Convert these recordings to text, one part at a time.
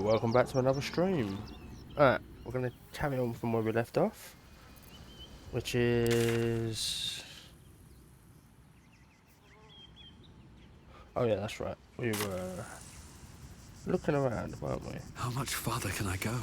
Welcome back to another stream. Alright, we're going to carry on from where we left off, which is... Oh yeah, that's right. We were looking around, weren't we? How much farther can I go?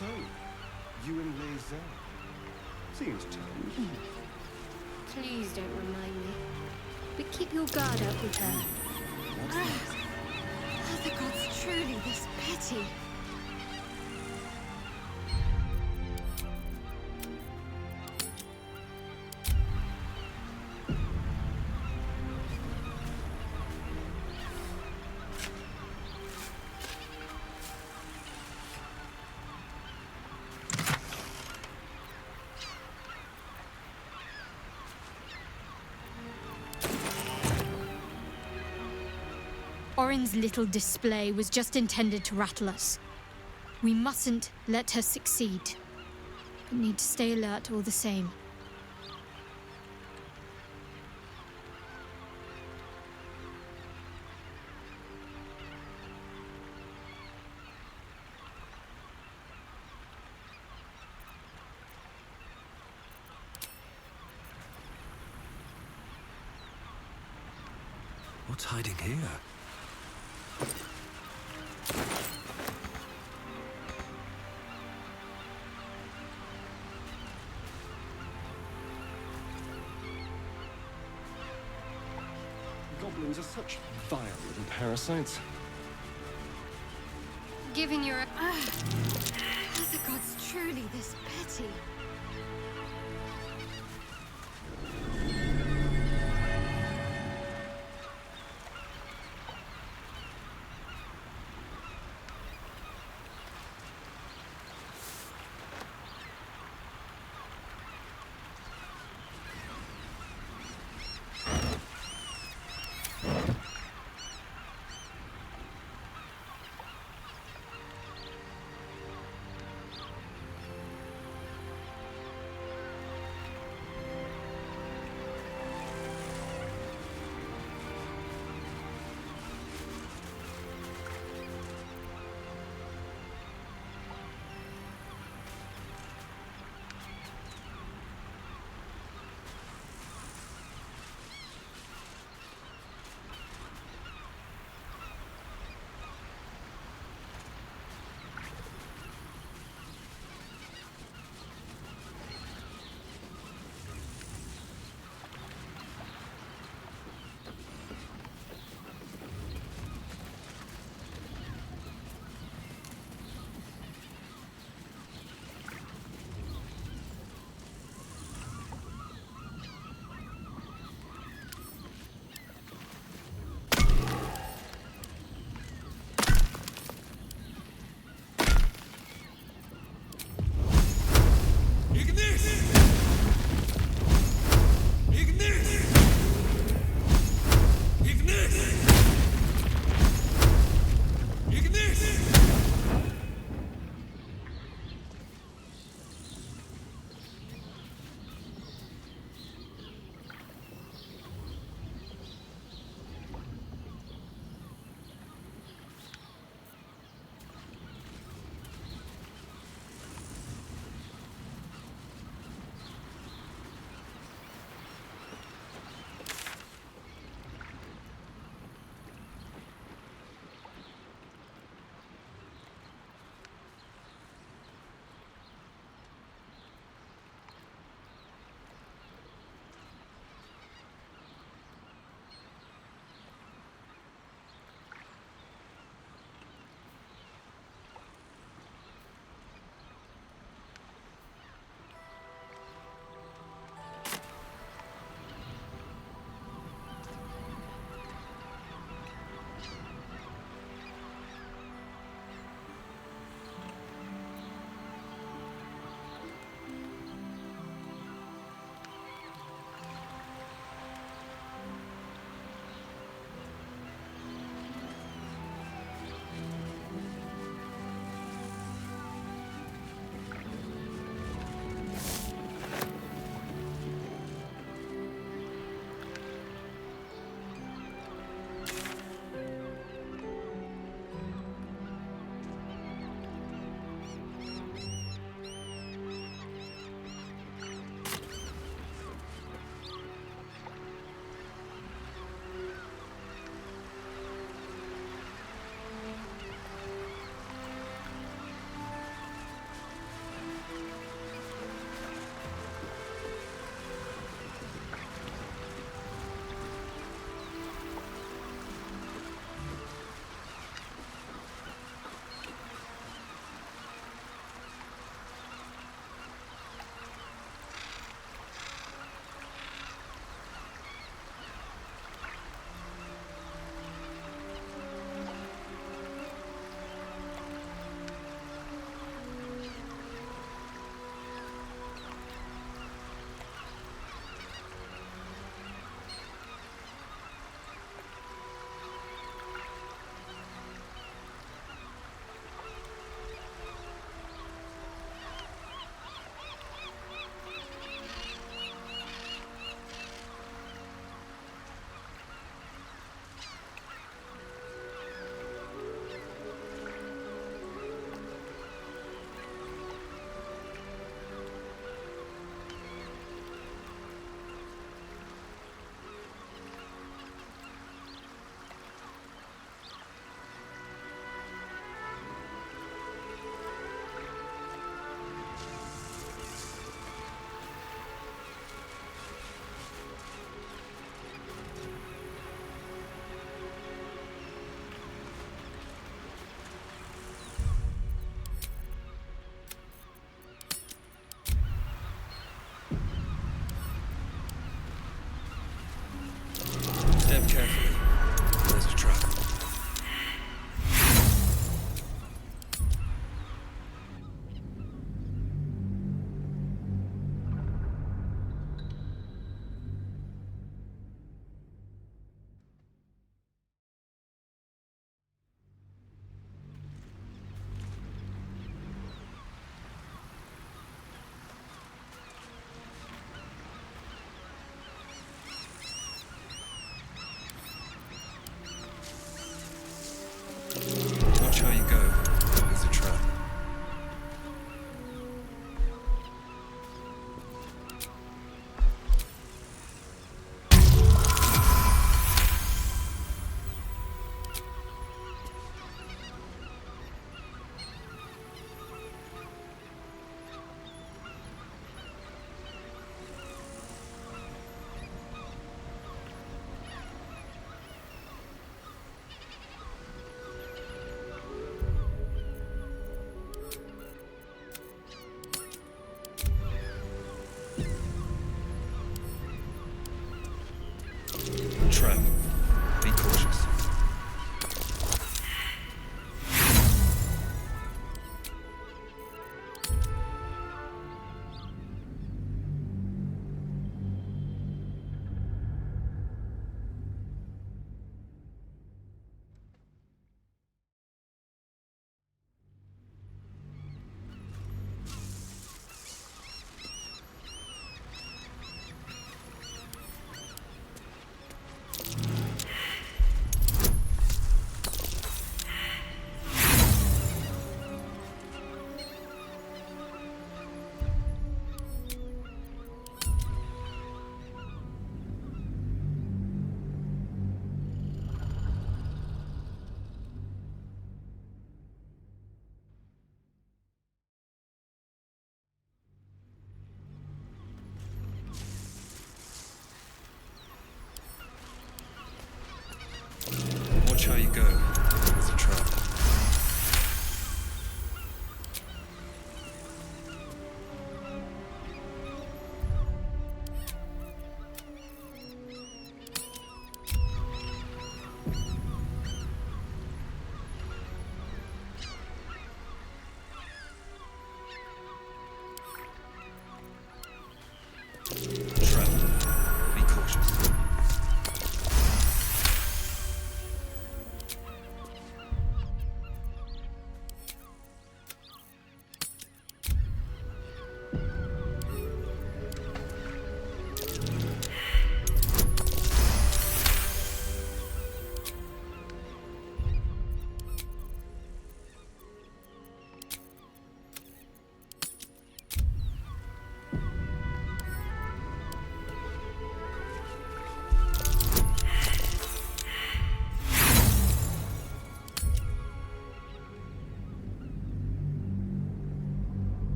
So, you and Lae'zel. Seems challenging. Please don't remind me. But keep your guard up with her. Are the gods truly this petty? Orin's little display was just intended to rattle us. We mustn't let her succeed, but need to stay alert all the same. What's hiding here? Goblins are such vile little parasites. Given your... Are the gods truly this petty? Trap. Be cautious. Watch how you go. It's a trap. Trap. Be cautious.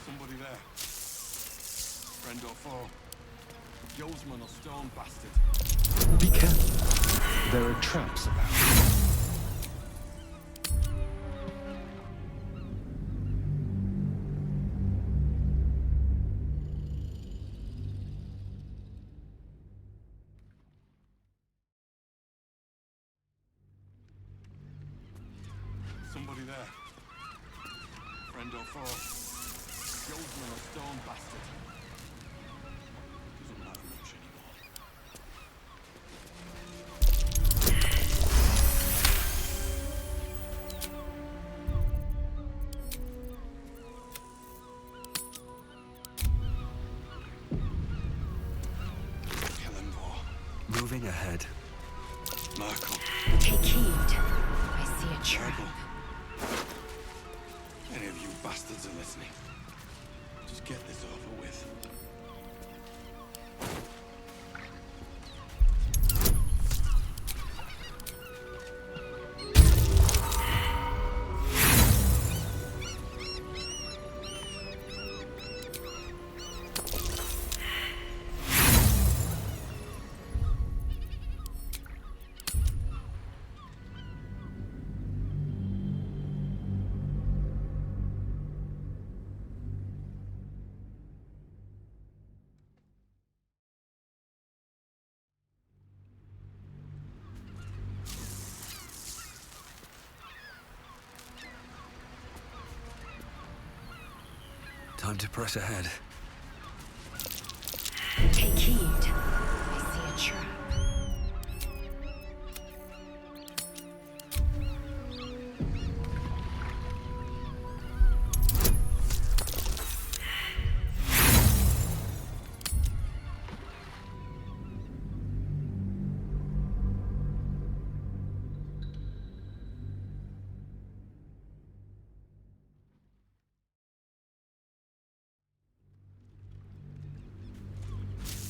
Somebody there. Friend or foe. Yolsman or stone bastard. Be careful. There are traps about. Somebody there. Friend or foe. Yolsman or stone bastard. Doesn't matter much anymore. Moving ahead. Merkel. Take heed. I see a trap. Any of you bastards are listening. Just get this over with. Time to press ahead. Take heed. I see a trap.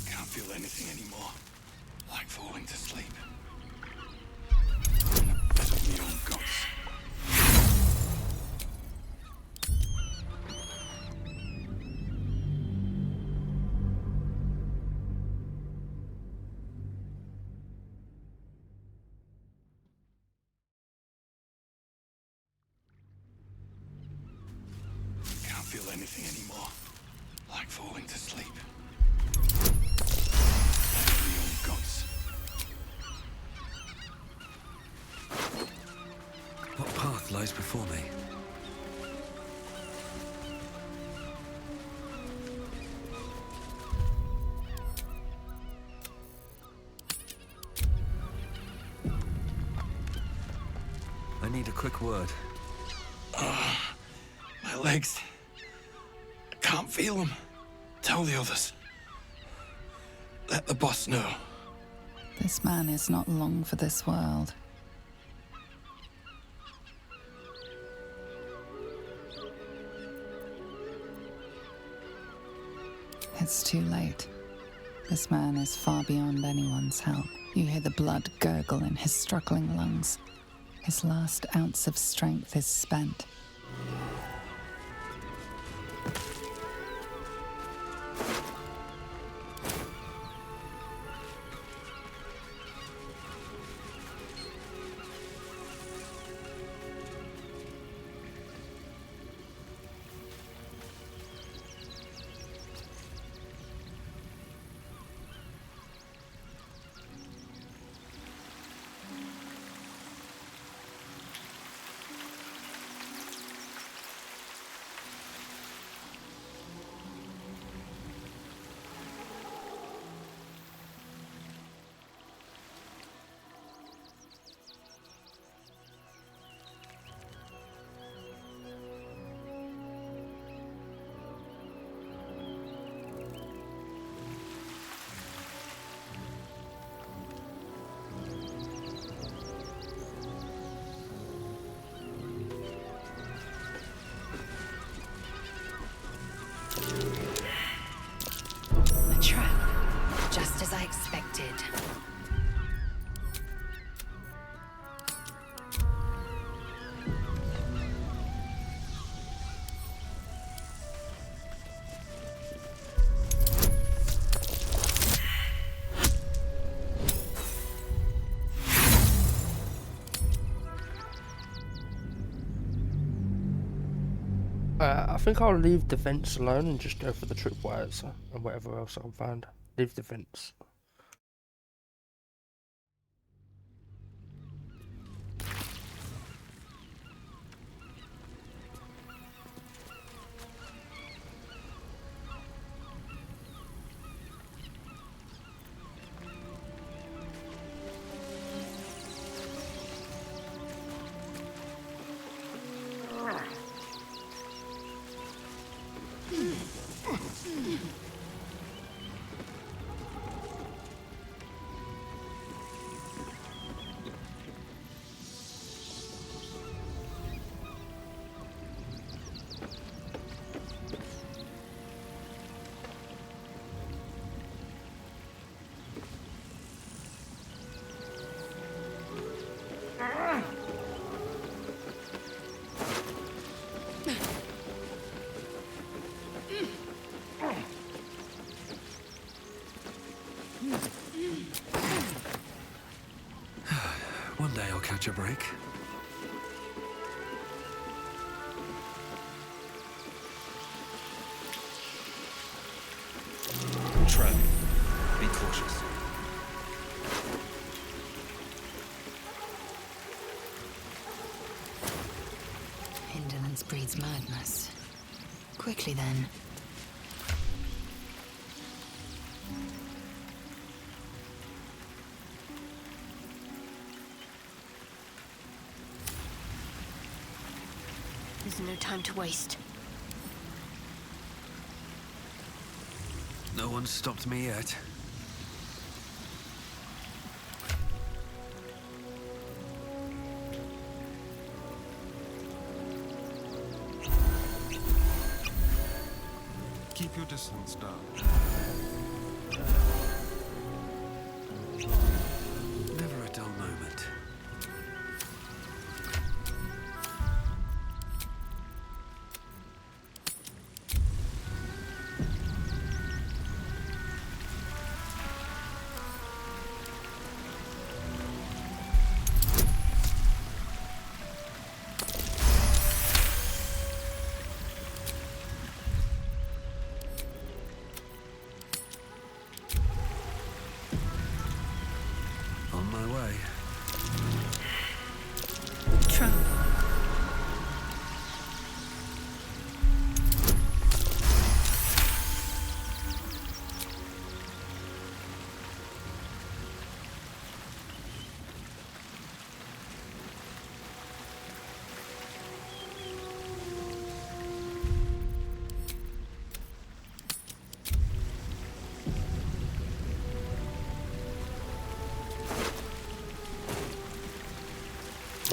Can't feel anything anymore. Like falling to sleep. feel anything anymore. Like falling to sleep. Like real guts. What path lies before me? I need a quick word. My legs. I can't feel them. Tell the others. Let the boss know. This man is not long for this world. It's too late. This man is far beyond anyone's help. You hear the blood gurgle in his struggling lungs. His last ounce of strength is spent. A trap, just as I expected. I think I'll leave defense alone and just go for the tripwires and whatever else I can find. Leave defense. One day I'll catch a break. Trap. Be cautious. Indolence breeds madness. Quickly then. There's no time to waste. No one's stopped me yet. Keep your distance, darling. Never a dull moment. trap.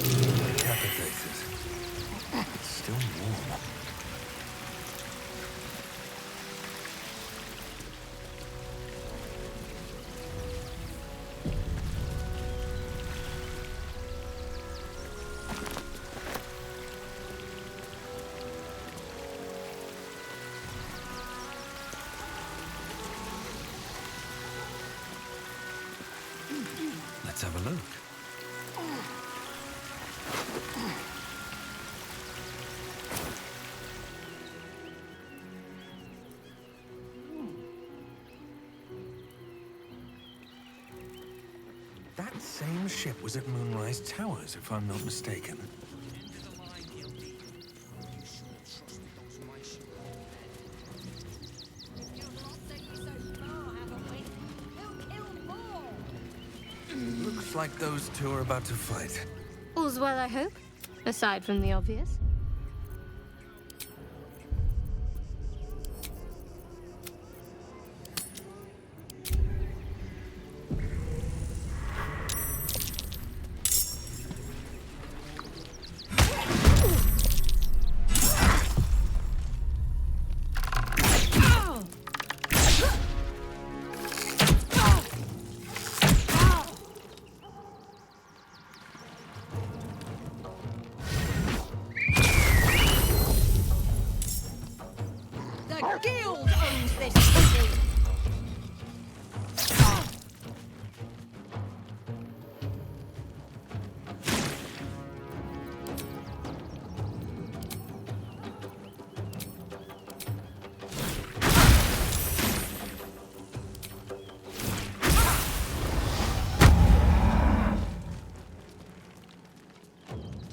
Decapitated. It's still warm. Let's have a look. That same ship was at Moonrise Towers, if I'm not mistaken. Looks like those two are about to fight. All's well, I hope. Aside from the obvious. The guild owns this city.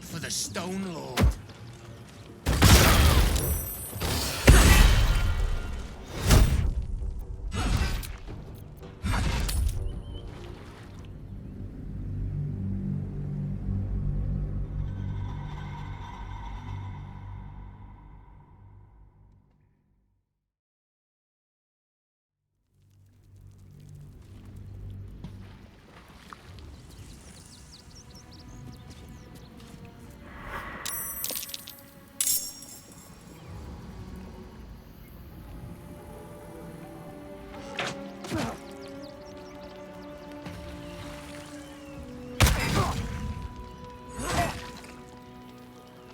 For the Stone Lord.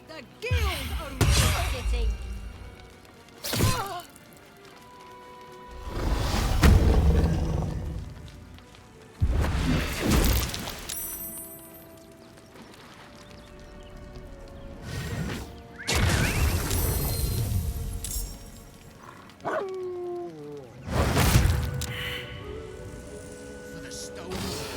The guild owns this city. For the Stone Lord.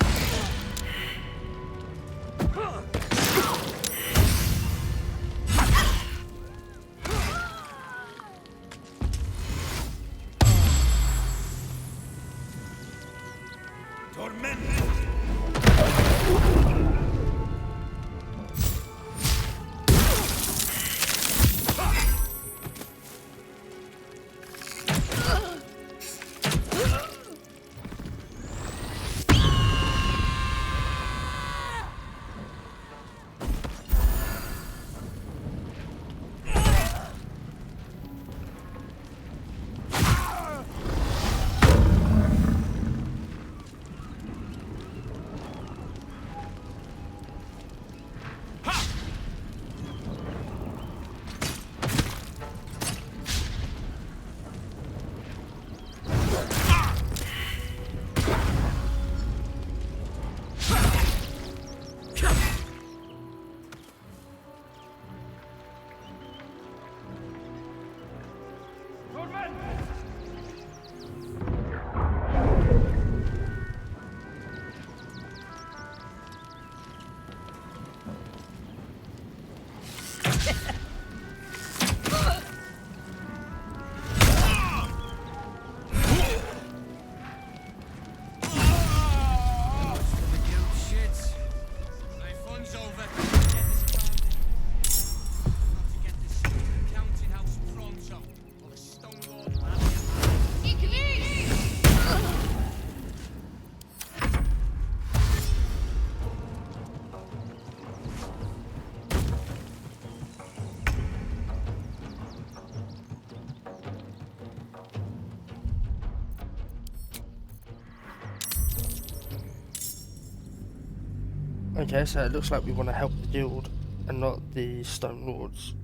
Okay, so it looks like we want to help the guild and not the Stone Lords.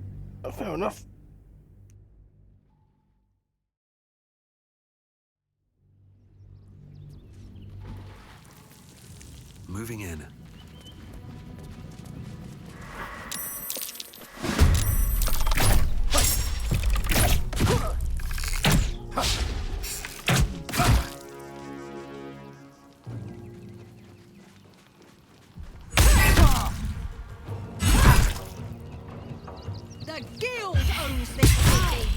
Fair enough. Moving in. The guild owns this city.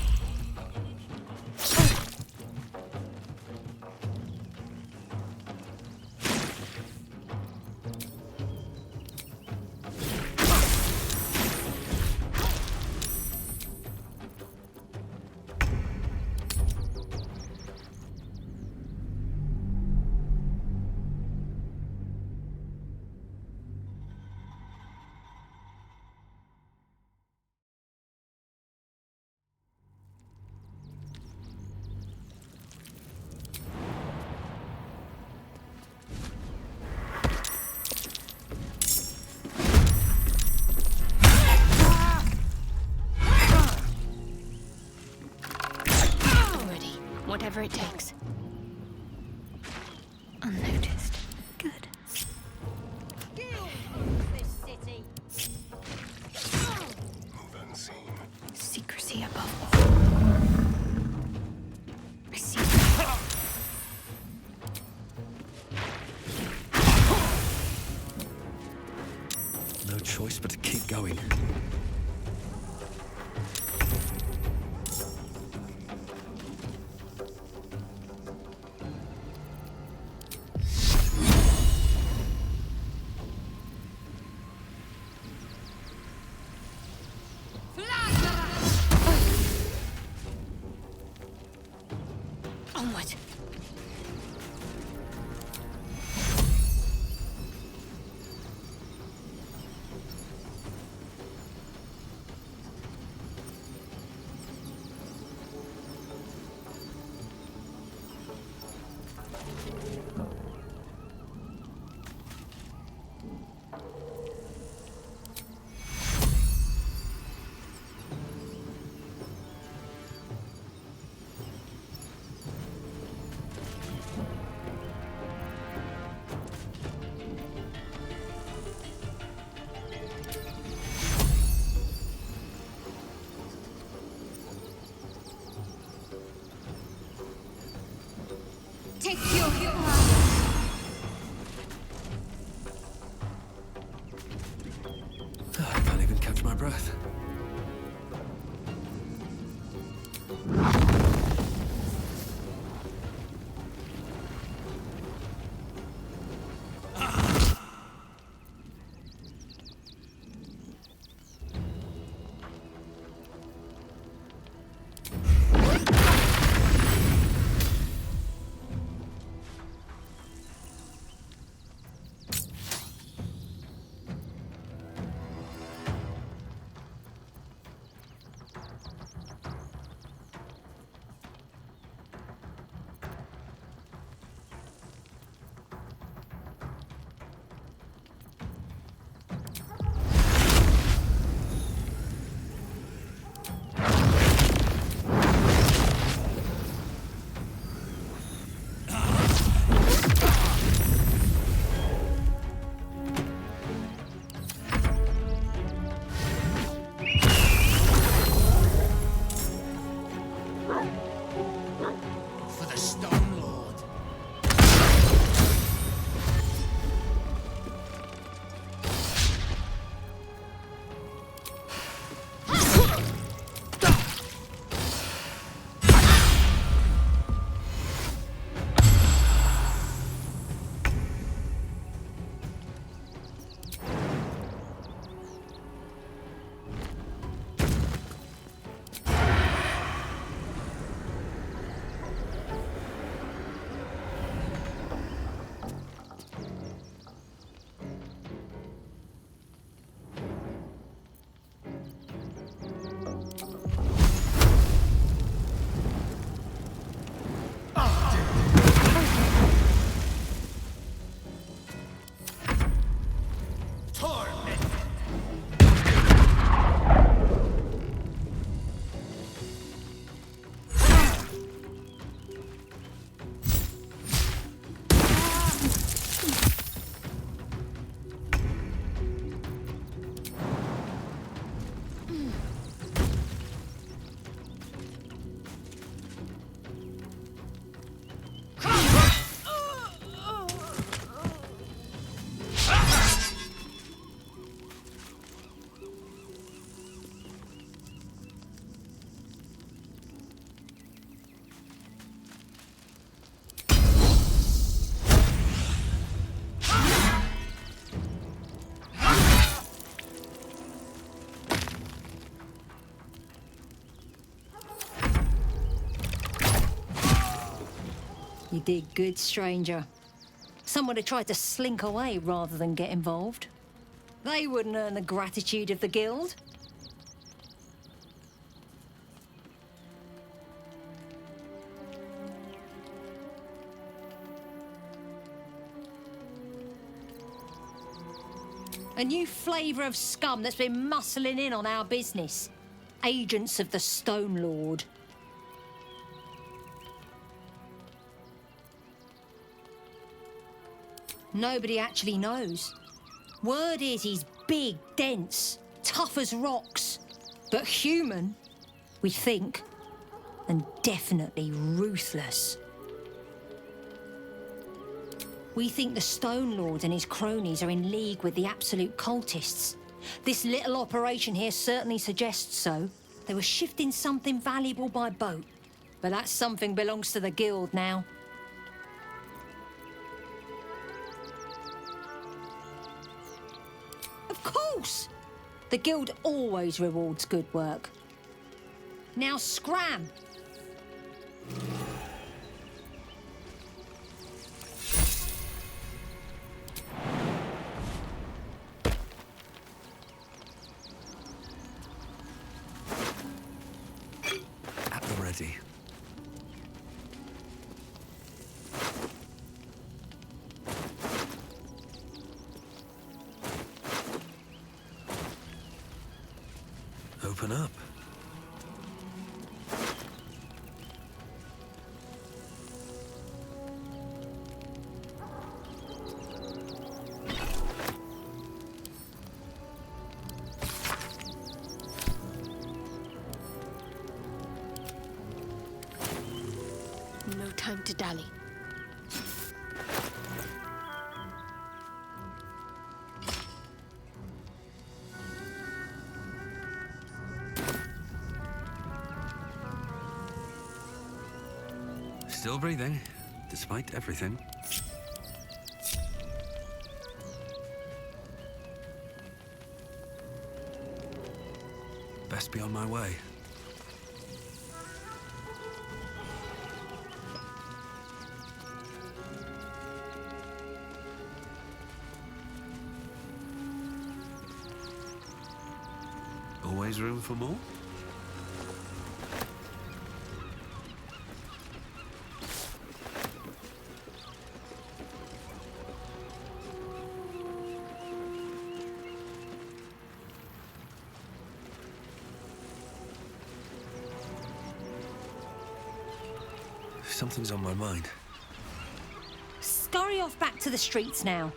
Ready. Whatever it takes. Unnoticed. Good. Guild owns this city. Move unseen. Secrecy above all. I see. No choice but to keep going. Onward. Take your I can't even catch my breath. You did good, stranger. Someone had tried to slink away rather than get involved. They wouldn't earn the gratitude of the guild. A new flavour of scum that's been muscling in on our business. Agents of the Stone Lord. Nobody actually knows. Word is he's big, dense, tough as rocks. But human, we think. And definitely ruthless. We think the Stone Lord and his cronies are in league with the absolute cultists. This little operation here certainly suggests so. They were shifting something valuable by boat. But that something belongs to the guild now. Of course! The guild always rewards good work. Now scram! At the ready. Open up. No time to dally. Still breathing, despite everything. Best be on my way. Always room for more? Something's on my mind. Scurry off back to the streets now.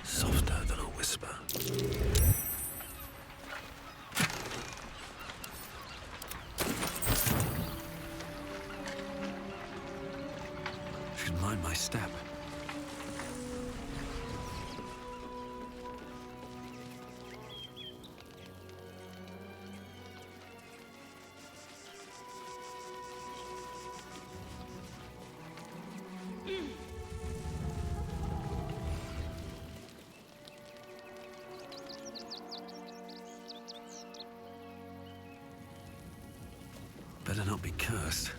Softer than a whisper. Should mind my step. Better not be cursed.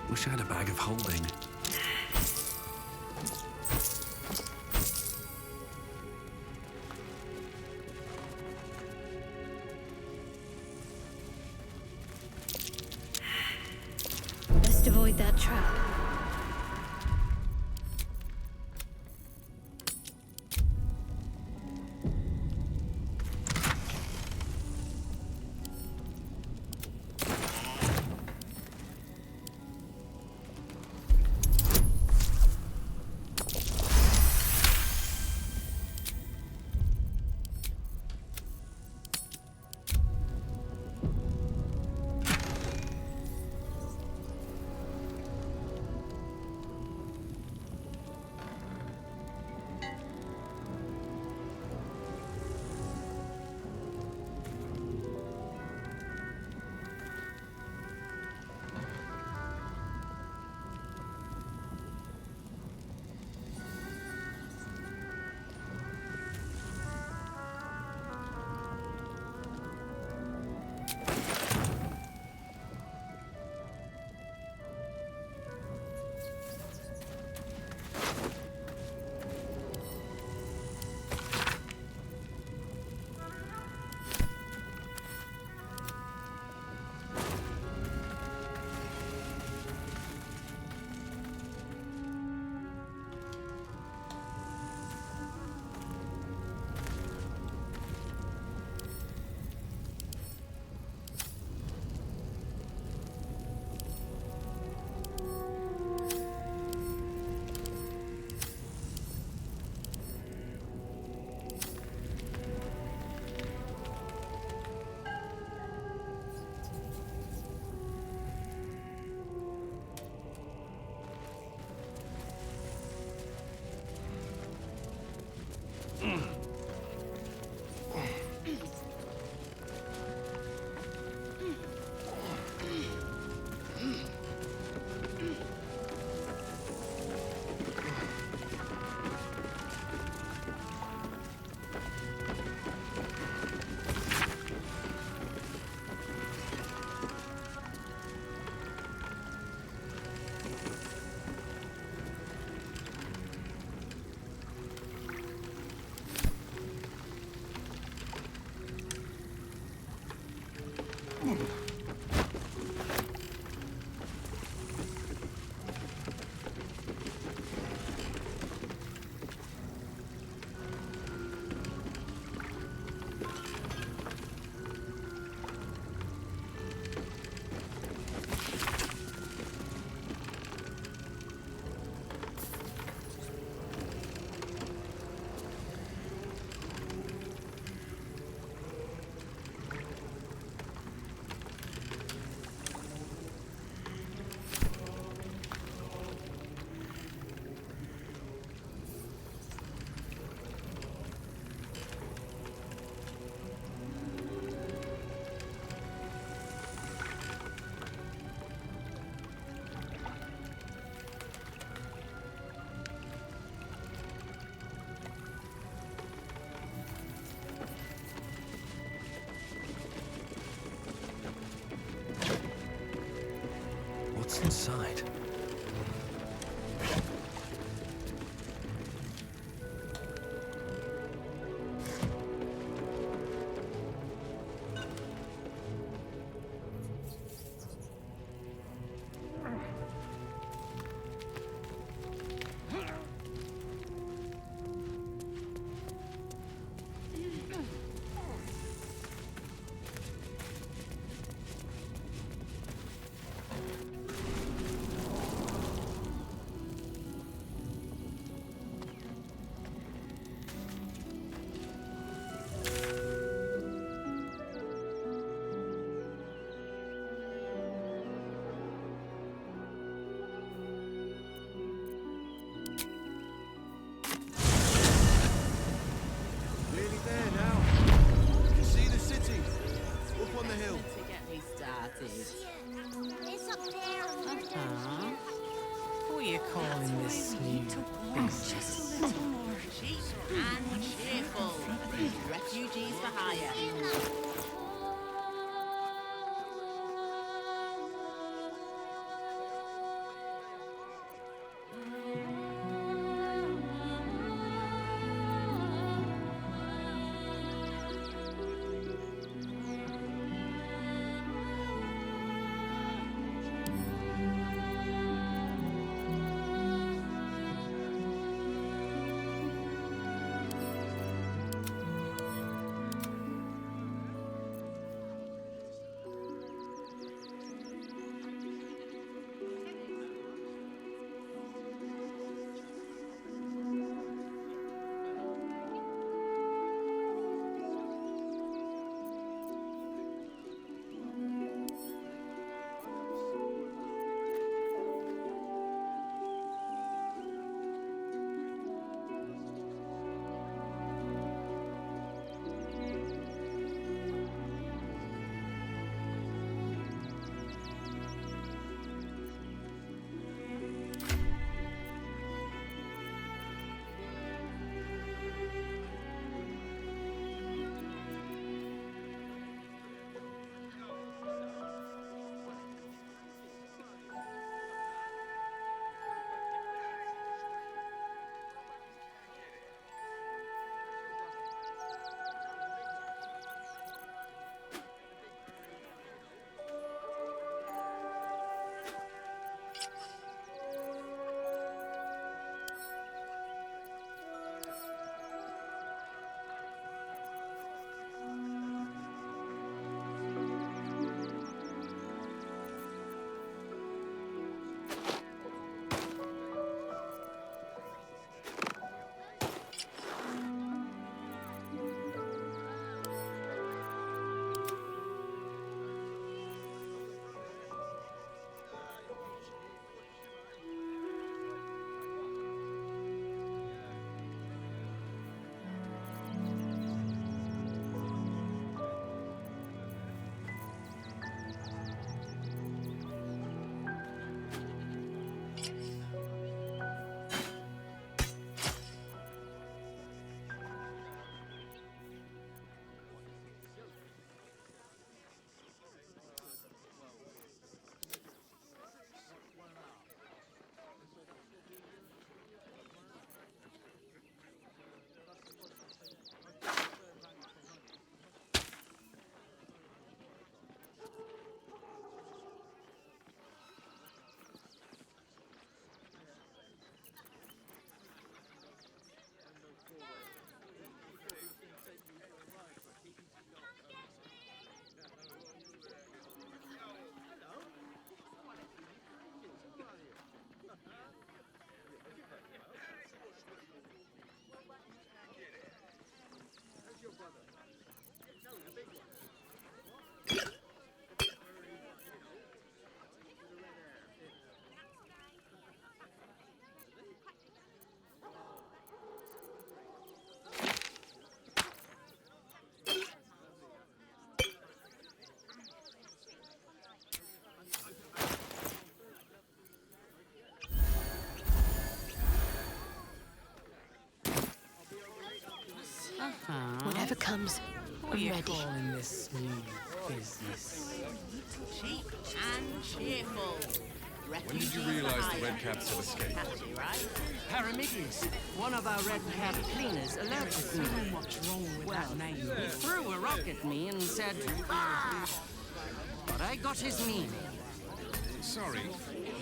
Wish I had a bag of holding. Best avoid that trap. Nearly there now. You can see the city. Up on the hill. To get me started. It's up there. Uh-huh. What are you calling this new business? Cheap and cheerful. Refugees for hire. Whatever comes, What are I'm you ready. calling this new business? Cheap and cheerful. When did you realize the Redcaps had escaped? Catchy, right? Paramidius, one of our red cap cleaners, alerted me. What's wrong with that name? He threw a rock at me and said, "Ah!" But I got his meaning. Sorry,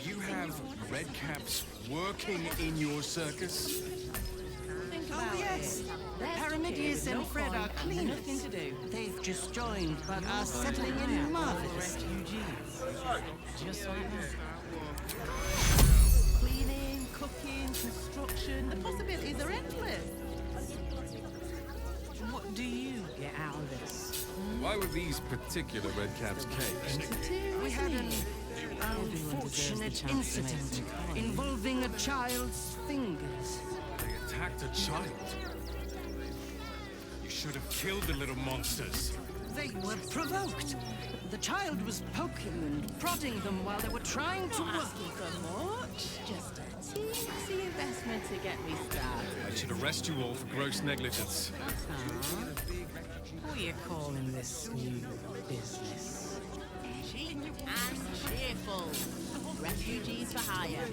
you have Redcaps working in your circus? Think Oh, about yes. it. They're Paramidius stuck here and with Fred no are coin and cleaners. nothing to do. They've just joined, but are You're settling going to in hire marvelous. refugees. Just like that. Cleaning, cooking, construction, the possibilities are endless. What do you get out of this? Why were these particular Redcaps caged? We had an unfortunate incident involving a child's fingers. They attacked a child. You should have killed the little monsters. They were provoked. The child was poking and prodding them while they were trying to work. Asking for much? Just a teensy investment to get me started. I should arrest you all for gross negligence. What are you calling this new business? Cheap and cheerful. Refugees for hire.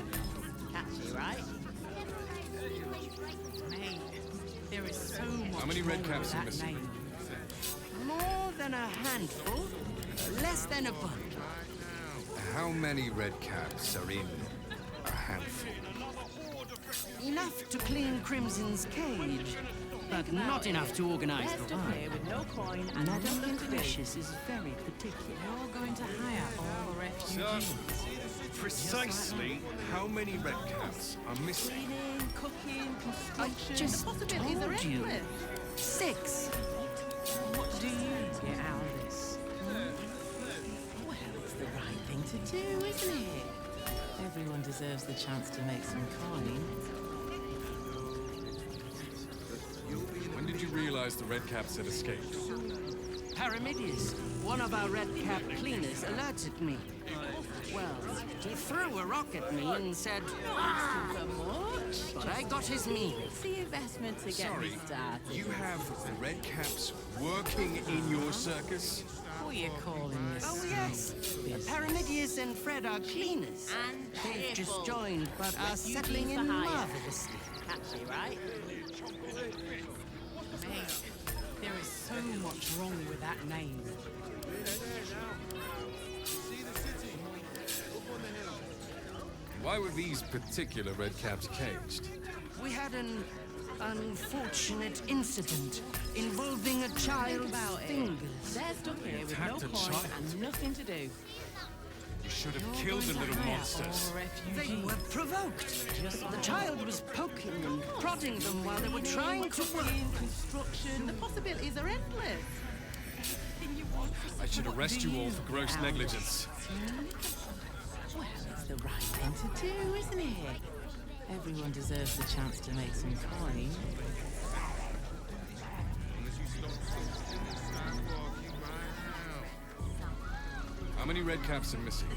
Catchy, right? Mate, there is so much How many wrong Redcaps with are that missing? name. More than a handful, less than a bundle. How many Redcaps are in a handful? Enough to clean Crimson's cage, but not enough to organize They're the stuck ride. here with no coin and Madame nothing to do. Lucretius is very particular. You're going to hire all the refugees. Precisely how many Redcaps are missing? Cleaning, cooking, I construction, just the possibilities are told you. endless. 6. What do you get out of this? Well, it's the right thing to do, isn't it? Everyone deserves the chance to make some coin. When did you realize the Redcaps had escaped? Paramidius, one of our red cap cleaners, alerted me. Well, he threw a rock at me and said, "Ah!" For much? But I got his meaning. The investment to get Sorry, me started. you have Redcaps working in your circus? What are you calling this? Oh, yes. business? Paramidius and Fred are cleaners. And They've just cheerful. joined, but are Refugees settling for in hire. marvelously. Catchy, right? Mate, there is so much wrong with that name. Why were these particular Redcaps caged? We had an unfortunate incident involving a Think child's about it. fingers. They're stuck here with no attacked a coin child. and nothing to do. You should have You're killed the going to little hire monsters. all the They refugees. were provoked. The child was poking and prodding them while they were trying to work. Cooking, construction, the possibilities are endless. I should arrest you all for gross negligence. Well, it's the right thing to do, isn't it? Everyone deserves the chance to make some coin. How many Redcaps are missing?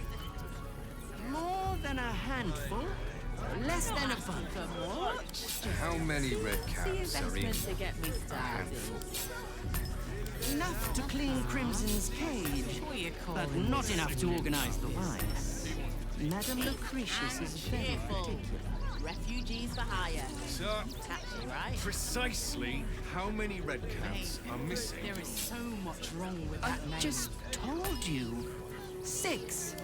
More than a handful, less than a bundle. For much? How many The Redcaps are in investment to get me a started. handful? Enough to clean Crimson's cage, What are you but calling not this enough to new organize the business? ride. Madame Lucretius And is very cheerful. particular. Refugees for hire. Sir, Catchy, right? precisely how many Redcaps are missing? There is so much wrong with I that name. just told you. 6.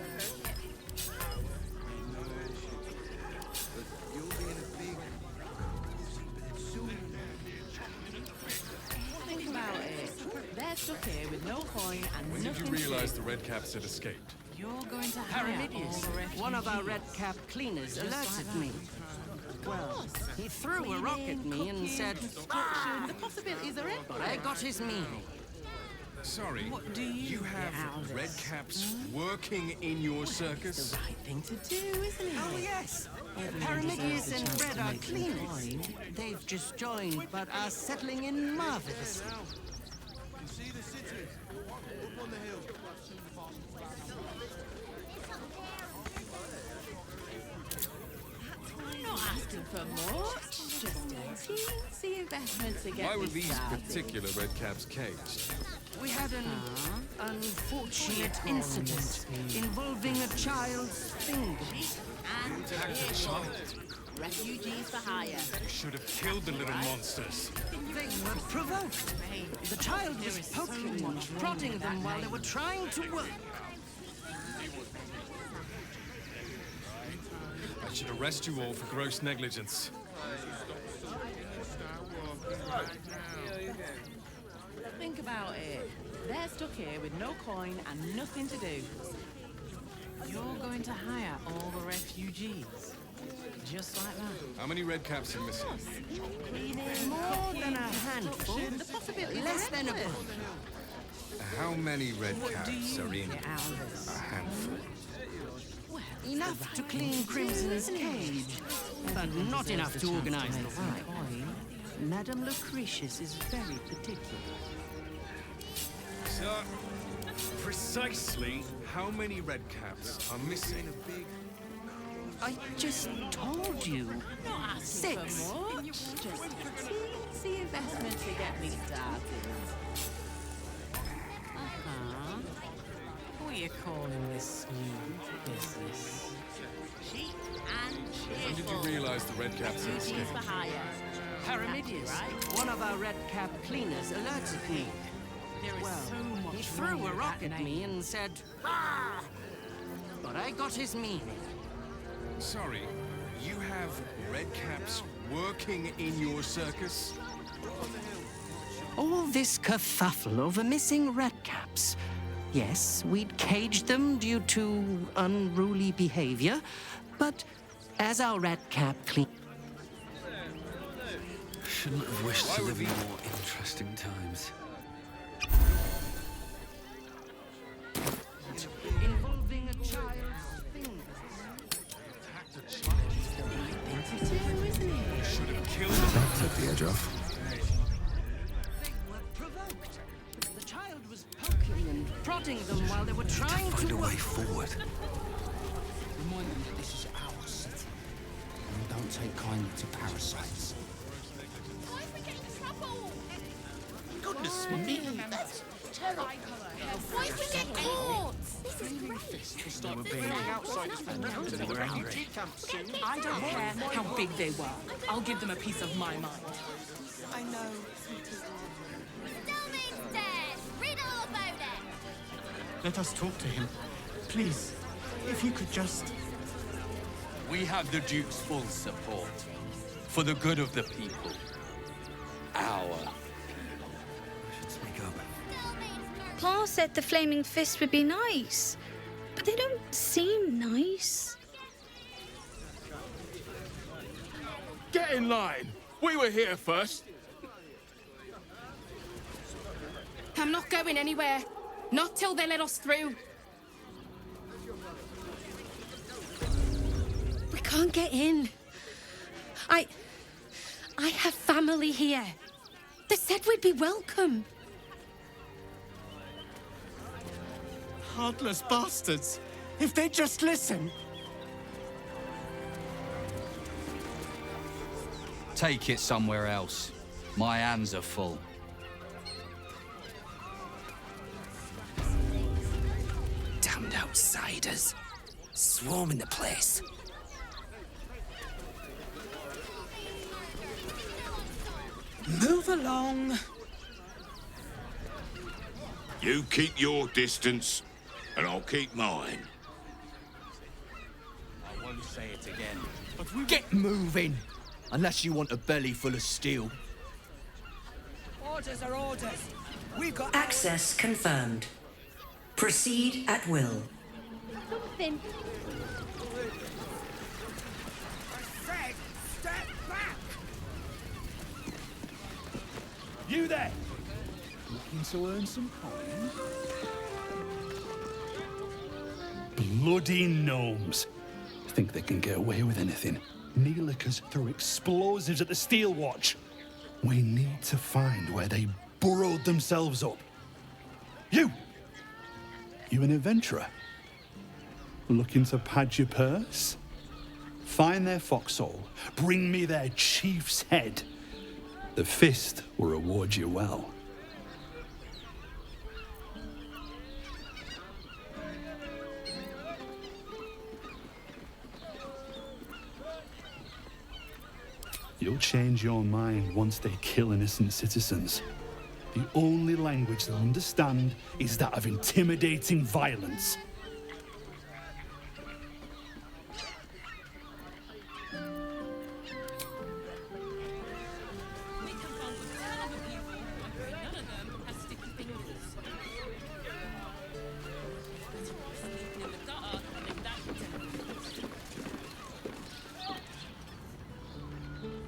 Think about it. They're stuck here with no coin and When did you nothing to realize do. the Redcaps had escaped? You're going to hire all Paramidius, the refugees. one of our red cap cleaners, alerted me. Well, he threw a rock at me and said, Construction, the possibilities are endless. but I got his meaning. Sorry, What do you get have out of this? Redcaps working in your It's circus? the right thing to do, isn't it? Oh, yes. Everyone deserves Paramidius the and chance Fred to are make some cleaners. coin. They've just joined, but are settling in marvelously. You see the city? Up on the hill. I'm not asking for much. Just a teensy investment to get Why were me these started. particular Redcaps caged? We had an unfortunate incident involving a child's finger. And refugees for hire. You should have killed the little monsters. They were provoked. The child was poking and prodding them while they were trying to work. I should arrest you all for gross negligence. Think about it. They're stuck here with no coin and nothing to do. You're going to hire all the refugees. Just like that. How many red caps are missing? More than a handful. The possibility Less than a bunch. How many red What do caps you are in get out of this? a handful? Enough to clean Crimson's cage, but not enough to organize the fight. Madame Lucretius is very particular. So, precisely how many red caps are missing? I just told you. Not asking 6. for much. Just a teensy investment to get me started. What are you calling this new business? Cheap and When did cheerful. you realize the red caps had Refugees escaped? for hire. Paramidius, Right. one of our red cap cleaners, alerted me. There is Well, so much he threw wrong a with rock that at me name. and said, "Rah!" But I got his meaning. Sorry, you have red caps working in your circus? All this kerfuffle over missing red caps. Yes, we'd caged them due to unruly behavior, but as our red cap clean... Shouldn't have wished to live in more interesting times. involving a child's fingers. Should have killed them. Took the edge off. They were provoked. The child was poking and prodding them while they were trying Find to a way work. forward. Remind them that this is our city. And don't take kindly to parasites. Why are we getting in trouble? Goodness me! That's terrible. Why are we getting caught? This is great. I don't care how big they were. I'll give them a piece of my mind. I know. Still means dead. Read all about it. Let us talk to him. Please, if you could just... We have the Duke's full support. For the good of the people. Our people. I should speak up. Pa said the Flaming Fist would be nice, but they don't seem nice. Get in line! We were here first. I'm not going anywhere. Not till they let us through. We can't get in. I have family here. They said we'd be welcome. Heartless bastards. If they just listen. Take it somewhere else. My hands are full. Damned outsiders. Swarming the place. Move along. You keep your distance, and I'll keep mine. I won't say it again. But get moving! Unless you want a belly full of steel. Orders are orders. We've got Access confirmed. Proceed at will. Something. I said, step back. You there! Looking to earn some coin? Bloody gnomes. Think they can get away with anything. Neelikers threw explosives at the Steel Watch. We need to find where they burrowed themselves up. You an adventurer? Looking to pad your purse? Find their foxhole. Bring me their chief's head. The fist will reward you well. You'll change your mind once they kill innocent citizens. The only language they'll understand is that of intimidating violence.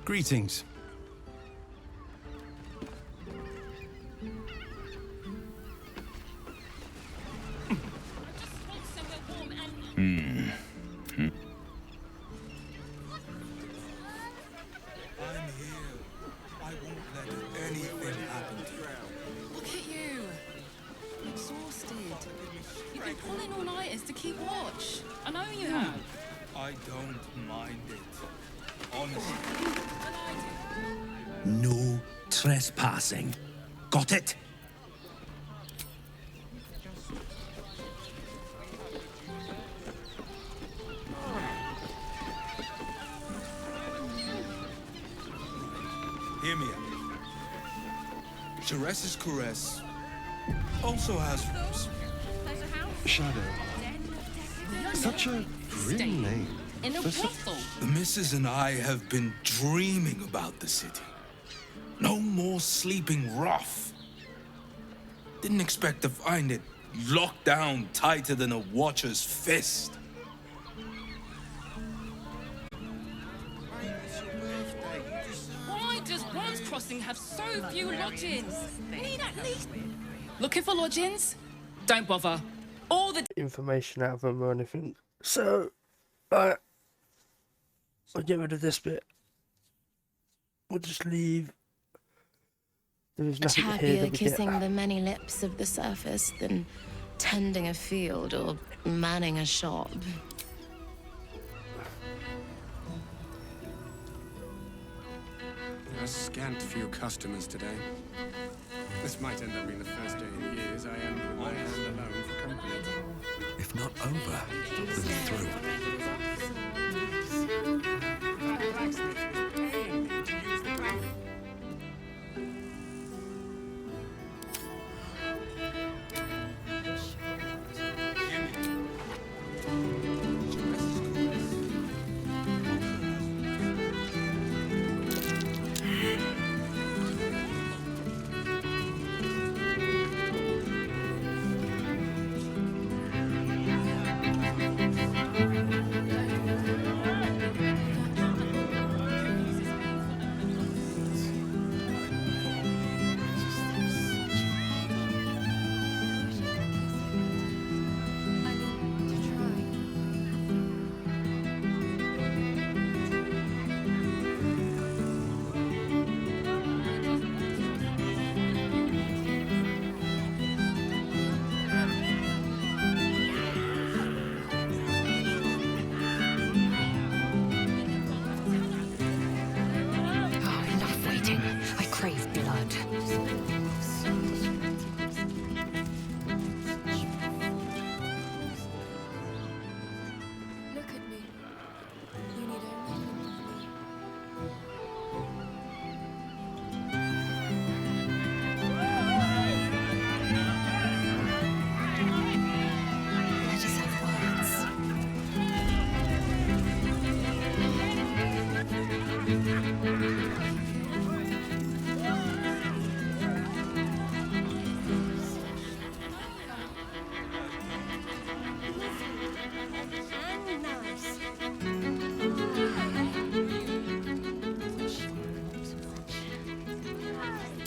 Greetings. Look at you. Exhausted. You've been pulling all-nighters to keep watch. I know you have. I don't mind it. Honestly. No trespassing. Got it? Hear me out. Ceres's caress also has roots. Shadow. Such a grim name. In a brothel. The missus and I have been dreaming about the city. No more sleeping rough. Didn't expect to find it locked down tighter than a watcher's fist. Why does Bronze Crossing have so few lodgings? We need at least... Looking for lodgings? Don't bother. All the information out of them or anything. So, I'll get rid of this bit. We'll just leave. There is nothing here happier that we kissing get. the many lips of the surface than tending a field or manning a shop. A scant few customers today. This might end up being the first day in years I end with my hand alone for company. If not over, then through.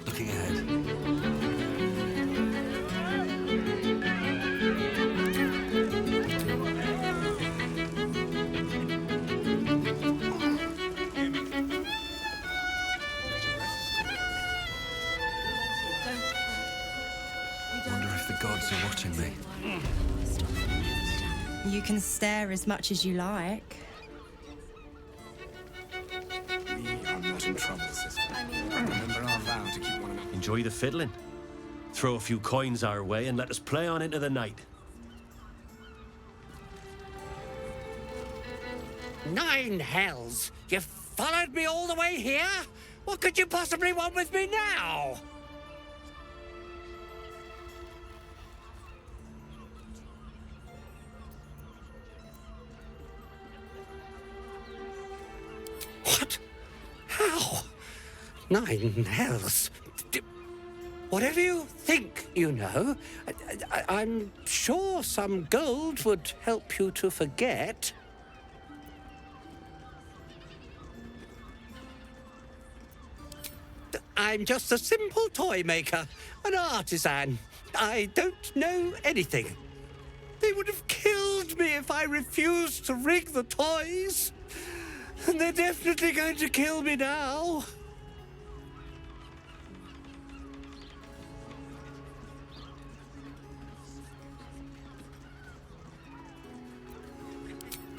Looking ahead. Wonder if the gods are watching me. You can stare as much as you like. We are not in trouble, sister. Remember our vow to keep one another. Enjoy the fiddling. Throw a few coins our way and let us play on into the night. 9 hells! You followed me all the way here? What could you possibly want with me now? What? How? 9 hells? Whatever you think you know, I'm sure some gold would help you to forget. I'm just a simple toy maker, an artisan. I don't know anything. They would have killed me if I refused to rig the toys. And they're definitely going to kill me now.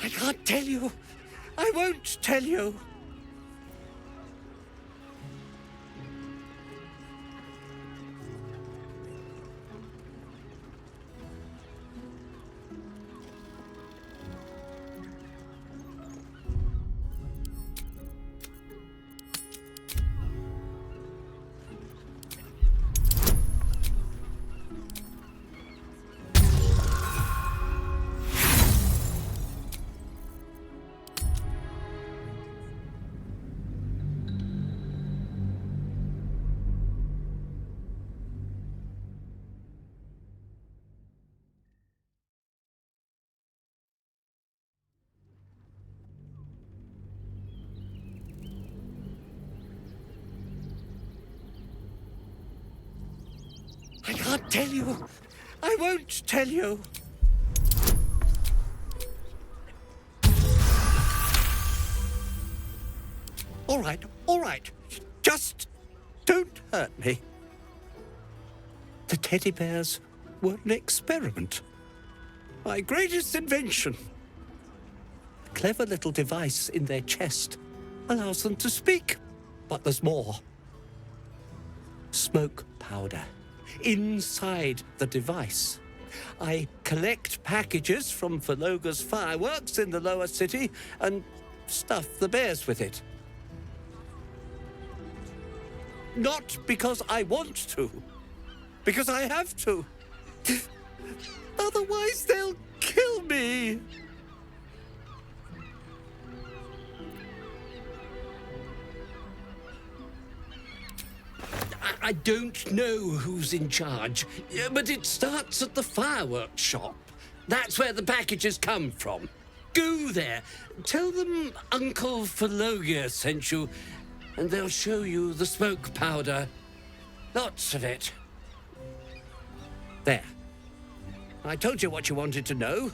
I can't tell you. I won't tell you. I can't tell you. I won't tell you. All right. Just don't hurt me. The teddy bears were an experiment. My greatest invention. A clever little device in their chest allows them to speak. But there's more. Smoke powder. Inside the device. I collect packages from Verloga's fireworks in the lower city and stuff the bears with it. Not because I want to, because I have to. Otherwise they'll kill me. I don't know who's in charge, but it starts at the fireworks shop. That's where the packages come from. Go there, tell them Uncle Verloga sent you, and they'll show you the smoke powder. Lots of it. There. I told you what you wanted to know.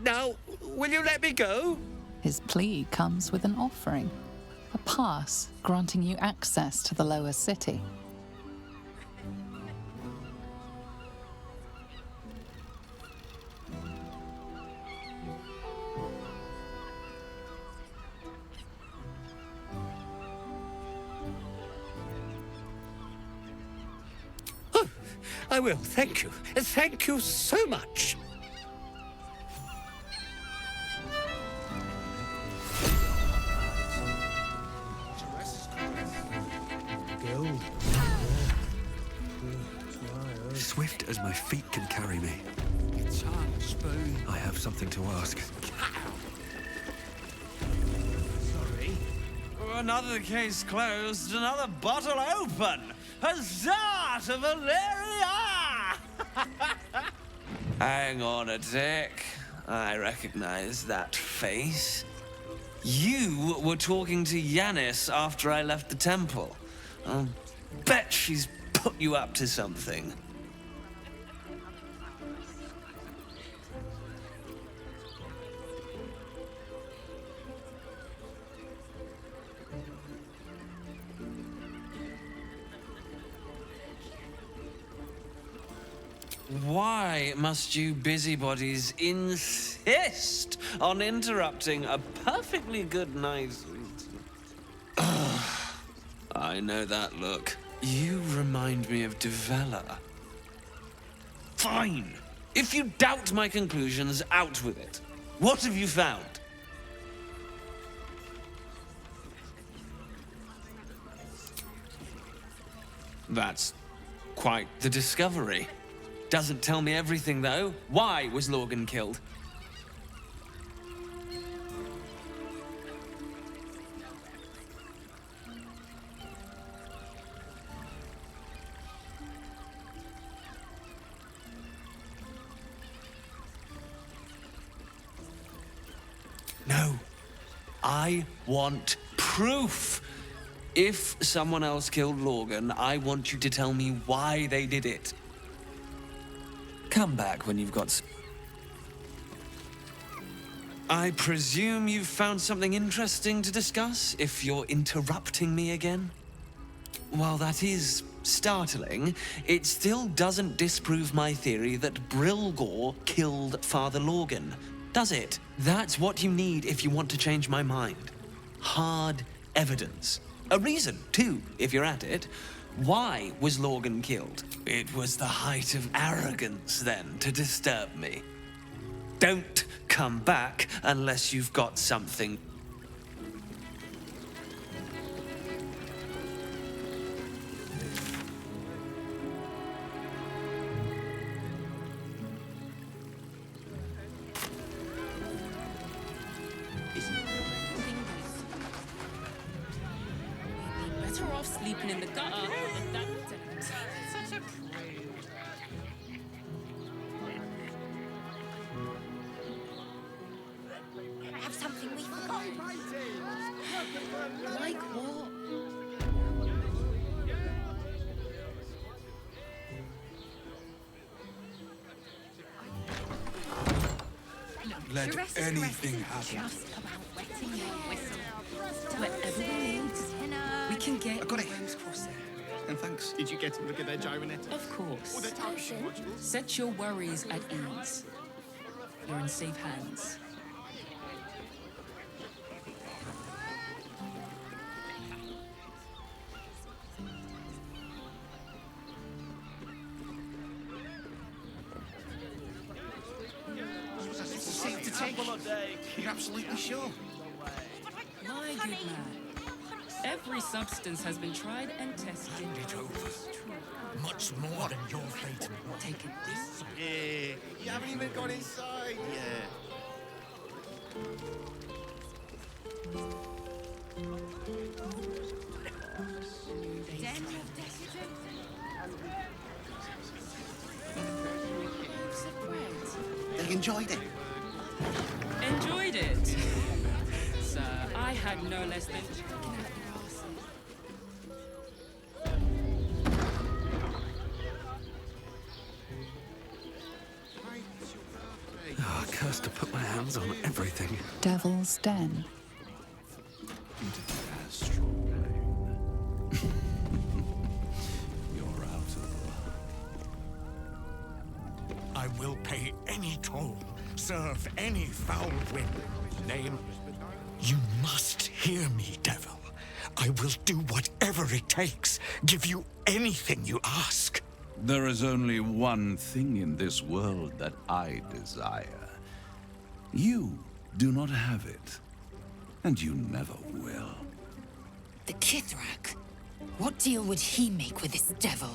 Now, will you let me go? His plea comes with an offering. A pass granting you access to the lower city. Oh, I will, thank you. Thank you so much. Swift as my feet can carry me. Spoon. I have something to ask. Sorry. Another case closed, another bottle open. Huzzah to Valeria! Hang on a tick. I recognize that face. You were talking to Yanis after I left the temple. I'll bet she's put you up to something. Why must you busybodies insist on interrupting a perfectly good night's... I know that look. You remind me of Devella. Fine. If you doubt my conclusions, out with it. What have you found? That's quite the discovery. Doesn't tell me everything, though. Why was Lorgan killed? No. I want proof. If someone else killed Lorgan, I want you to tell me why they did it. Come back when you've got... I presume you've found something interesting to discuss, if you're interrupting me again? While that is startling, it still doesn't disprove my theory that Brilgor killed Father Lorgan, does it? That's what you need if you want to change my mind. Hard evidence. A reason, too, if you're at it. Why was Lorgan killed? It was the height of arrogance, then, to disturb me. Don't come back unless you've got something. Better off sleeping in the gutter than that. Such a prude. I have something we forgot. Like what? Let anything happen. Just about wetting your whistle. Whatever we need, we can get. I got it. And thanks. Did you get to look at their gyronetta? Of course. Or their target modules? Set your worries at ease. You're in safe hands. Safe to take one a day. You're absolutely sure? My good man. Every substance has been tried and tested. Hand it over. Much more than your fate. Take it this way. Yeah. You haven't even gone inside yet. They enjoyed it. Enjoyed it? Sir, I had no less than checking out Oh, cursed to put my hands on everything. Devil's Den. You're out of luck. I will pay any toll, serve any foul whim. Name? You must hear me, devil. I will do whatever it takes, give you anything you ask. There is only one thing in this world that I desire. You do not have it, and you never will. The Kithrak? What deal would he make with this devil?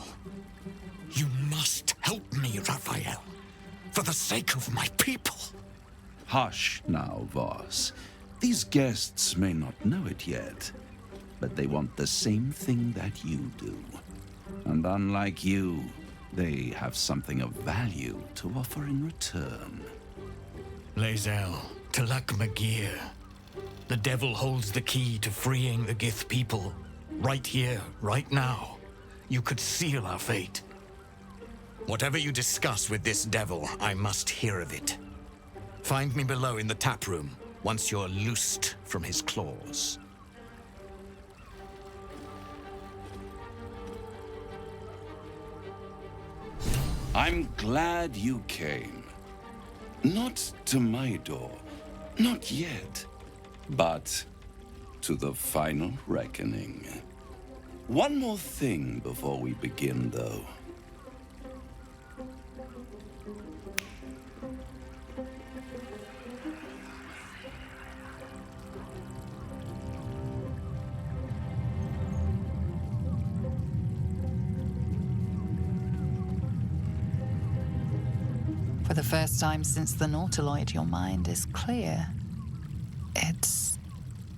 You must help me, Raphael, for the sake of my people. Hush now, Voss. These guests may not know it yet, but they want the same thing that you do. And unlike you, they have something of value to offer in return. Lae'zel, Talak Magir. The devil holds the key to freeing the Gith people. Right here, right now. You could seal our fate. Whatever you discuss with this devil, I must hear of it. Find me below in the tap room, once you're loosed from his claws. I'm glad you came. Not to my door, not yet, but to the final reckoning. One more thing before we begin, though. For the first time since the Nautiloid, your mind is clear. It's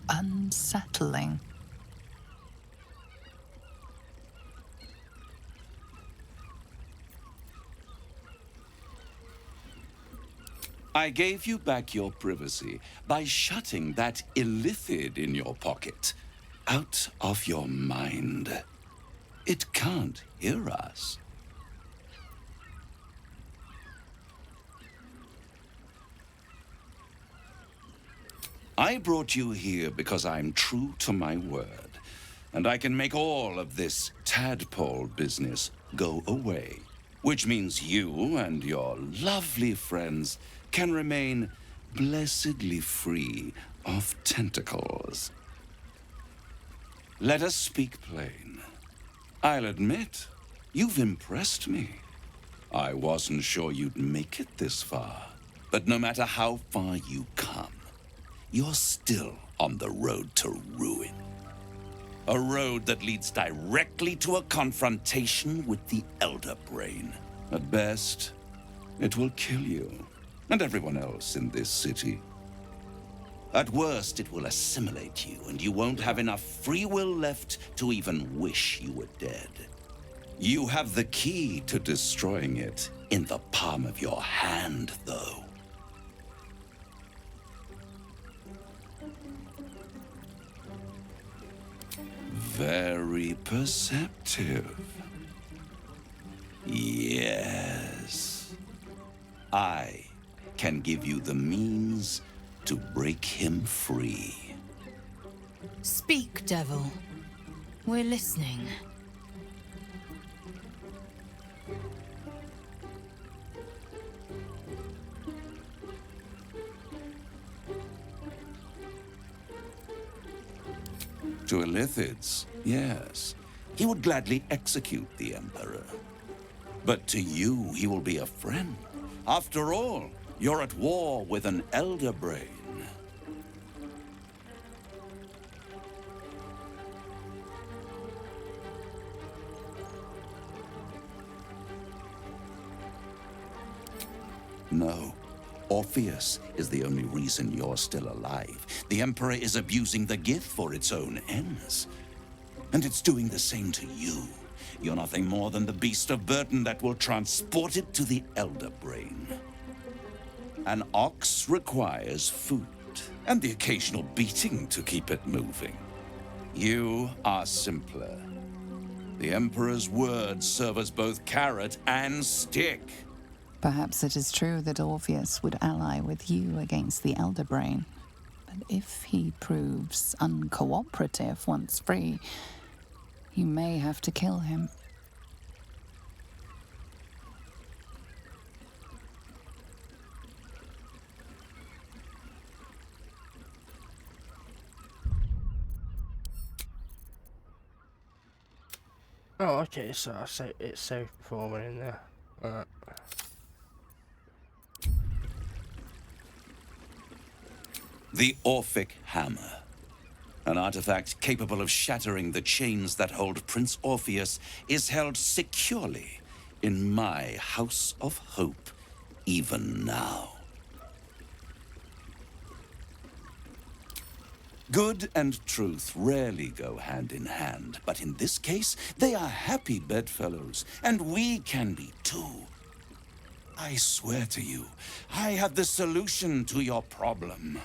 unsettling. I gave you back your privacy by shutting that illithid in your pocket out of your mind. It can't hear us. I brought you here because I'm true to my word, and I can make all of this tadpole business go away, which means you and your lovely friends can remain blessedly free of tentacles. Let us speak plain. I'll admit, you've impressed me. I wasn't sure you'd make it this far, but no matter how far you come, you're still on the road to ruin. A road that leads directly to a confrontation with the Elder Brain. At best, it will kill you and everyone else in this city. At worst, it will assimilate you, and you won't have enough free will left to even wish you were dead. You have the key to destroying it in the palm of your hand, though. Very perceptive. Yes. I can give you the means to break him free. Speak, devil. We're listening. To Illithids, yes. He would gladly execute the Emperor. But to you, he will be a friend. After all, you're at war with an Elder Brain. No. Orpheus is the only reason you're still alive. The Emperor is abusing the Gith for its own ends. And it's doing the same to you. You're nothing more than the beast of burden that will transport it to the Elder Brain. An ox requires food, and the occasional beating to keep it moving. You are simpler. The Emperor's words serve as both carrot and stick. Perhaps it is true that Orpheus would ally with you against the Elder Brain. But if he proves uncooperative once free, you may have to kill him. Oh, okay, so it's safe before we're in there. Alright. The Orphic Hammer. An artifact capable of shattering the chains that hold Prince Orpheus is held securely in my House of Hope, even now. Good and truth rarely go hand in hand, but in this case, they are happy bedfellows, and we can be too. I swear to you, I have the solution to your problem.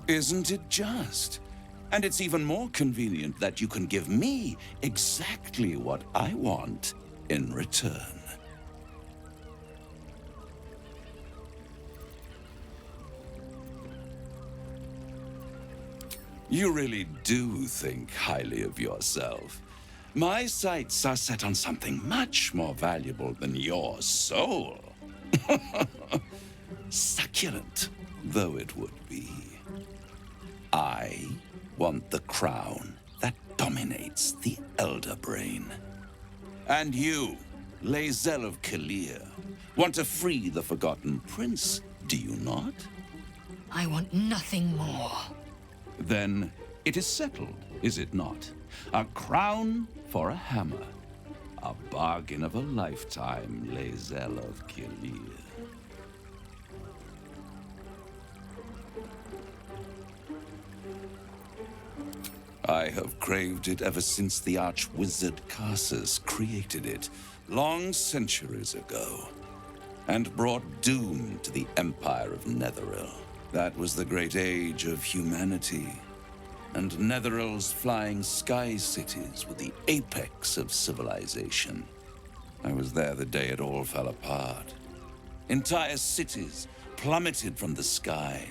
Isn't it just? And it's even more convenient that you can give me exactly what I want in return. You really do think highly of yourself. My sights are set on something much more valuable than your soul. Succulent though it would be. I want the crown that dominates the Elder Brain. And you, Lae'zel of Kalir, want to free the Forgotten Prince, do you not? I want nothing more. Then it is settled. is it not? A crown for a hammer. A bargain of a lifetime, Lae'zel of Kilir. I have craved it ever since the arch-wizard Karsus created it, long centuries ago, and brought doom to the Empire of Netheril. That was the great age of humanity, and Netheril's flying sky cities were the apex of civilization. I was there the day it all fell apart. Entire cities plummeted from the sky,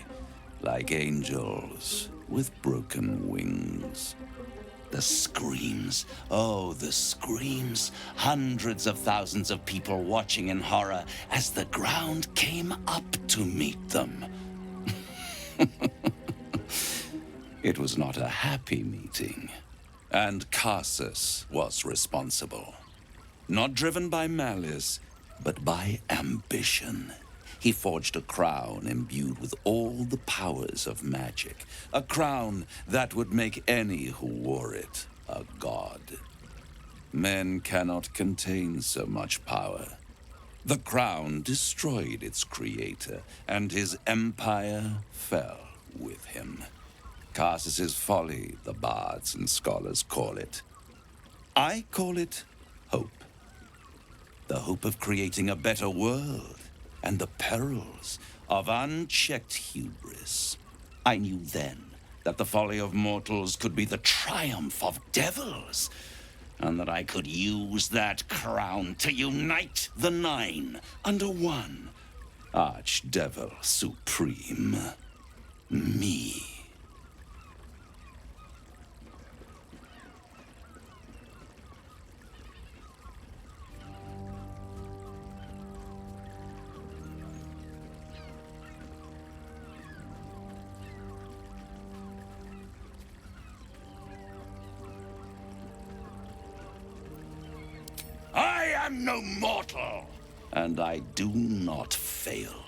like angels with broken wings. The screams, oh, the screams. Hundreds of thousands of people watching in horror as the ground came up to meet them. It was not a happy meeting, and Karsus was responsible. Not driven by malice, but by ambition. He forged a crown imbued with all the powers of magic. A crown that would make any who wore it a god. Men cannot contain so much power. The crown destroyed its creator, and his empire fell with him. Karsus's folly, the bards and scholars call it. I call it hope. The hope of creating a better world, and the perils of unchecked hubris. I knew then that the folly of mortals could be the triumph of devils, and that I could use that crown to unite the Nine under one Archdevil Supreme. Me. I am no mortal, and I do not fail.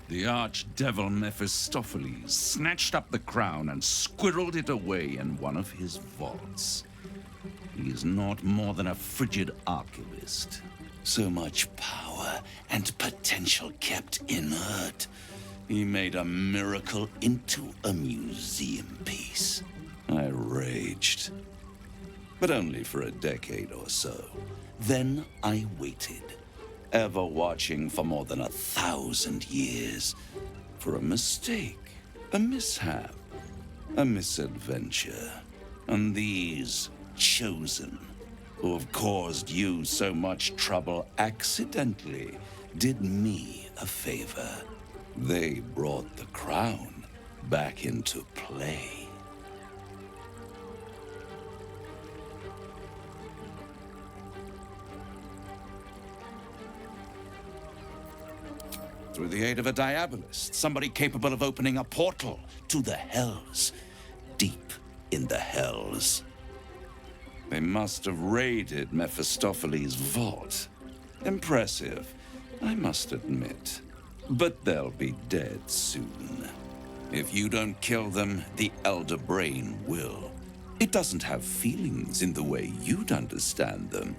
The archdevil Mephistopheles snatched up the crown and squirreled it away in one of his vaults. He is not more than a frigid archivist. So much power and potential kept inert. He made a miracle into a museum piece. I raged, but only for a decade or so. Then I waited, ever watching for more than 1,000 years, for a mistake, a mishap, a misadventure. And these chosen, who have caused you so much trouble accidentally, did me a favor. They brought the crown back into play. Through the aid of a diabolist, somebody capable of opening a portal to the Hells, deep in the Hells. They must have raided Mephistopheles' vault. Impressive, I must admit. But they'll be dead soon. If you don't kill them, the Elder Brain will. It doesn't have feelings in the way you'd understand them.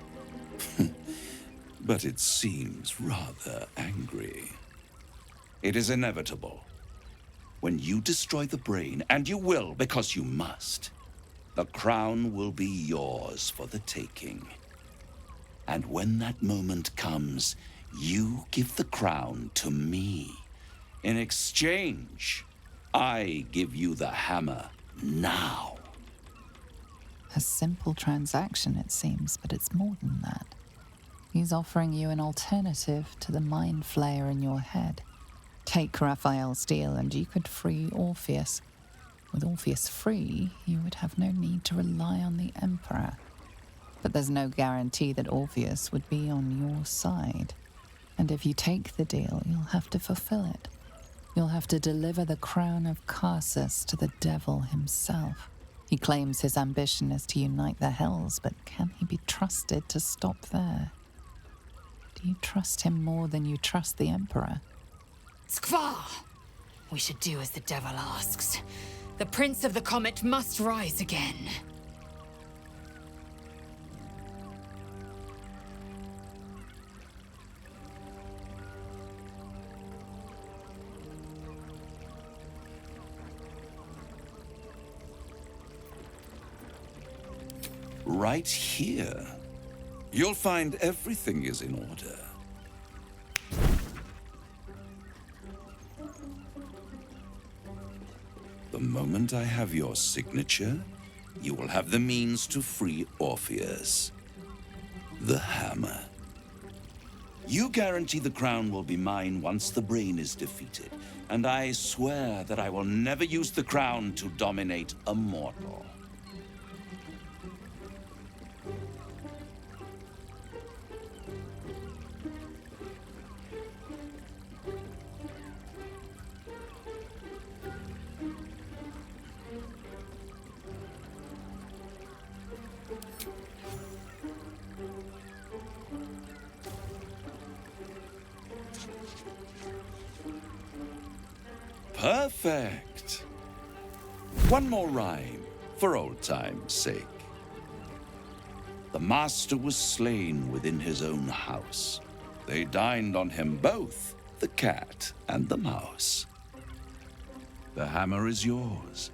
But it seems rather angry. It is inevitable. When you destroy the brain, and you will because you must, the crown will be yours for the taking. And when that moment comes, you give the crown to me. In exchange, I give you the hammer now. A simple transaction, it seems, but it's more than that. He's offering you an alternative to the mind flayer in your head. Take Raphael's deal and you could free Orpheus. With Orpheus free, you would have no need to rely on the Emperor. But there's no guarantee that Orpheus would be on your side. And if you take the deal, you'll have to fulfill it. You'll have to deliver the crown of Karsus to the devil himself. He claims his ambition is to unite the Hells, but can he be trusted to stop there? You trust him more than you trust the Emperor. Skvar! We should do as the devil asks. The Prince of the Comet must rise again. Right here. You'll find everything is in order. The moment I have your signature, you will have the means to free Orpheus. The hammer. You guarantee the crown will be mine once the brain is defeated, and I swear that I will never use the crown to dominate a mortal. Perfect. One more rhyme, for old time's sake. The master was slain within his own house. They dined on him both, the cat and the mouse. The hammer is yours.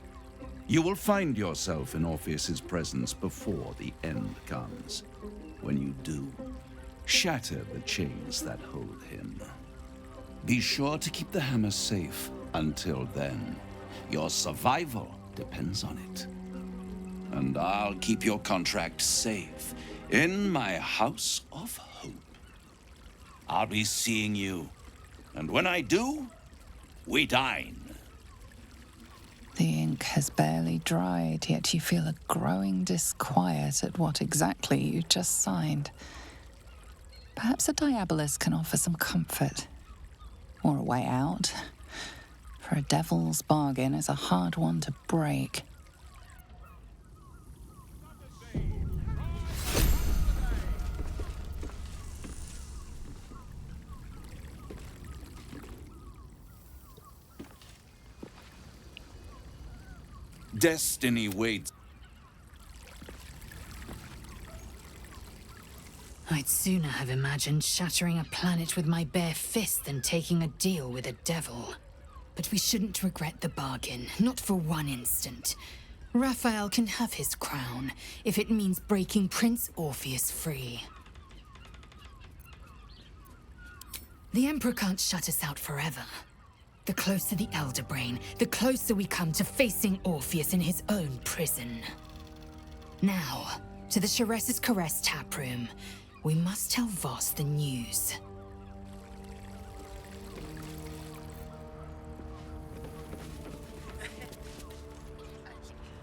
You will find yourself in Orpheus's presence before the end comes. When you do, shatter the chains that hold him. Be sure to keep the hammer safe. Until then, your survival depends on it. And I'll keep your contract safe in my house of hope. I'll be seeing you, and when I do, we dine. The ink has barely dried, yet you feel a growing disquiet at what exactly you just signed. Perhaps a Diabolus can offer some comfort, or a way out. For a devil's bargain is a hard one to break. Destiny waits. I'd sooner have imagined shattering a planet with my bare fist than taking a deal with a devil. But we shouldn't regret the bargain, not for one instant. Raphael can have his crown, if it means breaking Prince Orpheus free. The Emperor can't shut us out forever. The closer the Elder Brain, the closer we come to facing Orpheus in his own prison. Now, to the Sorcerer's Caress taproom. We must tell Voss the news.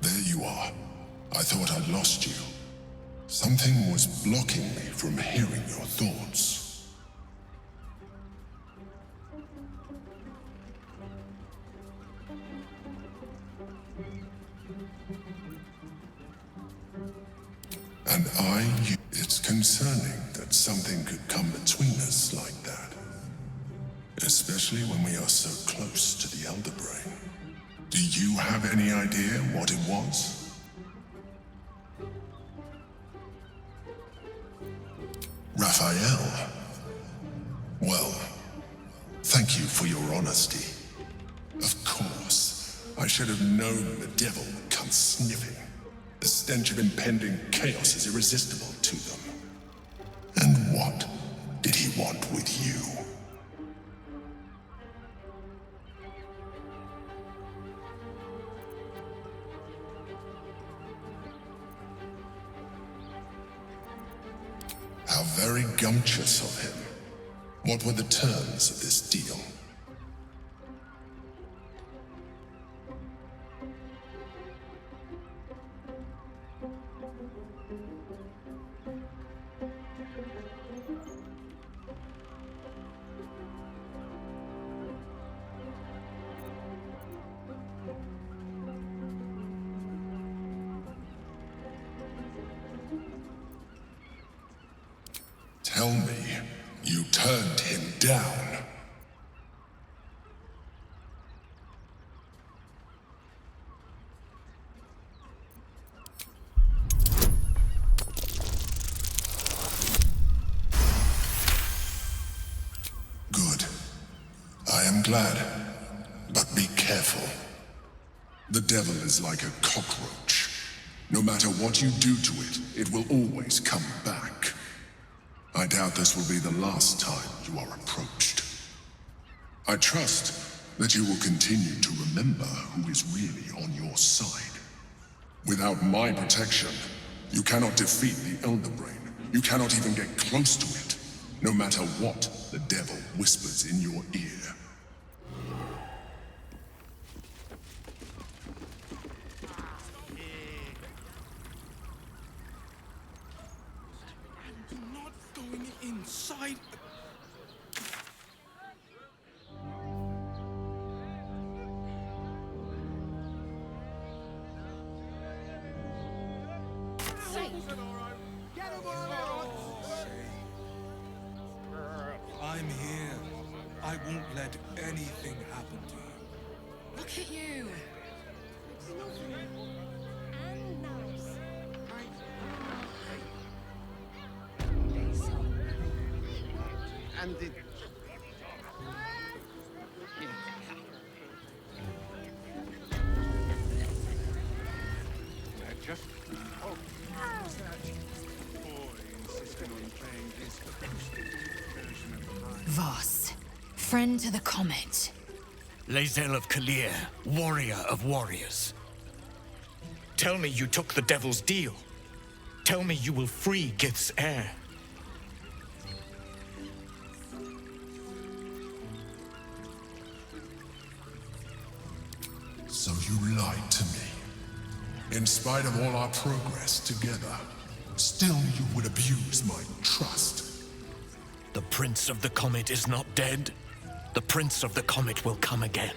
There you are. I thought I'd lost you. Something was blocking me from hearing your thoughts. And it's concerning that something could come between us like that. Especially when we are so close to the Elder Brain. Do you have any idea what it was? Raphael? Well, thank you for your honesty. Of course, I should have known the devil would come sniffing. The stench of impending chaos is irresistible to them. And what did he want with you? How very gumptious of him. What were the terms of this deal? Tell me, You turned him down. Good. I am glad. But be careful. The devil is like a cockroach. No matter what you do to it, it will always come back. I doubt this will be the last time you are approached. I trust that you will continue to remember who is really on your side. Without my protection, you cannot defeat the Elder Brain. You cannot even get close to it, no matter what the devil whispers in your ear. Not going inside. I'm here. I won't let anything happen to you. Look at you. And it... Just... Oh, who's that boy insisting on playing his acoustic version of the line? Voss, friend to the comet. Lae'zel of Kalir, warrior of warriors. Tell me you took the devil's deal. Tell me you will free Gith's heir. So you lied to me. In spite of all our progress together, still you would abuse my trust. The Prince of the Comet is not dead. The Prince of the Comet will come again.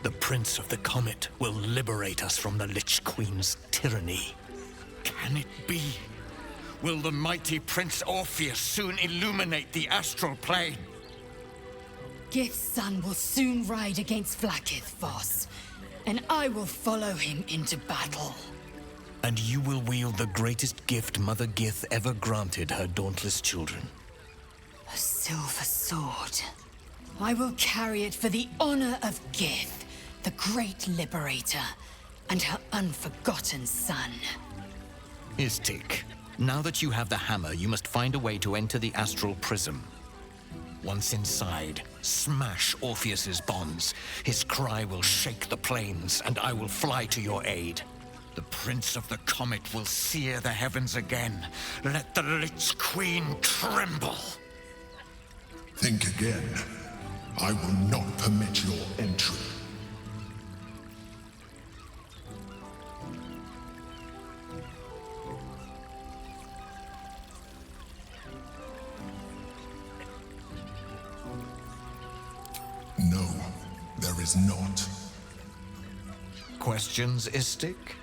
The Prince of the Comet will liberate us from the Lich Queen's tyranny. Can it be? Will the mighty Prince Orpheus soon illuminate the astral plane? Gith's son will soon ride against Vlaakith, Voss, and I will follow him into battle. And you will wield the greatest gift Mother Gith ever granted her dauntless children. A silver sword. I will carry it for the honor of Gith, the great liberator, and her unforgotten son. Istik, now that you have the hammer, you must find a way to enter the astral prism. Once inside, smash Orpheus's bonds. His cry will shake the plains, and I will fly to your aid. The Prince of the Comet will sear the heavens again. Let the Lich Queen tremble. Think again. I will not permit your entry. No, there is not. Questions, Istik?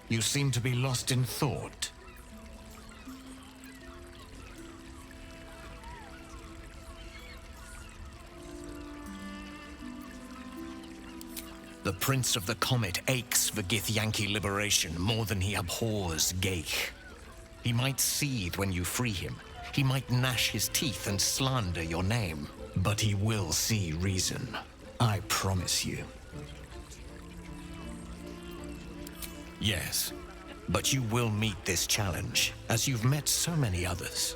You seem to be lost in thought. The Prince of the Comet aches for Githyanki liberation more than he abhors Geich. He might seethe when you free him. He might gnash his teeth and slander your name. But he will see reason. I promise you. Yes, but you will meet this challenge, as you've met so many others.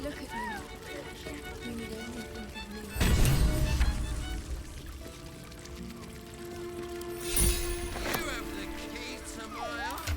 Look at me. You need only think of me. You have the key to my heart.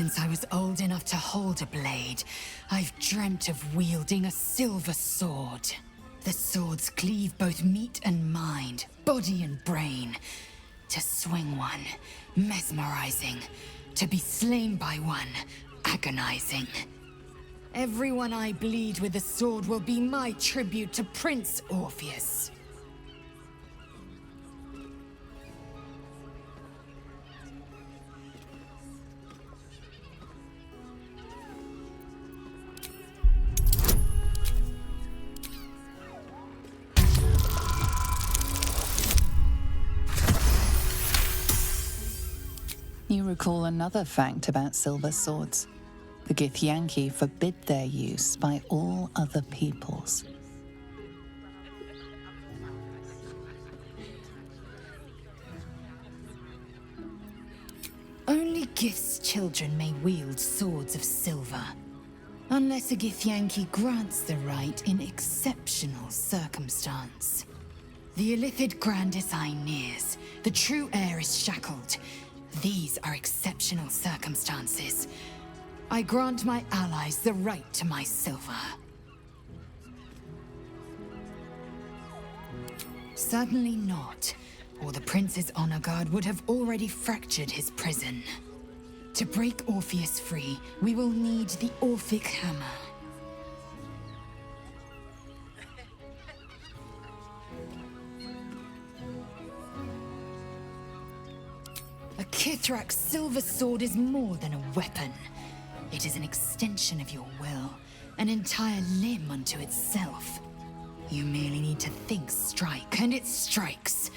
since I was old enough to hold a blade, I've dreamt of wielding a silver sword. The swords cleave both meat and mind, body and brain. To swing one, mesmerizing. To be slain by one, agonizing. Everyone I bleed with a sword will be my tribute to Prince Orpheus. You recall another fact about silver swords. The Githyanki forbid their use by all other peoples. Only Gith's children may wield swords of silver, unless a Githyanki grants the right in exceptional circumstance. The Illithid Grandis Aeneas, the true heir is shackled. These are exceptional circumstances. I grant my allies the right to my silver. Certainly not, or the Prince's honor guard would have already fractured his prison. To break Orpheus free, we will need the Orphic Hammer. A Kithrak's silver sword is more than a weapon. It is an extension of your will, an entire limb unto itself. You merely need to think strike, and it strikes.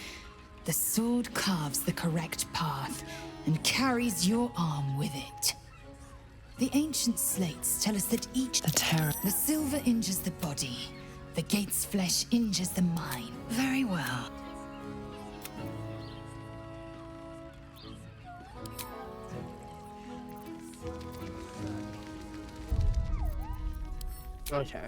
The sword carves the correct path and carries your arm with it. The ancient slates tell us that the silver injures the body, the gate's flesh injures the mind. Very well. Okay.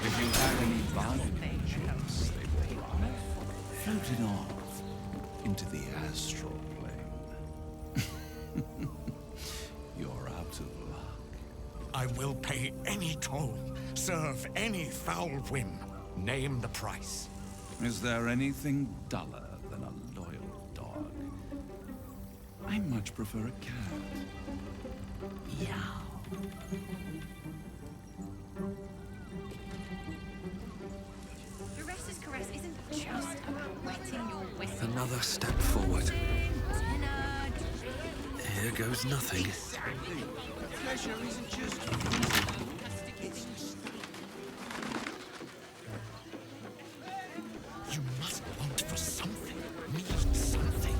If you have any bargaining chips, they will arrive, floating off into the astral plane. You're out of luck. I will pay any toll, serve any foul whim. Name the price. Is there anything duller than a loyal dog? I much prefer a cat. Meow. Duressa's caress isn't just about wetting your whistle. Another step forward. Here goes nothing. Pleasure isn't just You must want for something, need something.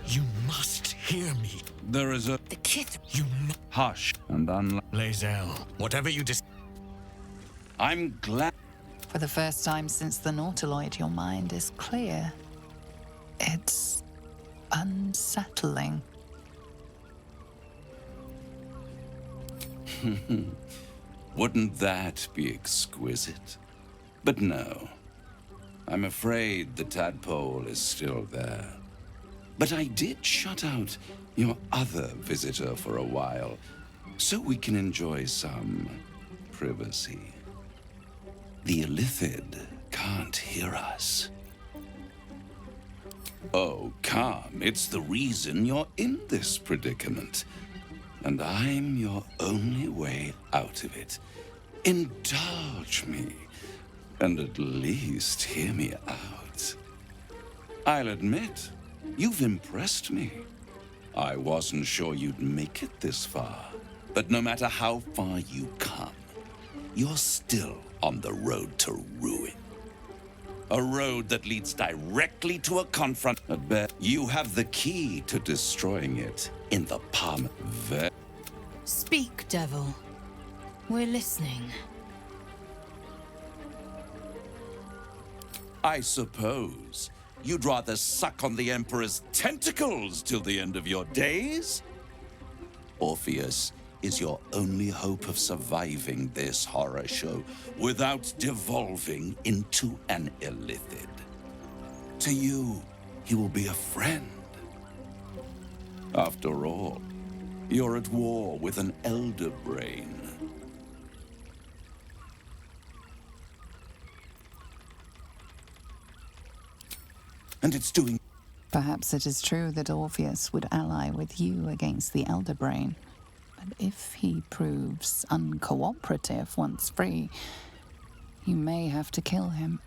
You must hear me. There is a... The kid. You Hush and Lae'zel, whatever you I'm glad... For the first time since the Nautiloid, your mind is clear. It's unsettling. Wouldn't that be exquisite? But no. I'm afraid the tadpole is still there. But I did shut out your other visitor for a while, so we can enjoy some privacy. The Illithid can't hear us. Oh, come. It's the reason you're in this predicament. And I'm your only way out of it. Indulge me, and at least hear me out. I'll admit, you've impressed me. I wasn't sure you'd make it this far, but no matter how far you come, you're still on the road to ruin. A road that leads directly to a confront. I bet you have the key to destroying it in the palm of Speak, devil. We're listening. I suppose you'd rather suck on the Emperor's tentacles till the end of your days? Orpheus is your only hope of surviving this horror show without devolving into an illithid. To you, he will be a friend. After all, you're at war with an elder brain. And it's doing... Perhaps it is true that Orpheus would ally with you against the elder brain. But if he proves uncooperative once free, you may have to kill him.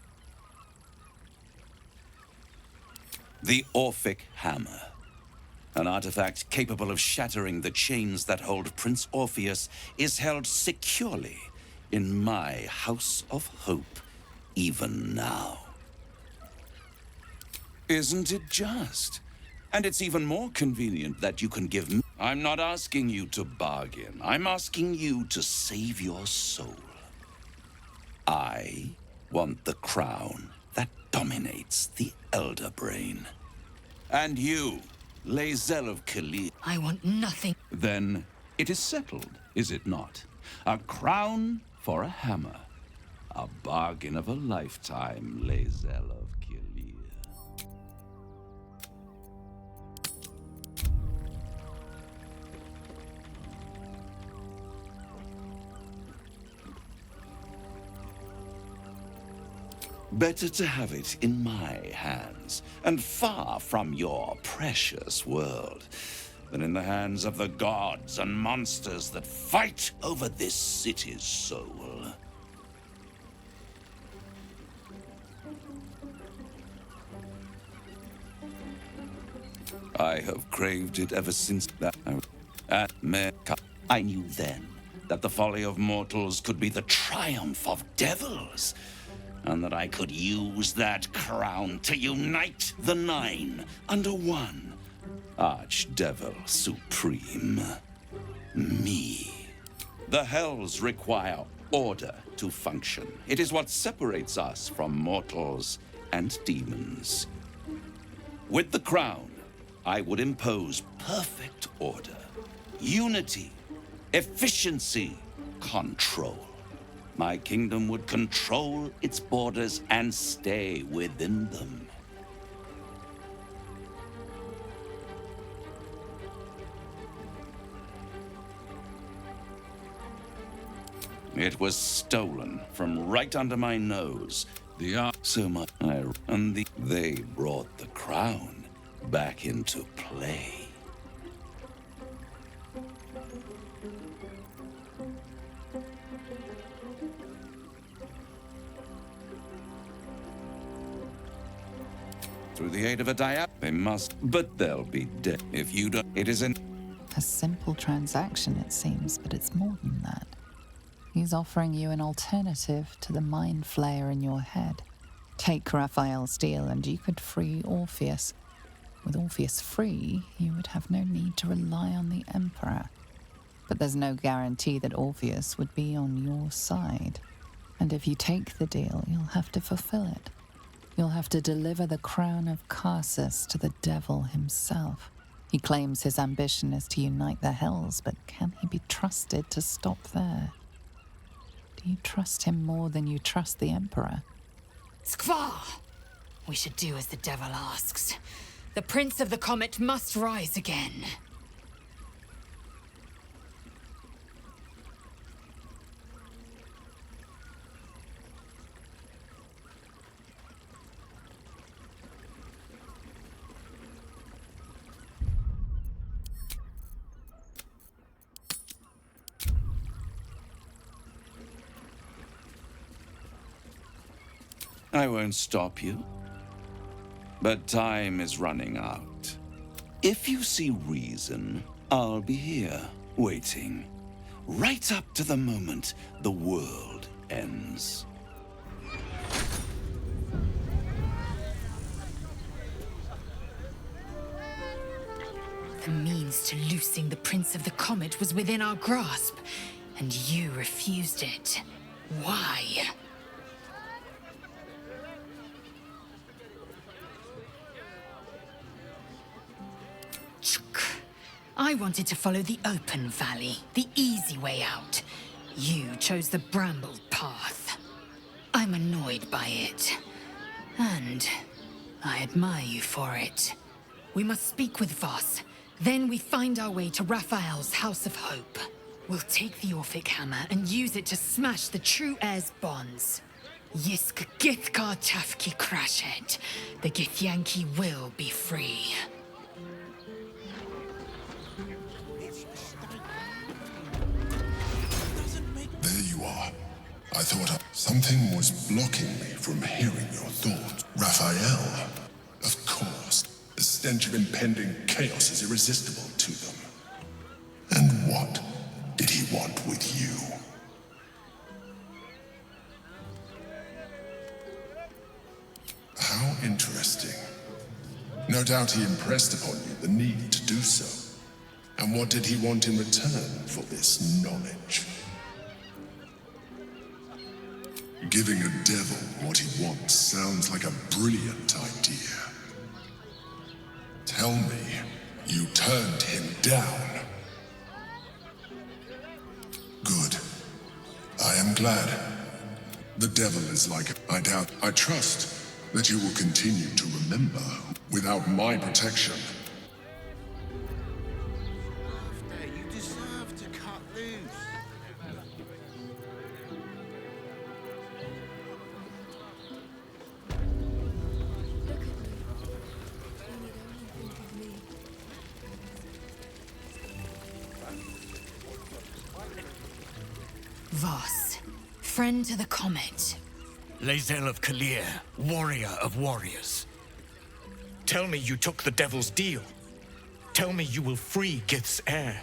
The Orphic Hammer. An artifact capable of shattering the chains that hold Prince Orpheus is held securely in my House of Hope, even now. Isn't it just? And it's even more convenient that you can give me... I'm not asking you to bargain. I'm asking you to save your soul. I want the crown that dominates the Elder Brain. And you, Lae'zel of Khalid. I want nothing. Then it is settled, is it not? A crown for a hammer. A bargain of a lifetime, Lae'zel of Khalid. Better to have it in my hands, and far from your precious world, than in the hands of the gods and monsters that fight over this city's soul. I have craved it ever since that I knew then that the folly of mortals could be the triumph of devils, and that I could use that crown to unite the Nine under one Archdevil Supreme. Me. The Hells require order to function. It is what separates us from mortals and demons. With the crown, I would impose perfect order, unity, efficiency, control. My kingdom would control its borders and stay within them. It was stolen from right under my nose. They brought the crown back into play. Through the aid of a they must, but they'll be dead if you don't. It isn't A simple transaction, it seems, but it's more than that. He's offering you an alternative to the mind flayer in your head. Take Raphael's deal and you could free Orpheus. With Orpheus free, you would have no need to rely on the Emperor. But there's no guarantee that Orpheus would be on your side. And if you take the deal, you'll have to fulfill it. You'll have to deliver the crown of Karsus to the devil himself. He claims his ambition is to unite the Hells, but can he be trusted to stop there? Do you trust him more than you trust the Emperor? Skvar! We should do as the devil asks. The Prince of the Comet must rise again. I won't stop you. But time is running out. If you see reason, I'll be here, waiting. Right up to the moment the world ends. The means to loosing the Prince of the Comet was within our grasp, and you refused it. Why? I wanted to follow the open valley, the easy way out. You chose the brambled path. I'm annoyed by it. And I admire you for it. We must speak with Voss. Then we find our way to Raphael's House of Hope. We'll take the Orphic Hammer and use it to smash the True Heir's bonds. Yisk Githkar Tafki Crashet. The Githyanki will be free. There you are. I thought something was blocking me from hearing your thoughts. Raphael, of course. The stench of impending chaos is irresistible to them. And what did he want with you? How interesting. No doubt he impressed upon you the need to do so. And what did he want in return for this knowledge? Giving a devil what he wants sounds like a brilliant idea. Tell me, you turned him down. Good. I am glad. The devil is like I trust that you will continue to remember without my protection. You deserve to cut loose. Voss, friend to the Comet. Lae'zel of Kalir, warrior of warriors. Tell me you took the devil's deal. Tell me you will free Gith's heir.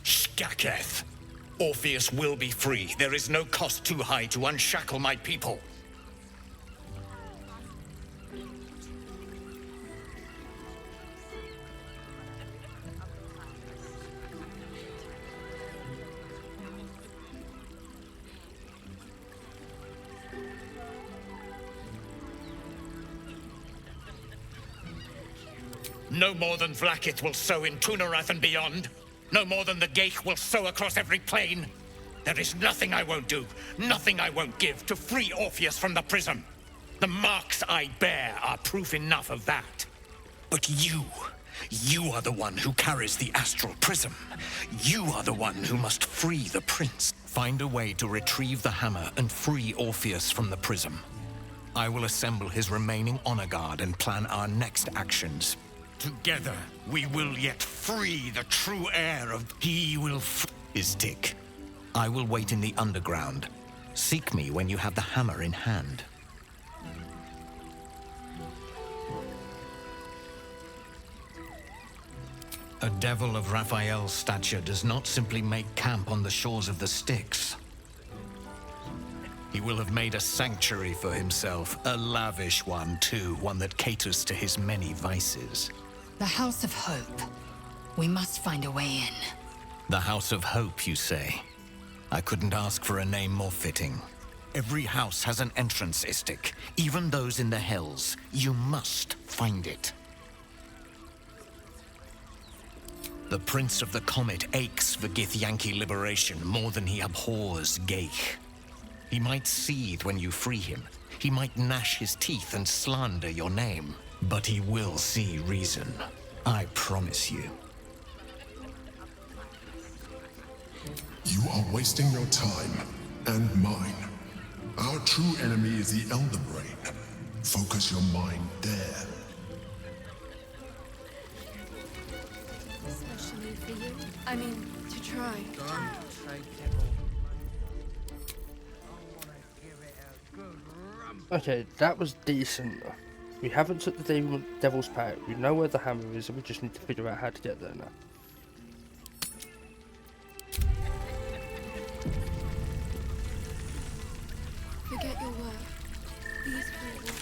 Shkaketh! Orpheus will be free. There is no cost too high to unshackle my people. No more than Vlaakith will sow in Tunarath and beyond. No more than the Geich will sow across every plain. There is nothing I won't do, nothing I won't give to free Orpheus from the prism. The marks I bear are proof enough of that. But you are the one who carries the astral prism. You are the one who must free the prince. Find a way to retrieve the hammer and free Orpheus from the prism. I will assemble his remaining honor guard and plan our next actions. Together, we will yet free the true heir of... He will his dick. I will wait in the underground. Seek me when you have the hammer in hand. A devil of Raphael's stature does not simply make camp on the shores of the Styx. He will have made a sanctuary for himself, a lavish one too, one that caters to his many vices. The House of Hope. We must find a way in. The House of Hope, you say? I couldn't ask for a name more fitting. Every house has an entrance, Istik. Even those in the Hells. You must find it. The Prince of the Comet aches for Githyanki liberation more than he abhors Geich. He might seethe when you free him. He might gnash his teeth and slander your name. But he will see reason. I promise you. You are wasting your time, and mine. Our true enemy is the Elder Brain. Focus your mind there. Especially for you. I mean, to try. Okay, that was decent. We haven't took the devil's pact. We know where the hammer is, and we just need to figure out how to get there now. Who were these people?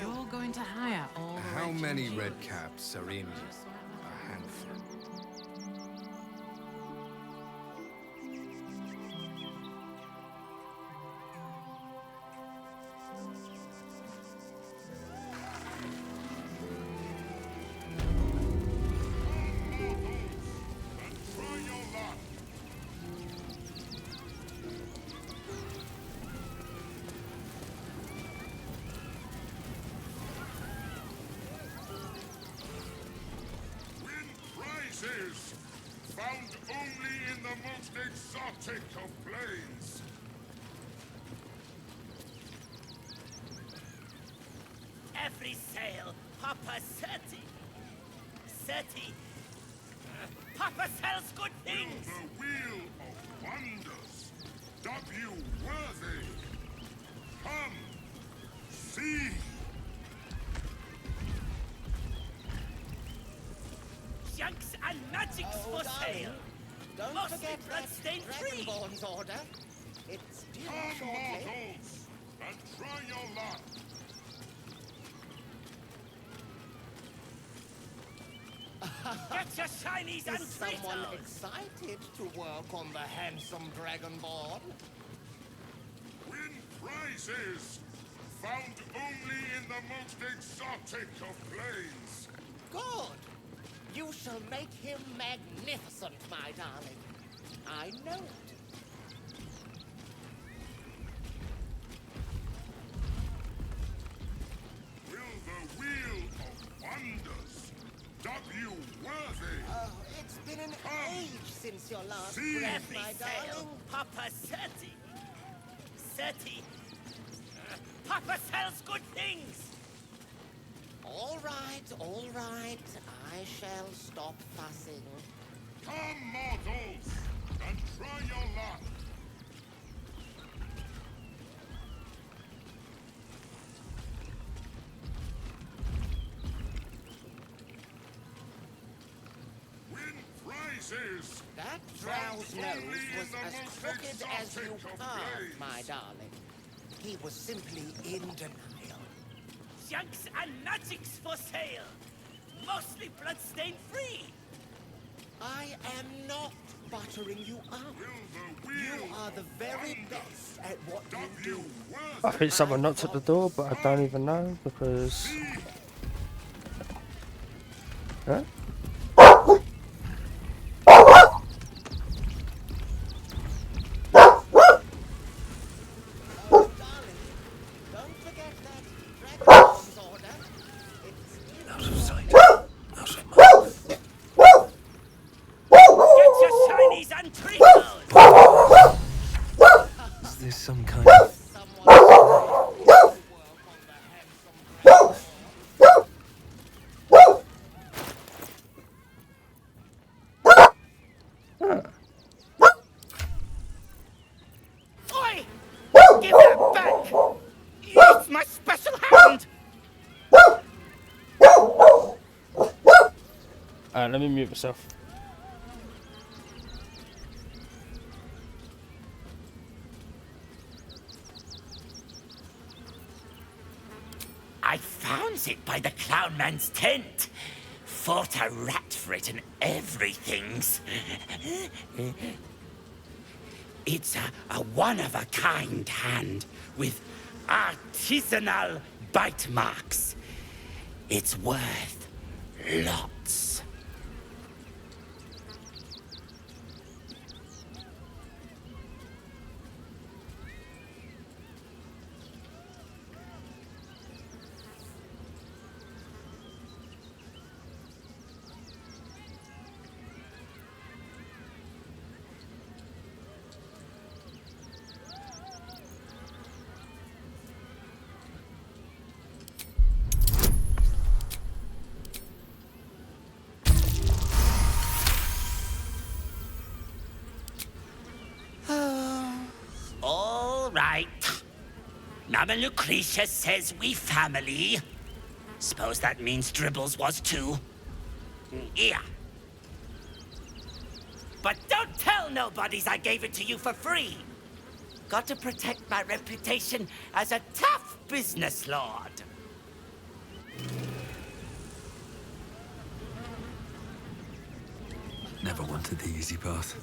You're going to hire all the How rich many and red Jews? caps are in a handful? Prizes found only in the most exotic of plains. Every sail, Papa 30. 30. Papa sells good things. The wheel of wonders. W worthy. Come, see. Junks and magics for sale. Don't Mostly forget that bloodstained free. Dragonborn's order. It's due Come, shortly. mortals, and try your luck. Get your shinies and Is someone Fritos. excited to work on the handsome Dragonborn? Win prizes found only in the most exotic of plains. Good. You shall make him magnificent, my darling. I know it. Will the wheel of wonders W worthy? Oh, it's been an age since your last See. breath, Every my sale, darling. Papa 30. 30. Papa sells good things. All right, all right. I shall stop fussing. Come, mortals, and try your luck. Win prizes. That Found drow's only nose in was the as most crooked as you exotic of are, plains. my darling. He was simply in denial. Junks and magics for sale. Mostly bloodstained free. I am not buttering you up. You are the very best at what you do. I think someone knocked at the door, but I don't even know because. Huh? Out of sight. Out of mind. Get your shinies and Fritos. Is this some kind of... Oi! Give that back! It's my special hand! Let me mute myself. I found it by the clown man's tent. Fought a rat for it and everything's. It's a one-of-a-kind hand with artisanal bite marks. It's worth lots. right. Mama Lucretia says we family. Suppose that means Dribbles was too. Yeah. But don't tell nobodies I gave it to you for free. Got to protect my reputation as a tough business lord. Never wanted the easy path.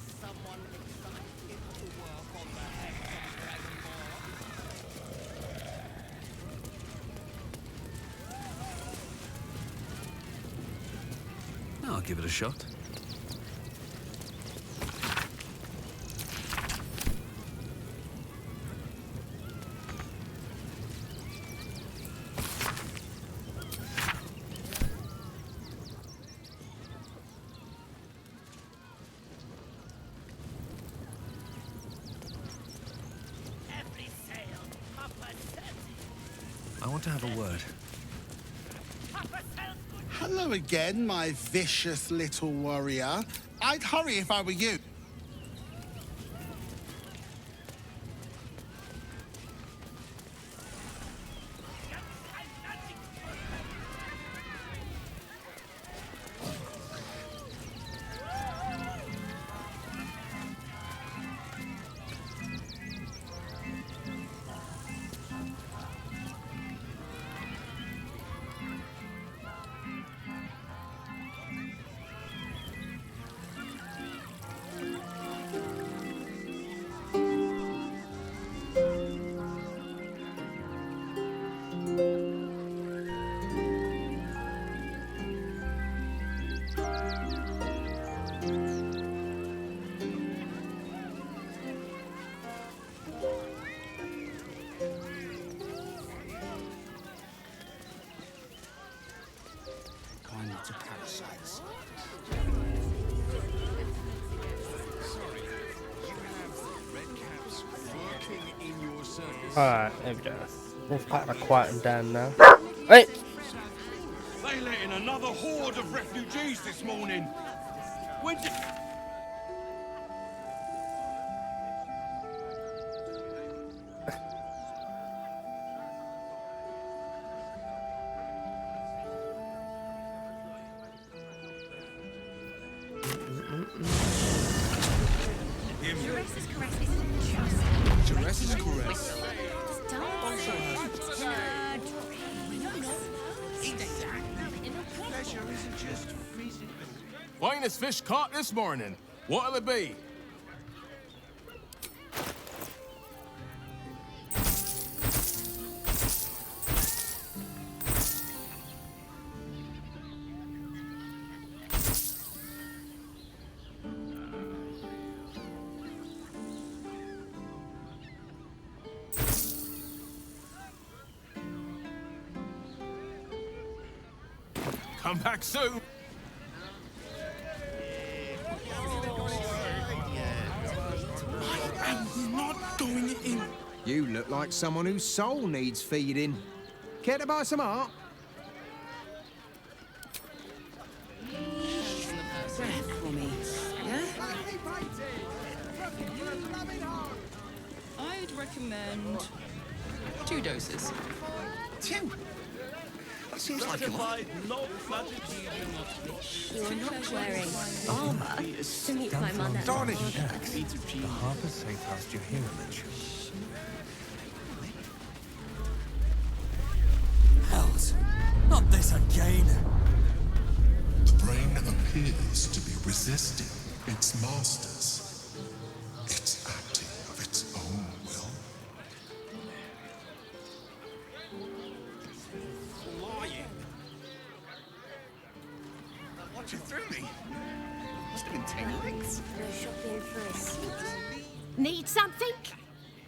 I'll give it a shot. I want to have a word. Hello again, my vicious little warrior. I'd hurry if I were you. Alright, there we go. Let's kind of quieten down now. Hey! They let in another horde of refugees this morning. When did... Finest fish caught this morning. What'll it be? Come back soon. You look like someone whose soul needs feeding. Care to buy some art? Breath for me, yeah? I'd recommend 2 doses. 2? That seems like a lot. You're not wearing armor to meet my mother. Darling! The harbor's safe past your hero mention. Hells! Not this again! The brain appears to be resisting its masters. It's acting of its own will. Lying. That watcher through me. Must have been 10 legs. No shopping for us. Need something?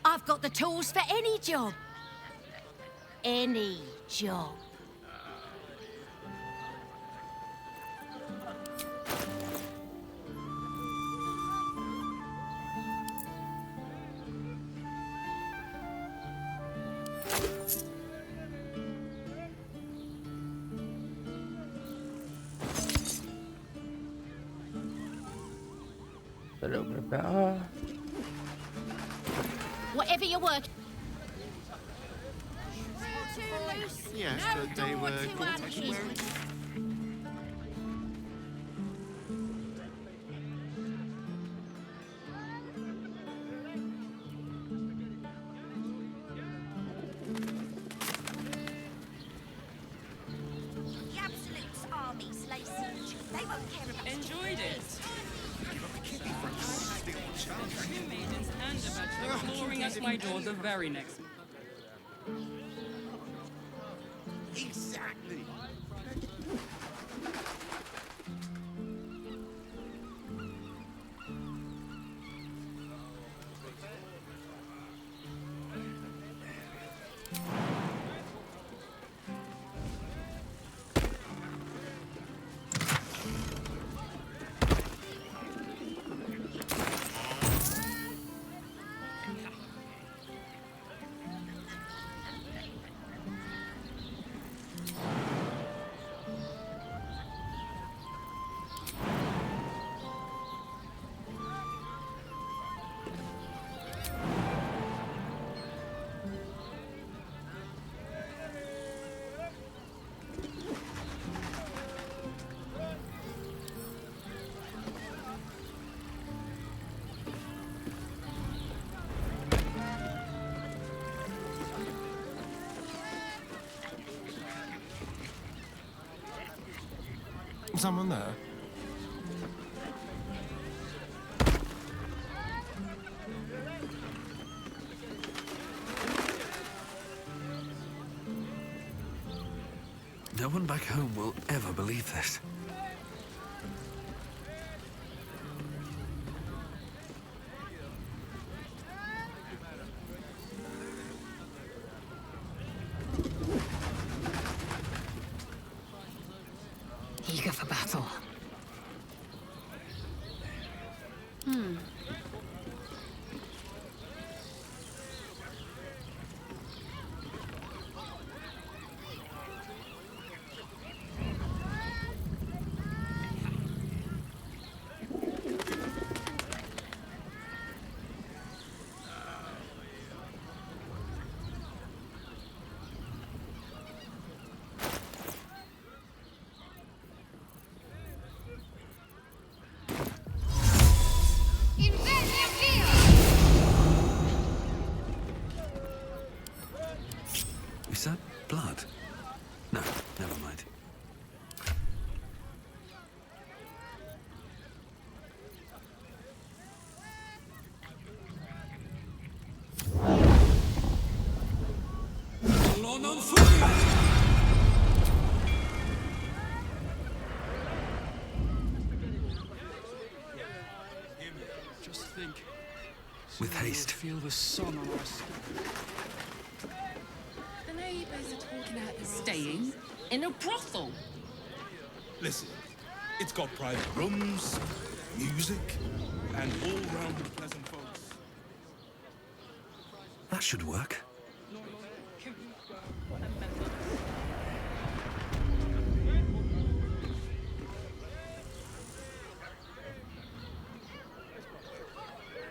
I've got the tools for any job. Any job. A little bit better. Whatever you're working. Yes, but they were Gore-Tex wearing. The Absolute's army slays siege. They won't care about Enjoyed it. Give up the kidney for a still chance. Two maidens and a bachelor clawing at my door the very next. Exactly. Someone there? No one back home will ever believe this. Eager for battle. Is that blood? No, never mind. Just think. With haste. Feel the sun on our skin. The neighbours are talking about you staying in a brothel. Listen, it's got private rooms, music, and all-round pleasant folks. That should work.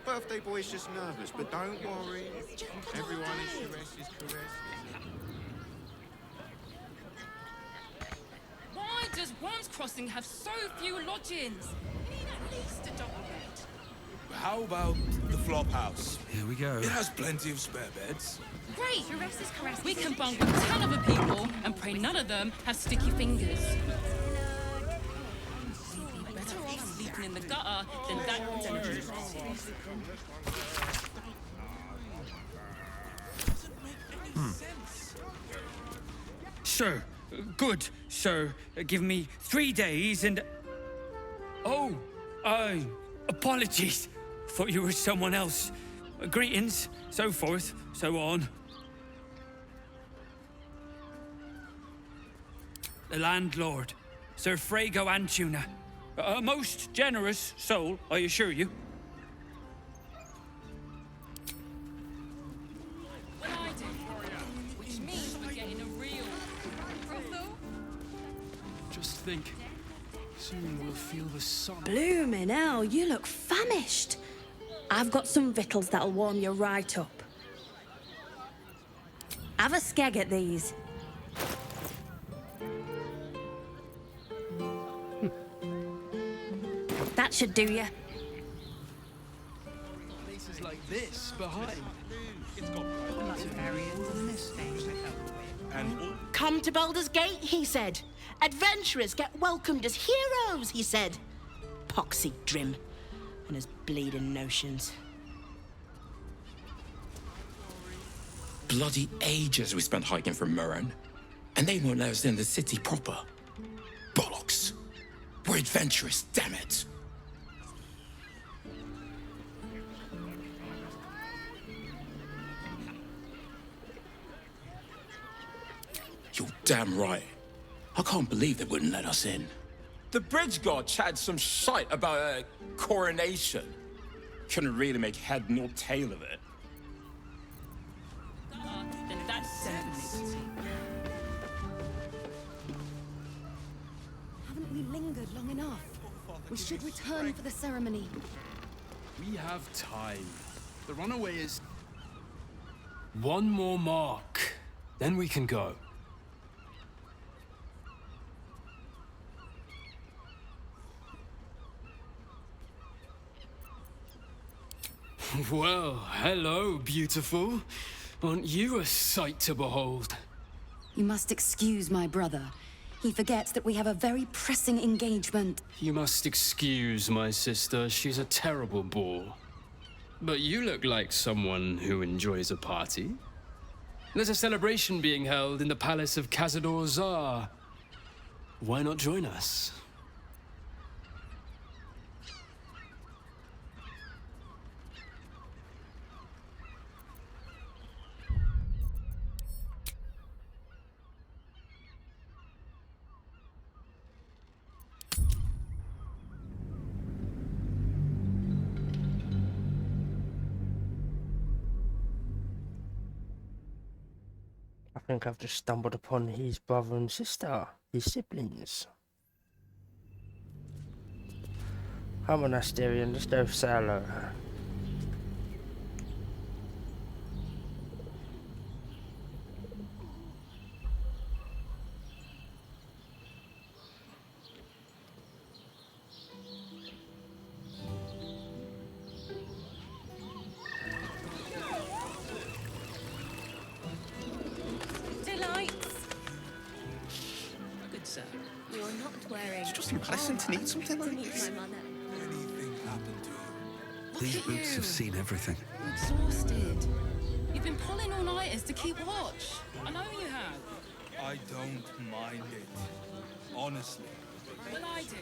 Birthday boy's just nervous, but don't worry. Everyone is Sharess' caress. Why does Worm's Crossing have so few lodgings? We need at least a double bed. How about the flop house? Here we go. It has plenty of spare beds. Great! We can bungle 10 other people and pray none of them have sticky fingers. We'd be better off sleeping in the gutter than that dungeon. Sir, good, sir. Give me 3 days and... Oh, apologies. Thought you were someone else. Greetings, so forth, so on. The landlord, Sir Frago Antuna. A most generous soul, I assure you. When I do, which means we're getting a real brothel. Just think. Soon we'll feel the sun. Bloomin' hell, you look famished. I've got some victuals that'll warm you right up. Have a skeg at these. That should do you. Places like this behind. Come to Baldurs Gate, he said. Adventurers get welcomed as heroes, he said. Poxy Drim and his bleeding notions. Bloody ages we spent hiking from Murren, and they won't let us in the city proper. Bollocks. We're adventurous, damn it. You're damn right. I can't believe they wouldn't let us in. The bridge god chatted some shite about a coronation. Couldn't really make head nor tail of it. Then that's sense. Haven't we lingered long enough? We should return for the ceremony. We have time. The runaway is... One more mark. Then we can go. Well, hello, beautiful. Aren't you a sight to behold? You must excuse my brother. He forgets that we have a very pressing engagement. You must excuse my sister. She's a terrible bore. But you look like someone who enjoys a party. There's a celebration being held in the palace of Cazador Zar. Why not join us? I think I've just stumbled upon his brother and sister, his siblings. Come on, Asterion, let's go say hello. Good sir. You're not wearing... It's just impressive to need something like this. These boots have seen everything. You're exhausted. You've been pulling all-nighters to keep watch. I know you have. I don't mind it. Honestly. Well, I do.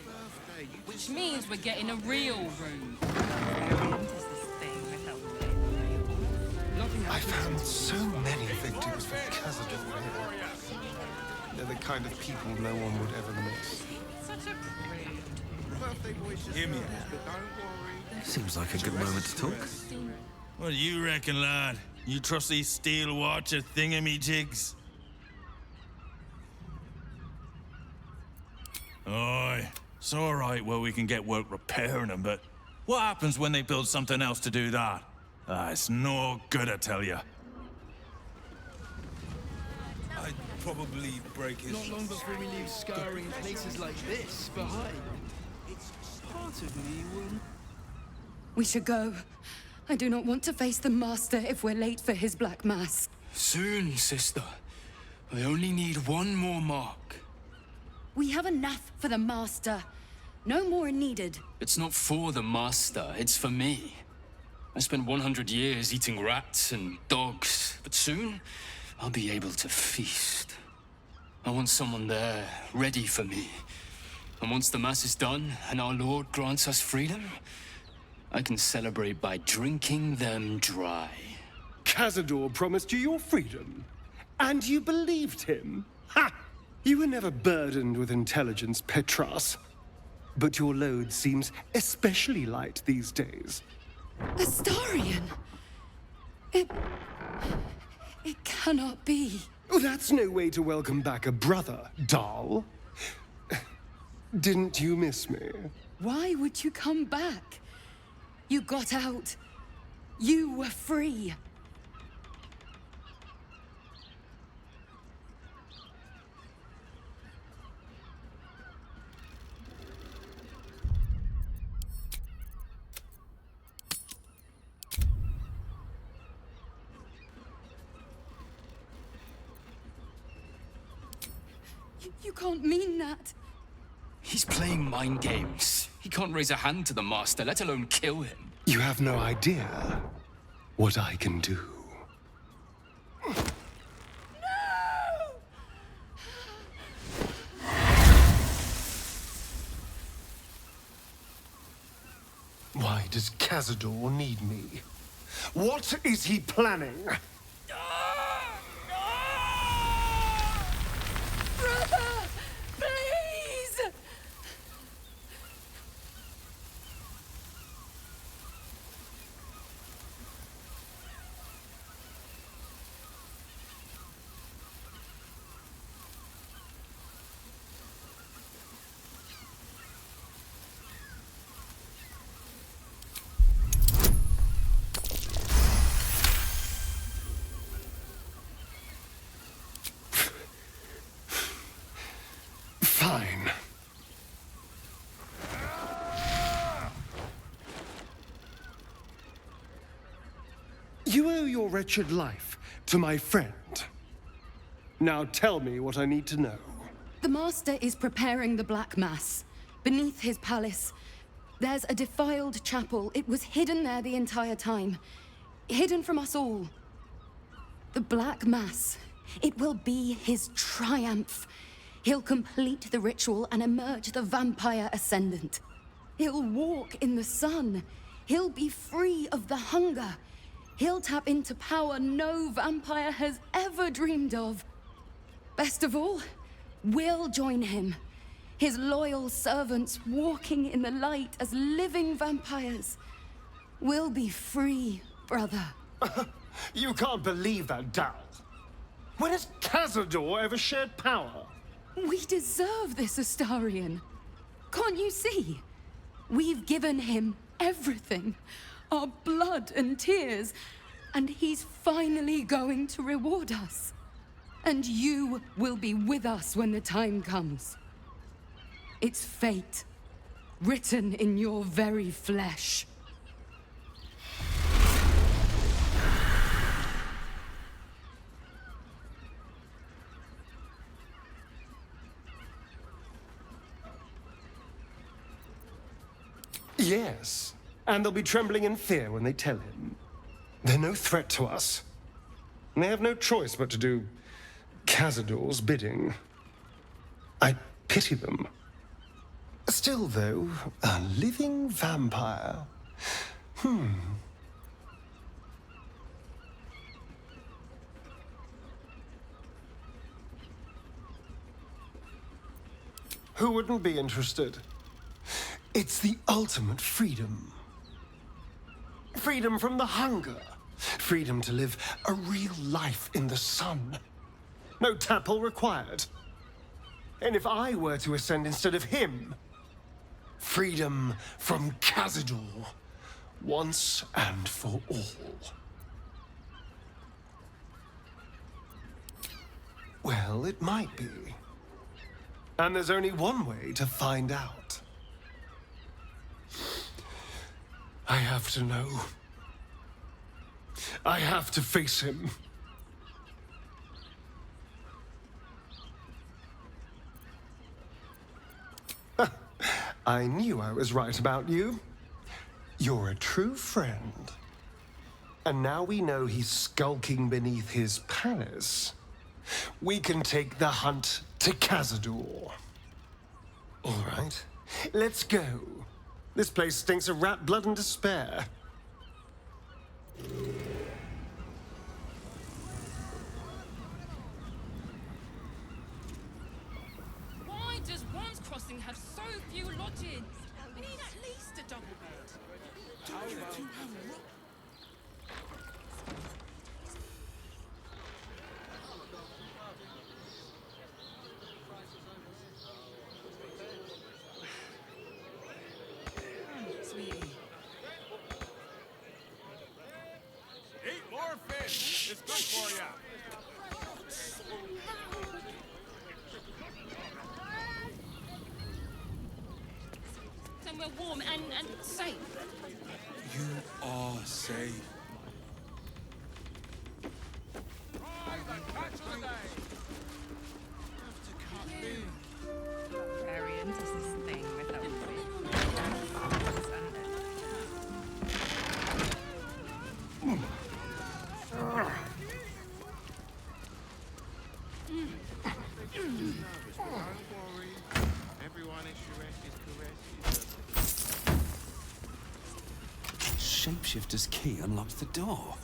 Which means we're getting a real room. I found so many victims from Cazador here. They're the kind of people no one would ever miss. Hear me Seems like a good moment to talk. What do you reckon, lad? You trust these steel watcher thingamajigs? Aye, it's all right where we can get work repairing them, but what happens when they build something else to do that? It's no good, I tell you. I'd probably break his... Not long before we leave scouring places like this behind. Part of me will... We should go. I do not want to face the Master if we're late for his Black Mass. Soon, sister. I only need one more mark. We have enough for the Master. No more are needed. It's not for the Master, it's for me. I spent 100 years eating rats and dogs, but soon I'll be able to feast. I want someone there, ready for me. And once the Mass is done and our Lord grants us freedom, I can celebrate by drinking them dry. Cazador promised you your freedom, and you believed him? Ha! You were never burdened with intelligence, Petras. But your load seems especially light these days. Astarion! It cannot be. Oh, that's no way to welcome back a brother, doll. Didn't you miss me? Why would you come back? You got out. You were free. You can't mean that. He's playing mind games. He can't raise a hand to the Master, let alone kill him. You have no idea what I can do. Why does Cazador need me? What is he planning? Brother! Please! Fine. You owe your wretched life to my friend. Now tell me what I need to know. The Master is preparing the Black Mass. Beneath his palace, there's a defiled chapel. It was hidden there the entire time. Hidden from us all. The Black Mass. It will be his triumph. He'll complete the ritual and emerge the vampire ascendant. He'll walk in the sun. He'll be free of the hunger. He'll tap into power no vampire has ever dreamed of. Best of all, we'll join him. His loyal servants walking in the light as living vampires. We'll be free, brother. You can't believe that, Dal. When has Cazador ever shared power? We deserve this, Astarion. Can't you see? We've given him everything. Our blood and tears. And he's finally going to reward us. And you will be with us when the time comes. It's fate, written in your very flesh. Yes, and they'll be trembling in fear when they tell him. They're no threat to us. And they have no choice but to do Cazador's bidding. I pity them. Still, though, a living vampire. Who wouldn't be interested? It's the ultimate freedom. Freedom from the hunger. Freedom to live a real life in the sun. No temple required. And if I were to ascend instead of him, freedom from Cazador, once and for all. Well, it might be. And there's only one way to find out. I have to know. I have to face him. I knew I was right about you. You're a true friend. And now we know he's skulking beneath his palace. We can take the hunt to Cazador. All right, let's go. This place stinks of rat blood and despair. Why does Worm's Crossing have so few lodgings? We need at least a double bed. Sweetie. Eat more fish. It's good for you. Somewhere warm and safe. You are safe. Right, the catch of the day. Have to cut in. Shapeshifter's key unlocks the door.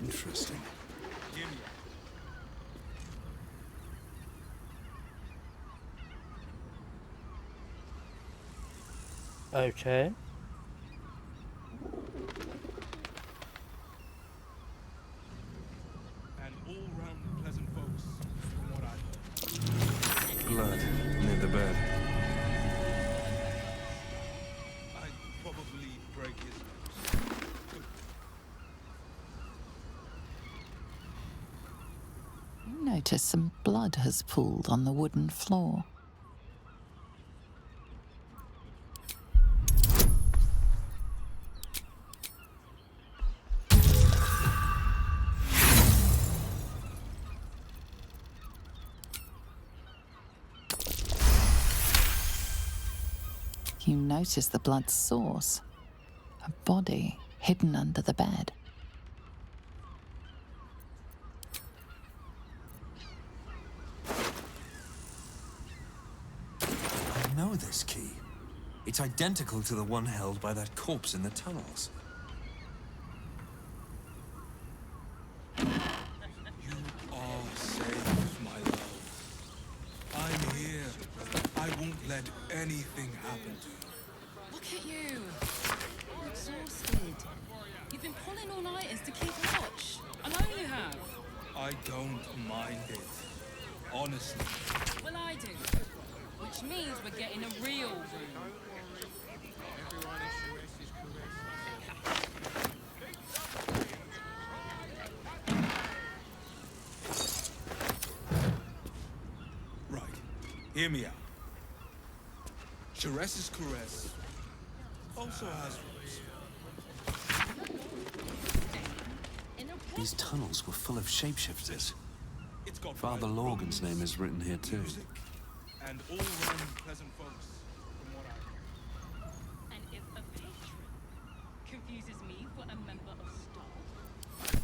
Interesting. Okay. And all round pleasant folks, from what I've heard. Blood near the bed. I'd probably break his You notice some blood has pooled on the wooden floor. You notice the blood's source. A body hidden under the bed. I know this key. It's identical to the one held by that corpse in the tunnels. You are safe, my love. I'm here. I won't let anything happen to you. Look at you. You're exhausted. You've been pulling all-nighters to keep watch. I know you have. I don't mind it. Honestly. Well, I do. Which means we're getting a real room. Right. Hear me out. Jerez's caress also has roots. These tunnels were full of shapeshifters. Father Lorgan's name is written here too. And all round pleasant folks, from what I heard. And if a patron confuses me for a member of staff,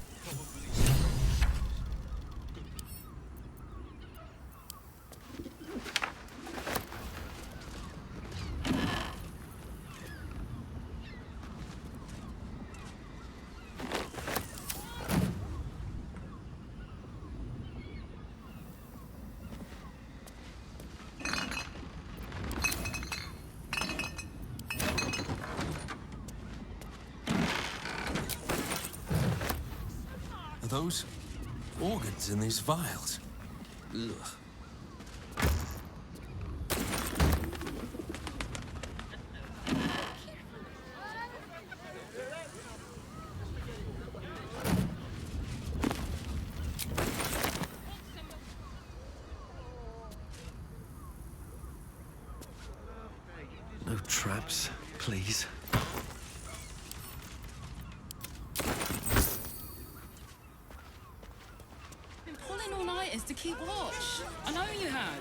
Are those organs in these vials? Ugh. No traps, please. been pulling all-nighters to keep watch. I know you have.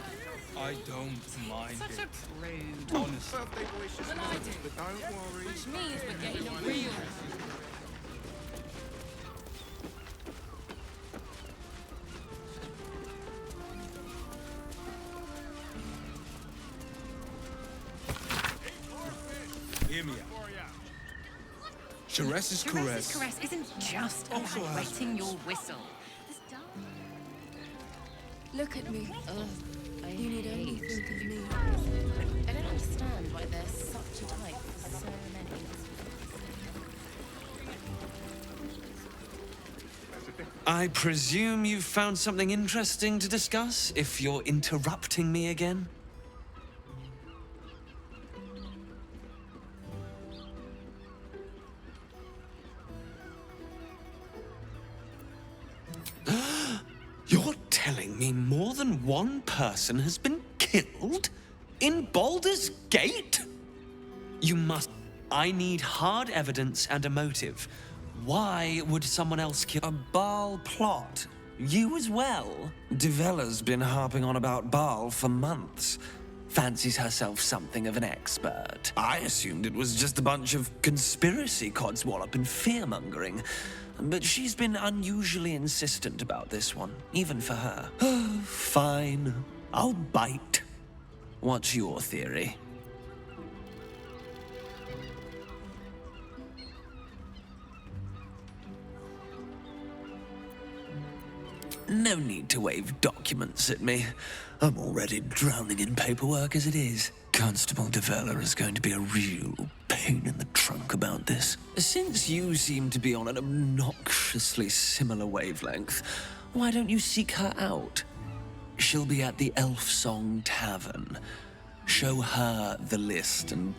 I don't mind Such it. a prude. Honestly. Well, I do. But don't worry. Which means we're getting a real room. Hear me out. Jerez's caress caress isn't just also about has wetting your whistle. Look at me. You need only think of me. I don't understand why there's such a type for so many. I presume you've found something interesting to discuss, if you're interrupting me again? You're telling me more than one person has been killed? In Baldurs Gate? You must... I need hard evidence and a motive. Why would someone else kill... A Baal plot? You as well? Devella's been harping on about Baal for months. fancies herself something of an expert. I assumed it was just a bunch of conspiracy codswallop and fear-mongering. But she's been unusually insistent about this one, even for her. Fine, I'll bite. What's your theory? No need to wave documents at me. I'm already drowning in paperwork as it is. Constable Devella is going to be a real pain in the trunk about this. Since you seem to be on an obnoxiously similar wavelength, why don't you seek her out? She'll be at the Elf Song Tavern. Show her the list, and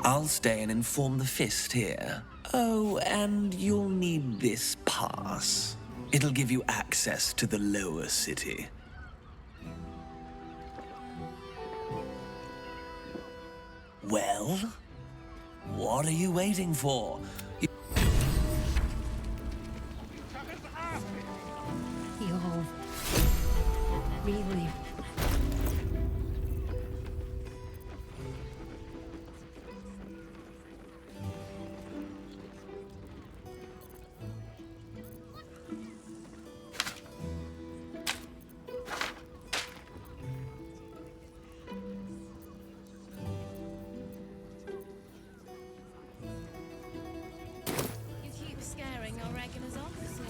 I'll stay and inform the Fist here. Oh, and you'll need this pass. It'll give you access to the lower city. Well, what are you waiting for? You're really... You keep scaring our regulars off, Saul.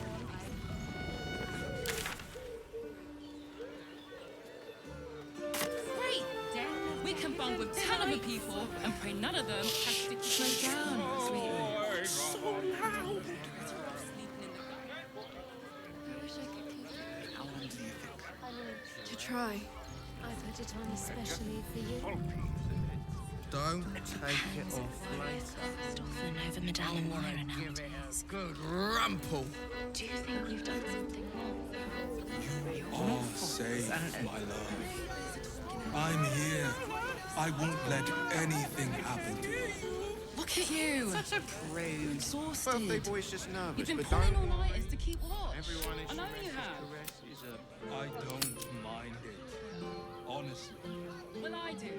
Great! We can bond with 10 other people and pray none of them have to slow down, sweetie. So loud. How long do you think? To try. I put it on especially for you. Don't take it off later. Often over medallion wire and Good rumple. Do you think you've done something wrong? You are safe, my love. I'm here. I won't let anything happen to you. Look at you! Such a prude. Exhausted. Birthday boy's just nervous, You've been but pulling don't... all-nighters to keep watch. Everyone I know you have. I don't mind it. Honestly. Well, I do.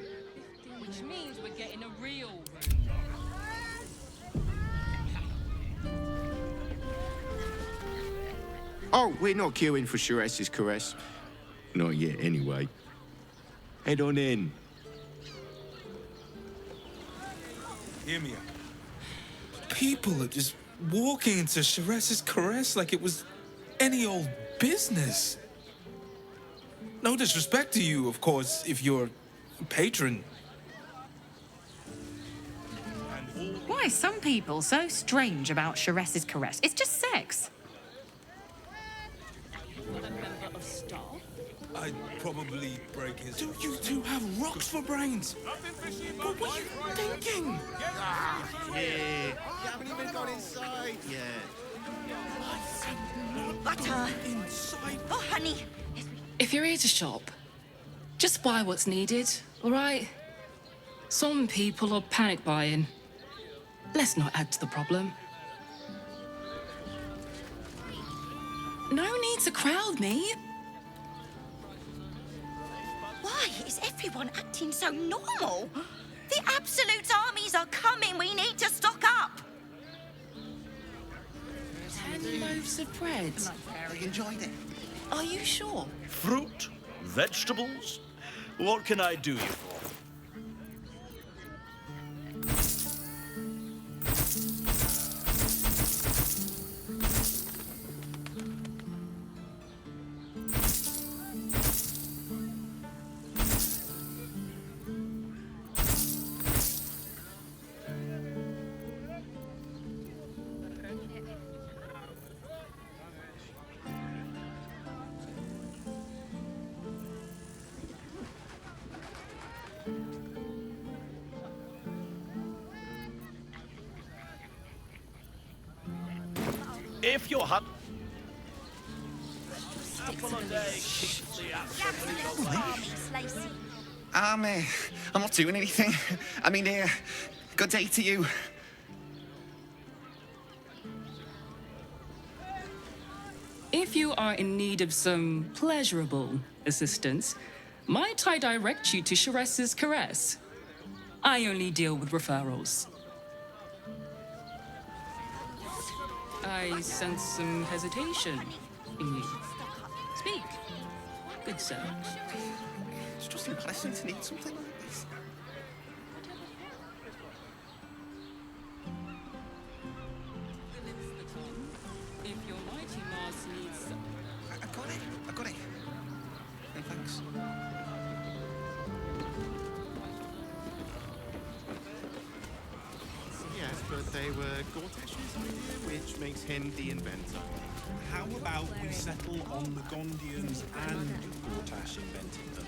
Which means we're getting a real Oh, we're not queuing for Sharess's caress. Not yet, anyway. Head on in. Hear me out. People are just walking into Sharess's caress like it was any old business. No disrespect to you, of course, if you're a patron. Why are some people so strange about Sharess's caress? It's just sex. a member of staff. I'd probably break his... Do you two have rocks for brains? What were you thinking? Yeah. You haven't even got inside yet. Butter. Oh, honey. If you're here to shop, just buy what's needed, all right? Some people are panic buying. Let's not add to the problem. No need to crowd me. Why is everyone acting so normal? The Absolute's armies are coming. We need to stock up. 10 loaves of bread. Very enjoyed it. Are you sure? Fruit, vegetables. What can I do you for? If you're hot, apple a day keeps the apple away. I'm not doing anything. I mean, good day to you. If you are in need of some pleasurable assistance, Might I direct you to Sharess's caress? I only deal with referrals. I sense some hesitation in you. Speak, good sir. It's just embarrassing to need something like this. If your mighty mass needs... I got it. And thanks. Yes, but they were Gortash's idea, which makes him the inventor. How about we settle on the Gondians and Gortash invented them?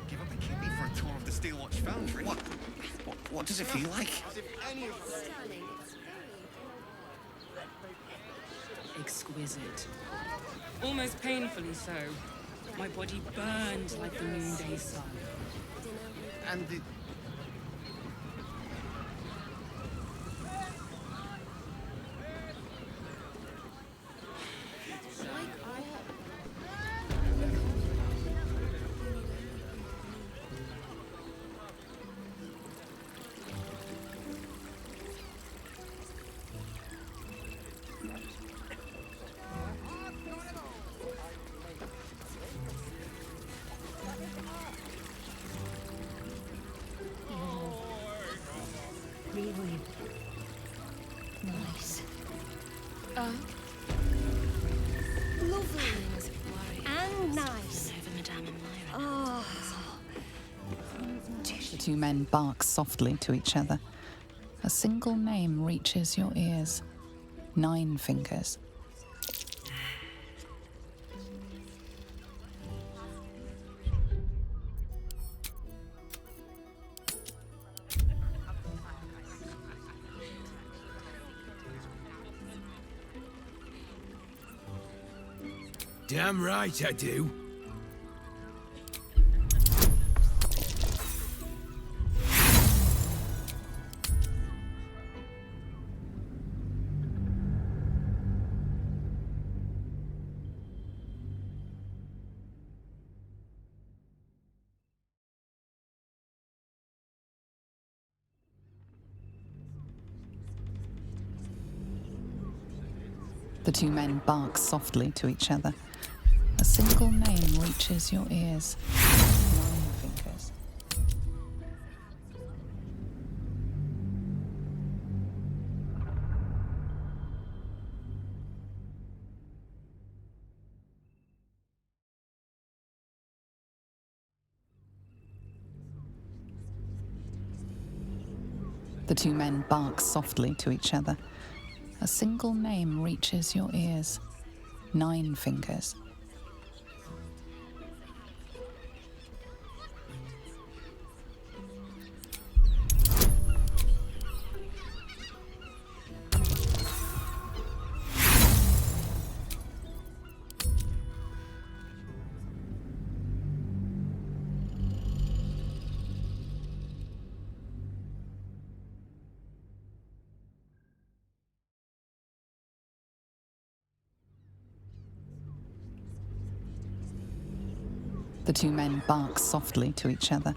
Give up a kidney for a tour of the Steelwatch Foundry. What does it feel like? Exquisite. Almost painfully so. My body burned like the noonday sun. And the... Really nice. Lovely. And nice. Oh. The two men bark softly to each other. A single name reaches your ears. 9 fingers. Damn right I do. The two men bark softly to each other. A single name reaches your ears. 9 fingers. The two men bark softly to each other. A single name reaches your ears. 9 fingers. The two men bark softly to each other.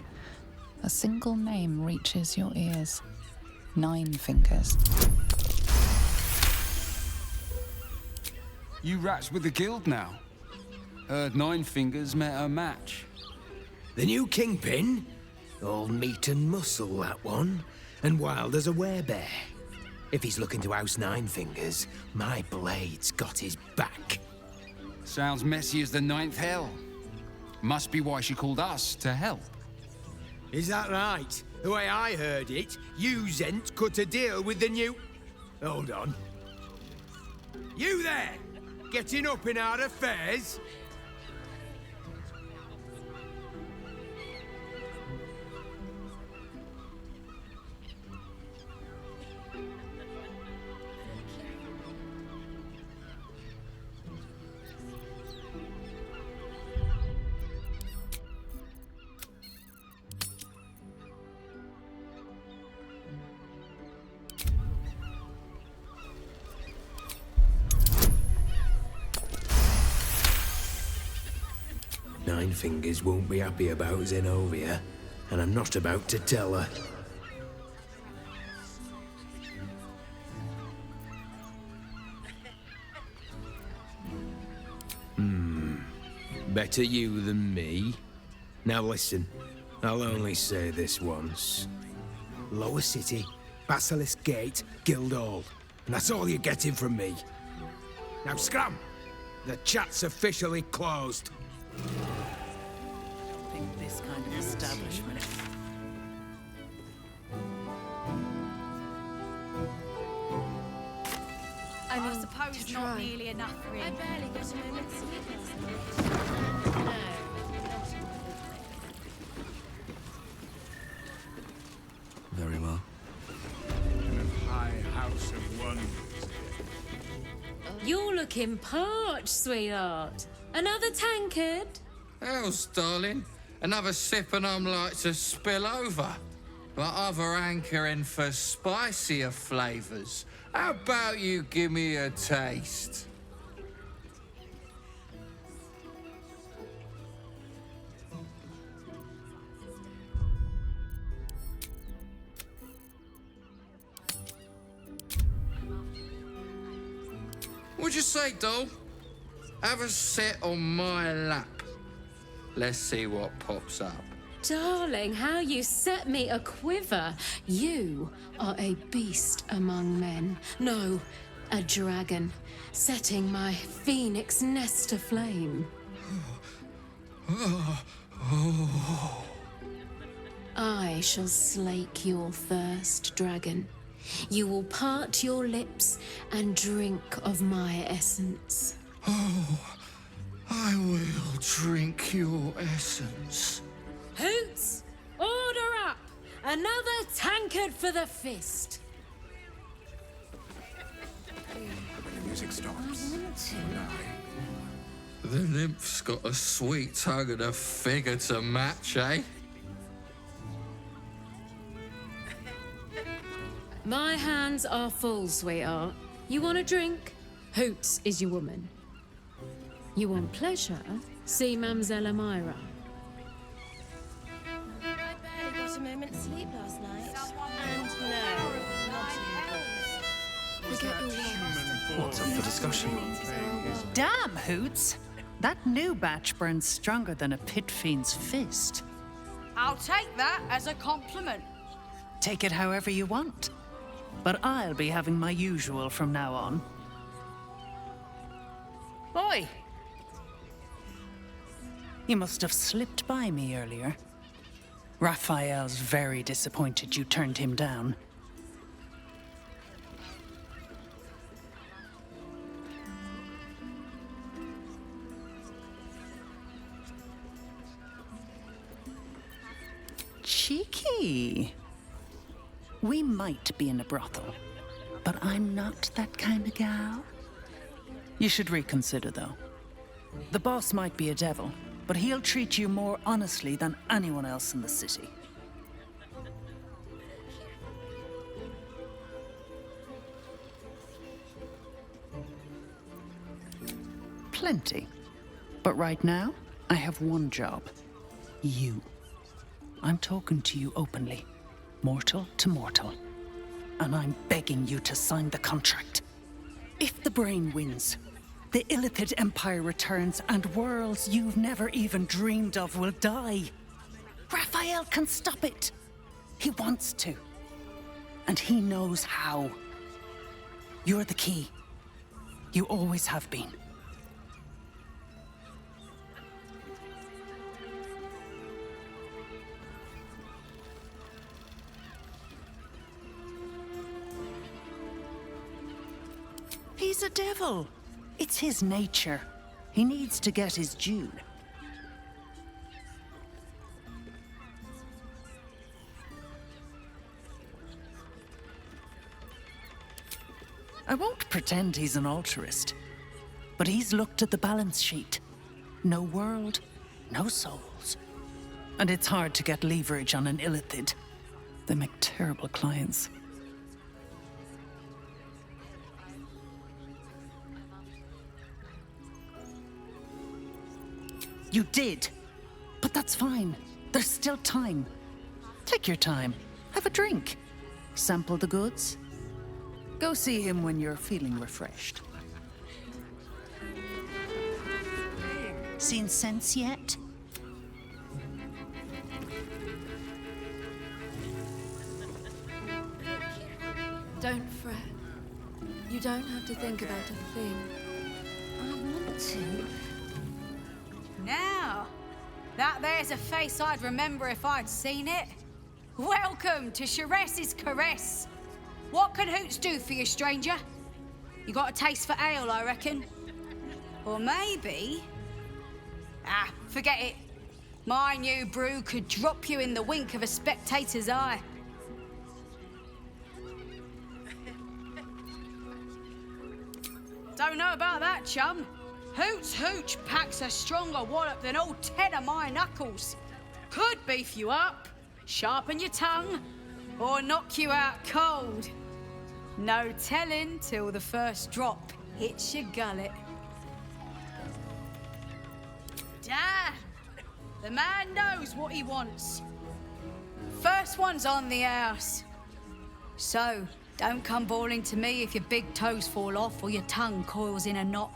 A single name reaches your ears. 9 fingers. You rats with the guild now. Heard 9 fingers met a match. The new kingpin? All meat and muscle, that one. And wild as a werebear. If he's looking to oust 9 fingers, my blade's got his back. Sounds messy as the 9th hell. Must be why she called us to help. Is that right? The way I heard it, you Zent cut a deal with the new... Hold on. You there! Getting up in our affairs? Nine Fingers won't be happy about Zenobia, and I'm not about to tell her. Better you than me. Now listen, I'll only say this once. Lower City, Baldurs Gate, Guildhall. And that's all you're getting from me. Now scram! The chat's officially closed. I think this kind of establishment. I suppose not nearly enough for him. I barely got a moment's sleep last night. No. Very well. High House of Wonders. You're looking parched, sweetheart. Another tankard? Else, darling. Another sip and I'm like to spill over. But other hankering for spicier flavours. How about you give me a taste? What'd you say, doll? Have a sit on my lap. Let's see what pops up. Darling, how you set me a quiver. You are a beast among men. No, a dragon, setting my phoenix nest aflame. I shall slake your thirst, dragon. You will part your lips and drink of my essence. Oh, I will drink your essence. Hoots, order up! Another tankard for the fist. When the music stops. The nymph's got a sweet tongue and a figure to match, eh? My hands are full, sweetheart. You want a drink? Hoots is your woman. You want pleasure? See Mamselle Amira. I barely got a moment's sleep last night. And no, not even Forget your worries. What's up for discussion? Damn, Hoots! That new batch burns stronger than a pit fiend's fist. I'll take that as a compliment. Take it however you want. But I'll be having my usual from now on. Oi! You must have slipped by me earlier. Raphael's very disappointed you turned him down. Cheeky. We might be in a brothel, but I'm not that kind of gal. You should reconsider, though. The boss might be a devil, but he'll treat you more honestly than anyone else in the city. Plenty. But right now, I have one job. You. I'm talking to you openly. Mortal to mortal. And I'm begging you to sign the contract. If the brain wins, the Illithid Empire returns and worlds you've never even dreamed of will die. Raphael can stop it. He wants to. And he knows how. You're the key. You always have been. He's a devil. It's his nature. He needs to get his due. I won't pretend he's an altruist, but he's looked at the balance sheet. No world, no souls. And it's hard to get leverage on an Illithid. They make terrible clients. You did But that's fine. There's still time. Take your time. Have a drink. Sample the goods. Go see him when you're feeling refreshed. Seen sense yet? Don't fret. You don't have to think about a thing. I want to. Now, that there's a face I'd remember if I'd seen it. Welcome to Sharess's Caress. What can Hoots do for you, stranger? You got a taste for ale, I reckon? Or maybe... Ah, forget it. My new brew could drop you in the wink of a spectator's eye. Don't know about that, chum. Hoots Hooch packs a stronger wallop than all 10 of my knuckles. Could beef you up, sharpen your tongue, or knock you out cold. No telling till the first drop hits your gullet. Damn! The man knows what he wants. First one's on the house. So, don't come bawling to me if your big toes fall off or your tongue coils in a knot.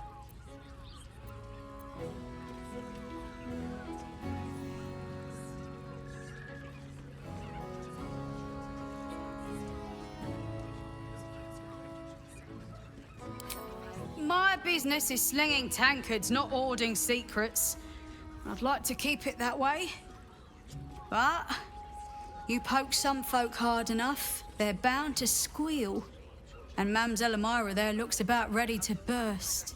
My business is slinging tankards, not hoarding secrets. I'd like to keep it that way. But you poke some folk hard enough, they're bound to squeal. And Mamselle Elmira there looks about ready to burst.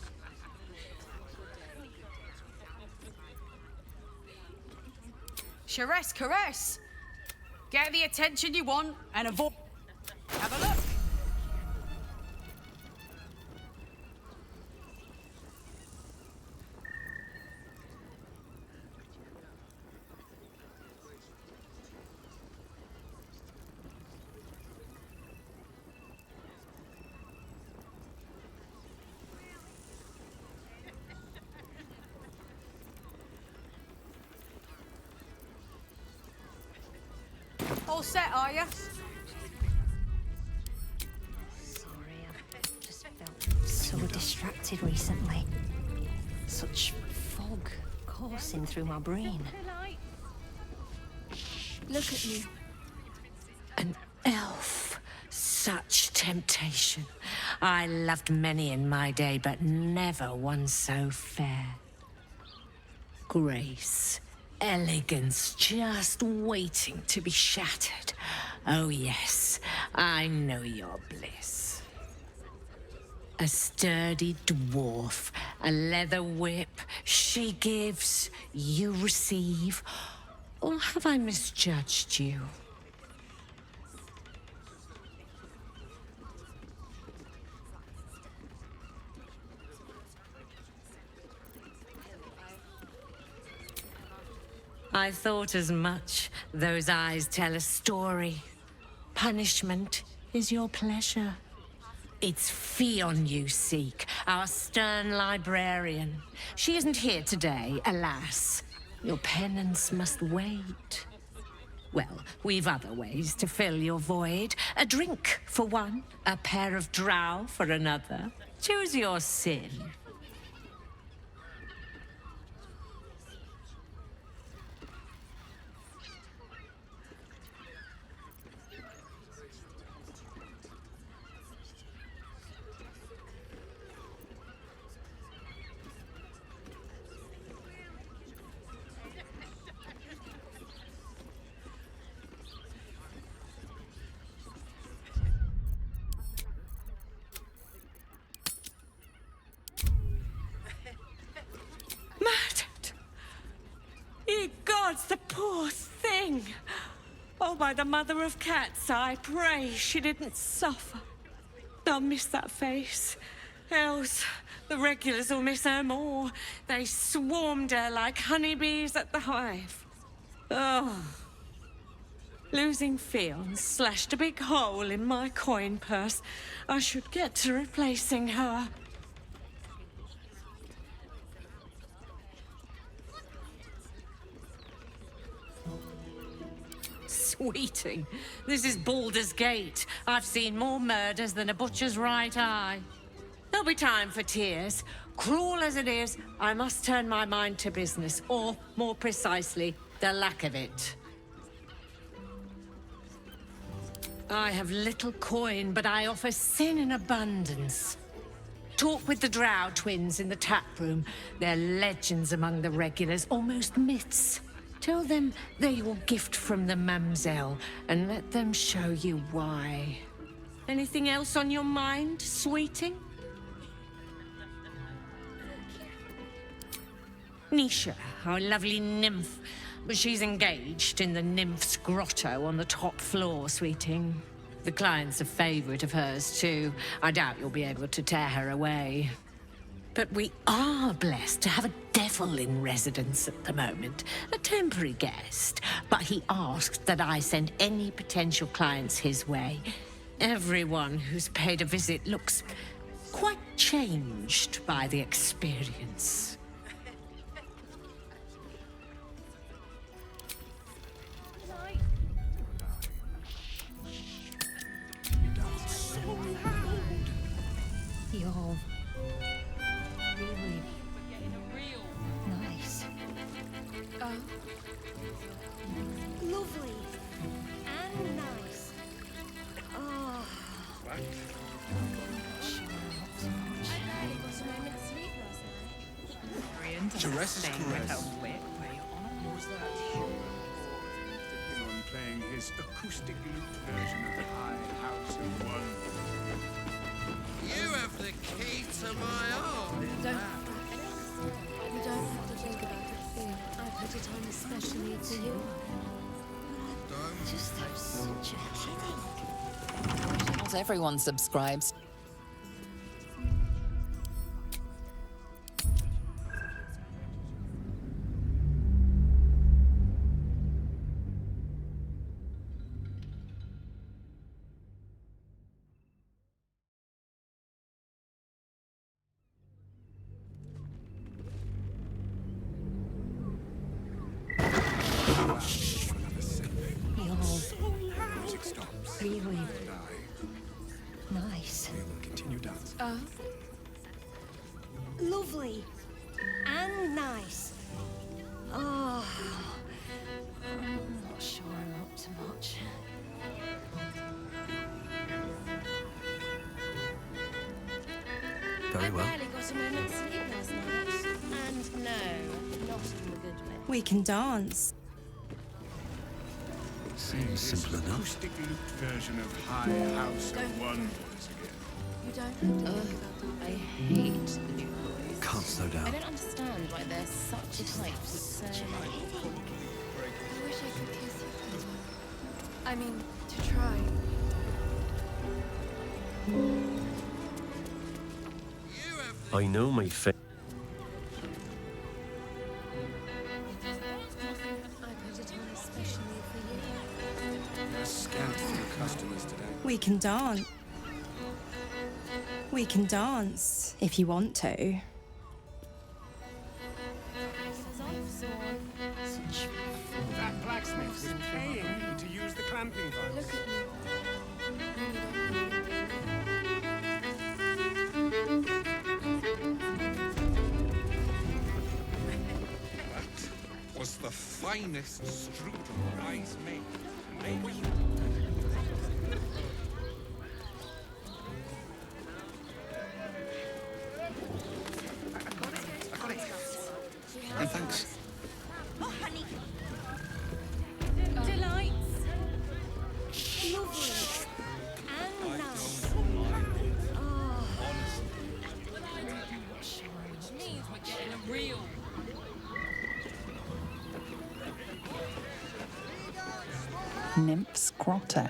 Sharess Caress. Get the attention you want and avoid... Have a look. All set, are you? Sorry, I've just felt so distracted recently. Such fog coursing through my brain. Look at you. An elf. Such temptation. I loved many in my day, but never one so fair. Grace. Elegance just waiting to be shattered. Oh yes, I know your bliss. A sturdy dwarf, a leather whip, she gives, you receive. Or have I misjudged you? I thought as much. Those eyes tell a story. Punishment is your pleasure. It's Fionn you seek, our stern librarian. She isn't here today, alas. Your penance must wait. Well, we've other ways to fill your void. A drink for one, a pair of drow for another. Choose your sin. Ye gods, the poor thing! Oh, by the mother of cats, I pray she didn't suffer. I'll miss that face. Else, the regulars will miss her more. They swarmed her like honeybees at the hive. Oh. Losing Fionn slashed a big hole in my coin purse. I should get to replacing her. Sweeting, this is Baldurs Gate. I've seen more murders than a butcher's right eye. There'll be time for tears. Cruel as it is, I must turn my mind to business, or, more precisely, the lack of it. I have little coin, but I offer sin in abundance. Talk with the Drow twins in the tap room. They're legends among the regulars, almost myths. Tell them they're your gift from the Mamselle, and let them show you why. Anything else on your mind, sweeting? Nisha, our lovely nymph. But she's engaged in the nymph's grotto on the top floor, sweeting. The client's a favorite of hers, too. I doubt you'll be able to tear her away. But we are blessed to have a devil in residence at the moment. A temporary guest. But he asked that I send any potential clients his way. Everyone who's paid a visit looks quite changed by the experience. You're really nice. Lovely. And nice. Oh. I barely got a moment's sleep last night. Jerez's caress. On playing his acoustic lute version of the High House of One. You have the key to my heart. You don't have to think about it, Theo. I put it on especially for you. I just have such a headache. Not everyone subscribes. Music stops. Really nice. We will continue dance. Lovely. And nice. Oh. I'm not sure I'm up to much. Very well. I barely got a moment's sleep last night. And no, not in the good way. We can dance. Seems simple enough. Acoustic lute version of High House of One. You don't have to think about I hate the new boys. Can't slow down. I don't understand why they're such types. I wish I could kiss you sometime. I mean, to try. I know my fa- I put it on especially for you. There are scant few customers today. We can dance. We can dance if you want to. That blacksmith was paying me to use the clamping device. Look at me. That was the finest strudel I's made. And thanks. Oh, honey. Delights. Lovely. And nice. Oh. Which means we're getting a real. Nymph's Grotto.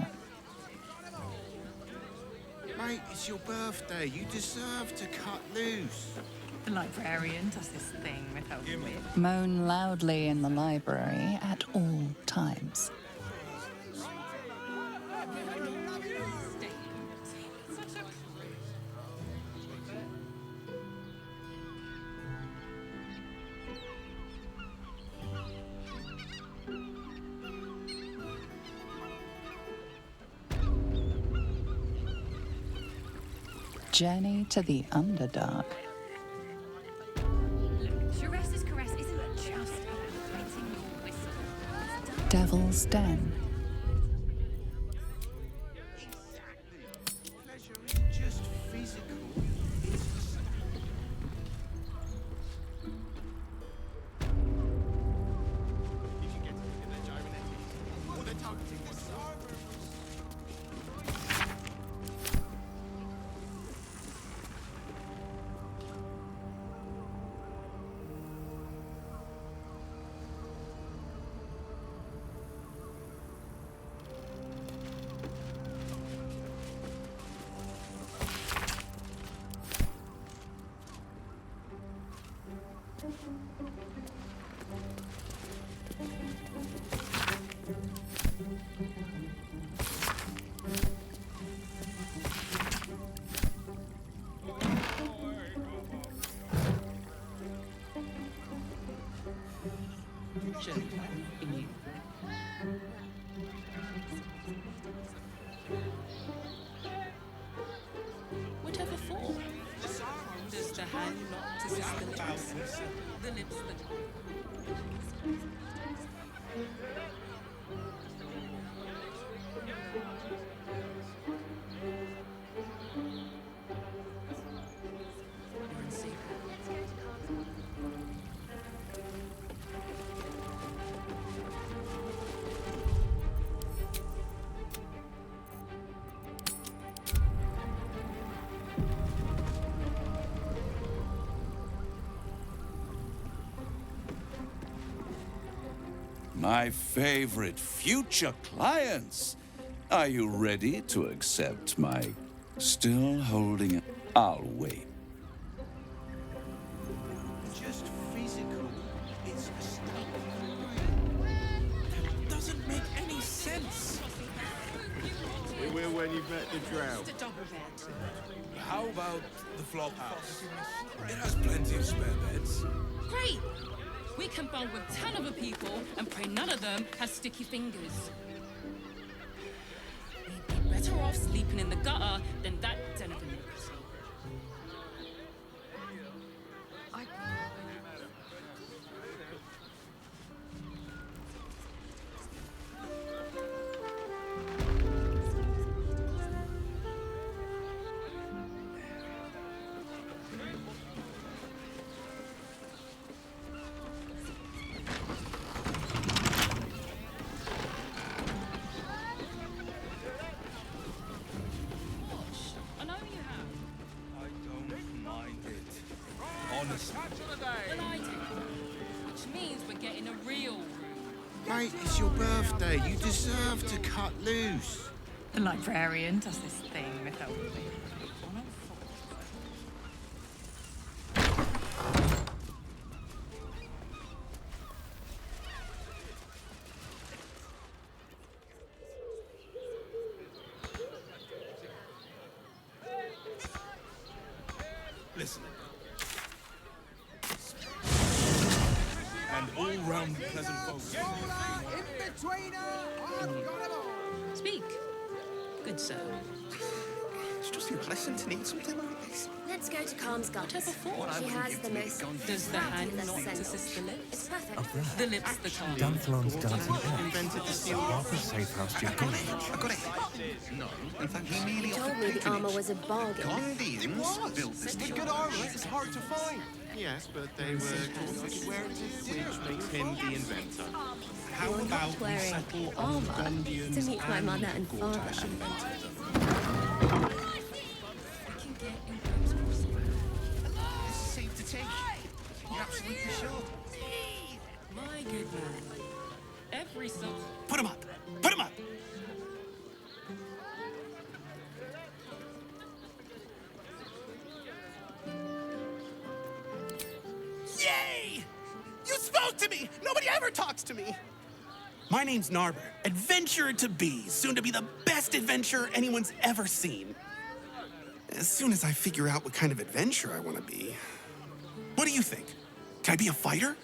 Mate, it's your birthday. You deserve to cut loose. The librarian does this thing with her whip. Moan loudly in the library at all times. Journey to the Underdark. Sharessa's caress isn't just about wetting your whistle. Devil's Den. Pleasure isn't just physical. You can get to look at their gyronettes. Or they're targeting the Sorcerer. Whatever for? Does the hand not assist the lips? The lips that... My favorite future clients. Are you ready to accept my still holding? I'll wait. Just physical. It's That doesn't make any sense. It will when you've met the drow. How about the flop house? It has plenty of spare beds. Great! We can bond with 10 other people and pray none of them have sticky fingers. We'd be better off sleeping in the gutter than that den of iniquity. Well, I do. Which means we're getting a real room. Mate, it's your birthday. You deserve to cut loose. The librarian does this thing without me. Listen. And all round pleasant folks. Speak. Good sir. It's just impressive to need something like this. Let's go to Calm's Gardens. Before. She has the most Does the hand fabulous not scent. assist the lips? It's perfect. Up there. The lips the tongue. Dunflon's dancing Invented the steel. Arthur's safe house I got it. I got it. No, in fact, he merely You told me the armor was a bargain. Gondians built this But good armor is hard to find. Yes, but they were which makes him the inventor. How You're about not we wearing settle on armor the Gondians to meet my mother and father. Gortash invented them? This is safe to take. You're absolutely sure. My good man. Every sub. Put him up! Put him up! Yay! You spoke to me! Nobody ever talks to me! My name's Narber, adventurer to be, soon to be the best adventurer anyone's ever seen. As soon as I figure out what kind of adventurer I want to be. What do you think? Can I be a fighter?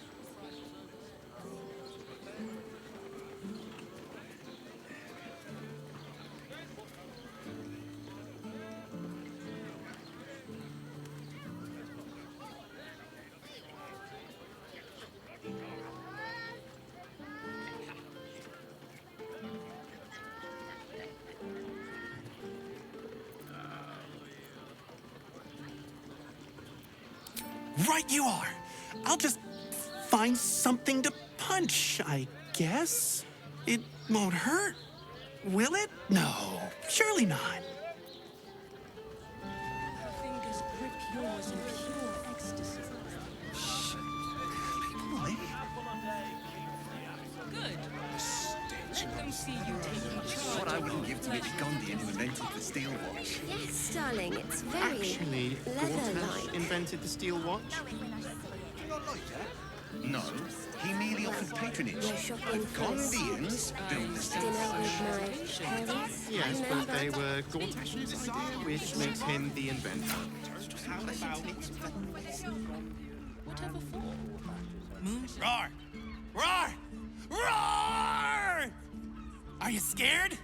Right you are. I'll just find something to punch, I guess. It won't hurt, will it? No, surely not. Fingers grip yours in pure ecstasy. Good. Let them see you taking charge. What I wouldn't give to be the Gondian who invented the steel watch. Yes, darling, it's very Actually, leather-like. invented the steel watch. No, he merely offered patronage. You're shocking Gondians built the Dinner with my parents. Yes, but they were Gortash's idea, which makes him the inventor. Whatever for. Roar! Roar! Roar! Are you scared?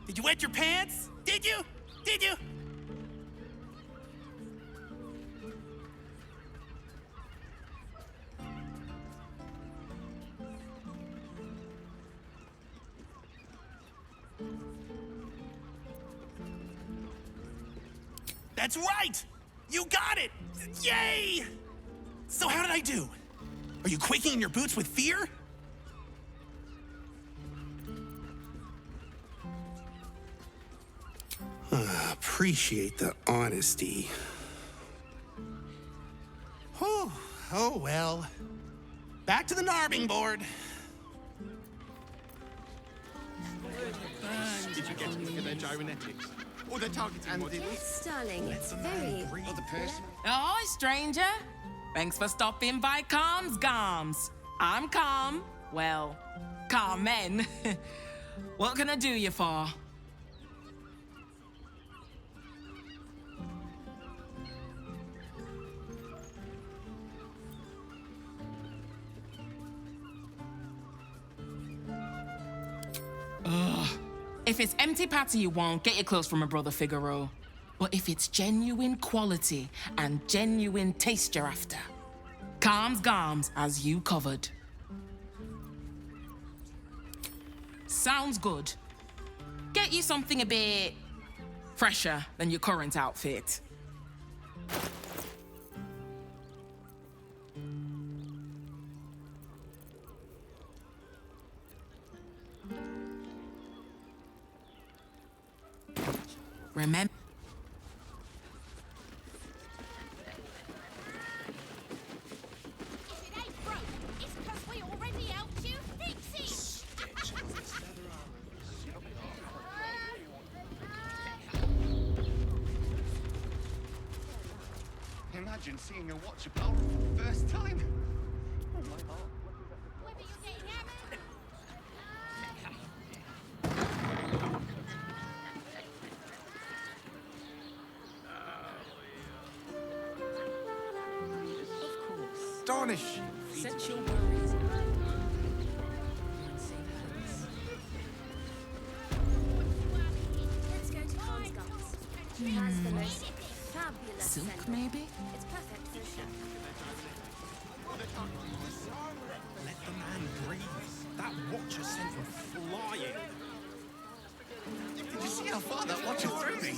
Did you wet your pants? Did you? Did you? That's right! You got it! Yay! So how did I do? Are you quaking in your boots with fear? Appreciate the honesty. Whew. Oh well. Back to the Narbing board. Did you get to look at their gyrometics? Or their targeting module? Yes, darling, it's very Oh, stranger. Thanks for stopping by Calm's Gums. I'm Calm. Well, Carmen. What can I do you for? Ugh. If it's empty patty you want, get your clothes from my brother Figaro. But if it's genuine quality and genuine taste you're after, Calm's Gums as you covered. Sounds good. Get you something a bit fresher than your current outfit. Remember. Imagine seeing a watch of power for the first time. Oh my God. Astonish! Set your worries. Let's go to Calm's Gums. It has the most fabulous Silk, scent. maybe? It's perfect for a show. Let the man breathe. That watcher sent him flying. Did you see how far that watch threw me?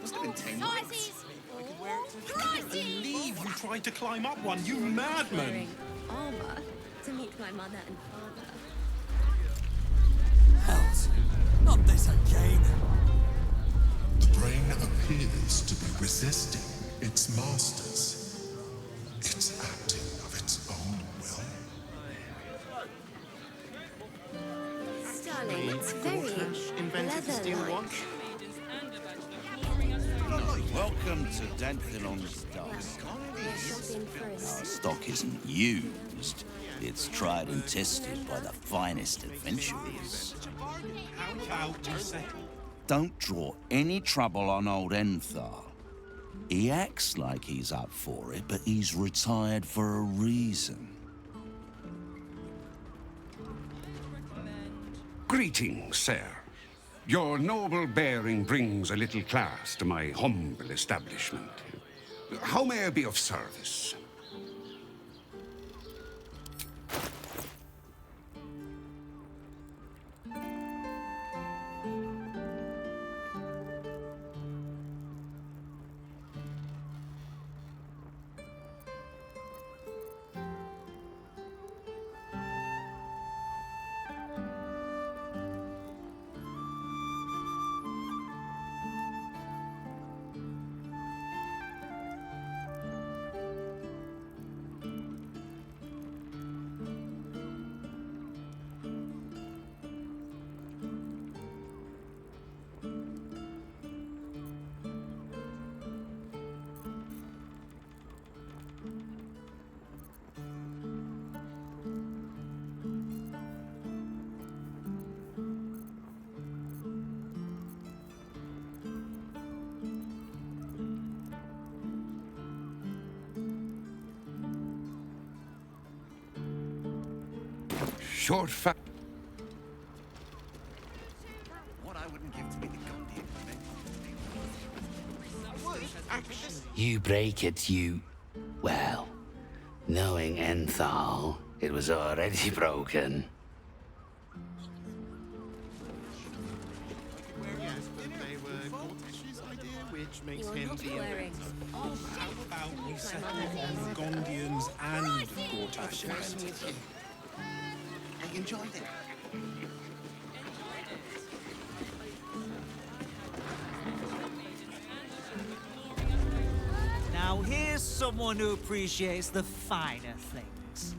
Must have been 10 minutes. I can't believe you tried to climb up one, you madman! Wearing armor to meet my mother and father. Hells, not this again. The brain appears to be resisting its masters. It's acting of its own will. Darling, it's very invented the steel leather-like. watch. Welcome to Danthelon's Dock. Our stock isn't used. It's tried and tested by the finest adventurers. How about you say? Don't draw any trouble on old Enthal. He acts like he's up for it, but he's retired for a reason. Greetings, sir. Your noble bearing brings a little class to my humble establishment. How may I be of service? Short fat. What I wouldn't give to be the Gondian. You break it, you... Well, knowing Enthal, it was already broken. Yes, but they were Gortash's idea, which makes him not the wearing. inventor. How about we settle on Gondians and Gortash? I enjoyed it. Now here's someone who appreciates the finer things.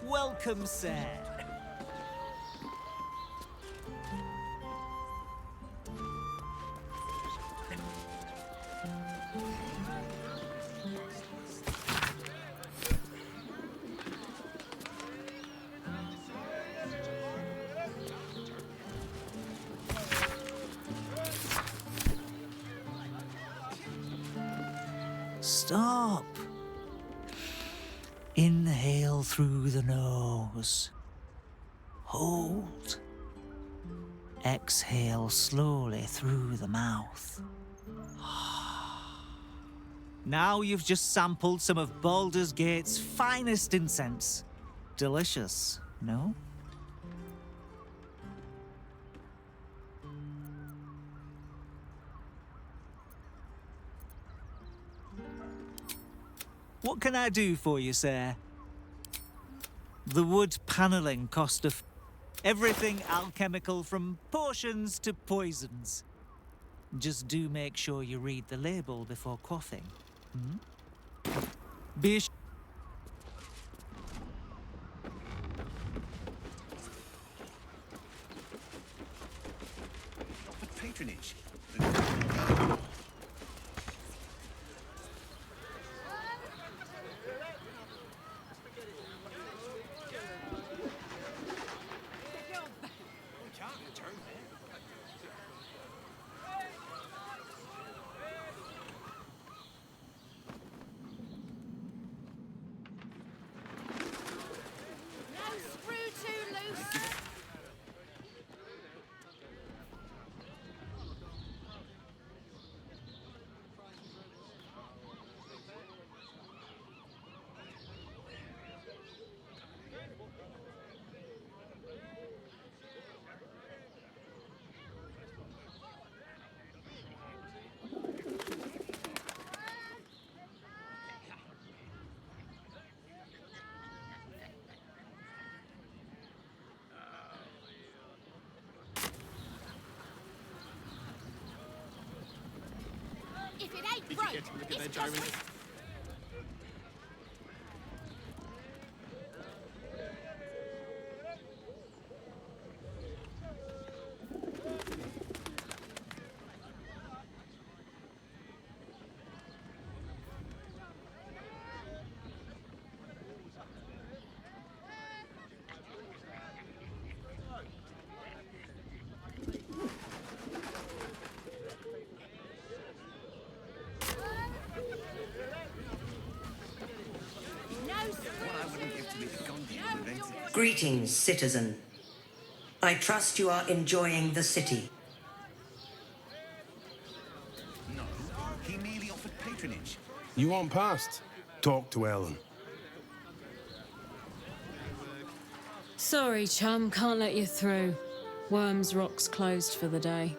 Welcome, sir. Stop. Inhale through the nose. Hold. Exhale slowly through the mouth. Now you've just sampled some of Baldurs Gate's finest incense. Delicious, no? What can I do for you, sir? The wood panelling cost everything alchemical from potions to poisons. Just do make sure you read the label before quaffing. Be But patronage. No screw too loose. If it ain't broke, it's just... Greetings, citizen. I trust you are enjoying the city. No, he merely offered patronage. You want past? Talk to Ellen. Sorry, chum, can't let you through. Worms Rock's closed for the day.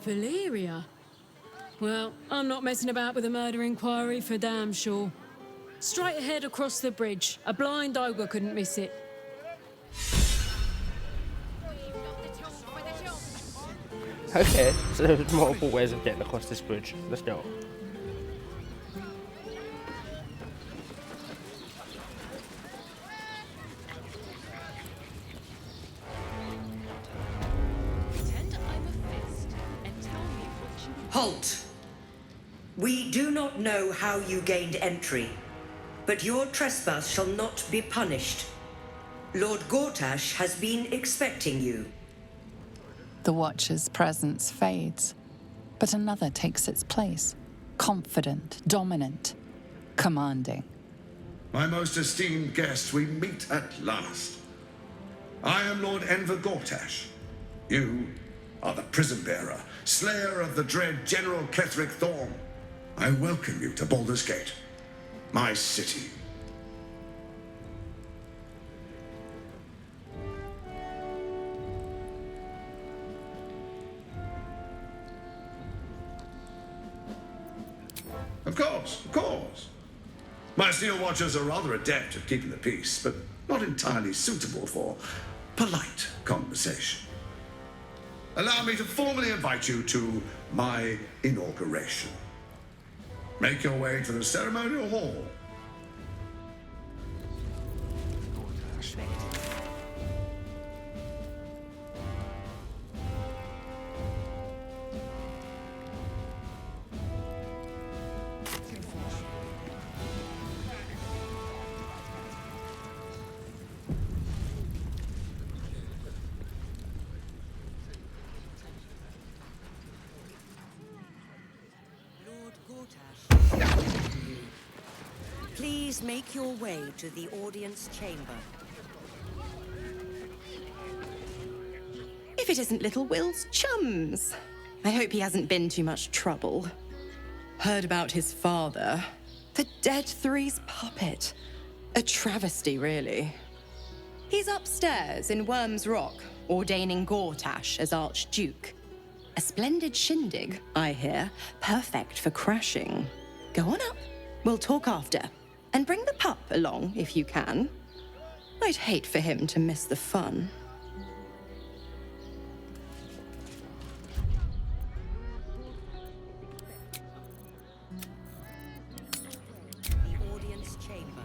Valeria? Well, I'm not messing about with a murder inquiry for damn sure. Straight ahead across the bridge. A blind ogre couldn't miss it. Okay, so there's multiple ways of getting across this bridge. Let's go. Pretend I'm a fist and tell me Halt! We do not know how you gained entry, but your trespass shall not be punished. Lord Gortash has been expecting you. The Watcher's presence fades, but another takes its place. Confident, dominant, commanding. My most esteemed guest, we meet at last. I am Lord Enver Gortash. You are the prison bearer, slayer of the dread General Ketheric Thorm. I welcome you to Baldurs Gate, my city. Of course, of course. My steel watchers are rather adept at keeping the peace, but not entirely suitable for polite conversation. Allow me to formally invite you to my inauguration. Make your way to the ceremonial hall. Please make your way to the audience chamber. If it isn't little Will's chums. I hope he hasn't been too much trouble. Heard about his father. The Dead Three's puppet. A travesty, really. He's upstairs in Worm's Rock, ordaining Gortash as Archduke. A splendid shindig, I hear. Perfect for crashing. Go on up. We'll talk after. And bring the pup along, if you can. I'd hate for him to miss the fun. The audience chamber.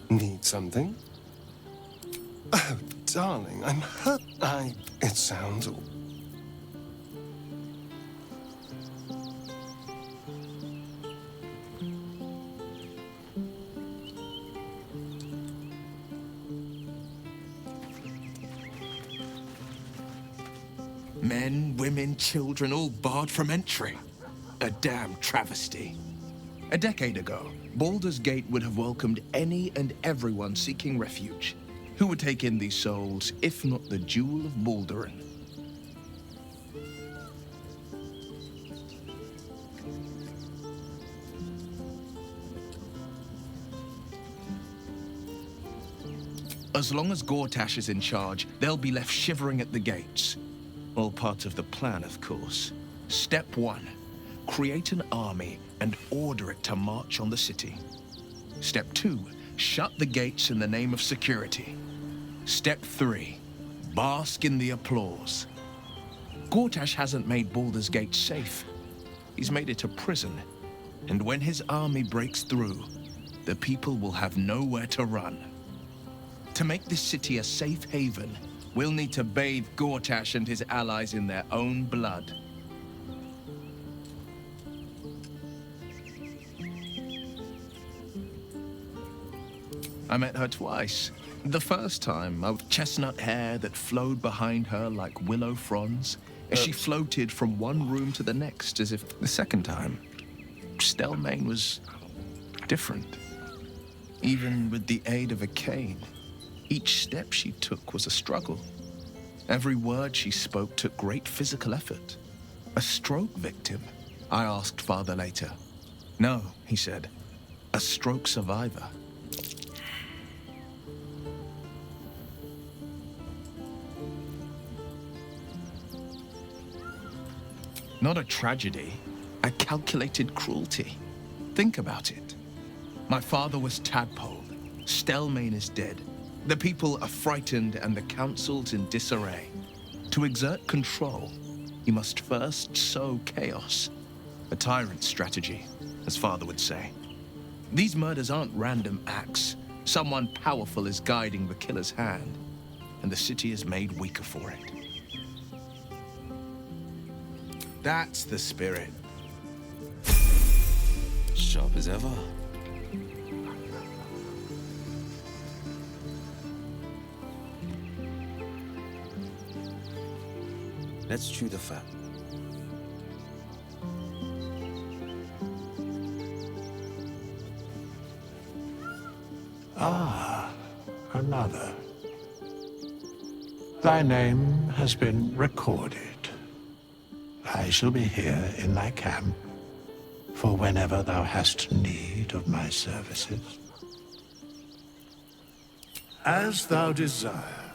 Need something? Oh, darling, I'm hurt. It sounds... Men, women, children, all barred from entry. A damn travesty. A decade ago, Baldurs Gate would have welcomed any and everyone seeking refuge. Who would take in these souls, if not the Jewel of Baldurin? As long as Gortash is in charge, they'll be left shivering at the gates. All part of the plan, of course. Step 1. Create an army and order it to march on the city. Step 2. Shut the gates in the name of security. Step 3. Bask in the applause. Gortash hasn't made Baldur's Gate safe. He's made it a prison. And when his army breaks through, the people will have nowhere to run. To make this city a safe haven, we'll need to bathe Gortash and his allies in their own blood. I met her twice. The first time, of chestnut hair that flowed behind her like willow fronds, as she floated from one room to the next, as if the second time, Stelmane was different. Even with the aid of a cane, each step she took was a struggle. Every word she spoke took great physical effort. A stroke victim? I asked Father later. No, he said. A stroke survivor. Not a tragedy, a calculated cruelty. Think about it. My father was tadpoled. Stelmane is dead. The people are frightened and the council's in disarray. To exert control, you must first sow chaos. A tyrant's strategy, as father would say. These murders aren't random acts. Someone powerful is guiding the killer's hand, and the city is made weaker for it. That's the spirit. Sharp as ever. Let's chew the fat. Ah, another. Thy name has been recorded. I shall be here in thy camp for whenever thou hast need of my services. As thou desire.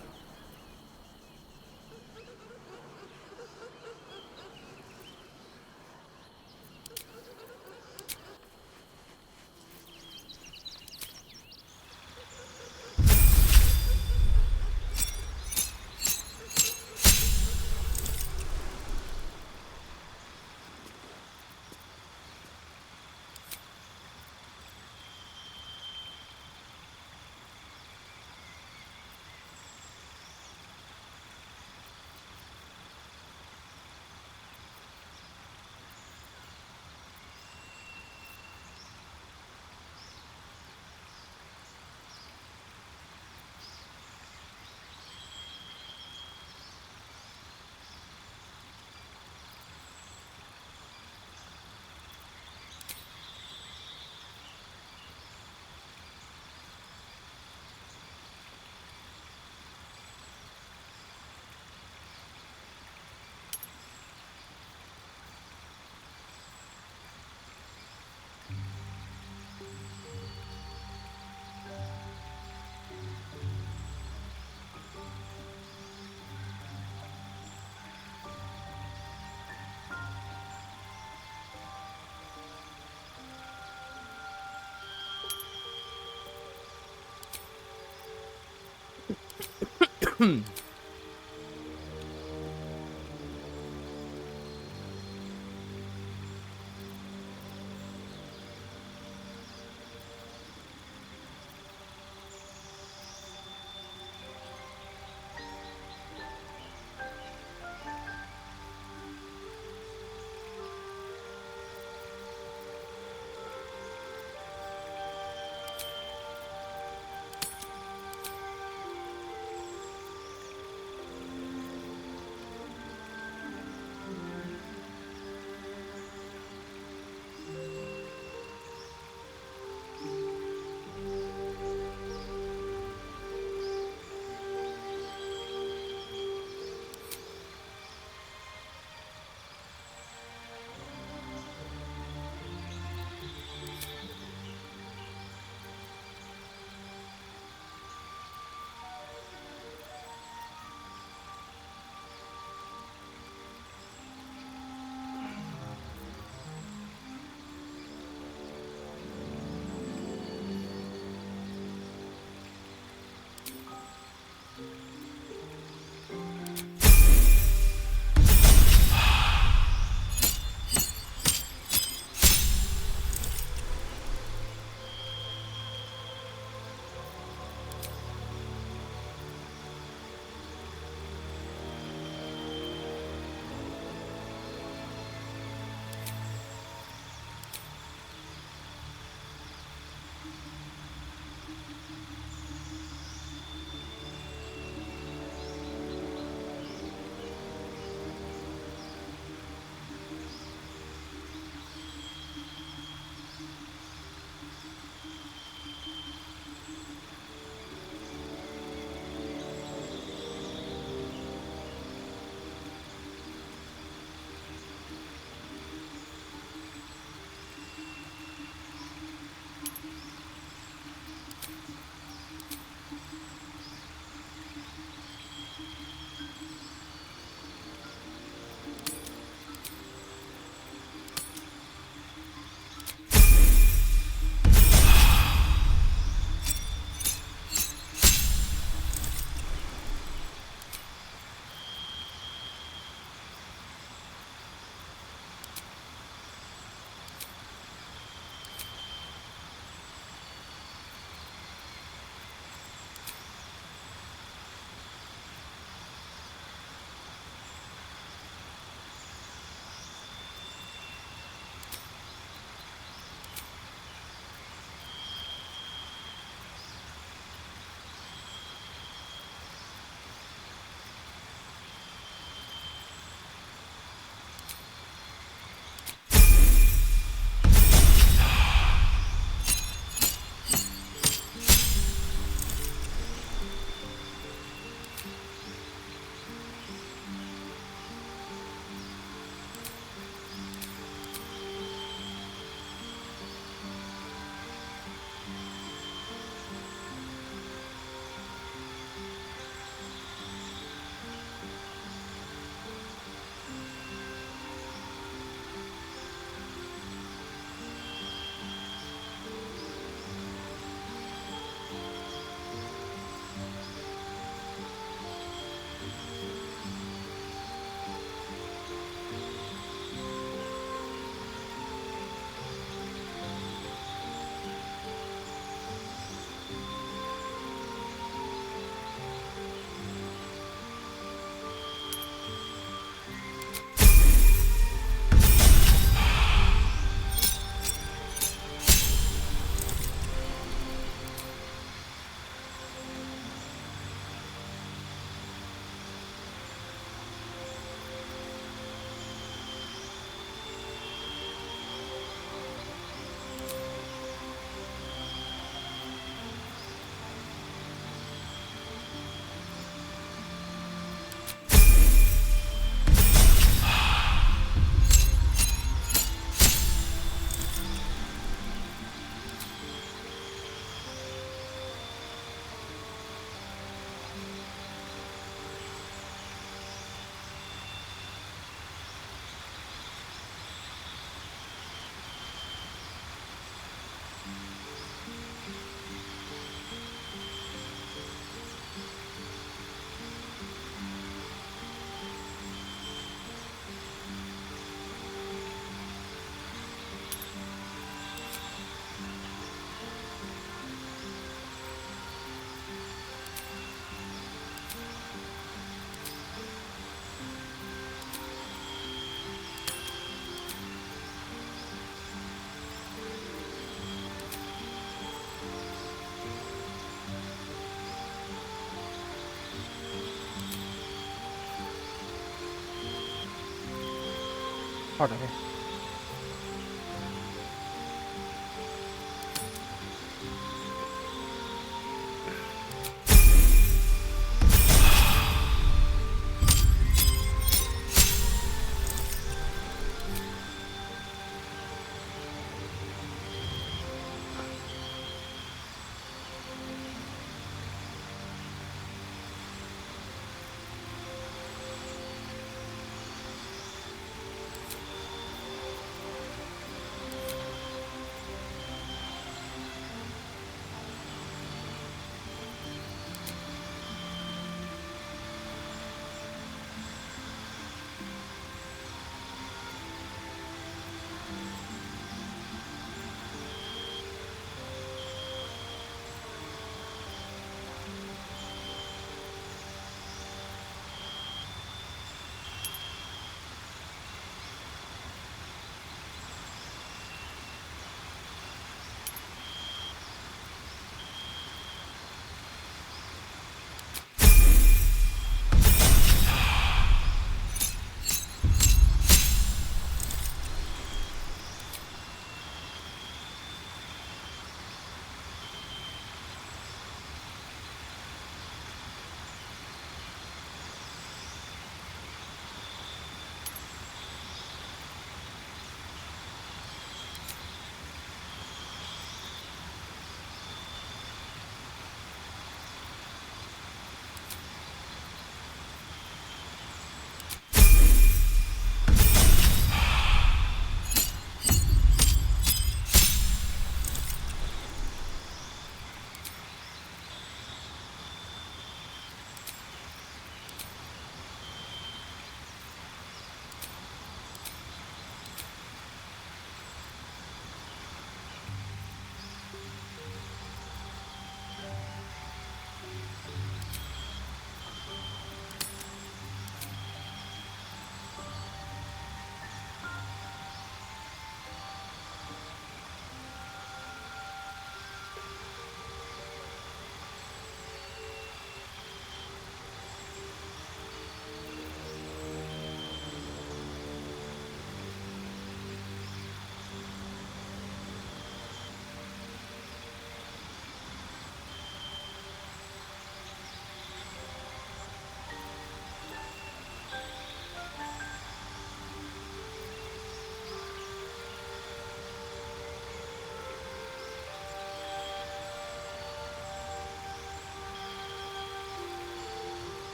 Pardon me.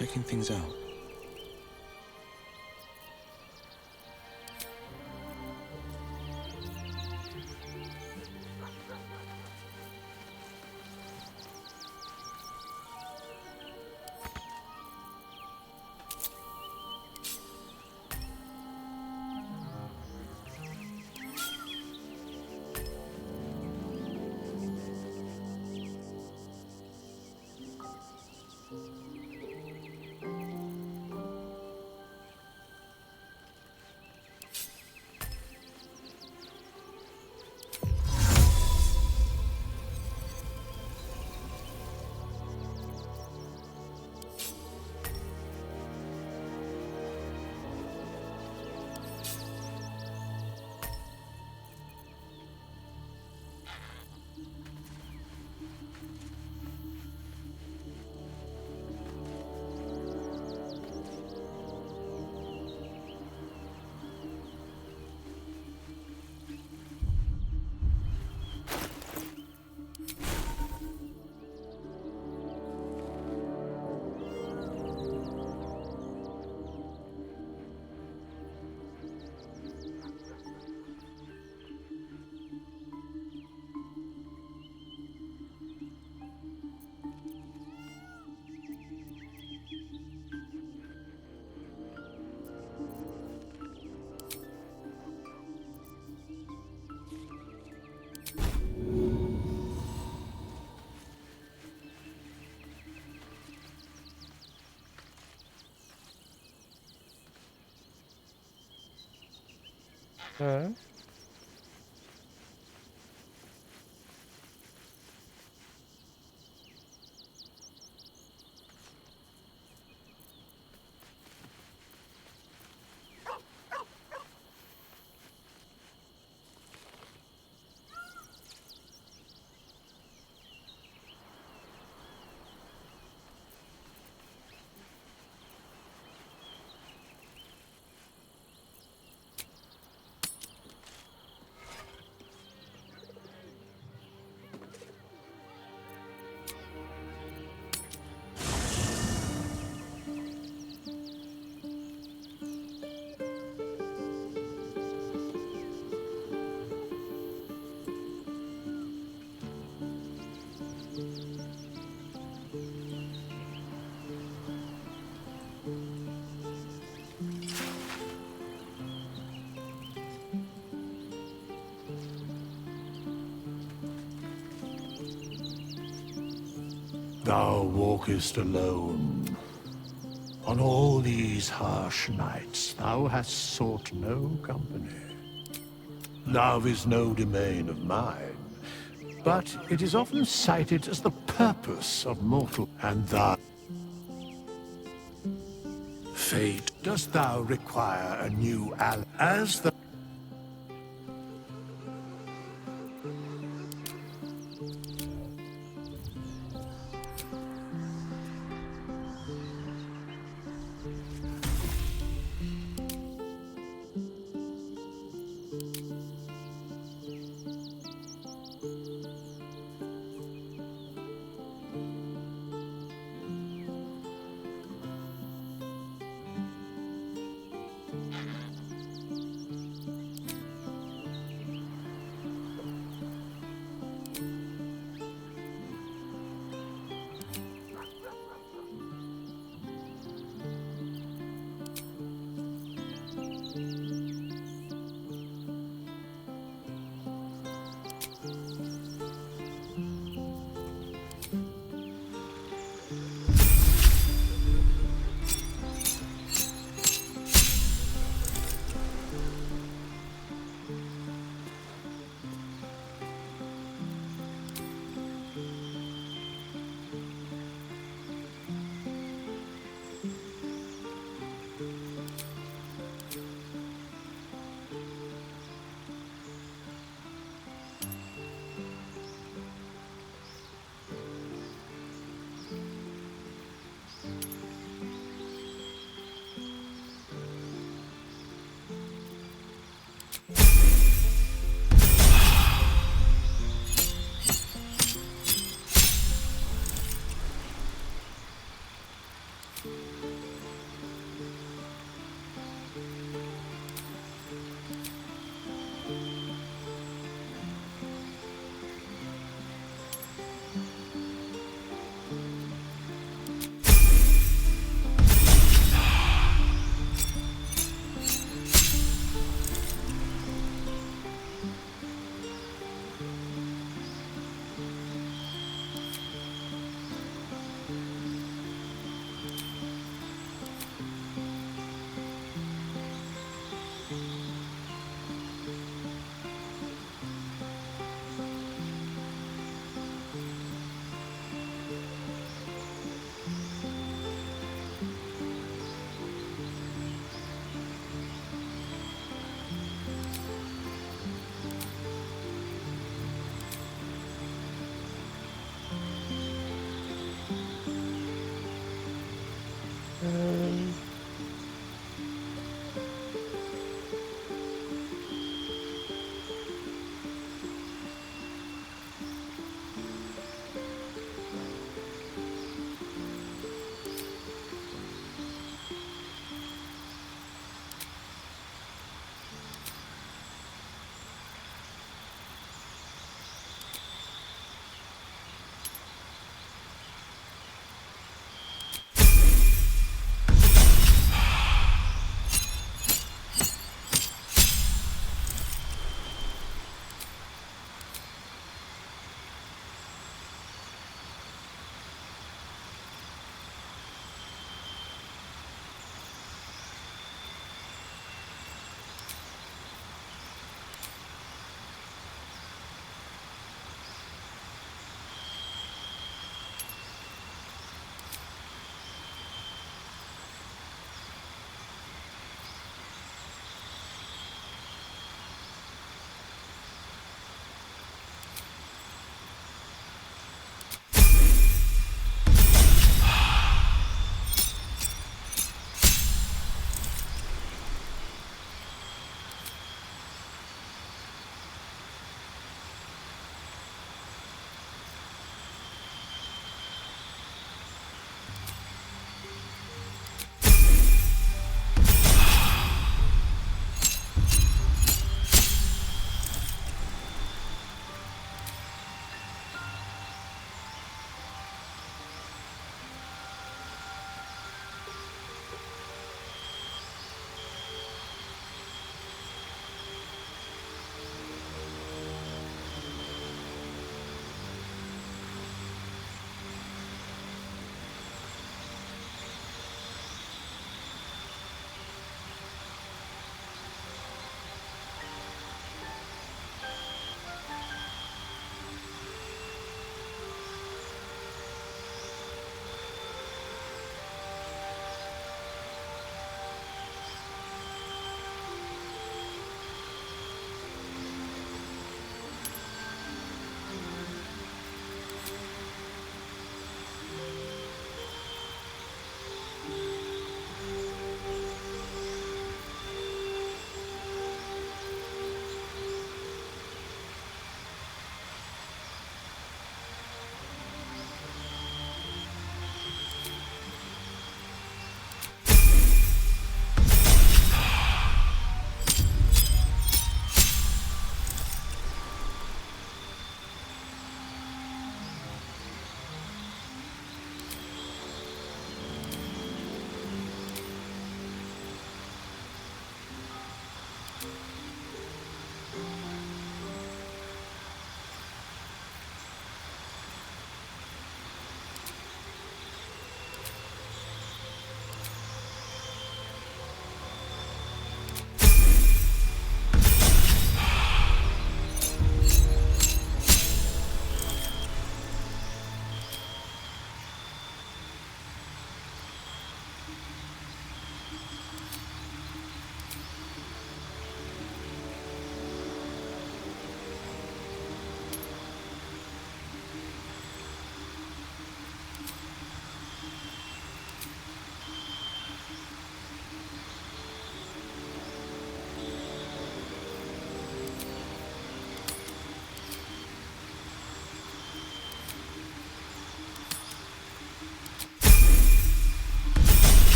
Checking things out. Huh? Thou walkest alone. On all these harsh nights, thou hast sought no company. Love is no domain of mine, but it is often cited as the purpose of mortal. And thou, fate, dost thou require a new ally? As the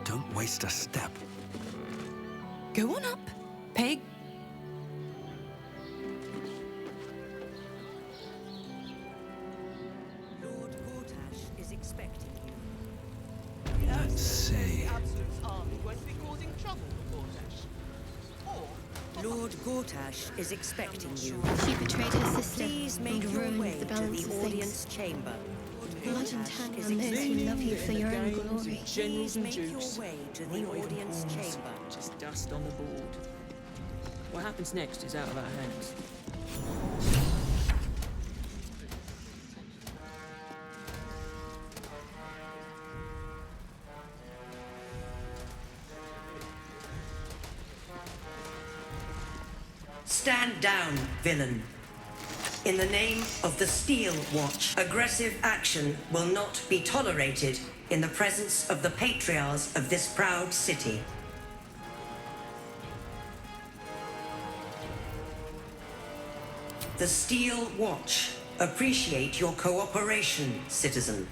Don't waste a step. Go on up, pig. Lord Gortash is expecting you. Let's see. Lord Gortash is expecting you. She betrayed her sister Please and make your ruined way the to balance the of audience things. chamber. Blood and tongue on those who love you for your own glory. Please make your way to the audience chamber. Just dust on the board. What happens next is out of our hands. Stand down, villain. In the name of the Steel Watch, aggressive action will not be tolerated in the presence of the patriarchs of this proud city. The Steel Watch appreciate your cooperation, citizen.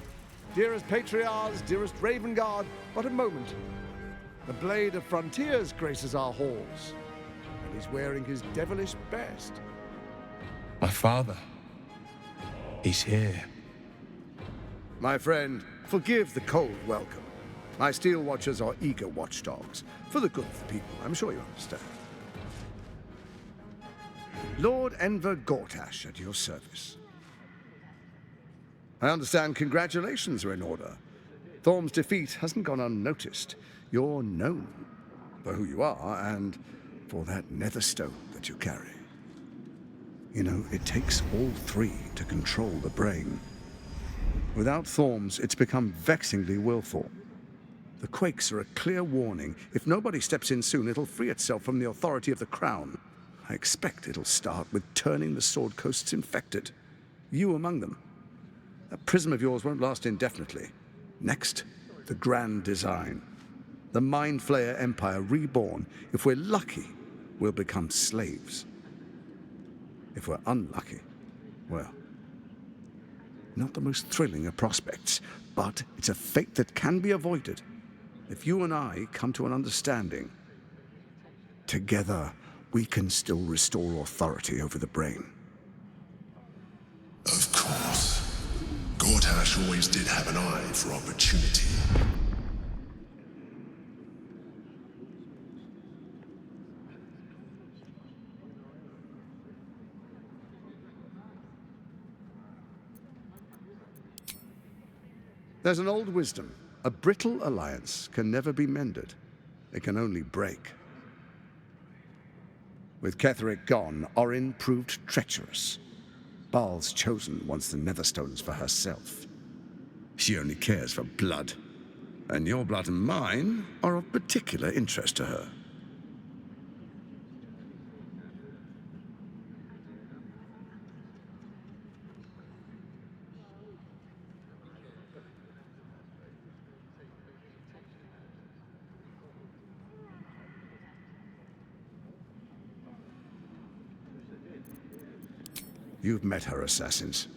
Dearest Patriarchs, dearest Raven Guard, but a moment. The Blade of Frontiers graces our halls, and he's wearing his devilish best. My father. He's here. My friend, forgive the cold welcome. My Steel Watchers are eager watchdogs, for the good of the people, I'm sure you understand. Lord Enver Gortash at your service. I understand congratulations are in order. Thorm's defeat hasn't gone unnoticed. You're known for who you are and for that nether stone that you carry. You know, it takes all three to control the brain. Without Thorm's, it's become vexingly willful. The quakes are a clear warning. If nobody steps in soon, it'll free itself from the authority of the crown. I expect it'll start with turning the Sword Coasts infected. You among them. That prism of yours won't last indefinitely. Next, the grand design. The Mind Flayer Empire reborn. If we're lucky, we'll become slaves. If we're unlucky, well, not the most thrilling of prospects, but it's a fate that can be avoided if you and I come to an understanding. Together, we can still restore authority over the brain. Of course. Gortash always did have an eye for opportunity. There's an old wisdom. A brittle alliance can never be mended. It can only break. With Ketheric gone, Orin proved treacherous. Baal's chosen wants the Netherstones for herself. She only cares for blood. And your blood and mine are of particular interest to her. You've met her assassins.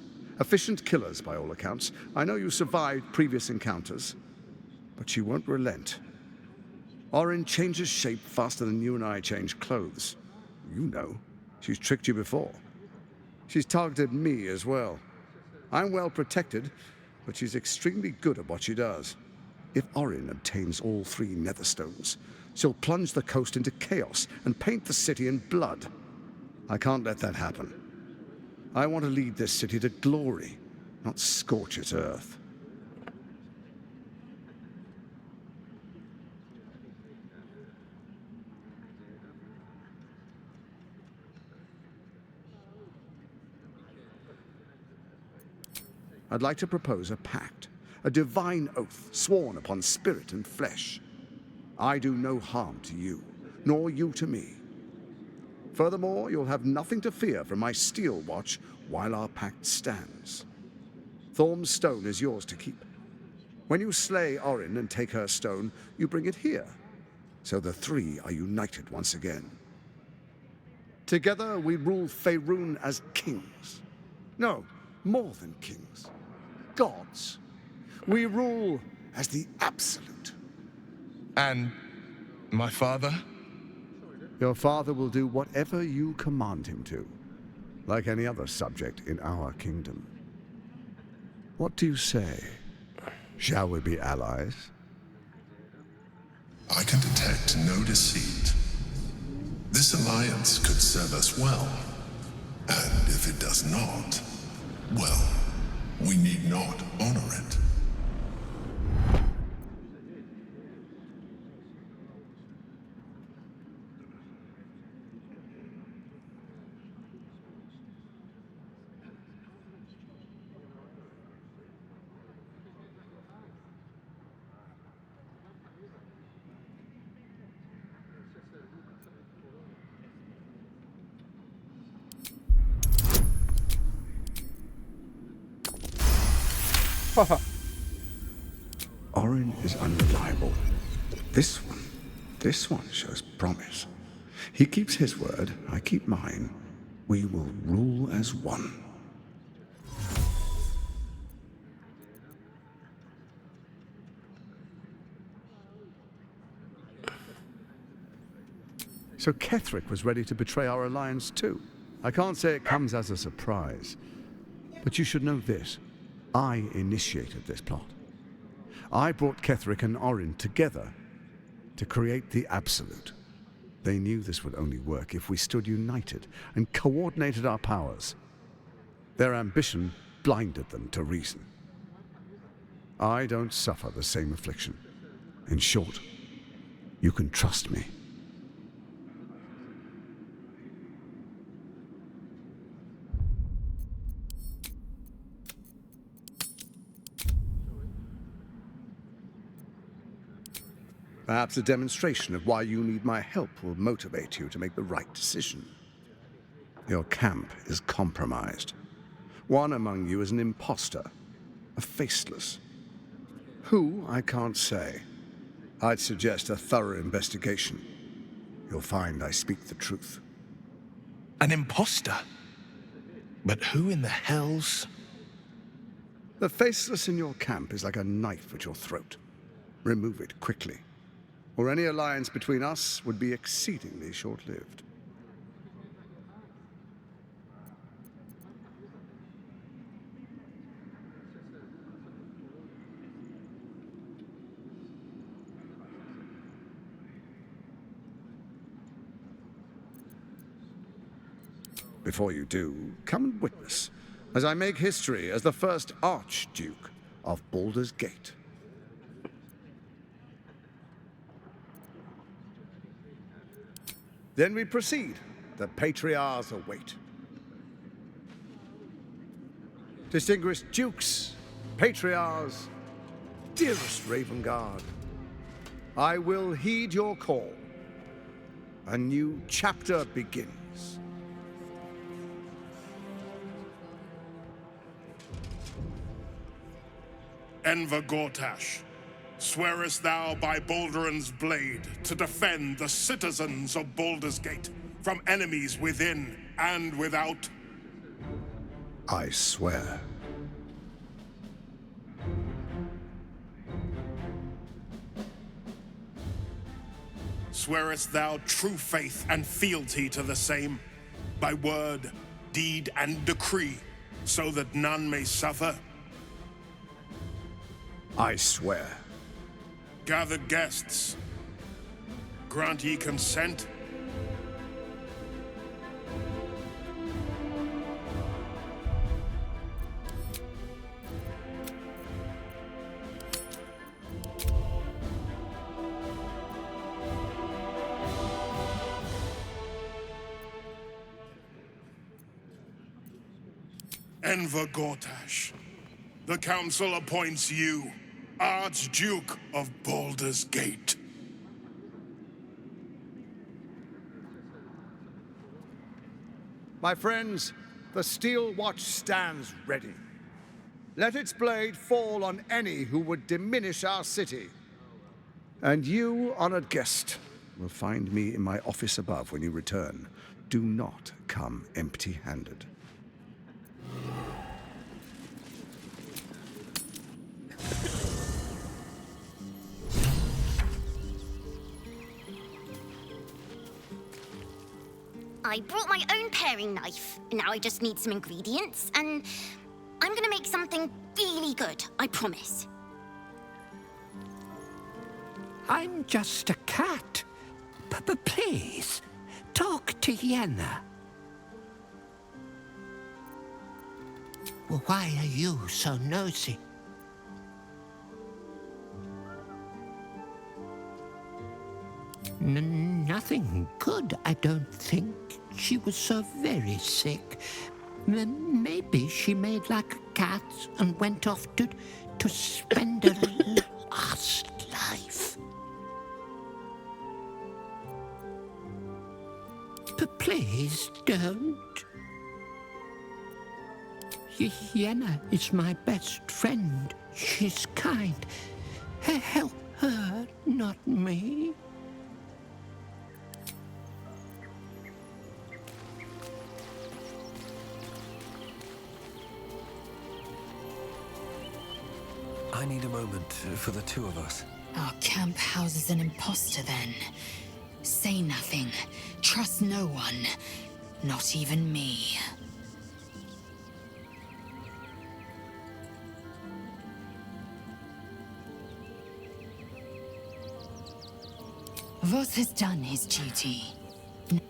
Efficient killers, by all accounts. I know you survived previous encounters, but she won't relent. Orin changes shape faster than you and I change clothes. You know, she's tricked you before. She's targeted me as well. I'm well protected, but she's extremely good at what she does. If Orin obtains all 3 Netherstones, she'll plunge the coast into chaos and paint the city in blood. I can't let that happen. I want to lead this city to glory, not scorch its earth. I'd like to propose a pact, a divine oath sworn upon spirit and flesh. I do no harm to you, nor you to me. Furthermore, you'll have nothing to fear from my steel watch while our pact stands. Thorm's stone is yours to keep. When you slay Orin and take her stone, you bring it here, so the 3 are united once again. Together we rule Faerun as kings. No, more than kings. Gods. We rule as the Absolute. And my father? Your father will do whatever you command him to, like any other subject in our kingdom. What do you say? Shall we be allies? I can detect no deceit. This alliance could serve us well. And if it does not, well, we need not honor it. Orin is unreliable. This one shows promise. He keeps his word, I keep mine. We will rule as one. So Ketheric was ready to betray our alliance too. I can't say it comes as a surprise, but you should know this. I initiated this plot. I brought Ketheric and Orin together to create the Absolute. They knew this would only work if we stood united and coordinated our powers. Their ambition blinded them to reason. I don't suffer the same affliction. In short, you can trust me. Perhaps a demonstration of why you need my help will motivate you to make the right decision. Your camp is compromised. One among you is an imposter, a faceless. Who, I can't say. I'd suggest a thorough investigation. you'll find I speak the truth. An imposter? But who in the hell's... The faceless in your camp is like a knife at your throat. Remove it quickly, or any alliance between us would be exceedingly short-lived. Before you do, come and witness, as I make history as the first Archduke of Baldurs Gate. Then we proceed. The Patriarchs await. Distinguished Dukes, Patriarchs, dearest Ravengard, I will heed your call. A new chapter begins. Enver Gortash, swearest thou by Balduran's blade to defend the citizens of Baldurs Gate from enemies within and without? I swear. Swearest thou true faith and fealty to the same, by word, deed, and decree, so that none may suffer? I swear. Gathered guests, grant ye consent? Enver Gortash, the Council appoints you Archduke of Baldurs Gate. My friends, the Steel Watch stands ready. Let its blade fall on any who would diminish our city. And you, honored guest, will find me in my office above when you return. Do not come empty-handed. I brought my own paring knife. Now I just need some ingredients, and I'm gonna make something really good, I promise. I'm just a cat. But please, talk to Yenna. Well, why are you so nosy? Nothing good, I don't think. She was so very sick. Maybe she made like a cat and went off to spend her last life. But please don't. Yenna is my best friend. She's kind. Help her, not me. I need a moment for the two of us. Our camp houses an imposter, then. Say nothing. Trust no one. Not even me. Voss has done his duty.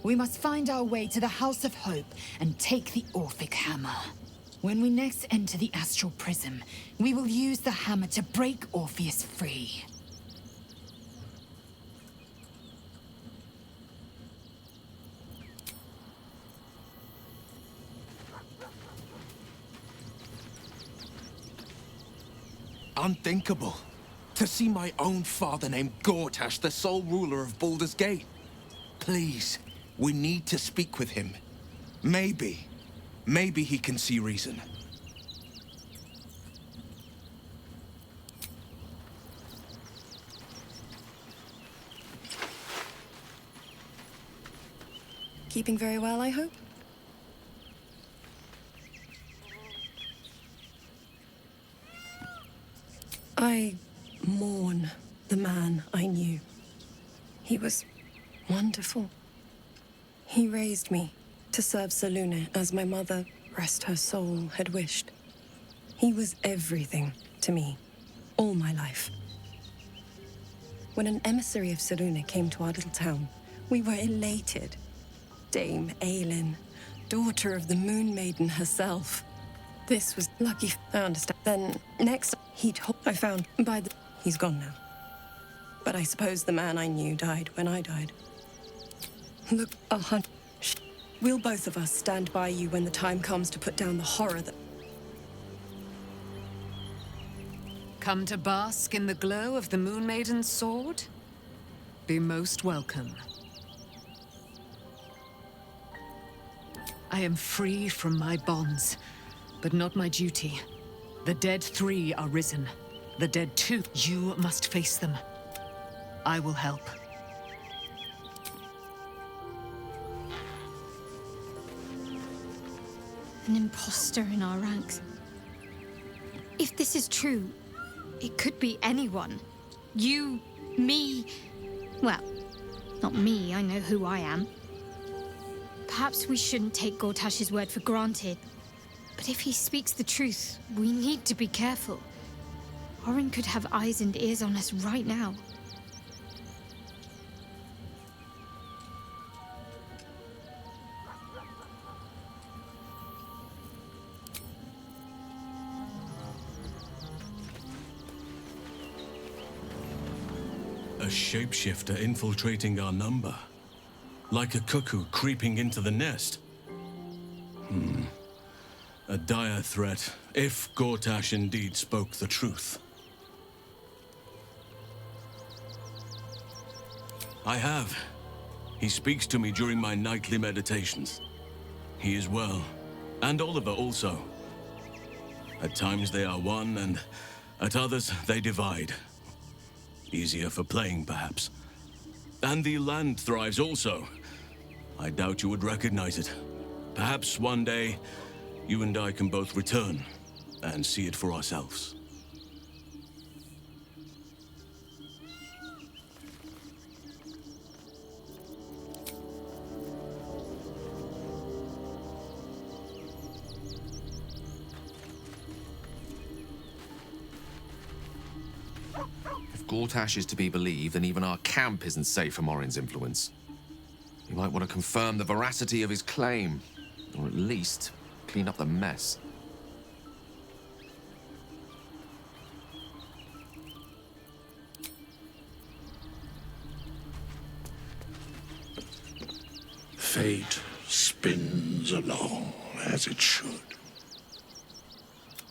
We must find our way to the House of Hope and take the Orphic Hammer. When we next enter the Astral Prism, we will use the hammer to break Orpheus free. Unthinkable. To see my own father named Gortash, the sole ruler of Baldurs Gate. Please, we need to speak with him. Maybe he can see reason. Keeping very well, I hope? I mourn the man I knew. He was wonderful. He raised me to serve Selûne as my mother, rest her soul, had wished. He was everything to me, all my life. When an emissary of Selûne came to our little town, we were elated. Dame Aelin, daughter of the Moon Maiden herself. This was lucky, I understand. Then, next, I found by the... He's gone now. But I suppose the man I knew died when I died. Look, we'll both of us stand by you when the time comes to put down the horror that... Come to bask in the glow of the Moon Maiden's sword? Be most welcome. I am free from my bonds, but not my duty. The dead 3 are risen. The dead 2, you must face them. I will help. An imposter in our ranks. If this is true, it could be anyone. You, me... Well, not me, I know who I am. Perhaps we shouldn't take Gortash's word for granted. But if he speaks the truth, we need to be careful. Orin could have eyes and ears on us right now. A shapeshifter infiltrating our number. Like a cuckoo creeping into the nest. A dire threat, if Gortash indeed spoke the truth. I have. He speaks to me during my nightly meditations. He is well, and Oliver also. At times they are one, and at others they divide. Easier for playing, perhaps. And the land thrives also. I doubt you would recognize it. Perhaps one day, you and I can both return and see it for ourselves. If Gortash is to be believed, then even our camp isn't safe from Orin's influence. You might want to confirm the veracity of his claim, or at least clean up the mess. Fate spins along as it should.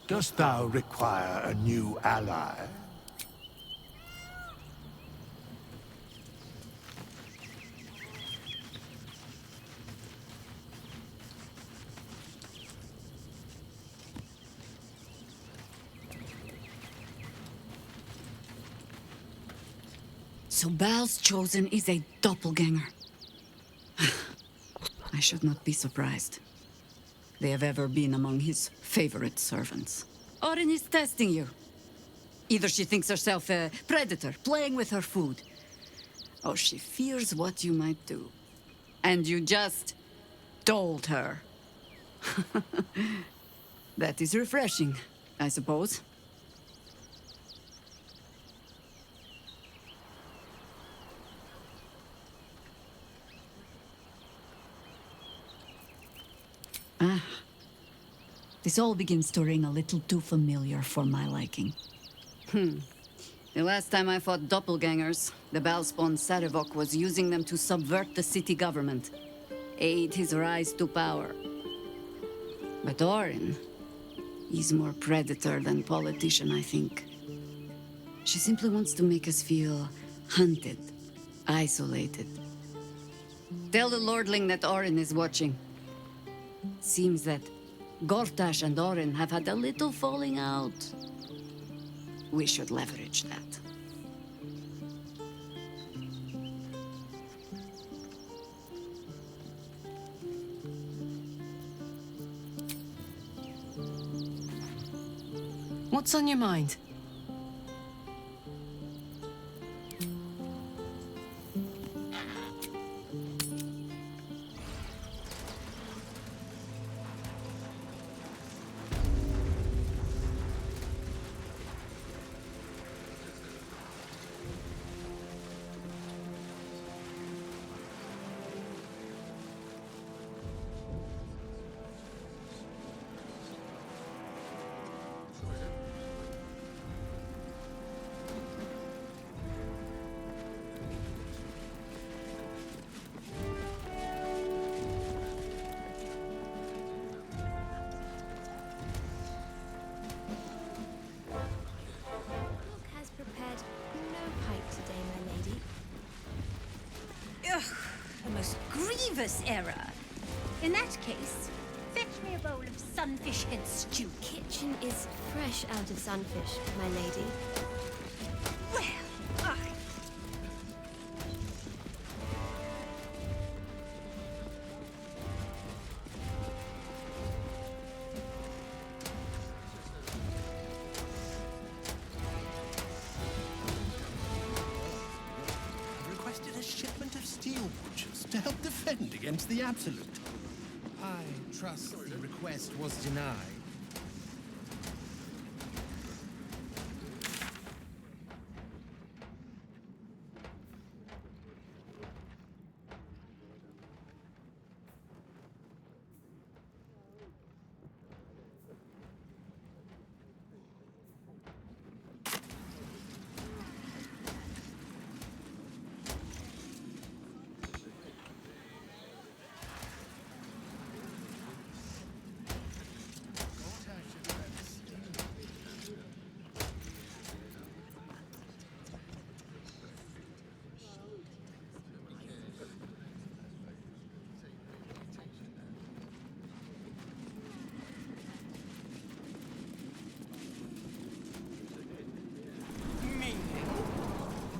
Dost thou require a new ally? So Bal's chosen is a doppelganger. I should not be surprised. They have ever been among his favorite servants. Orin is testing you. Either she thinks herself a predator, playing with her food, or she fears what you might do. And you just told her. That is refreshing, I suppose. Ah. This all begins to ring a little too familiar for my liking. The last time I fought doppelgangers, the Balspawn Sarevok was using them to subvert the city government, aid his rise to power. But Orin, he's more predator than politician, I think. She simply wants to make us feel hunted, isolated. Tell the Lordling that Orin is watching. Seems that Gortash and Orin have had a little falling out. We should leverage that. What's on your mind? Ugh, a most grievous error. In that case, fetch me a bowl of sunfish head stew. Kitchen is fresh out of sunfish, my lady. Well, requested a shipment of steel watchers to help defend against the Absolute. I trust the request was denied.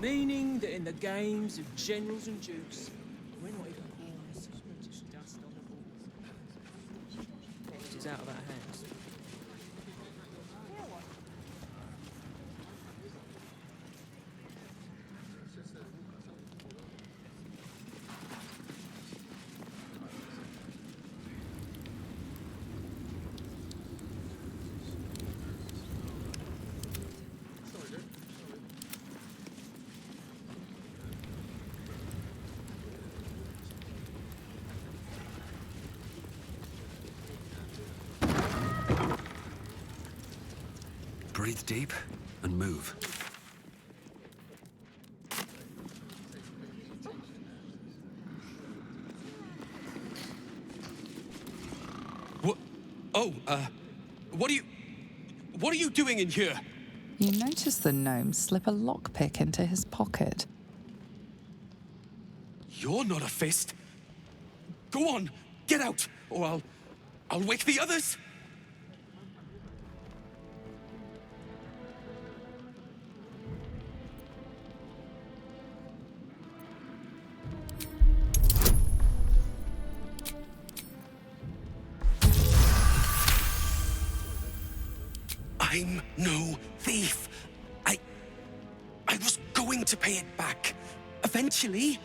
Meaning that in the games of generals and dukes, we're not even pawns, just dust on the balls. Next is out of our hands. Breathe deep and move. What? Oh, what are you doing in here? You notice the gnome slip a lockpick into his pocket. You're not a fist. Go on, get out, or I'll wake the others. I'm no thief. I was going to pay it back. Eventually.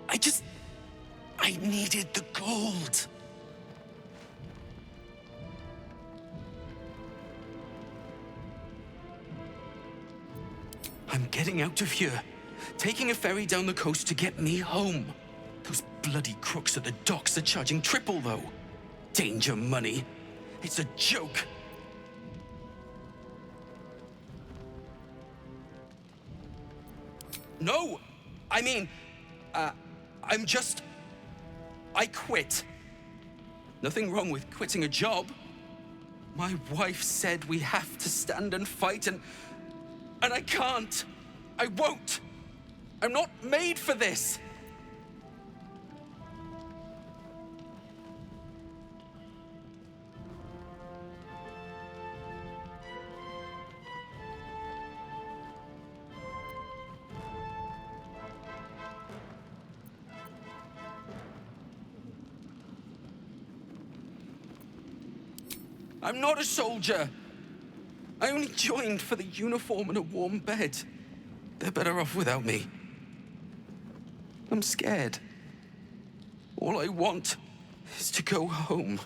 I needed the gold. I'm getting out of here. Taking a ferry down the coast to get me home. Those bloody crooks at the docks are charging triple, though. Danger money. It's a joke. No! I mean, I quit. Nothing wrong with quitting a job. My wife said we have to stand and fight, and I can't. I won't. I'm not made for this. I'm not a soldier. I only joined for the uniform and a warm bed. They're better off without me. I'm scared. All I want is to go home.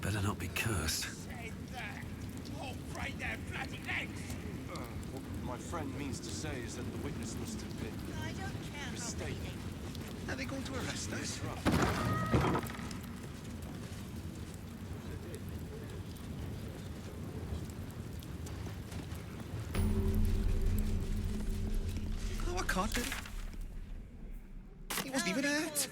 Better not be cursed. What my friend means to say is that the witness must have been mistaken. Are they going to arrest us? Oh, I can't do it. He wasn't even hurt.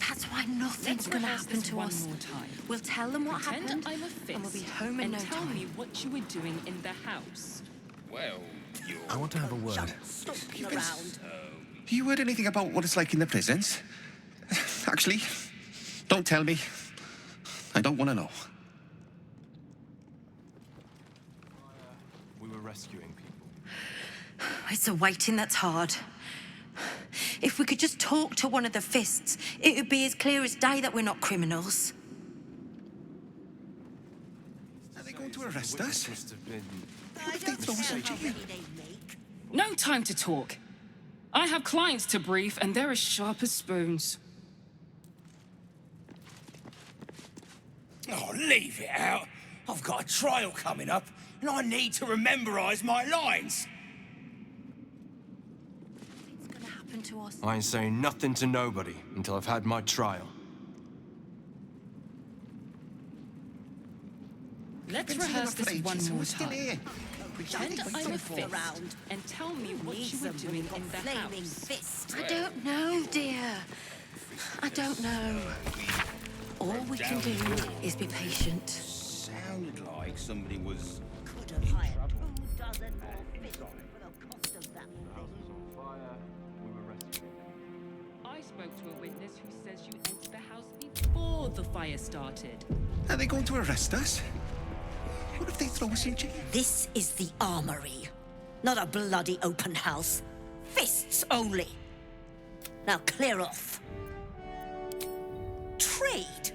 That's why nothing's going to happen to one us. more time. We'll tell them what Pretend happened, I'm a fist, and we'll be home in and no tell time. me what you were doing in the house. Well, I want to have a word. You heard anything about what it's like in the prisons? Actually, don't tell me. I don't want to know. We were rescuing people. It's a waiting that's hard. If we could just talk to one of the fists, it would be as clear as day that we're not criminals. Are they going to arrest us? Must have been What if they throw us in jail? No time to talk. I have clients to brief, and they're as sharp as spoons. Oh, leave it out. I've got a trial coming up, and I need to rememberize my lines. To us. I ain't saying nothing to nobody until I've had my trial. Let's Been seeing rehearse them for this one ages, and more we're still time. here. Pretend I'm a fist, and tell me what you were doing in the house. I don't know, dear. I don't know. All we can do is be patient. Sounded like somebody was. Could have hired 2 dozen more fists for the cost of that. I spoke to a witness who says you entered the house before the fire started. Are they going to arrest us? What if they throw us in jail? This is the armory, not a bloody open house. Fists only. Now clear off. Trade?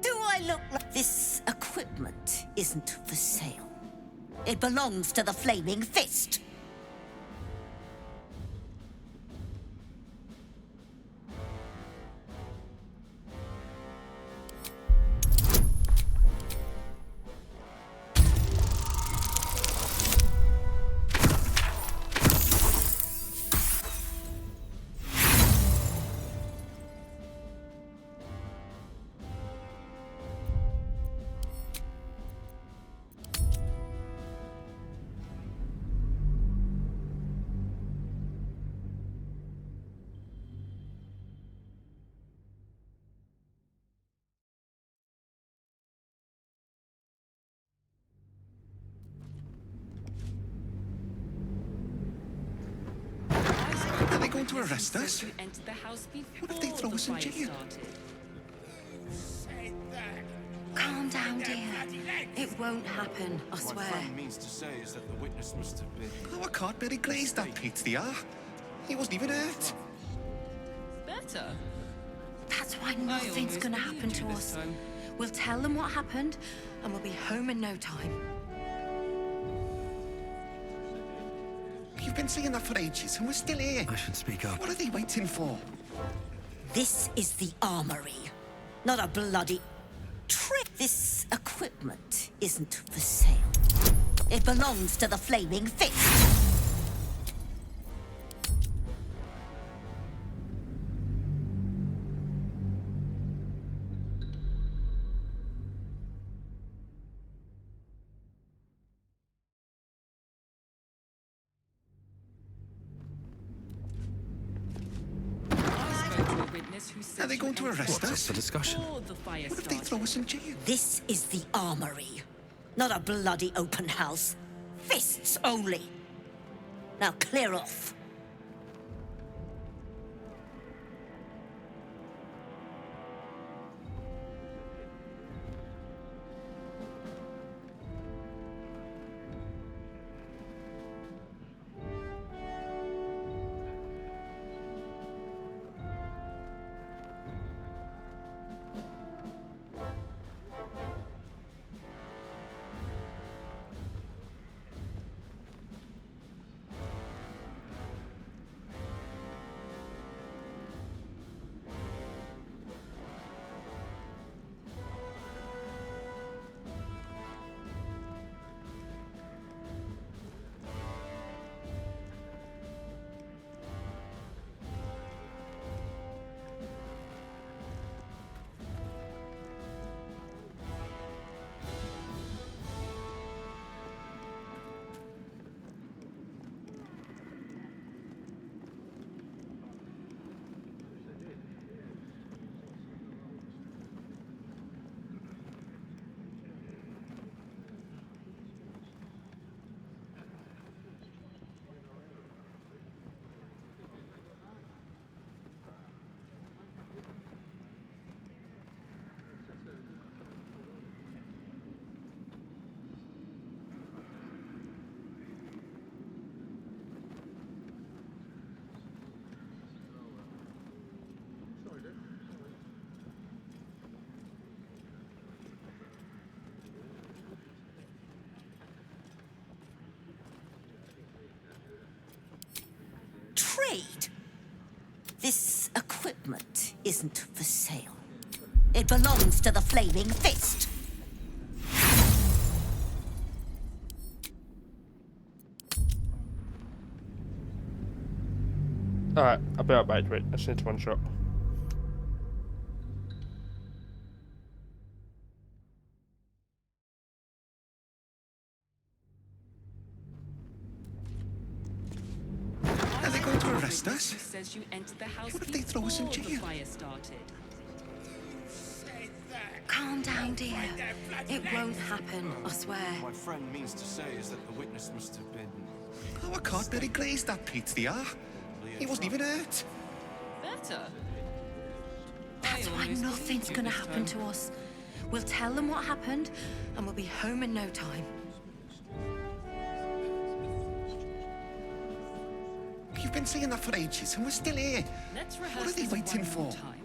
Do I look like this equipment isn't for sale? It belongs to the Flaming Fist. Are they going to arrest us? You entered the house What if they throw us in jail? Calm down, dear. It won't happen, I What my swear. friend means to say is that the witness must have been. Oh, I can't barely glaze that Pete, they are. He wasn't even hurt. Better. That's why nothing's going to happen to us. We'll tell them what happened, and we'll be home in no time. You've been saying that for ages, and we're still here. I should speak up. What are they waiting for? This is the armory, not a bloody trick. This equipment isn't for sale. It belongs to the Flaming Fist. Are they going to arrest us? What's up for discussion? What if they throw us in jail? This is the armory, not a bloody open house. Fists only. Now clear off. isn't for sale. It belongs to the Flaming Fist. Alright, I'll be right back. Wait, I just need to one shot. Are they going to arrest us? Says you entered the house What if they throw us in before the jail? fire started. Calm down, dear. It won't happen, I swear. My friend means to say is that the witness must have been... Oh, I can't really glaze that Pete the R. He wasn't even hurt. Better. That's why nothing's gonna happen to us. We'll tell them what happened, and we'll be home in no time. You've been saying that for ages, and we're still here. Let's rehearse What are they this waiting one more for? time.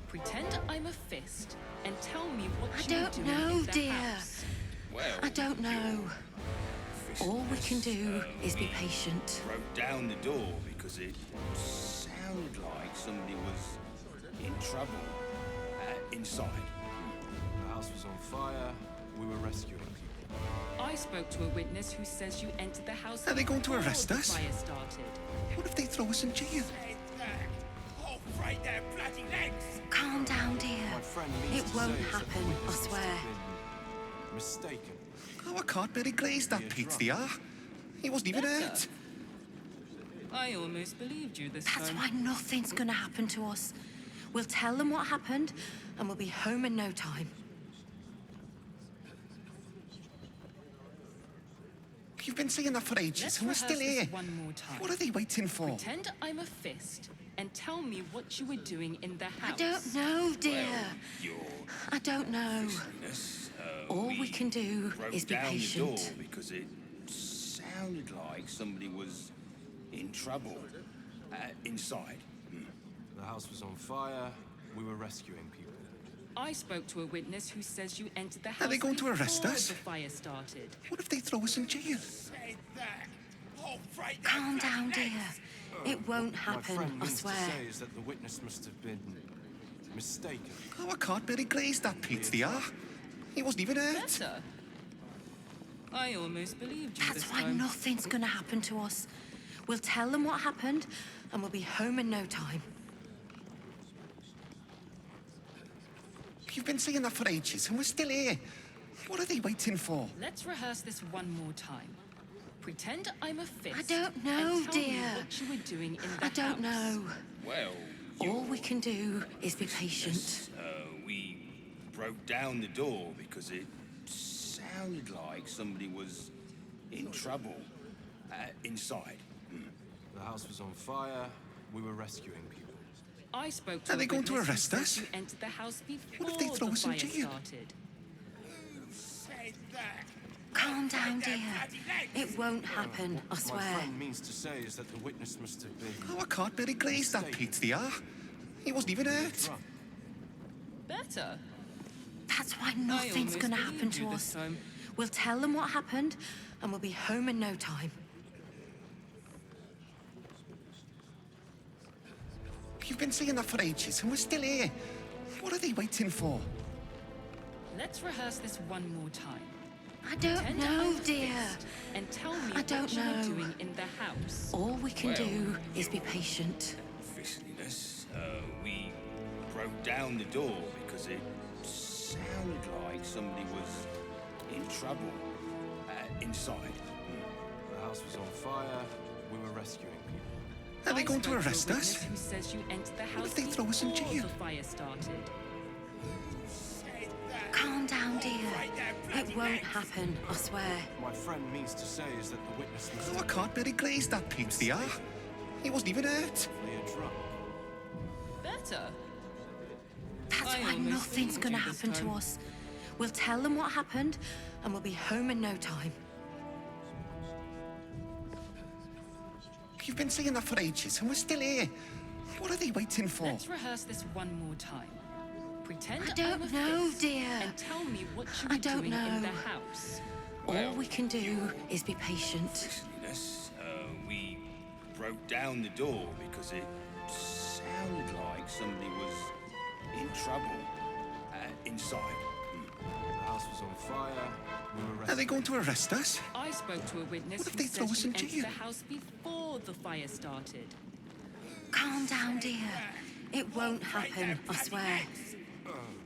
Pretend I'm a fist and tell me what I you don't do know, in the dear. house. I don't know. All we can do is be patient. Broke down the door because it sounded like somebody was in trouble inside. The house was on fire. We were rescuing people. I spoke to a witness who says you entered the house. Are they going to before arrest the us? Fire started. What if they throw us in jail? Oh, right their bloody legs! Calm down, dear. My friend means It to won't say is that the happen, I witness must swear. have been mistaken. Oh, I can't really glaze that Pete the R. He wasn't even hurt. I almost believed you this That's time. why nothing's gonna happen to us. We'll tell them what happened, and we'll be home in no time. You've been saying that for ages, Let's and we're rehearse still here. this one more time. What are they waiting for? Pretend I'm a fist and tell me what you were doing in the house. I don't know, dear. I don't know. All we can do Broke is be down the door patient. because it sounded like somebody was in trouble inside. The house was on fire. We were rescuing people. I spoke to a witness who says you entered the house. Are they going to arrest before us? The fire started. What if they throw us in jail? Calm down, dear. It won't My happen, friend I means swear. to say is that the witness must have been mistaken. Oh, I can't really glaze that Pete the R. He wasn't even hurt. Better. I almost believed you That's this why time. nothing's gonna happen to us. We'll tell them what happened, and we'll be home in no time. You've been saying that for ages, and we're still here. What are they waiting for? Let's rehearse this one more time. Pretend I'm a fist. I don't know, and tell me dear. what you were doing in the I don't house. know. Well, All we can do is be patient. we broke down the door because it sounded like somebody was in trouble inside. The house was on fire. We were rescuing people. I spoke to Are a they going to witness who arrest says us? you entered the house before What if they throw the us in fire jail? started. Calm down, dear. It won't happen, I My swear. friend means to say is that the witness must have been... Oh, I can't really glaze that Pete the R. He wasn't even hurt. Better. That's why nothing's almost gonna happen believed to you us. this time. We'll tell them what happened, and we'll be home in no time. You've been saying that for ages, and we're still here. What are they waiting for? Let's rehearse this one more time. I don't Pretend know, I'm a dear. fist and tell me I don't what you know. were doing in the house. All we can do is be patient. Fishiness. We broke down the door because it sounded like somebody was in trouble inside. The house was on fire. We were rescuing people. Are they I going to spoke arrest a us? witness who says you entered the house if they throw us in before jail? the fire started. Calm down, dear. It won't happen, I swear. My friend means to say is that the witness must Oh, I have can't really glaze that Pete the R. He wasn't even hurt. been drunk. Better. That's I why almost nothing's believed gonna you this happen to time. us. We'll tell them what happened, and we'll be home in no time. You've been saying that for ages, and we're still here. What are they waiting for? Let's rehearse this one more time. Pretend I don't I'm a know, fist dear. and tell me what you I were don't doing in know. the house. All we can do is be patient. Fishiness. We broke down the door because it sounded like like somebody was in trouble. Inside. The house was on fire. We were Are they going to arrest us? I spoke to a witness What if who they throw says us you in entered jail? the house before the fire started. Calm down, dear. It won't happen, I swear.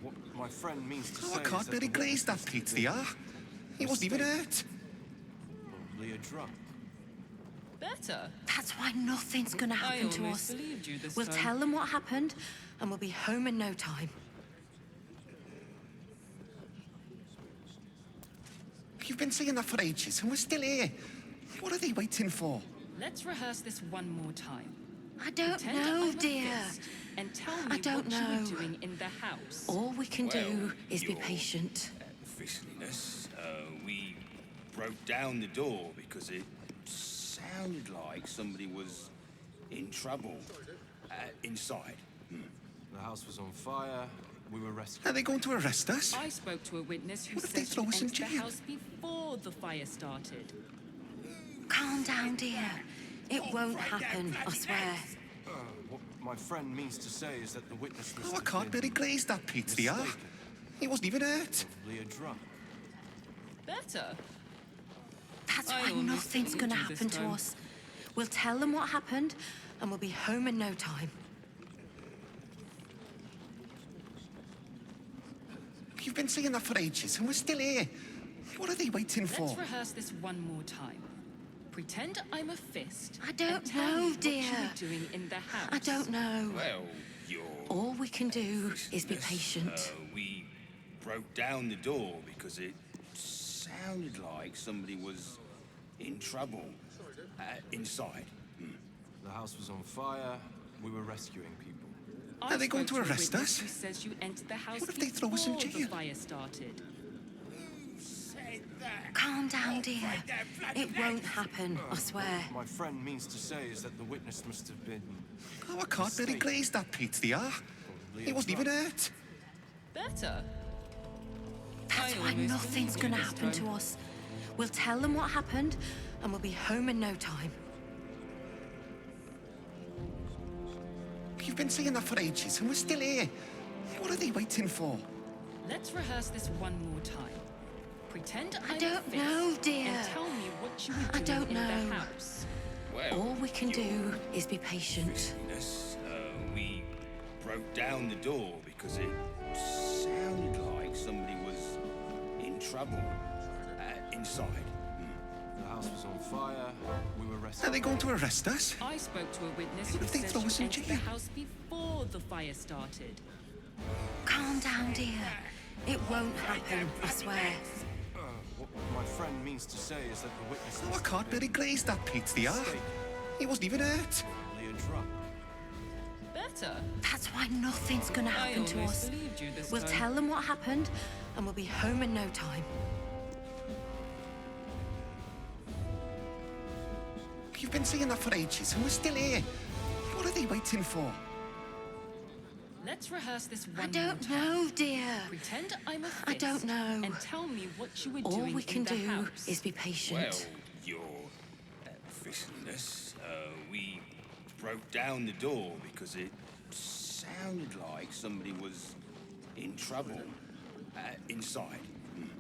What my friend means to Oh, say I can't is that really the glaze witness that must have Pete, been He wasn't even hurt. Probably a drunk. Better. That's why nothing's gonna I happen to almost us. believed you this We'll time. tell them what happened, and we'll be home in no time. You've been saying that for ages, and we're still here. What are they waiting for? Let's rehearse this one more time. I don't Pretend know, I'm a dear. fist and tell me I don't what you know. were doing in the house. All we can do is be your patient. Officialness, we broke down the door because it sounded like somebody was in trouble. Inside. The house was on fire. We were rescued. Are they going to arrest us? I spoke to a witness who What if they says throw you us in entered the jail? house before the fire started. Calm down, dear. It won't happen, I swear. What my friend means to say is that the witness must Oh, I have can't been really glaze that Pete, mistaken. He wasn't even hurt. Probably a drunk. Better. That's I why almost nothing's believed gonna you this happen to time. us. We'll tell them what happened, and we'll be home in no time. You've been saying that for ages, and we're still here. What are they waiting for? Let's rehearse this one more time. Pretend I'm a fist. I don't and tell know, me what dear. you were doing in the house. I don't know. Well, your All we can do is be patient. we broke down the door because it sounded like somebody was in trouble. Inside. The house was on fire. We were rescuing people. I Are they going spoke to a arrest witness us? Who says you entered the house What if they throw us in before jail? the fire started. Calm down, dear. It won't happen, I swear. My friend means to say is that the witness must have been Oh, I can't really glaze that Pete, He wasn't even hurt. Better. That's I why almost nothing's believed you gonna this happen to time. us. We'll tell them what happened, and we'll be home in no time. You've been saying that for ages, and we're still here. What are they waiting for? Let's rehearse this one more time. Pretend I'm don't a fist know, dear. And tell me what you were I doing don't in know. the house. All we can do is be patient. Officialness, we broke down the door because it sounded like somebody was in trouble. Inside. The house was on fire. We were rescued. Are they going to arrest us? I spoke to a witness What who if they says throw you us in entered the jail? house before the fire started. Calm down, dear. It won't happen, I swear. What my friend means to say is that the witness Oh, I must can't have really been glaze that Pete, mistaken. He wasn't even hurt. Probably a drunk. Better. That's why nothing's gonna I happen to almost us. believed you this We'll time. tell them what happened, and we'll be home in no time. You've been saying that for ages, and we're still here. What are they waiting for? Let's rehearse this one I don't more time. know, dear. Pretend I'm a fist. I don't know. And tell me what you were All doing we can in the do house. is be patient. Well, your officialness, we broke down the door because it sounded like somebody was in trouble. Inside.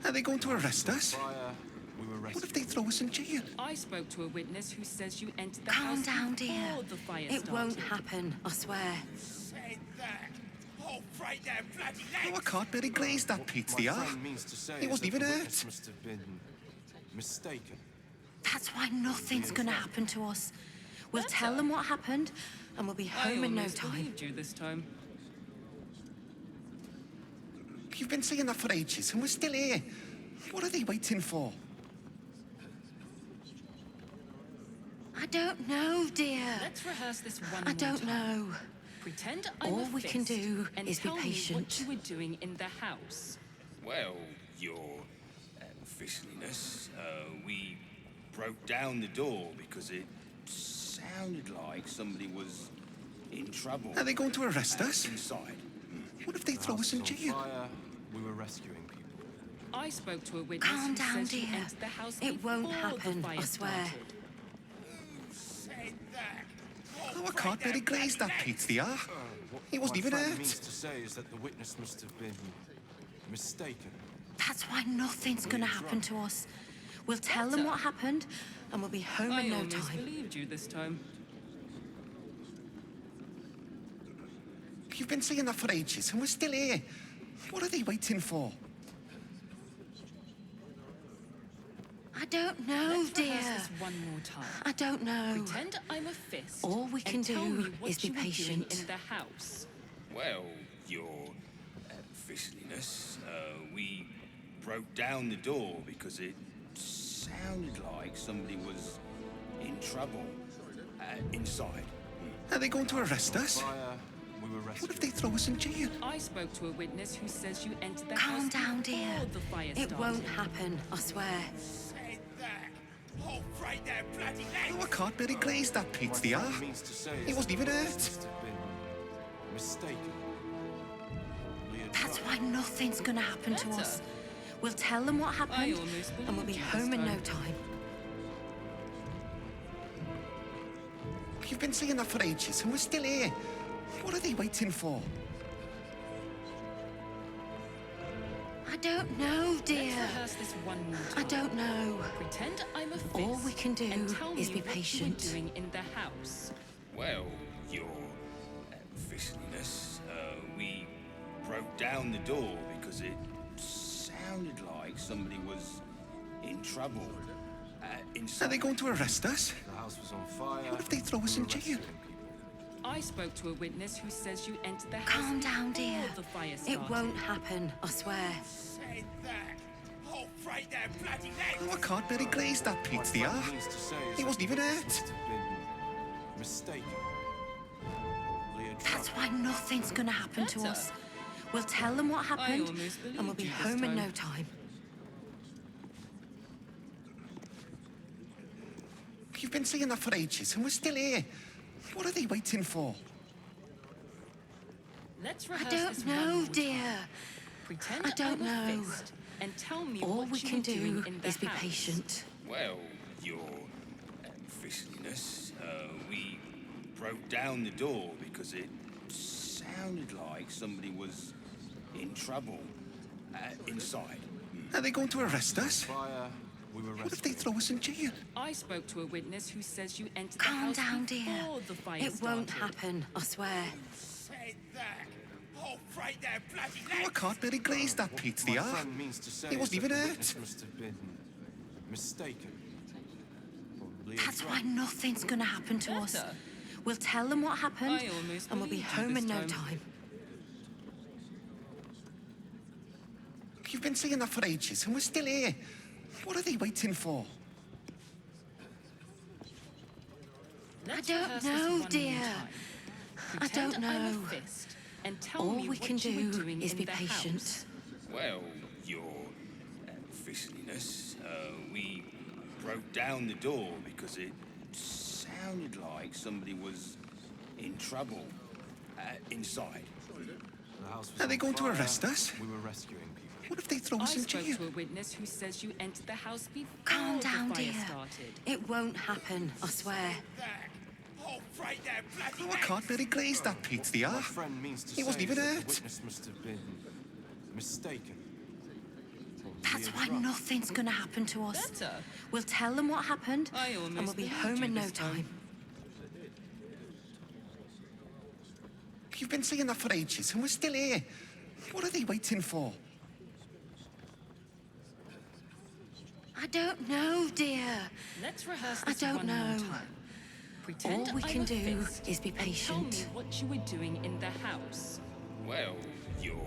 Are they going to arrest us? Fire. We were What rescued. if they throw us in jail? I spoke to a witness who says you entered the Calm house down, before dear. the fire It started. won't happen, I swear. Oh, I can't really glaze that Pete, My friend means to say He is wasn't that even the hurt. witness must have been mistaken. That's why nothing's gonna happen to us. We'll tell them what happened, and we'll be home I in no almost time. believed you this time. You've been saying that for ages, and we're still here. What are they waiting for? I don't know, dear. Let's rehearse this one I more don't time. know. Pretend I'm All a we can fist do and is be tell me patient. what you were doing in the house. Well, your officialness, we broke down the door because it sounded like somebody was in trouble. Are they going to arrest us? Inside. What if they The throw house us in was on jail? fire. We were rescuing people. I spoke to a witness Calm who down, says you dear. entered the house It won't before happen, the fire I swear. started. Oh, Oh, I can't really glaze that Pete, they are. He wasn't even hurt. Means to say is that the witness must have been mistaken. That's why nothing's gonna happen to us. We'll tell them what happened, and we'll be home in no I almost time. believed you this time. You've been saying that for ages, and we're still here. What are they waiting for? I don't know, Let's dear. rehearse this one more time. I don't know. Pretend I'm a fist. All we can and tell do me what is be you were doing patient. in the house. Well, your fistliness, we broke down the door because it sounded like somebody was in trouble inside. Are they going to arrest us? We were What if they throw us in jail? I spoke to a witness who says you entered the Calm house down, before dear. the fire It started. won't happen, I swear. Oh, I can't really glaze that Pete, they are. He wasn't even hurt. Mistaken. That's why nothing's gonna happen to us. We'll tell them what happened, and we'll be home in no time. You've been saying that for ages, and we're still here. What are they waiting for? I don't know, dear. Let's rehearse this one more I time. don't know. Pretend I'm a fist. All we can do and tell is me be what patient. you were doing in the house. Well, your fistliness, we broke down the door because it sounded like somebody was in trouble inside. Are they going to arrest us? The house was on fire. What if they throw us in jail? I spoke to a witness who says you entered the house Calm down, before dear. the fire It started. won't happen, I swear. Oh, I can't really glaze that Pete, they are. He wasn't even hurt. Mistaken. That's why nothing's gonna happen to us. We'll tell them what happened, almost and we'll be believed you this home in time. no time. You've been saying that for ages, and we're still here. What are they waiting for? Let's I rehearse this don't one know, more dear. time. Pretend I don't I'm a know. fist and tell me All what we you can were doing do in the is be house. patient. Well, your fistliness, we broke down the door because it sounded like somebody was in trouble inside. Are they going to arrest us? Fire. We were What if they throw us in jail? I spoke to a witness who says you entered the Calm house down, before dear. the fire It won't started. happen, I swear. Oh, I can't really glaze that Pete, they My are. friend means to say He wasn't is that even the hurt. witness must have been mistaken. Probably That's a why drunk. nothing's gonna happen to us. We'll tell them what happened, I almost and we'll be believed you home this in no time. time. You've been saying that for ages, and we're still here. What are they waiting for? I Let's don't rehearse this know, one more dear. time. I Pretend don't I'm know. a fist and tell All me we what can you were do doing is in be the patient. house. Well, your fistliness, we broke down the door because it sounded like somebody was in trouble inside. The house was Are they on going to fire. arrest us? We were rescuing people. What if they throw I us in spoke jail? to a witness who says you entered the house before Calm the down, fire dear. started. It won't happen, I swear. Oh, I can't really glaze that Pete, they My are. friend means to He wasn't say even is that hurt. the witness must have been mistaken. Probably That's a why drunk. nothing's gonna happen to us. Better. We'll tell them what happened, I and almost we'll be believed home you in no this time. You've been saying that for ages, and we're still here. What are they waiting for? I don't know, dear. Let's rehearse I this don't one know. more time. Pretend All we I'm can a do fist is be and tell patient. me what you were doing in the house. Well, your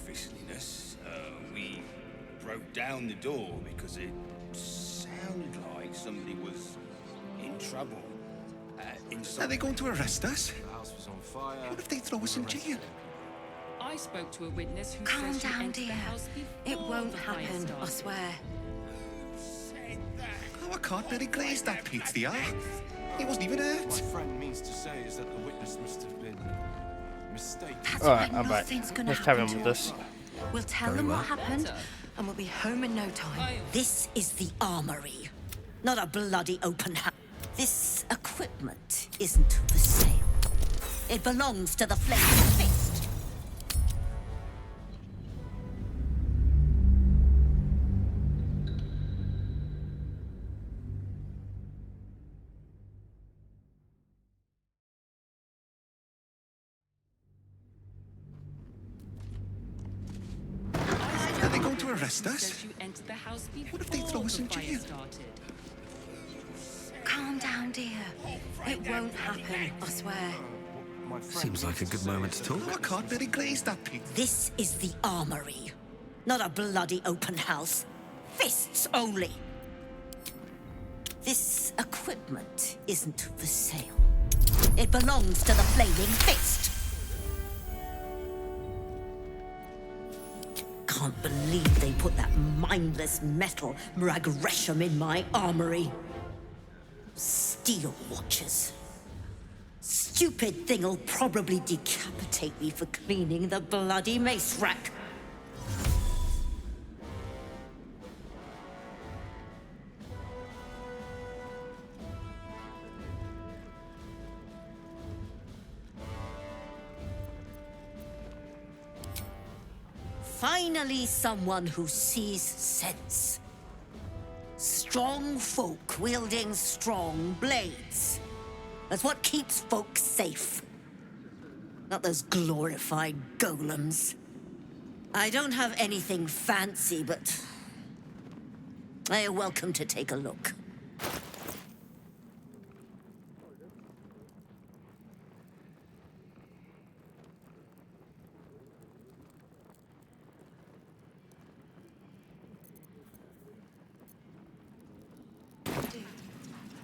fistliness, we broke down the door because it sounded like somebody was in trouble inside. Are they going to arrest us? The house was on fire. What if they throw us in jail? I spoke to a witness who Calm says you down, entered the dear. house before It won't the fire happen, I started. swear. Oh, I can't really glaze that Pete, they are. He wasn't even My hurt. friend means to say is that the witness must have been mistaken. That's Alright, why I'm back. nothing's gonna Let's carry happen on to with us. this. We'll tell Very them well. what happened, and we'll be home in no time. This is the armory, not a bloody open house. This equipment isn't for sale. It belongs to the Flaming Fist. Are they going to arrest us? Says you entered the house What if they throw us in before the jail? fire started. Calm down, dear. It won't happen, I swear. Seems like a good moment to talk. Oh, I can't really glaze that pig. This is the armory, not a bloody open house. Fists only. This equipment isn't for sale. It belongs to the Flaming Fist. Can't believe they put that mindless metal Mragresham in my armory. Steel watchers. Stupid thing'll probably decapitate me for cleaning the bloody mace rack. Finally, someone who sees sense. Strong folk wielding strong blades. That's what keeps folk safe. Not those glorified golems. I don't have anything fancy, but you're welcome to take a look.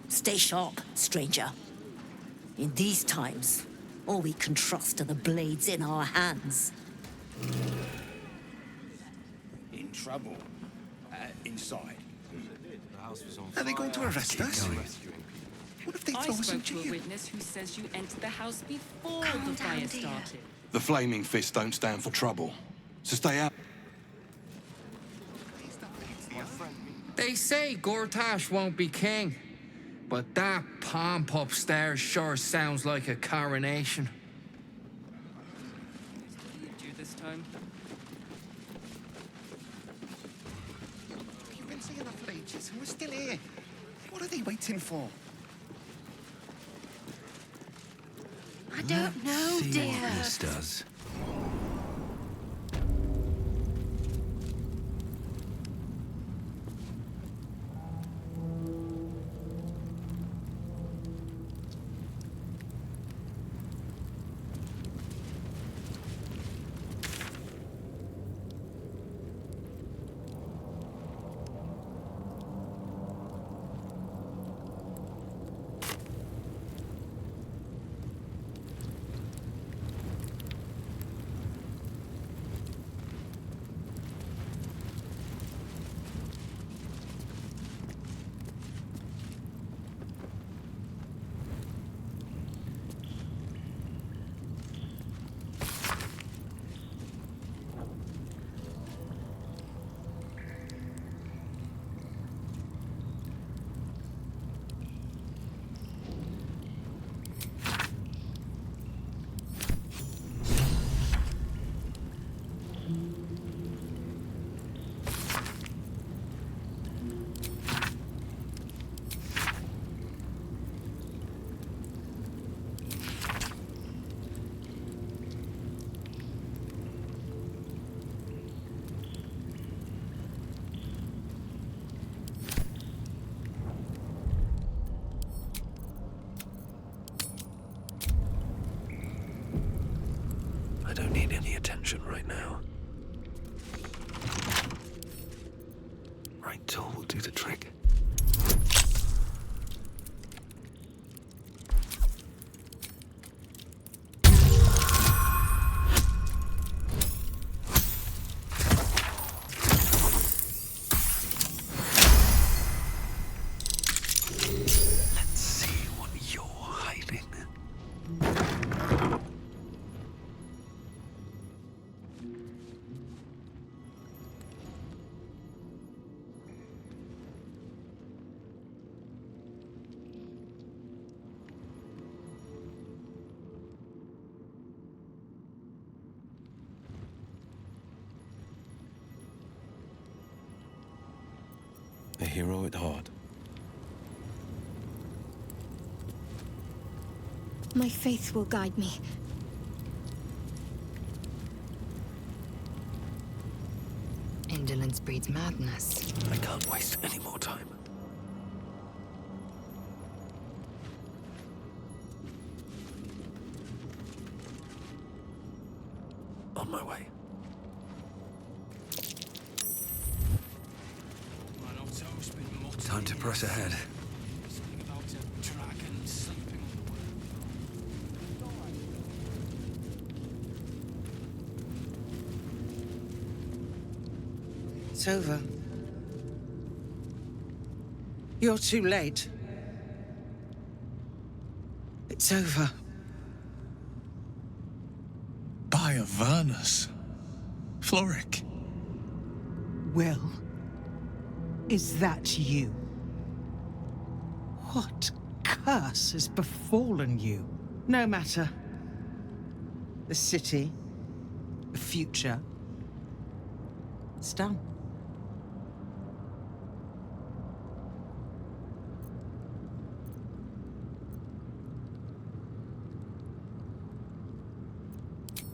Stay sharp, stranger. In these times, all we can trust are the blades in our hands. In trouble. Inside. Are they going to arrest us? What if they I throw us in spoke to a jail? witness who says you entered the house before Calm the down, fire dear. started. The Flaming Fist don't stand for trouble. So stay out. They say Gortash won't be king, but that pomp upstairs sure sounds like a coronation. You this time? You've been saying that for ages, and we're still here. What are they waiting for? I don't know, See dear. what this does. I don't need any attention right now. Right tool will do the trick. Let's see what you're hiding. hero at heart. My faith will guide me. Indolence breeds madness. I can't waste any more time. On my way. Time to press ahead. Something about a dragon sleeping on the It's over. You're too late. It's over. By Avernus. Floric. Will, is that you? What curse has befallen you? No matter. The city, the future, it's done.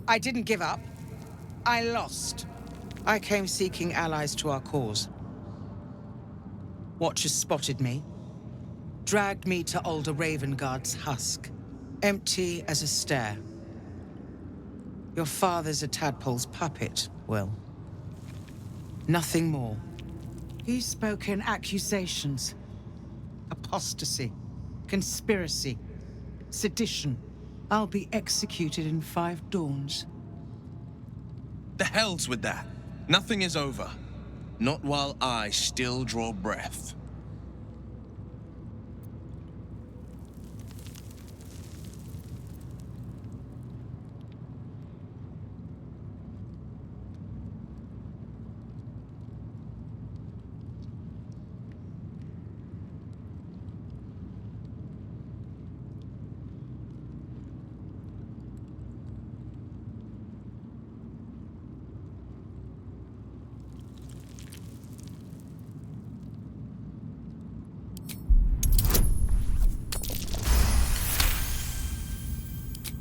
I didn't give up. I lost. I came seeking allies to our cause. Watchers spotted me, dragged me to Older Ravengard's husk, empty as a stair. Your father's a tadpole's puppet, Will. Nothing more. He spoke in accusations. Apostasy, conspiracy, sedition. I'll be executed in 5 dawns. The hell's with that. Nothing is over. Not while I still draw breath.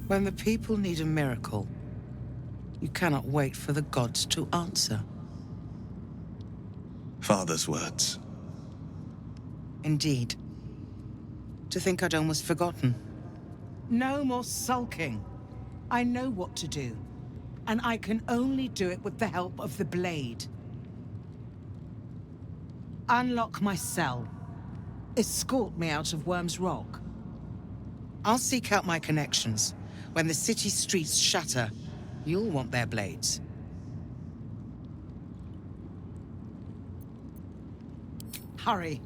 When the people need a miracle, you cannot wait for the gods to answer. Father's words. Indeed. To think I'd almost forgotten. No more sulking. I know what to do, and I can only do it with the help of the blade. Unlock my cell. Escort me out of Worm's Rock. I'll seek out my connections. When the city streets shatter, you'll want their blades. Hurry.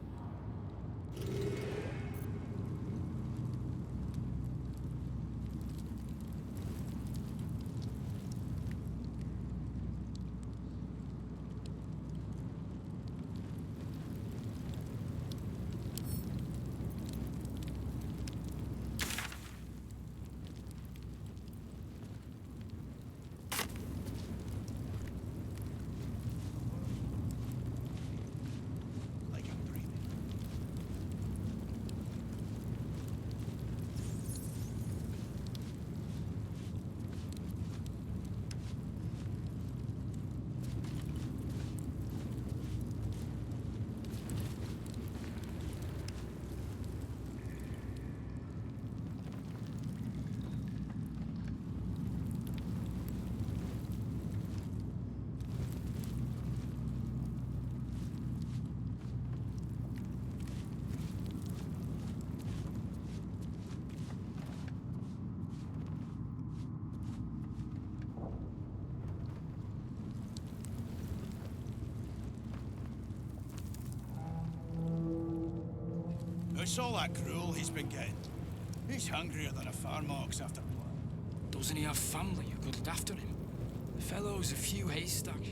It's all that gruel he's been getting. He's hungrier than a farm ox after blood. Doesn't he have family who could look after him? The fellow's a few haystacks.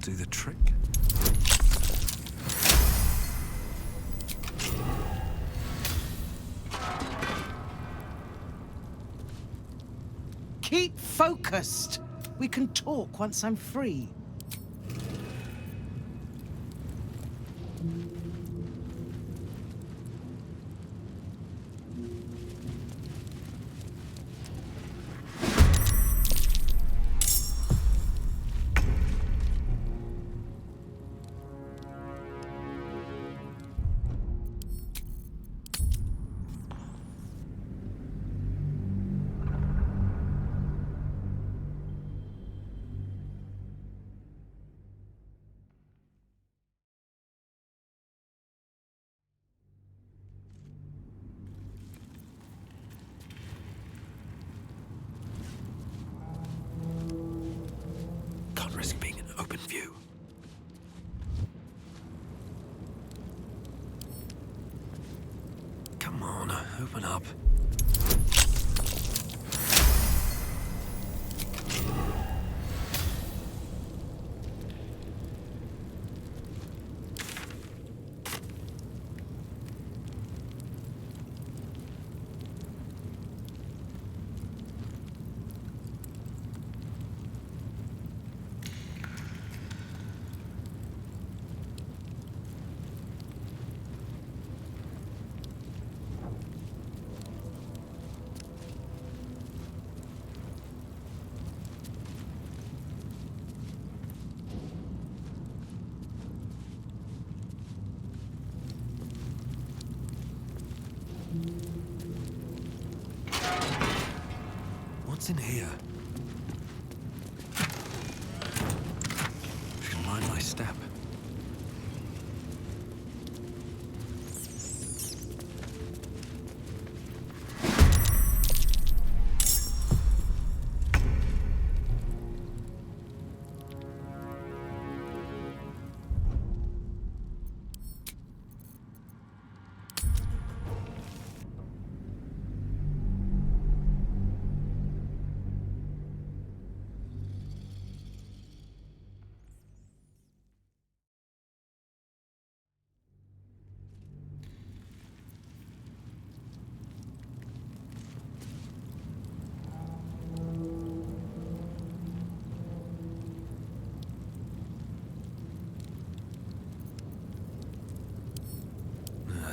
do the trick. Keep focused. We can talk once I'm free. Can't risk being in open view. Come on, open up. What's in here? Should mind my step.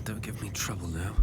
Don't give me trouble now.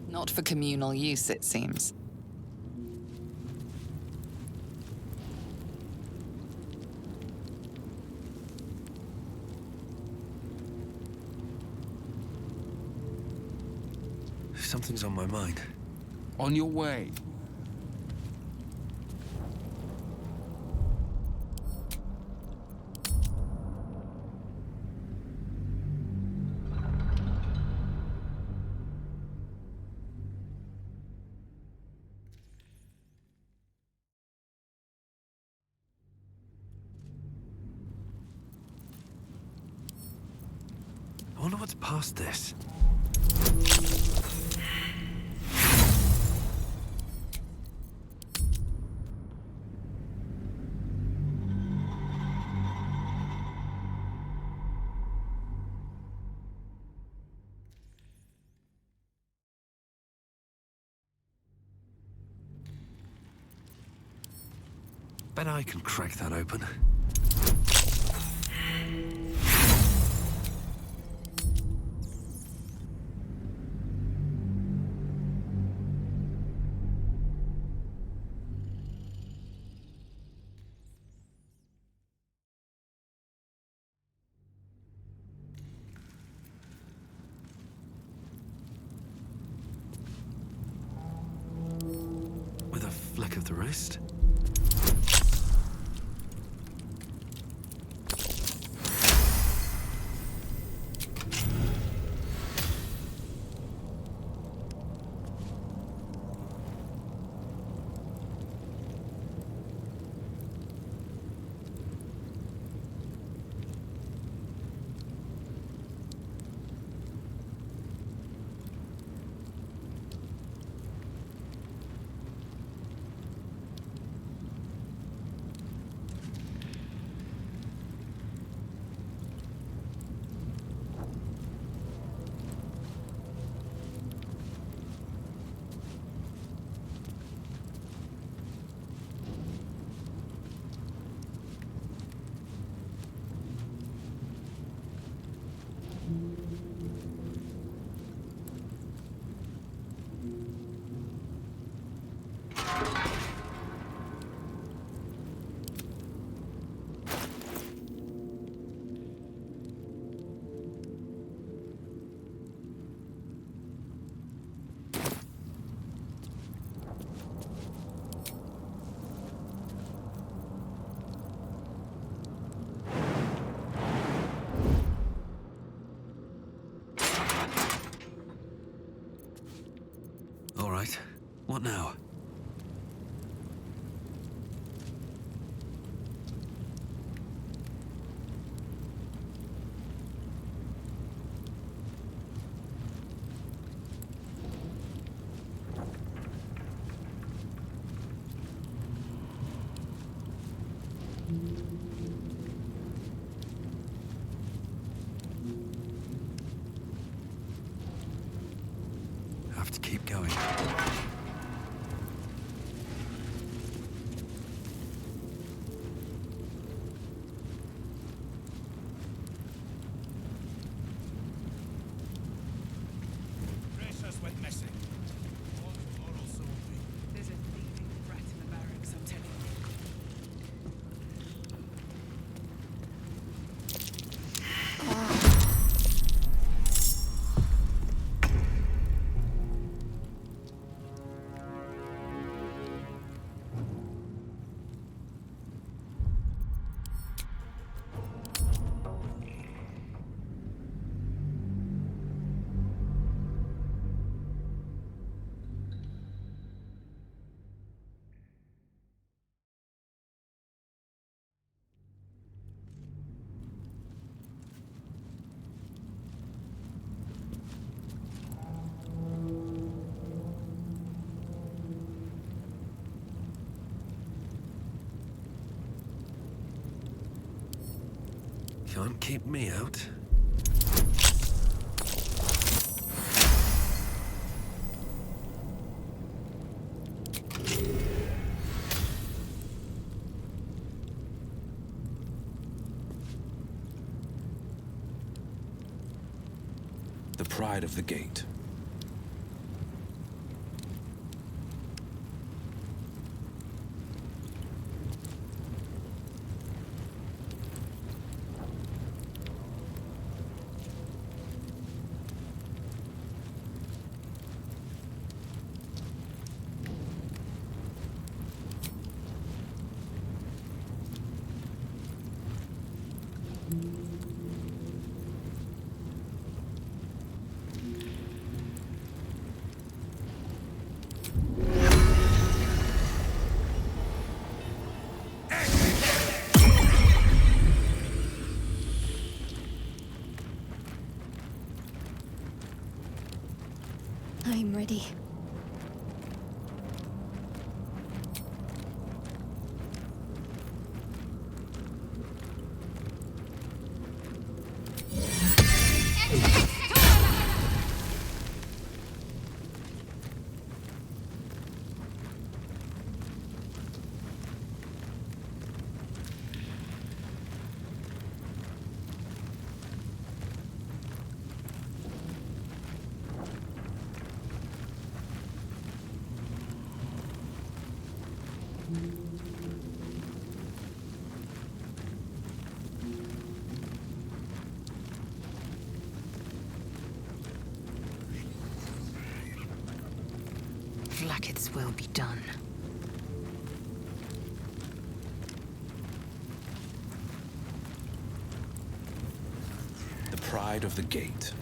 Not for communal use, it seems. Something's on my mind. On your way. I wonder what's past this. Bet I can crack that open. the rest. All right. What now? Have to keep going. Brace us with missing. There's a thieving rat in the barracks, I'm telling you. Can't keep me out. The pride of the gate. I'm ready. Like its will be done. pride of the gate.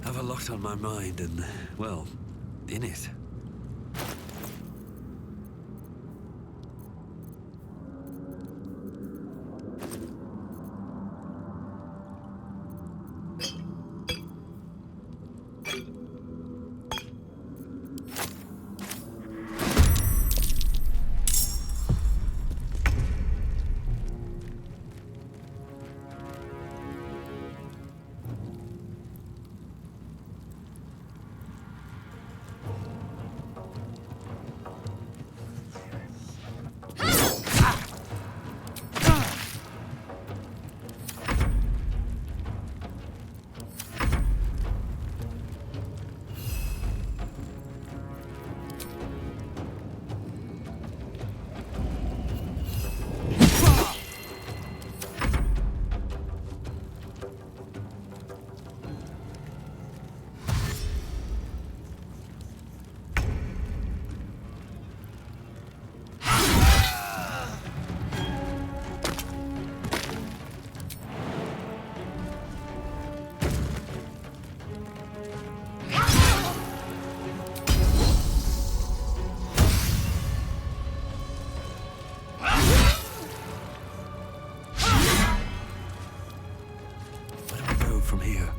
Have a lot on my mind and, well, in it. From here.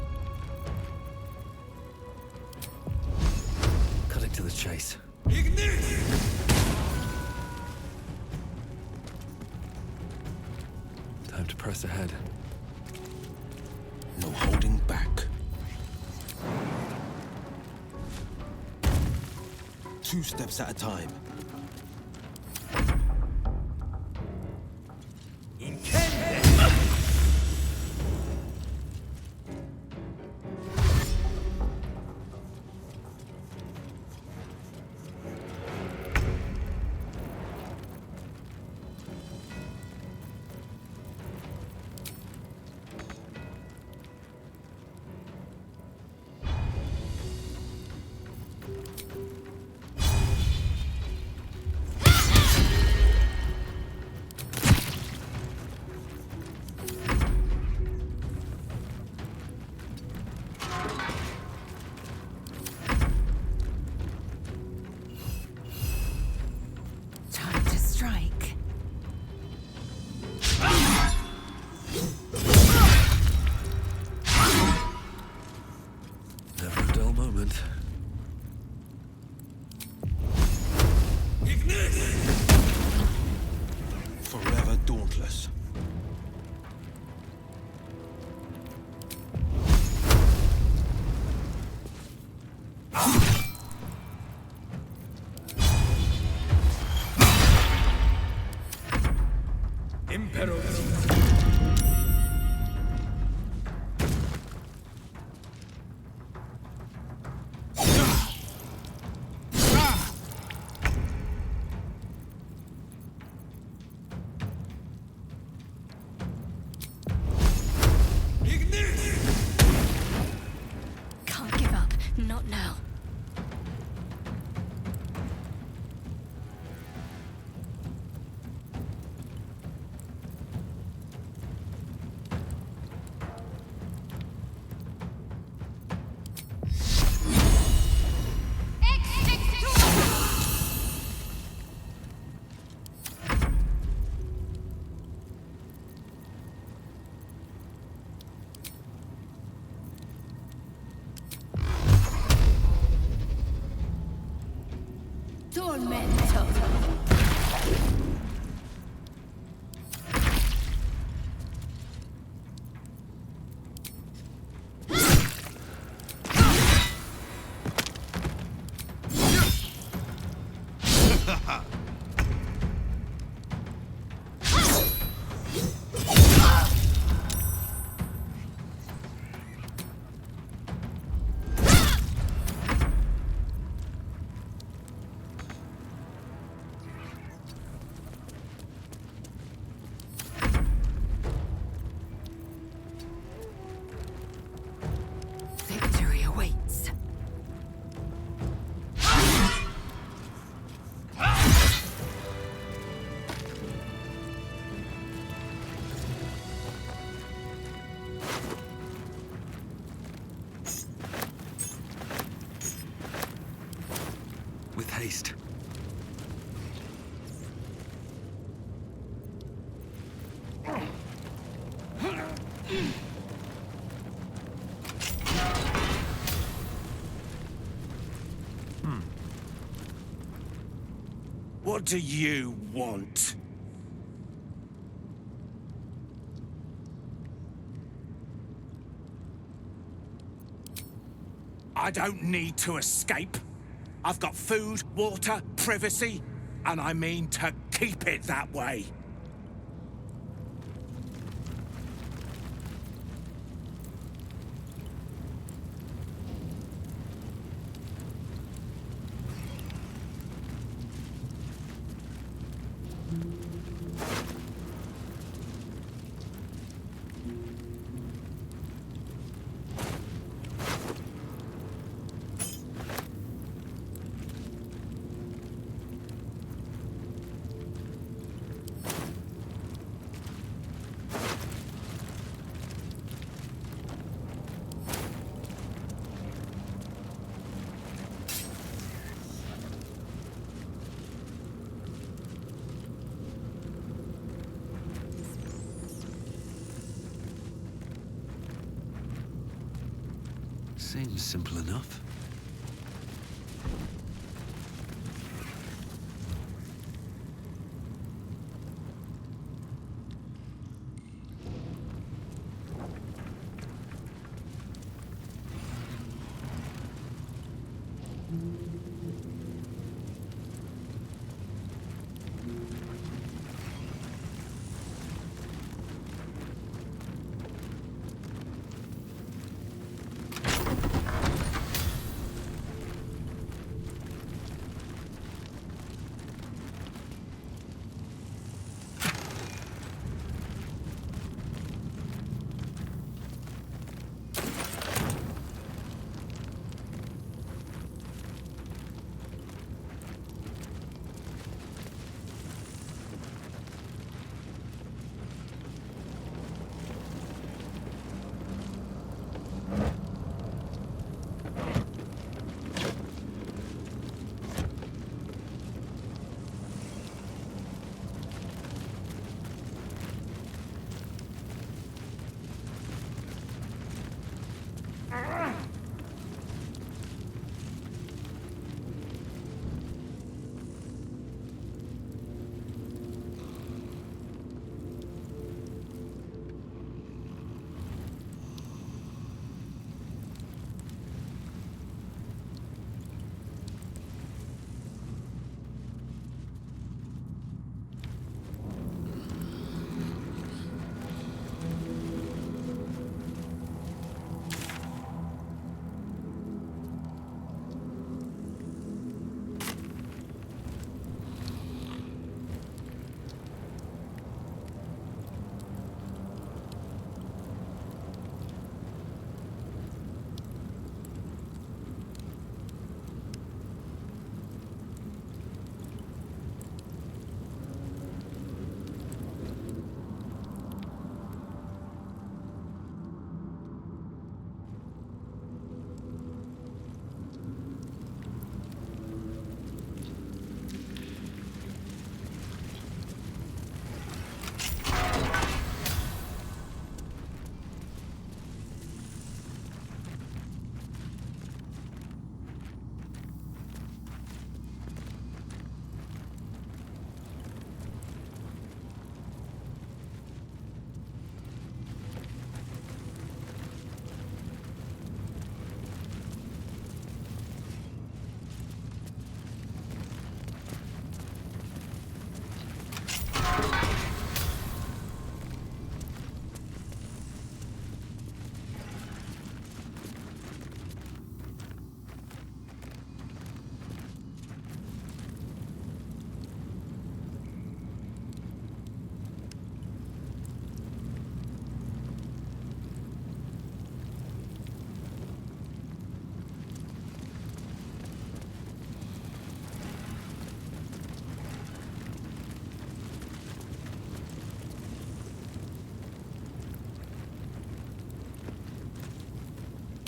Cutting to the chase. Time to press ahead. No holding back. 2 steps at a time. haste. What do you want? I don't need to escape. I've got food, water, privacy, and I mean to keep it that way. Seems simple enough.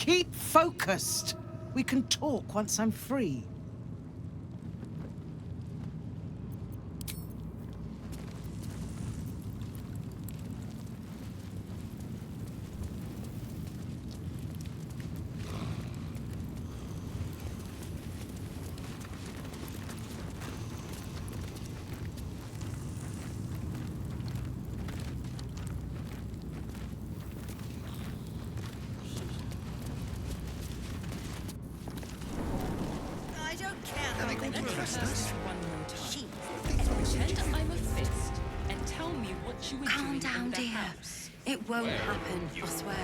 Keep focused. We can talk once I'm free. Just one more time. Pretend I'm a fist and tell me what you were Calm doing down, in the dear. house. It won't happen, I swear.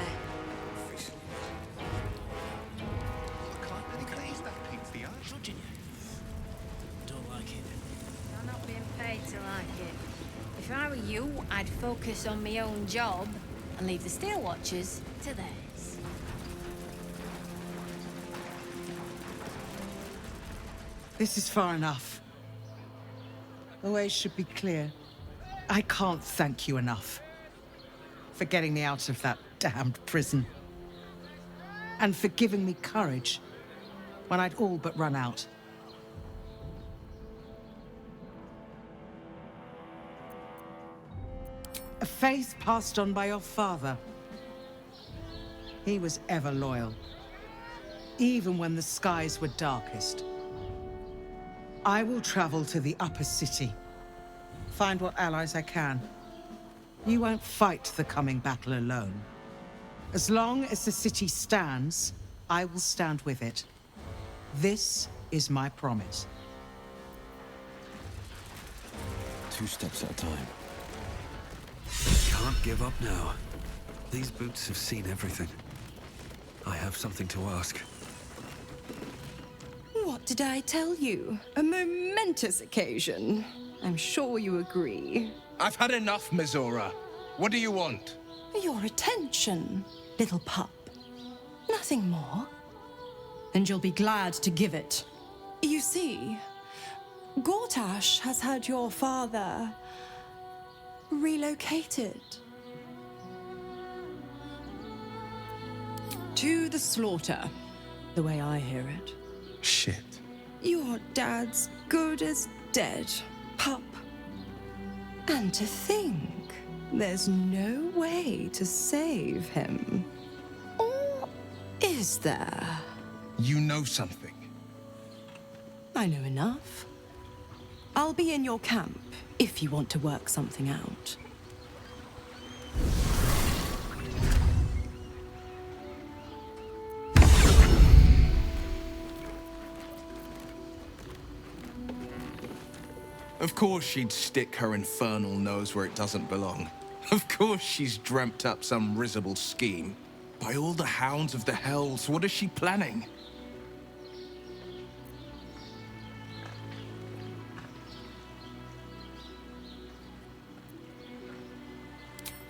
Don't like it. I'm not being paid to like it. If I were you, I'd focus on my own job and leave the Steel Watchers to theirs. This is far enough. The way should be clear. I can't thank you enough for getting me out of that damned prison. And for giving me courage when I'd all but run out. A faith passed on by your father. He was ever loyal, even when the skies were darkest. I will travel to the upper city, find what allies I can. You won't fight the coming battle alone. As long as the city stands, I will stand with it. This is my promise. 2 steps at a time. Can't give up now. These boots have seen everything. I have something to ask. What did I tell you? A momentous occasion. I'm sure you agree. I've had enough, Mizora. What do you want? Your attention, little pup. Nothing more. And you'll be glad to give it. You see, Gortash has had your father relocated to the slaughter, the way I hear it. Shit. Your dad's good as dead, pup. And to think there's no way to save him. Or is there? You know something. I know enough. I'll be in your camp if you want to work something out. Of course she'd stick her infernal nose where it doesn't belong. Of course she's dreamt up some risible scheme. By all the hounds of the hells, what is she planning?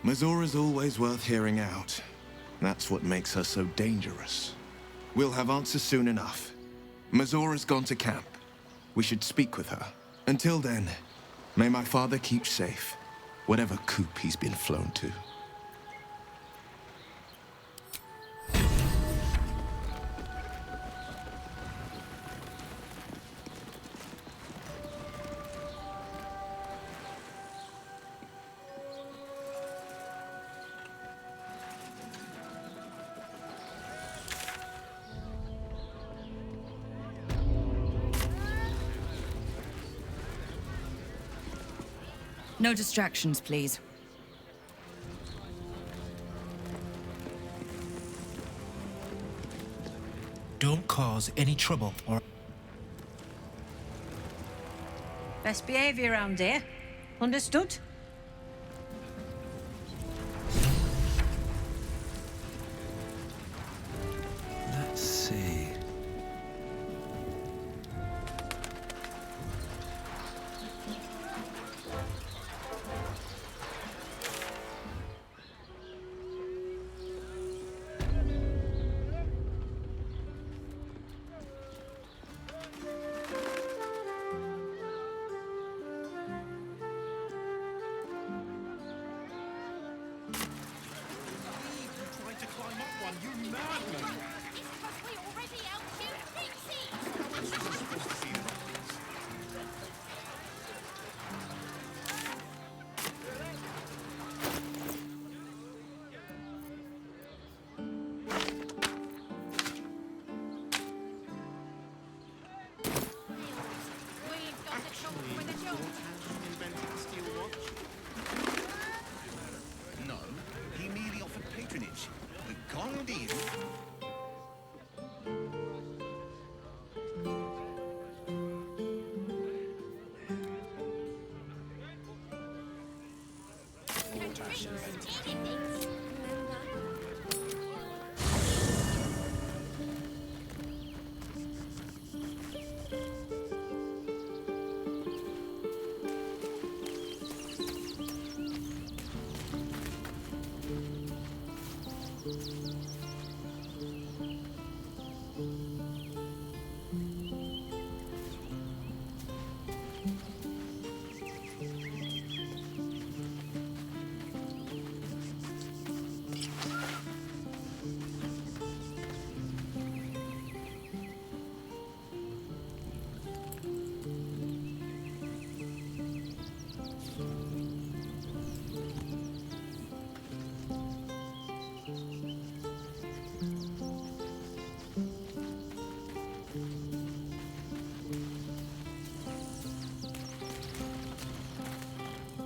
Mizora's always worth hearing out. That's what makes her so dangerous. We'll have answers soon enough. Mizora's gone to camp. We should speak with her. Until then, may my father keep safe, whatever coop he's been flown to. No distractions, please. Don't cause any trouble or... Best behaviour around here. Understood? Let's see. Trying to climb up one, you madman! No, he merely offered patronage. The gong deal.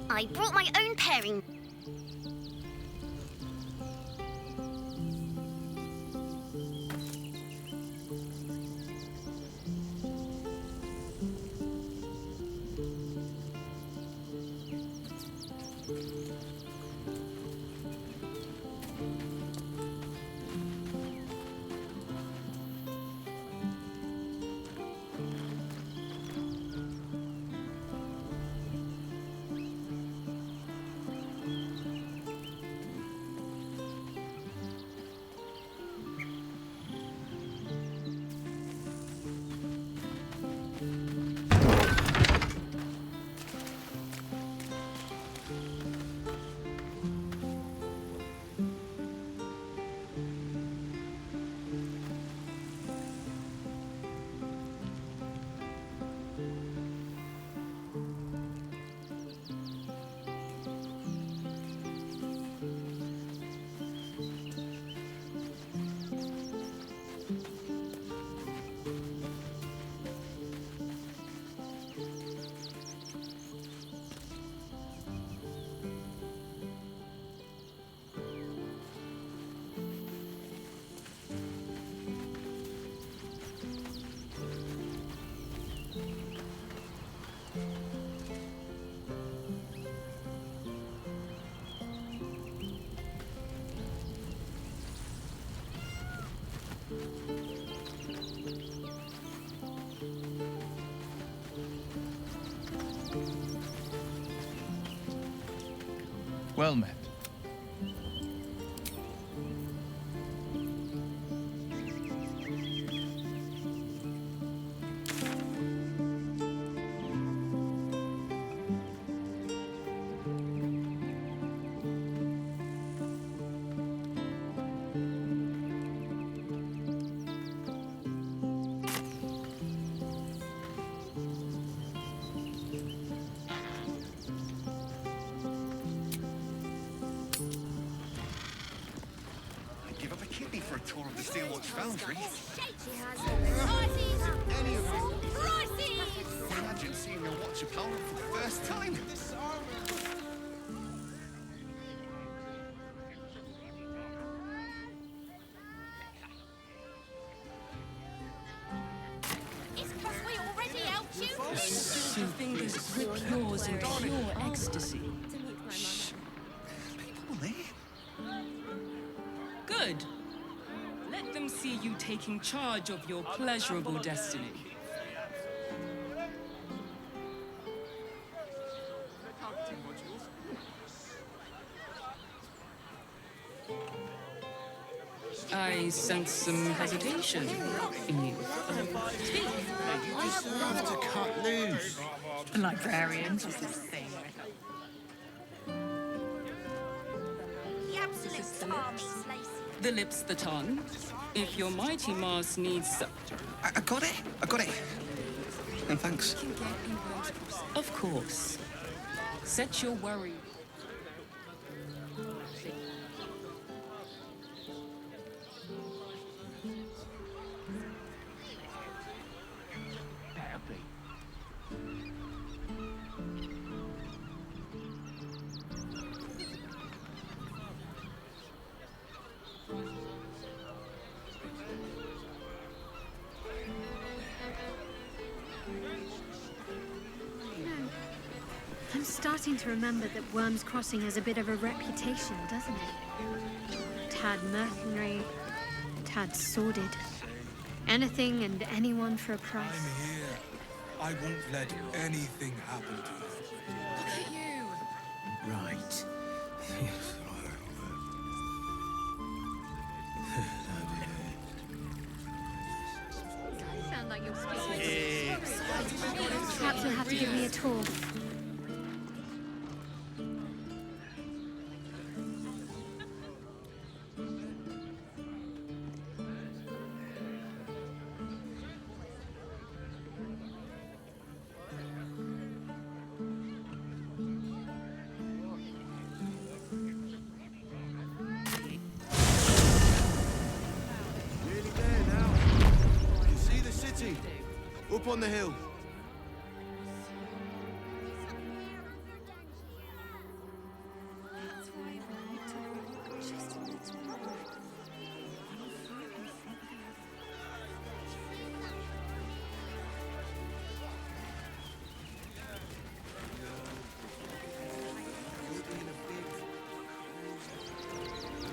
I brought my own pairing. Well met. Give up a kidney for a tour of the Steelwatch Foundry. Imagine seeing your watch opponent for the first time. Your fingers grip yours in pure ecstasy. Good. Let them see you taking charge of your pleasurable destiny. I sense some hesitation in you. Speak. You just love to cut loose. The librarian does this thing. The absolute army, The lips, the tongue. If your mighty Mars needs... I got it. I got it. And thanks. Of course. Set your worry. I'm starting seem to remember that Worm's Crossing has a bit of a reputation, doesn't it? A tad mercenary, a tad sordid. Anything and anyone for a price. I'm here. I won't let anything happen to you. Look at you! Right. Sound like you're speaking. Perhaps you'll have to give me a tour. Nearly there now. You can see the city. Up on the hill.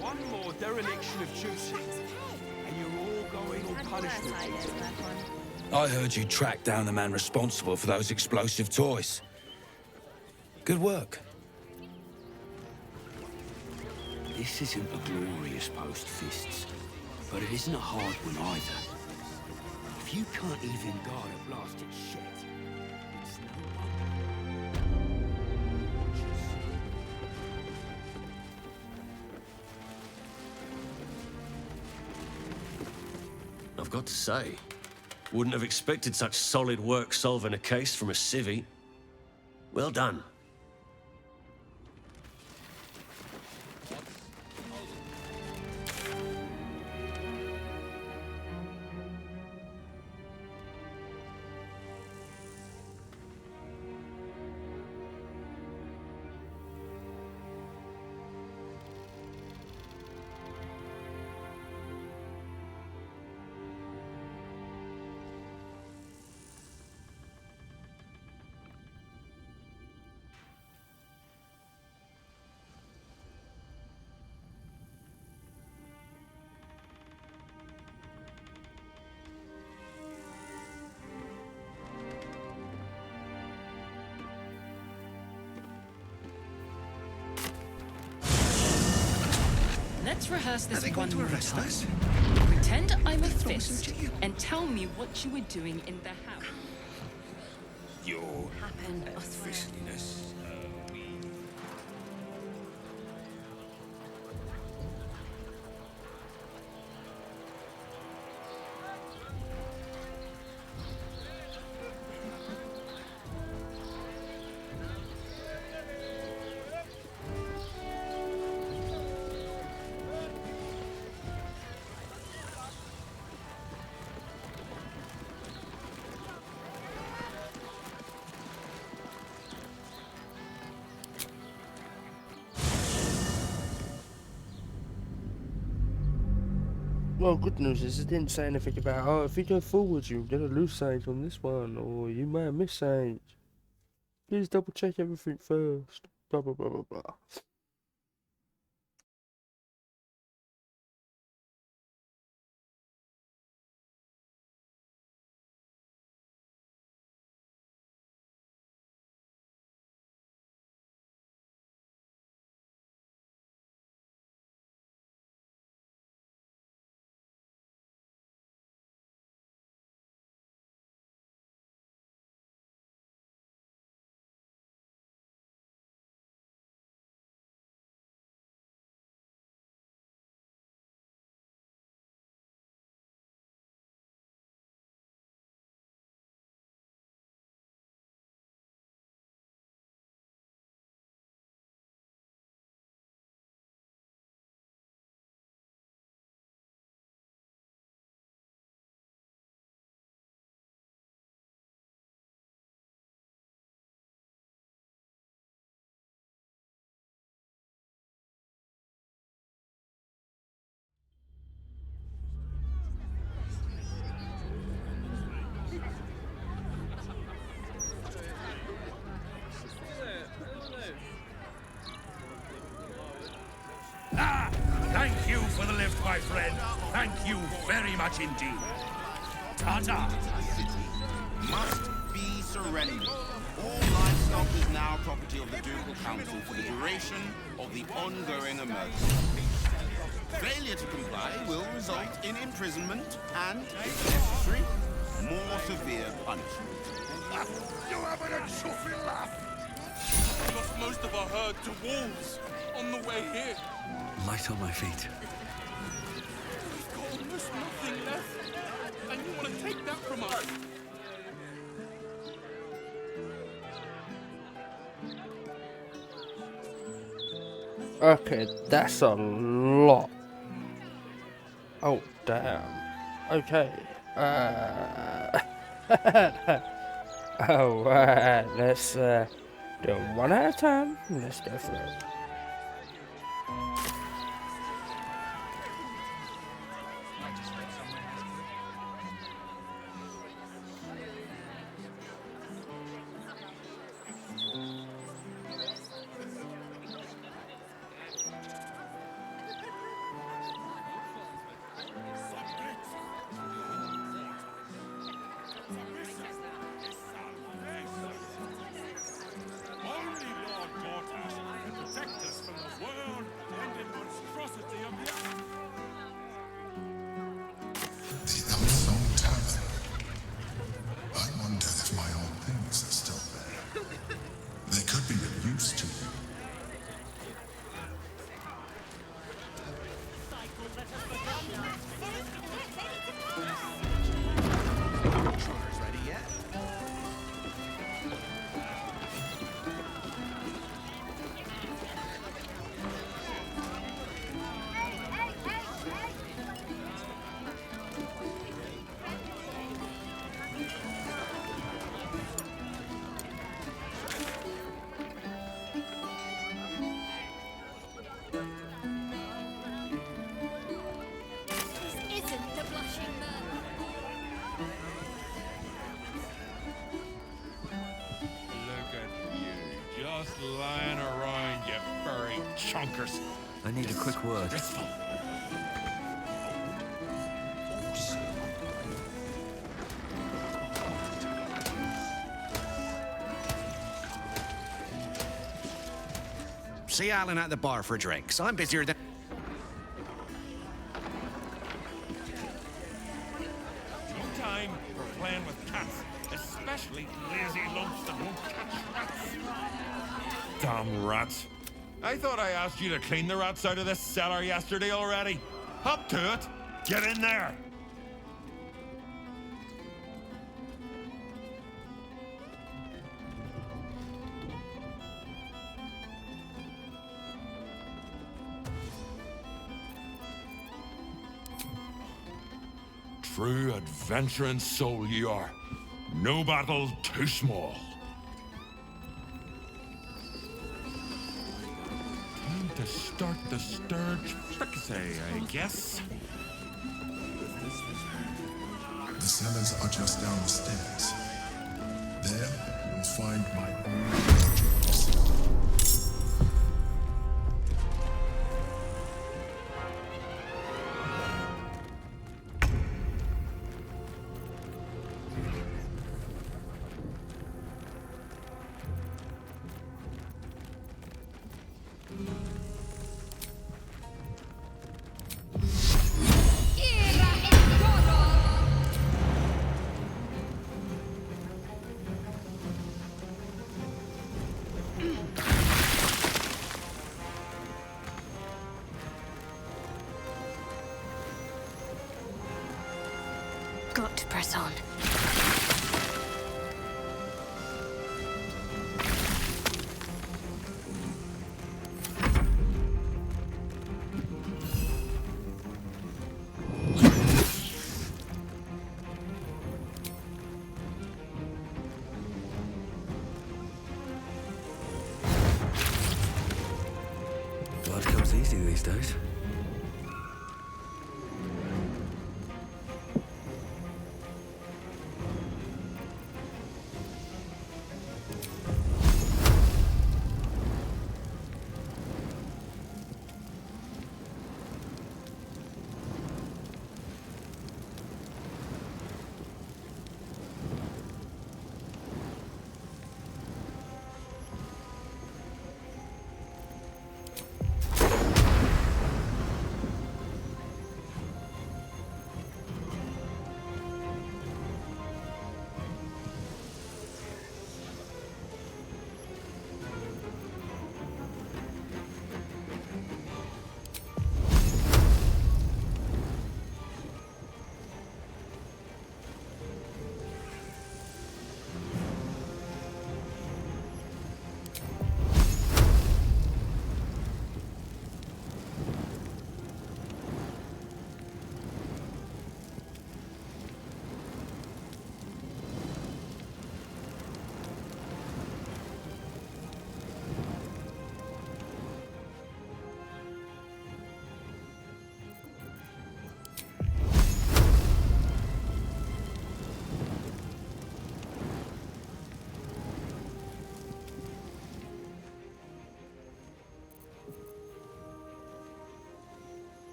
One more dereliction of duty, and you're all going on punishment. I heard you tracked down the man responsible for those explosive toys. Good work. This isn't a glorious post, Fists, but it isn't a hard one either. If you can't even guard a blasted shit, it's no I've got to say, wouldn't have expected such solid work solving a case from a civvy. Well done. Let's rehearse Are this they one going to more arrest time. us? Pretend I'm a fist and tell me what you were doing in the house. Your Happen, I swear. fistiness. Well, good news is it didn't say anything about, oh, if you go forward, you're going to lose sage on this one, or you may have missed sage. Please double check everything first. Blah, blah, blah, blah, blah. lift, my friend. Thank you very much indeed. Ta-ta. Must be surrendered. All livestock is now property of the Ducal Council for the duration of the ongoing emergency. Failure to comply will result in imprisonment and, if necessary, more severe punishment. You having a chuffy laugh? We lost most of our herd to wolves on the way here. Light on my feet. We've got almost nothing left, and you want to take that from us? Okay, that's a lot. Oh, damn. Okay. Alright, let's do it one at a time. Let's go for it. Only Lord Gortash can protect us from the world-ending monstrosity of the The Unsung Tavern. I wonder if my old things are still there. They could be of use to you. Controller's ready yet? This isn't the blushing man. Look at you, just lying around, you furry chunkers. I need a quick word. See Alan at the bar for drinks. I'm busier than... No time for playing with cats, especially lazy lumps that won't catch rats. Damn rats. I thought I asked you to clean the rats out of this cellar yesterday already. Hop to it. Get in there. True adventuring soul you are. No battle too small. Time to start the sturge fricassee, I guess. The cellars are just down the stairs. There, you'll find my own wardrobes. Got to press on. Blood comes easy these days.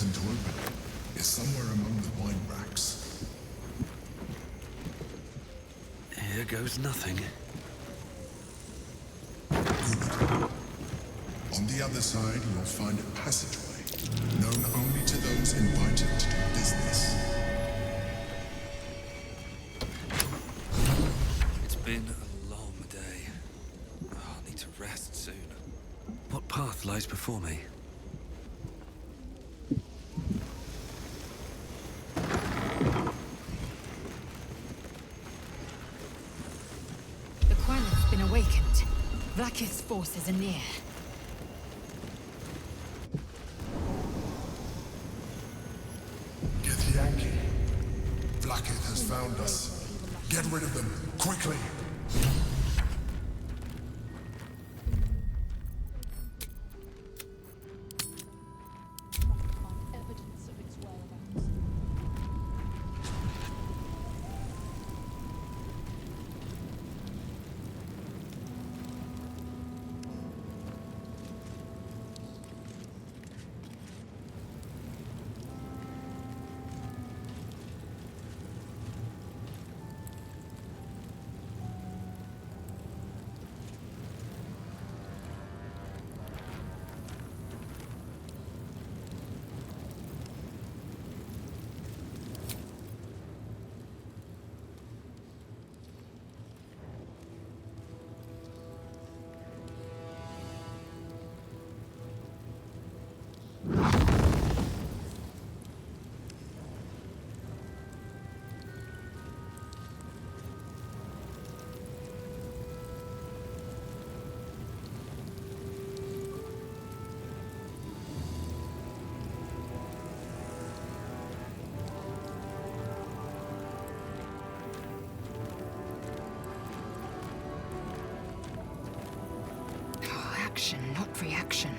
mechanism to open it is somewhere among the wine racks. Here goes nothing. Good. On the other side, you'll find a passageway, known only to those invited to do business. It's been a long day. I'll need to rest soon. What path lies before me? The Quaileth's been awakened. Vlaakith's forces are near. Githyanki. Vlaakith has found us. Get rid of them, quickly! Action, not reaction.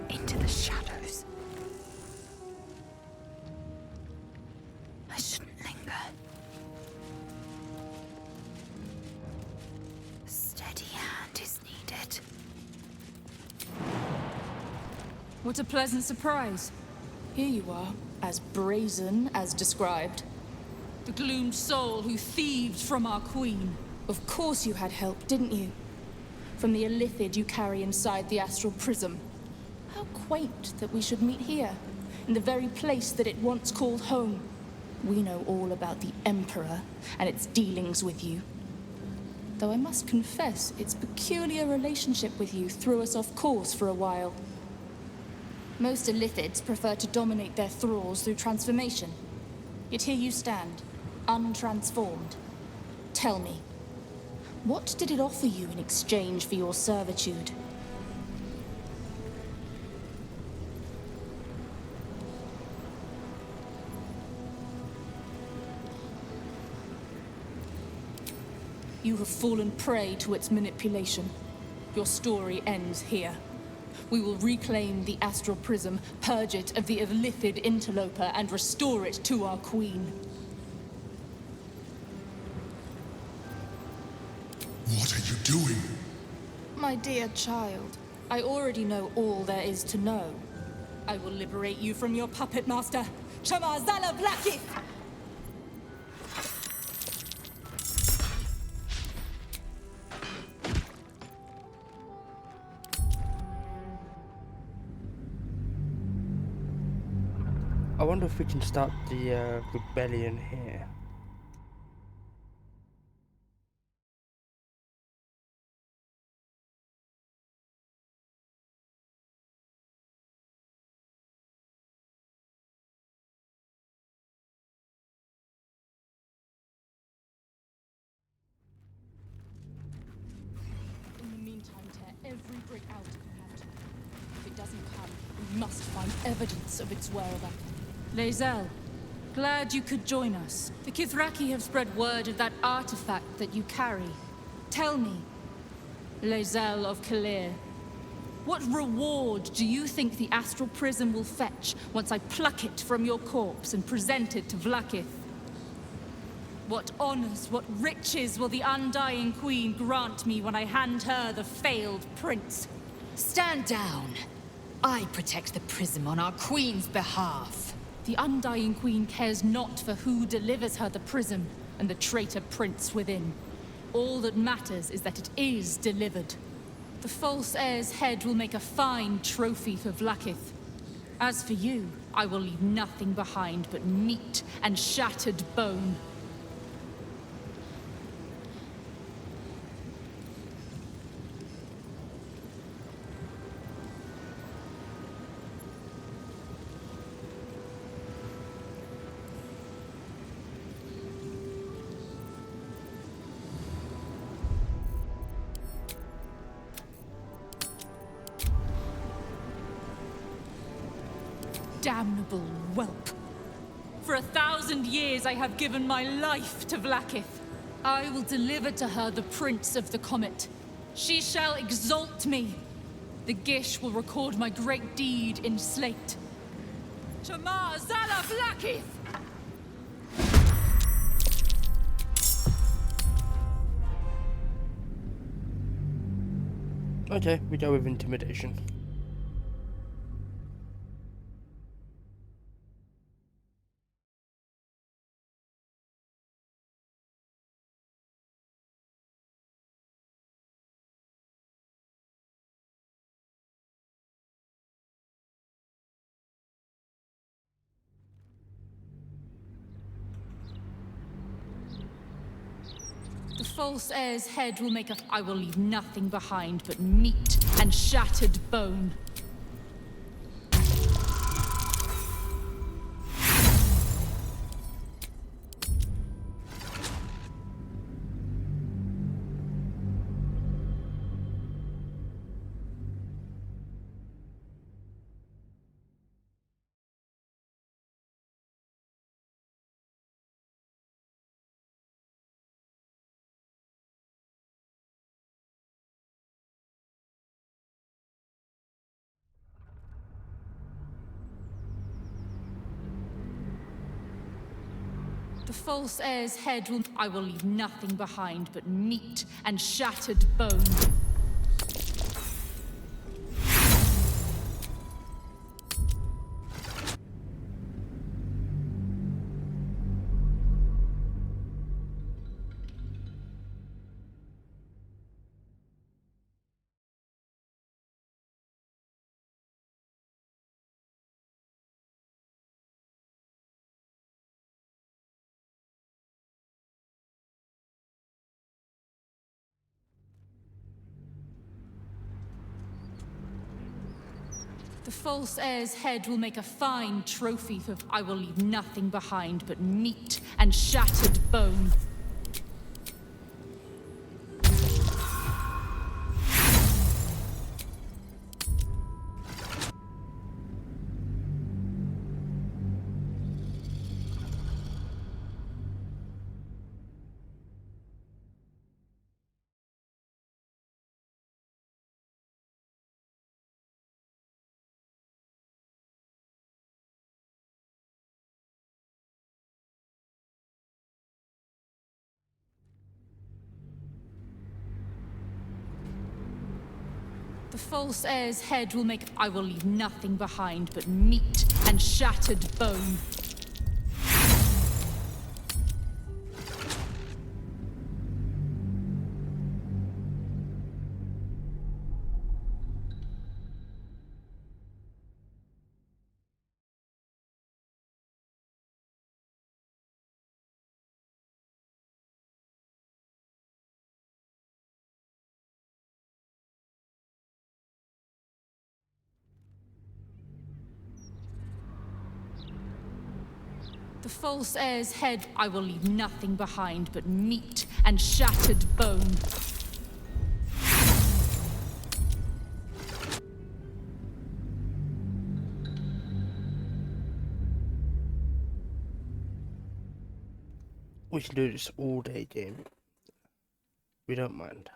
Into the shadows. I shouldn't linger. A steady hand is needed. What a pleasant surprise. Here you are, as brazen as described. The gloomed soul who thieved from our queen. Of course you had help, didn't you? From the illithid you carry inside the astral prism. How quaint that we should meet here, in the very place that it once called home. We know all about the Emperor and its dealings with you. Though I must confess, its peculiar relationship with you threw us off course for a while. Most illithids prefer to dominate their thralls through transformation. Yet here you stand, untransformed. Tell me, what did it offer you in exchange for your servitude? You have fallen prey to its manipulation. Your story ends here. We will reclaim the astral prism, purge it of the illithid interloper, and restore it to our queen. What are you doing? My dear child, I already know all there is to know. I will liberate you from your puppet master, Chamazala Vlaakith! I wonder if we can start the rebellion here. In the meantime, tear every brick out if you have to. If it doesn't come, we must find evidence of its whereabouts. Lae'zel, glad you could join us. The Kithraki have spread word of that artifact that you carry. Tell me, Lae'zel of Kalir, what reward do you think the astral prism will fetch once I pluck it from your corpse and present it to Vlaakith? What honors, what riches will the undying queen grant me when I hand her the failed prince? Stand down. I protect the prism on our queen's behalf. The Undying Queen cares not for who delivers her the prism and the traitor prince within. All that matters is that it is delivered. The false heir's head will make a fine trophy for Vlaakith. As for you, I will leave nothing behind but meat and shattered bone. Damnable whelp. For 1,000 years I have given my life to Vlaakith. I will deliver to her the Prince of the Comet. She shall exalt me. The Gish will record my great deed in slate. Shamar Zala Vlaakith! Okay, we go with intimidation. The false heir's head will make a... I will leave nothing behind but meat and shattered bone. The false heir's head will... I will leave nothing behind but meat and shattered bone. The false heir's head will make a fine trophy for... I will leave nothing behind but meat and shattered bone. The false heir's head will make... I will leave nothing behind but meat and shattered bone. The false heir's head... I will leave nothing behind but meat and shattered bone. We can do this all day, game. We don't mind.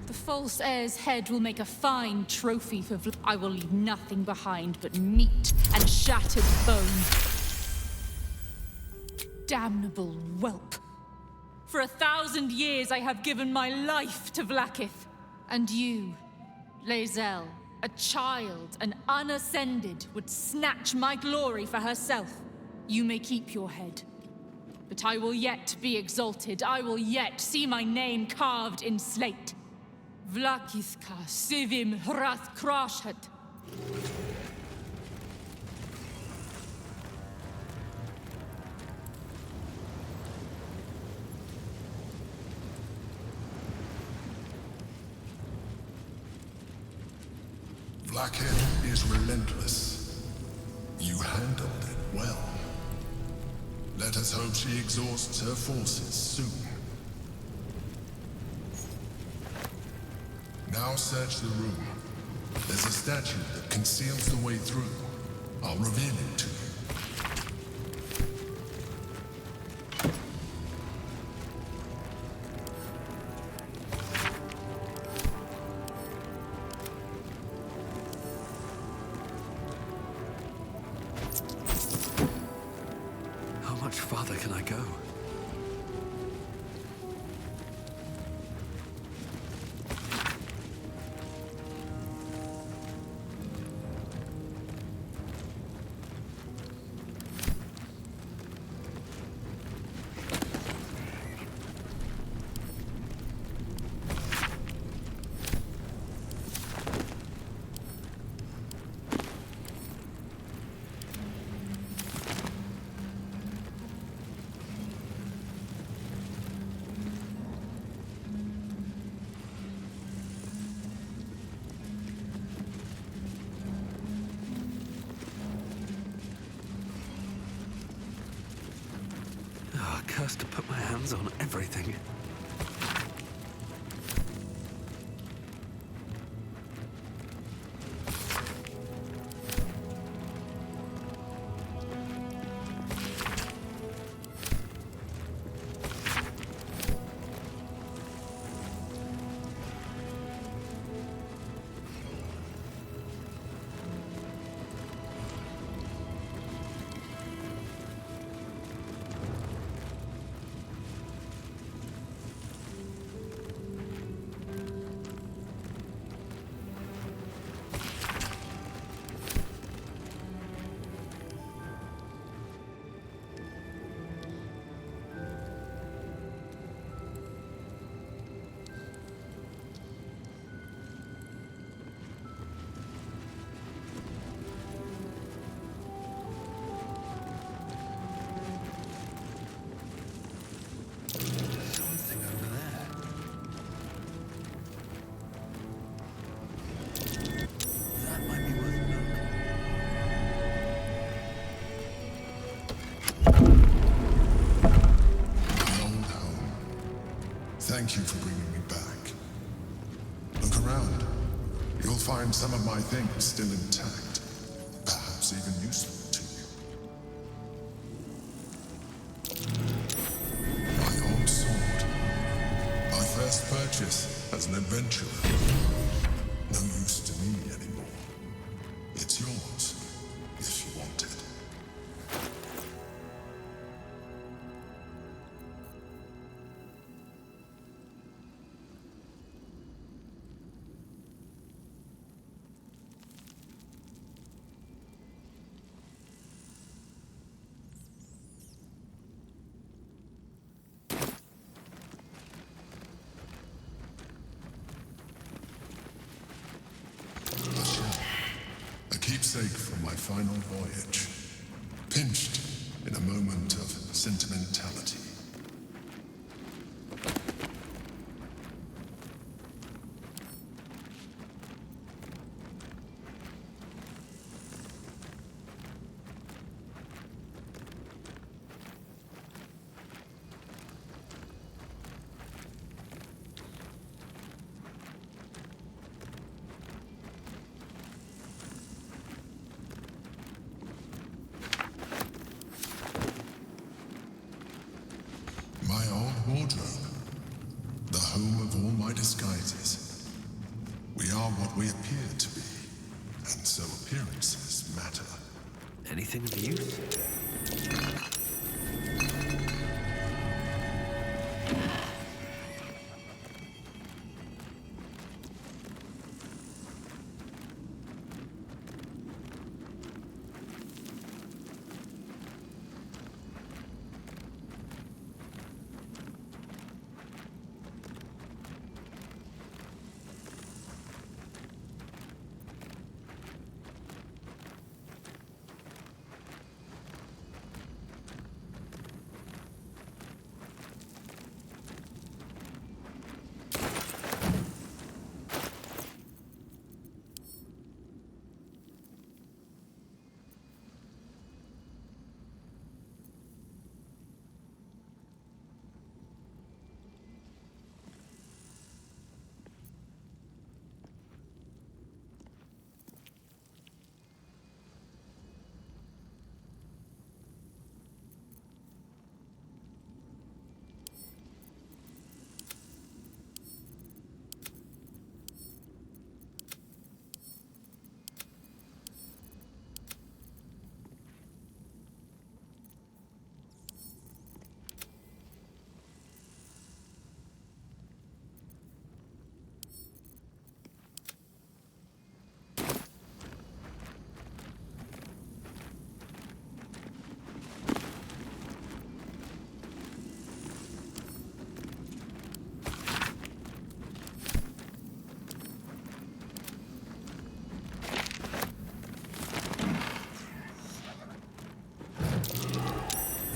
The false heir's head will make a fine trophy for I will leave nothing behind but meat and shattered bone. Damnable whelp. For 1,000 years I have given my life to Vlaakith. And you, Lae'zel, a child, an unascended, would snatch my glory for herself. You may keep your head. But I will yet be exalted. I will yet see my name carved in slate. Vlaakithka sivim hrath krashat. Vlaakith is relentless. You handled it well. Let us hope she exhausts her forces soon. Now search the room. There's a statue that conceals the way through. I'll reveal it to you. How much farther can I go? Cursed to put my hands on everything. Thank you for bringing me back. Look around. You'll find some of my things still intact. Perhaps even useful to you. My old sword. My first purchase as an adventurer. No use to me anymore. It's yours, if you want it. Keepsake from my final voyage. Pinched in a moment of sentimentality. My old wardrobe. The home of all my disguises. we appear to be, and so appearances matter. Anything of use?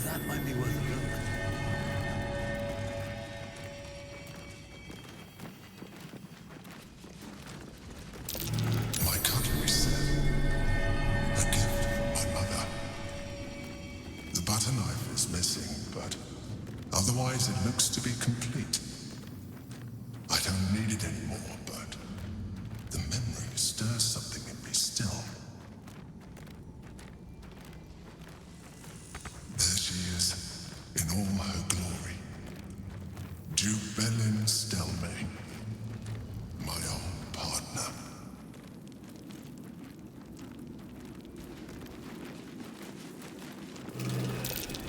That might be worth a look. My cutlery set. A gift from my mother. The butter knife is missing, but otherwise it looks to be complete. I don't need it anymore, but the memory stirs something in me still. There she is, in all her glory. Duke Belin Stelmane, my old partner.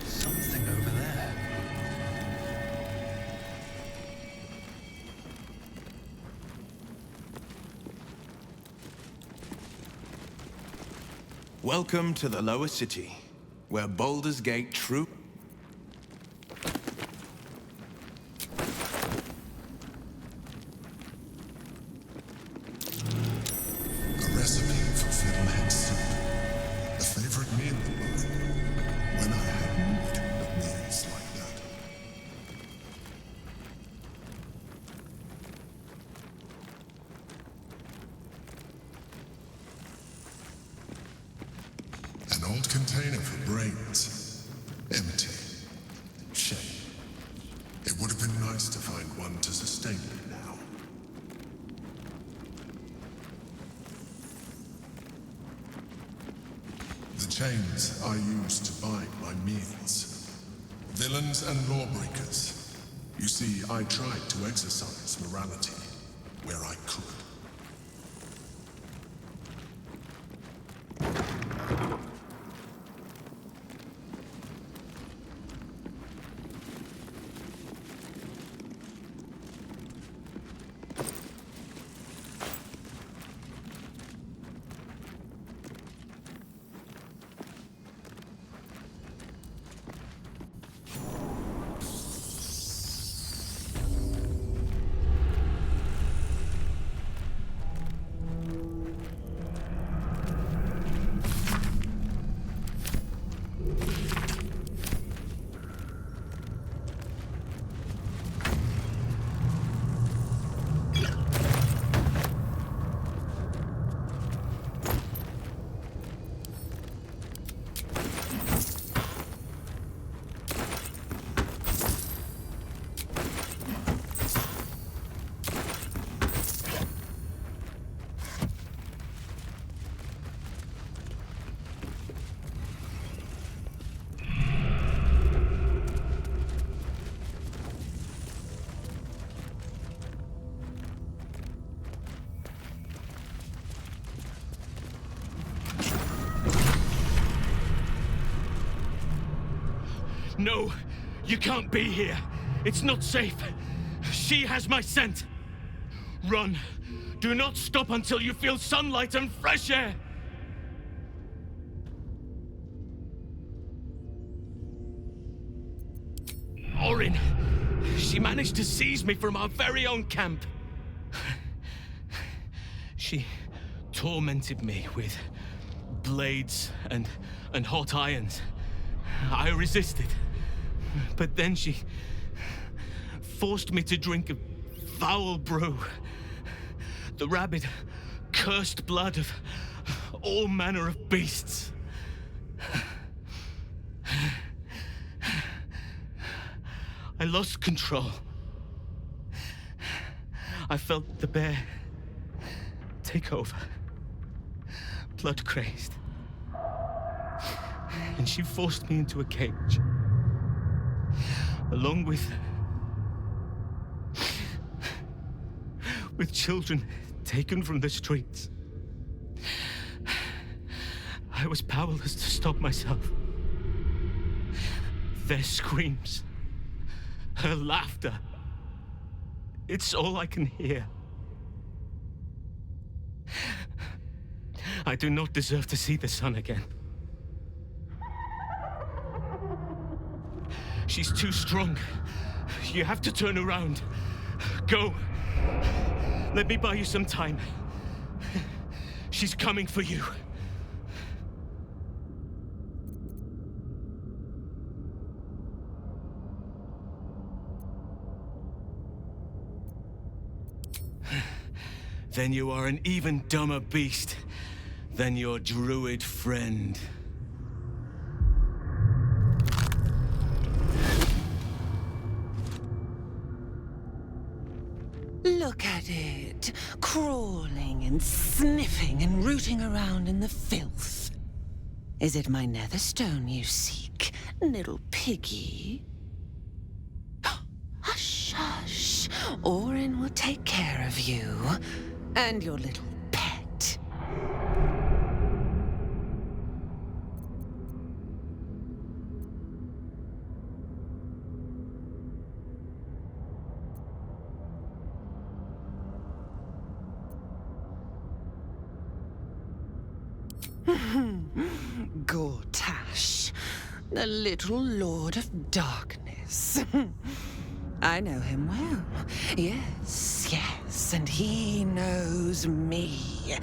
Something over there. Welcome to the lower city, where Baldurs Gate true... A recipe for fiddlehead soup. A favorite meal of mine. When I had need of meals like that. An old container for brains. Empty. Shame. It would have been nice to find one to sustain me now. The chains I use to bind my meals. Villains and lawbreakers. You see, I tried to exercise morality where I could. No, you can't be here. It's not safe. She has my scent. Run. Do not stop until you feel sunlight and fresh air. Orin, she managed to seize me from our very own camp. She tormented me with blades and hot irons. I resisted, but then she forced me to drink a foul brew. The rabid, cursed blood of all manner of beasts. I lost control. I felt the bear take over, blood crazed. And she forced me into a cage, along with children taken from the streets. I was powerless to stop myself. Their screams, her laughter, it's all I can hear. I do not deserve to see the sun again. She's too strong. You have to turn around. Go. Let me buy you some time. She's coming for you. Then you are an even dumber beast than your druid friend. Look at it, crawling and sniffing and rooting around in the filth. Is it my netherstone you seek, little piggy? Hush, hush. Orin will take care of you and your little pet. Gortash, the little Lord of Darkness. I know him well. Yes, yes, and he knows me.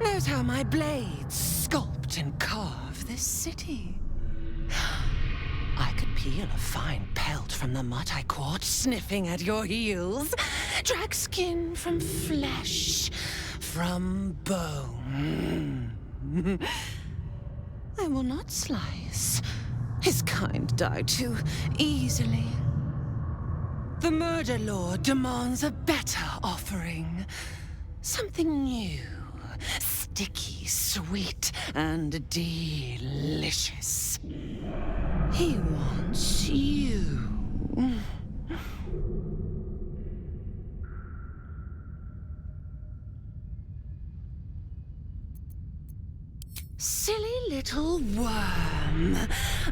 Knows how my blades sculpt and carve this city. I could peel a fine pelt from the mutt I caught sniffing at your heels. Drag skin from flesh, from bone. I will not slice. His kind die too easily. The Murder Lord demands a better offering. Something new, sticky, sweet, and delicious. He wants you. Silly little worm.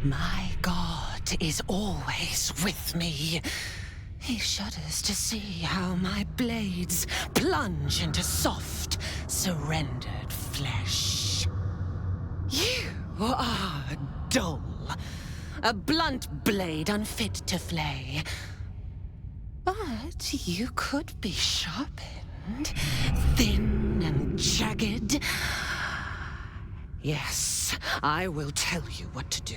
My God is always with me. He shudders to see how my blades plunge into soft, surrendered flesh. You are dull. A blunt blade unfit to flay. But you could be sharpened, thin and jagged. Yes, I will tell you what to do.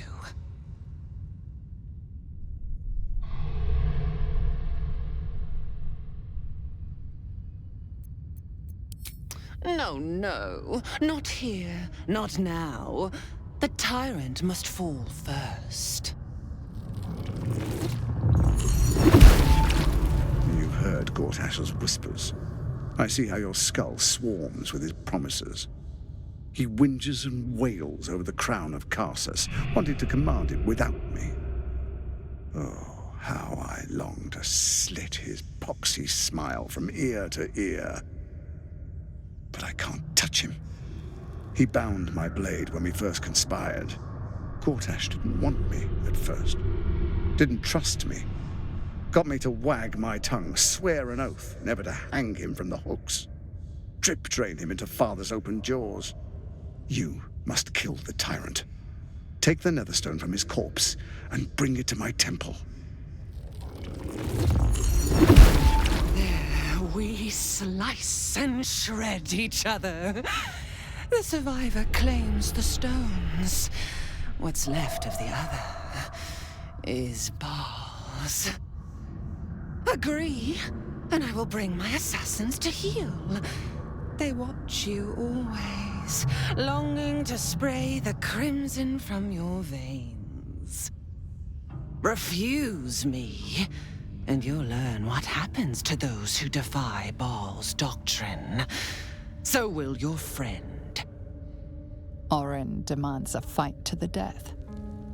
No, no, not here, not now. The tyrant must fall first. You heard Gortash's whispers. I see how your skull swarms with his promises. He whinges and wails over the crown of Karsus, wanting to command it without me. Oh, how I long to slit his poxy smile from ear to ear. But I can't touch him. He bound my blade when we first conspired. Gortash didn't want me at first. Didn't trust me. Got me to wag my tongue, swear an oath never to hang him from the hooks. Drip drain him into Father's open jaws. You must kill the tyrant. Take the Netherstone from his corpse and bring it to my temple. There we slice and shred each other. The survivor claims the stones. What's left of the other is bars. Agree, and I will bring my assassins to heal. They watch you always, longing to spray the crimson from your veins. Refuse me, and you'll learn what happens to those who defy Baal's doctrine. So will your friend. Orin demands a fight to the death.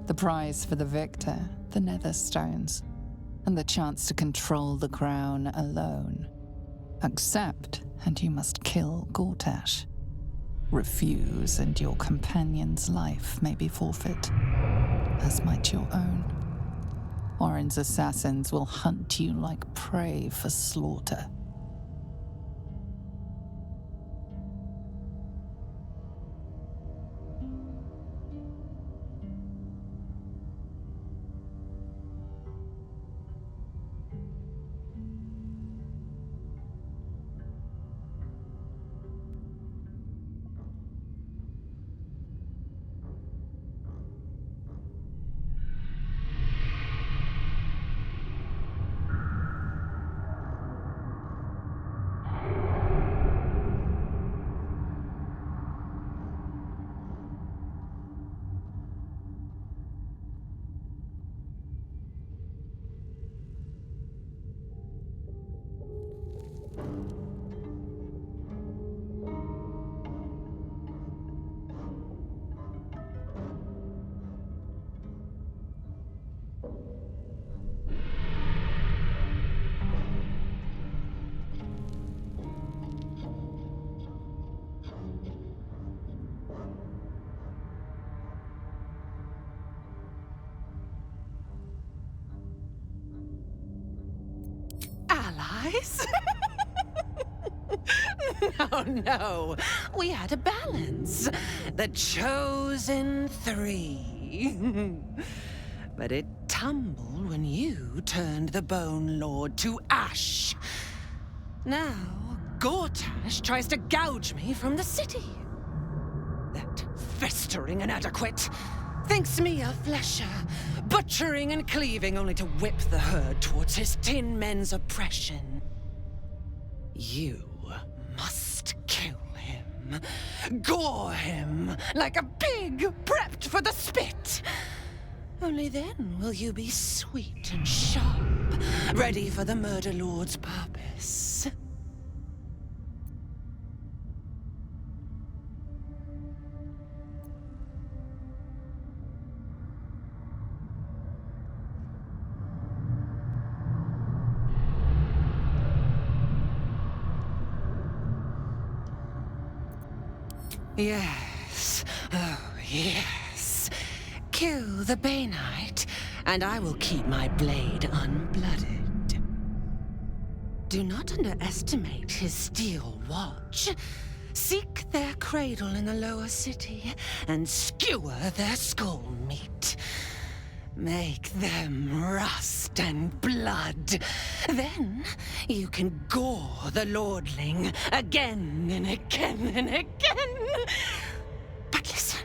The prize for the victor, the Netherstones, and the chance to control the crown alone. Accept, and you must kill Gortash. Refuse, and your companion's life may be forfeit, as might your own. Orin's assassins will hunt you like prey for slaughter. Allies? No. We had a balance. The chosen three. But it tumbled when you turned the Bone Lord to ash. Now, Gortash tries to gouge me from the city. That festering inadequate thinks me a flesher, butchering and cleaving only to whip the herd towards his tin men's oppression. You must kill him. Gore him like a pig prepped for the spit. Only then will you be sweet and sharp, ready for the Murder Lord's purpose. Yes. Oh, yes. Kill the Banite, and I will keep my blade unblooded. Do not underestimate his steel watch. Seek their cradle in the lower city, and skewer their skull meat. Make them rust and blood. Then you can gore the lordling again and again and again. But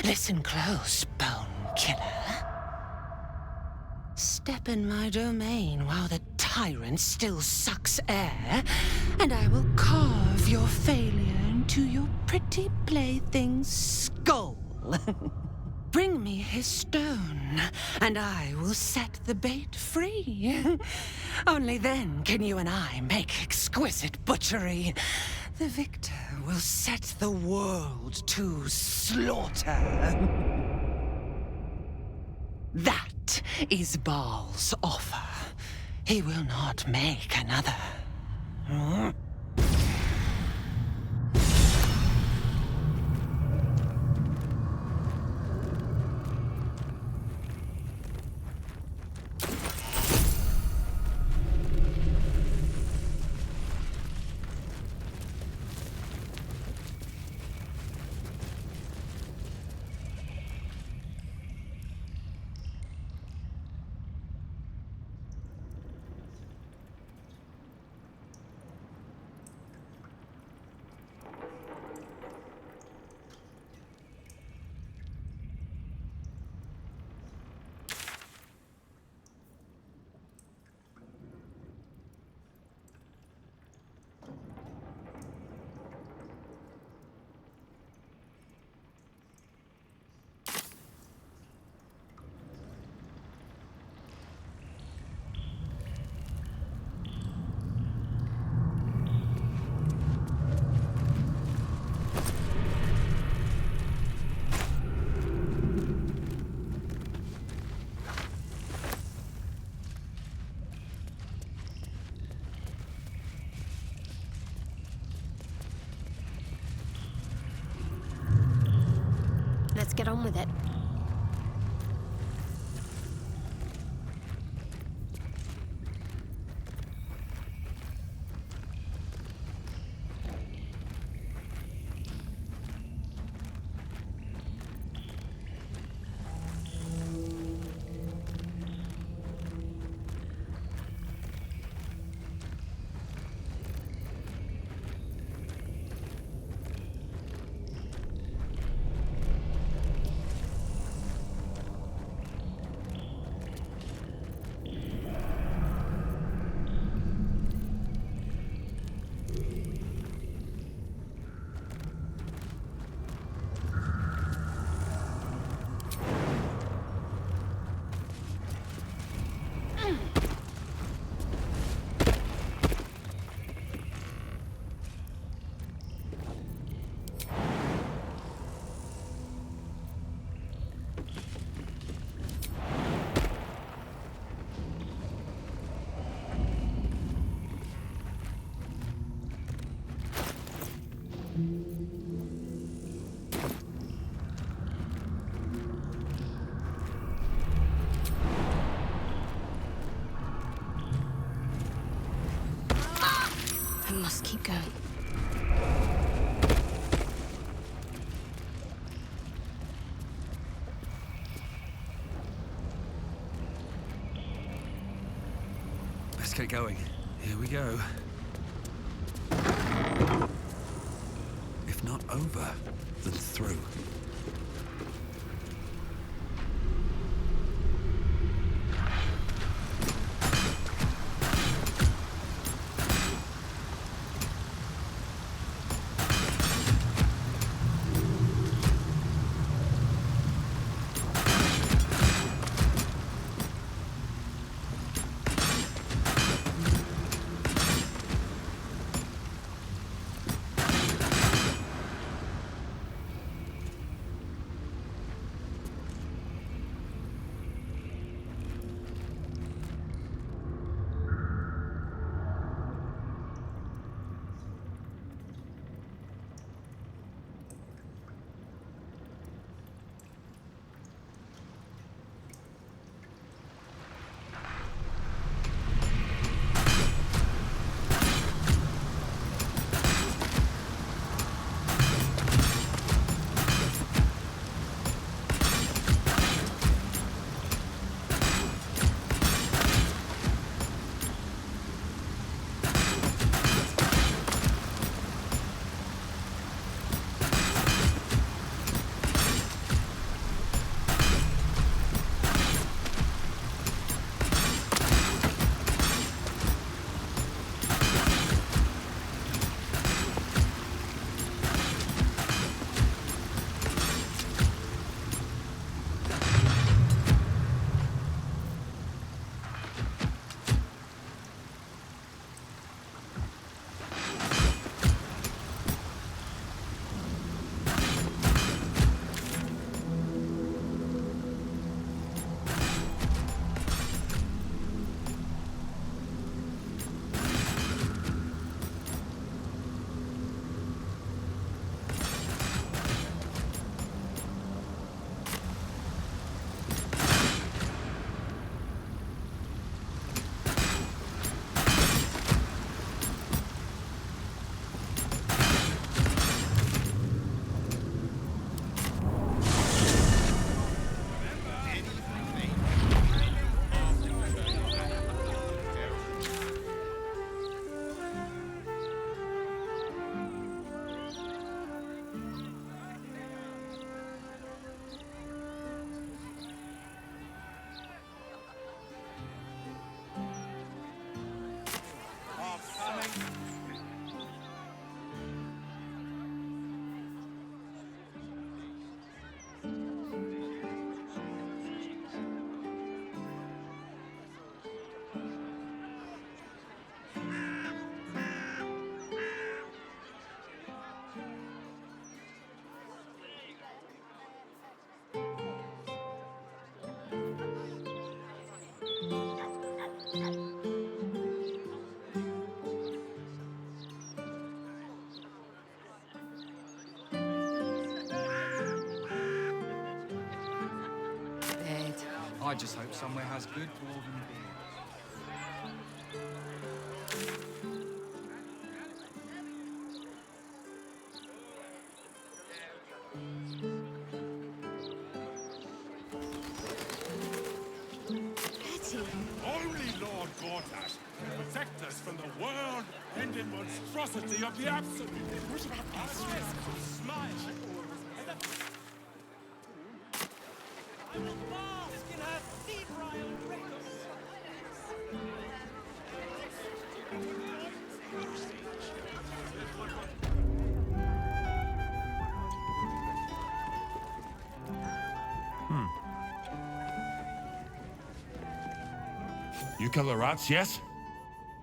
listen close, Bone Killer. Step in my domain while the tyrant still sucks air, and I will carve your failure into your pretty plaything's skull. Bring me his stone, and I will set the bait free. Only then can you and I make exquisite butchery. The victor will set the world to slaughter. That is Baal's offer. He will not make another. Let's get on with it. I must keep going. Let's get going. Here we go. If not over, then through. I just hope somewhere has good dwarven beer. Only Lord Gortash can protect us from the world-ending monstrosity of the Absolute. What about Ezra's Smile. I will bask in her febrile records. You kill the rats, yes?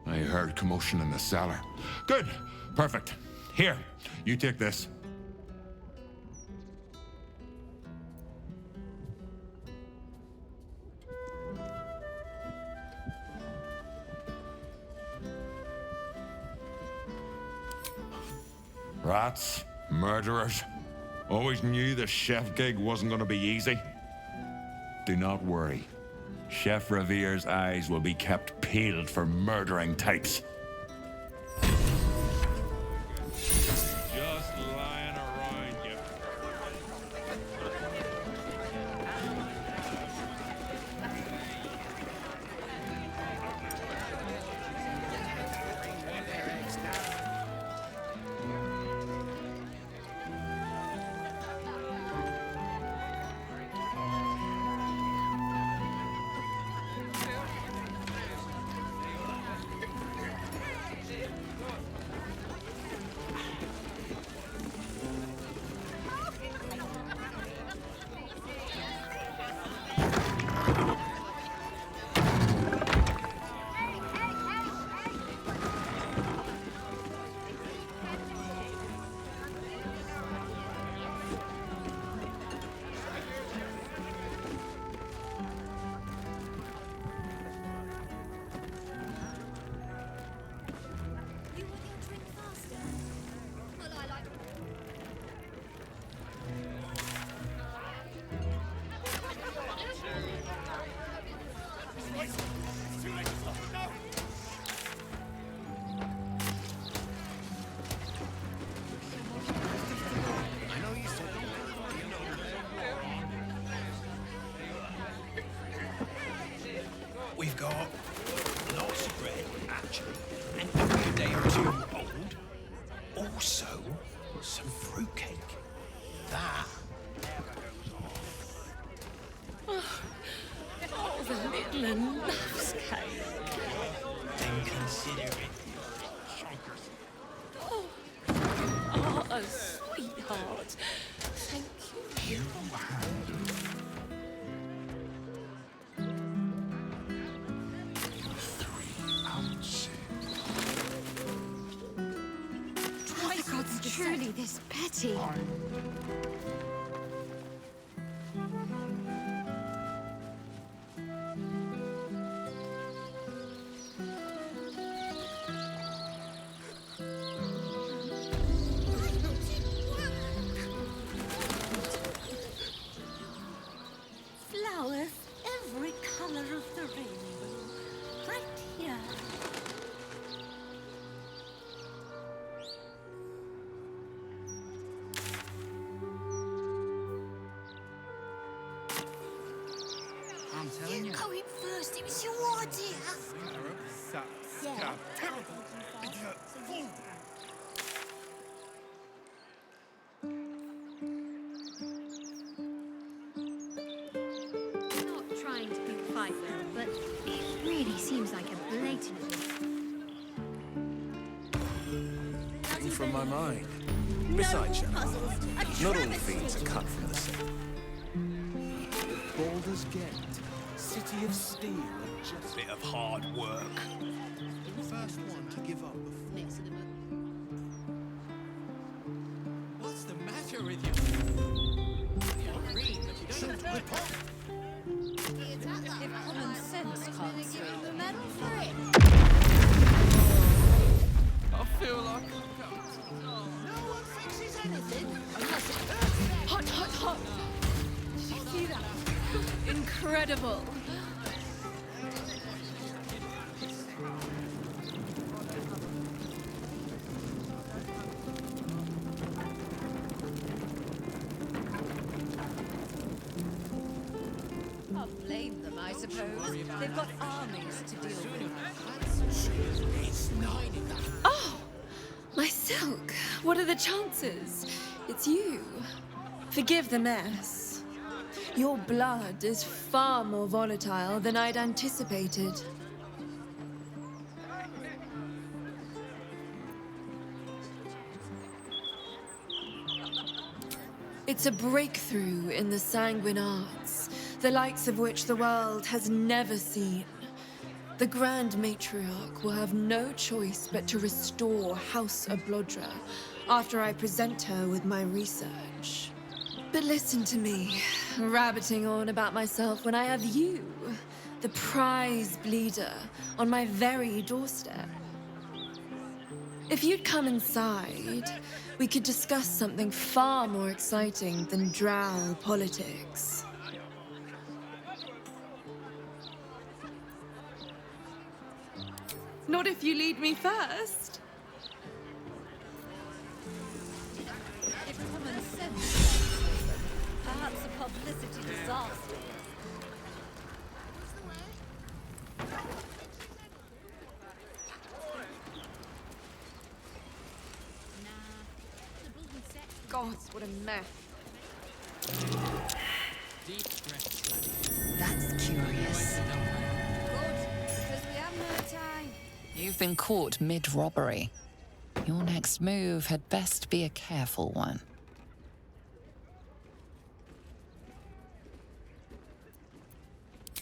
I heard commotion in the cellar. Good. Perfect. Here, you take this. Rats, murderers. Always knew the chef gig wasn't going to be easy. Do not worry. Chef Revere's eyes will be kept peeled for murdering types. Just lying around you. We've got lots of bread, actually, and only a day or two old. Also, some fruitcake. That Oh, the little and loves cake. then consider it. Oh, a sweetheart. Thank you. You handle 3 ounces. My God's truly this petty. Flowers, every color of the rainbow, right here. I'm telling you. Go in first, it was your idea. Yeah. Not trying to be frightful, but it really seems like a blatant. Thing from my mind. Besides, Shadow, not all fiends are cut from the same. Baldurs Gate, city of steel and just Bit of hard work. the first one to give up before. What's the matter with you? You're green, but you don't look good. If common sense can't swim the medal for it. I feel like No one fixes anything unless it hurts them. Hot, hot, hot. Did you see that? Incredible. incredible. Can't blame them, I suppose. They've got armies to deal with. Oh! My silk. What are the chances? It's you. Forgive the mess. Your blood is far more volatile than I'd anticipated. It's a breakthrough in the sanguine arts, the likes of which the world has never seen. The Grand Matriarch will have no choice but to restore House Ablodra after I present her with my research. But listen to me, rabbiting on about myself when I have you, the prize bleeder, on my very doorstep. If you'd come inside, we could discuss something far more exciting than drow politics. Not if you lead me first. If common sense, perhaps a publicity disaster. God, what a mess. That's curious. Good, because we have no time. You've been caught mid-robbery. Your next move had best be a careful one.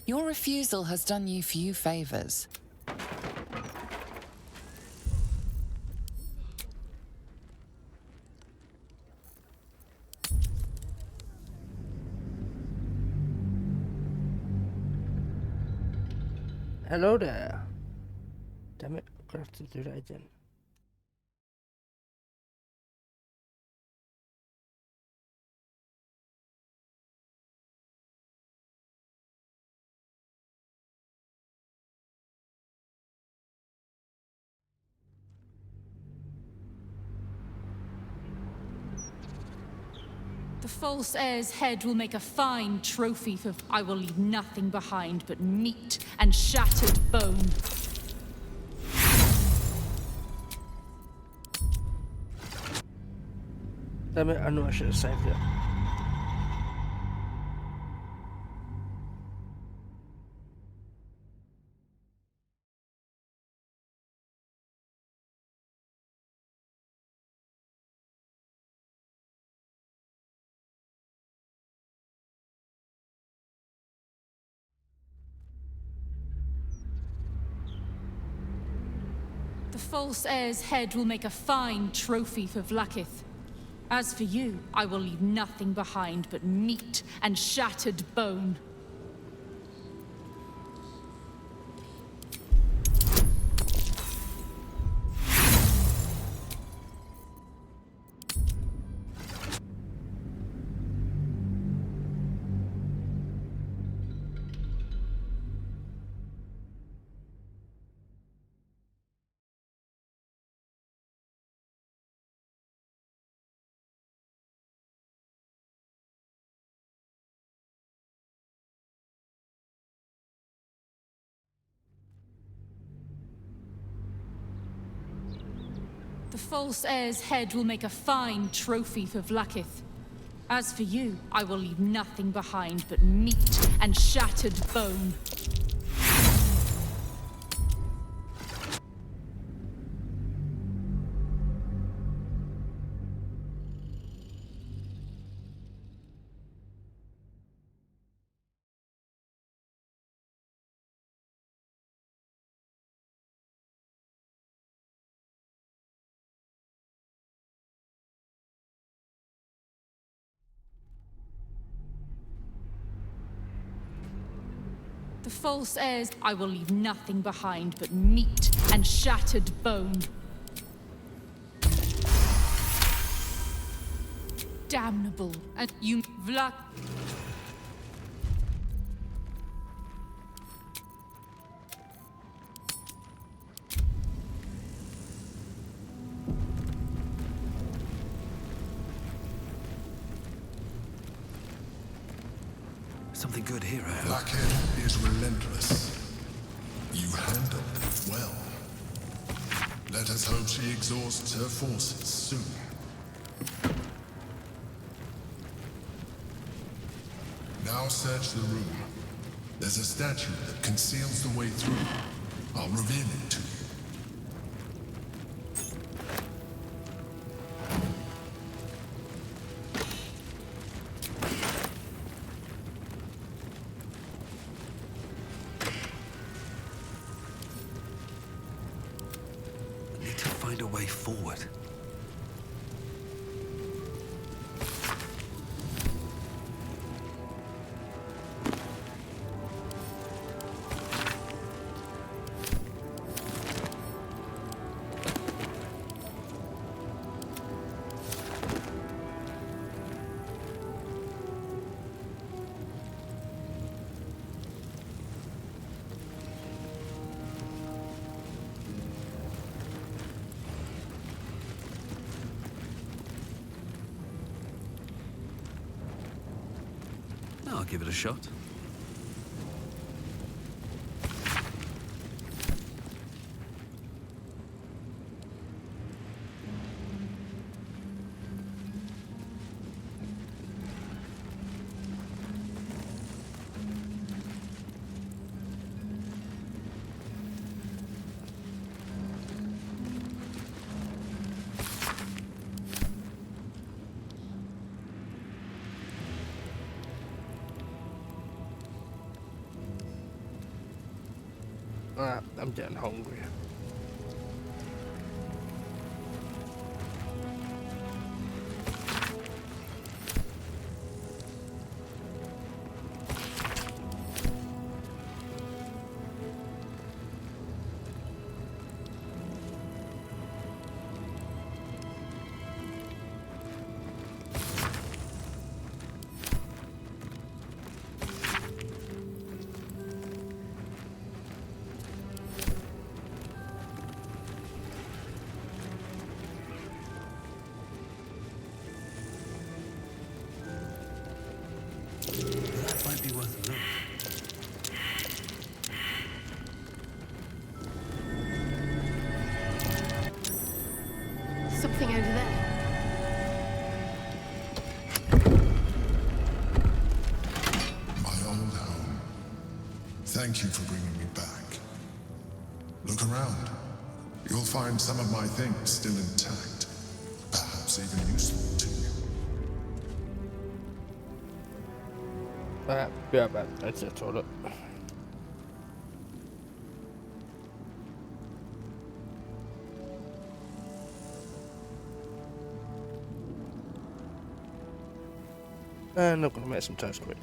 Your refusal has done you few favors. Hello there. Damn it, I'm gonna have to do that again. The false heir's head will make a fine trophy for... I will leave nothing behind but meat and shattered bone. Damn it, I know I should have saved it. The false heir's head will make a fine trophy for Vlaakith. As for you, I will leave nothing behind but meat and shattered bone. The false heir's head will make a fine trophy for Vlaakith. As for you, I will leave nothing behind but meat and shattered bone. The false heirs, I will leave nothing behind but meat and shattered bone. Damnable, and you, Vlad. something good here, I hope. Blackhead is relentless. You handle it well. Let us hope she exhausts her forces soon. Now search the room. There's a statue that conceals the way through. I'll reveal it to you. I need to find a way forward. I'll give it a shot. I'm getting hungry. That might be worth a look. Something over there. My old home. Thank you for bringing me back. Look around. You'll find some of my things still intact. Perhaps even useful to you. Yeah, man, that's it, toilet. And I'm gonna make some toast quick.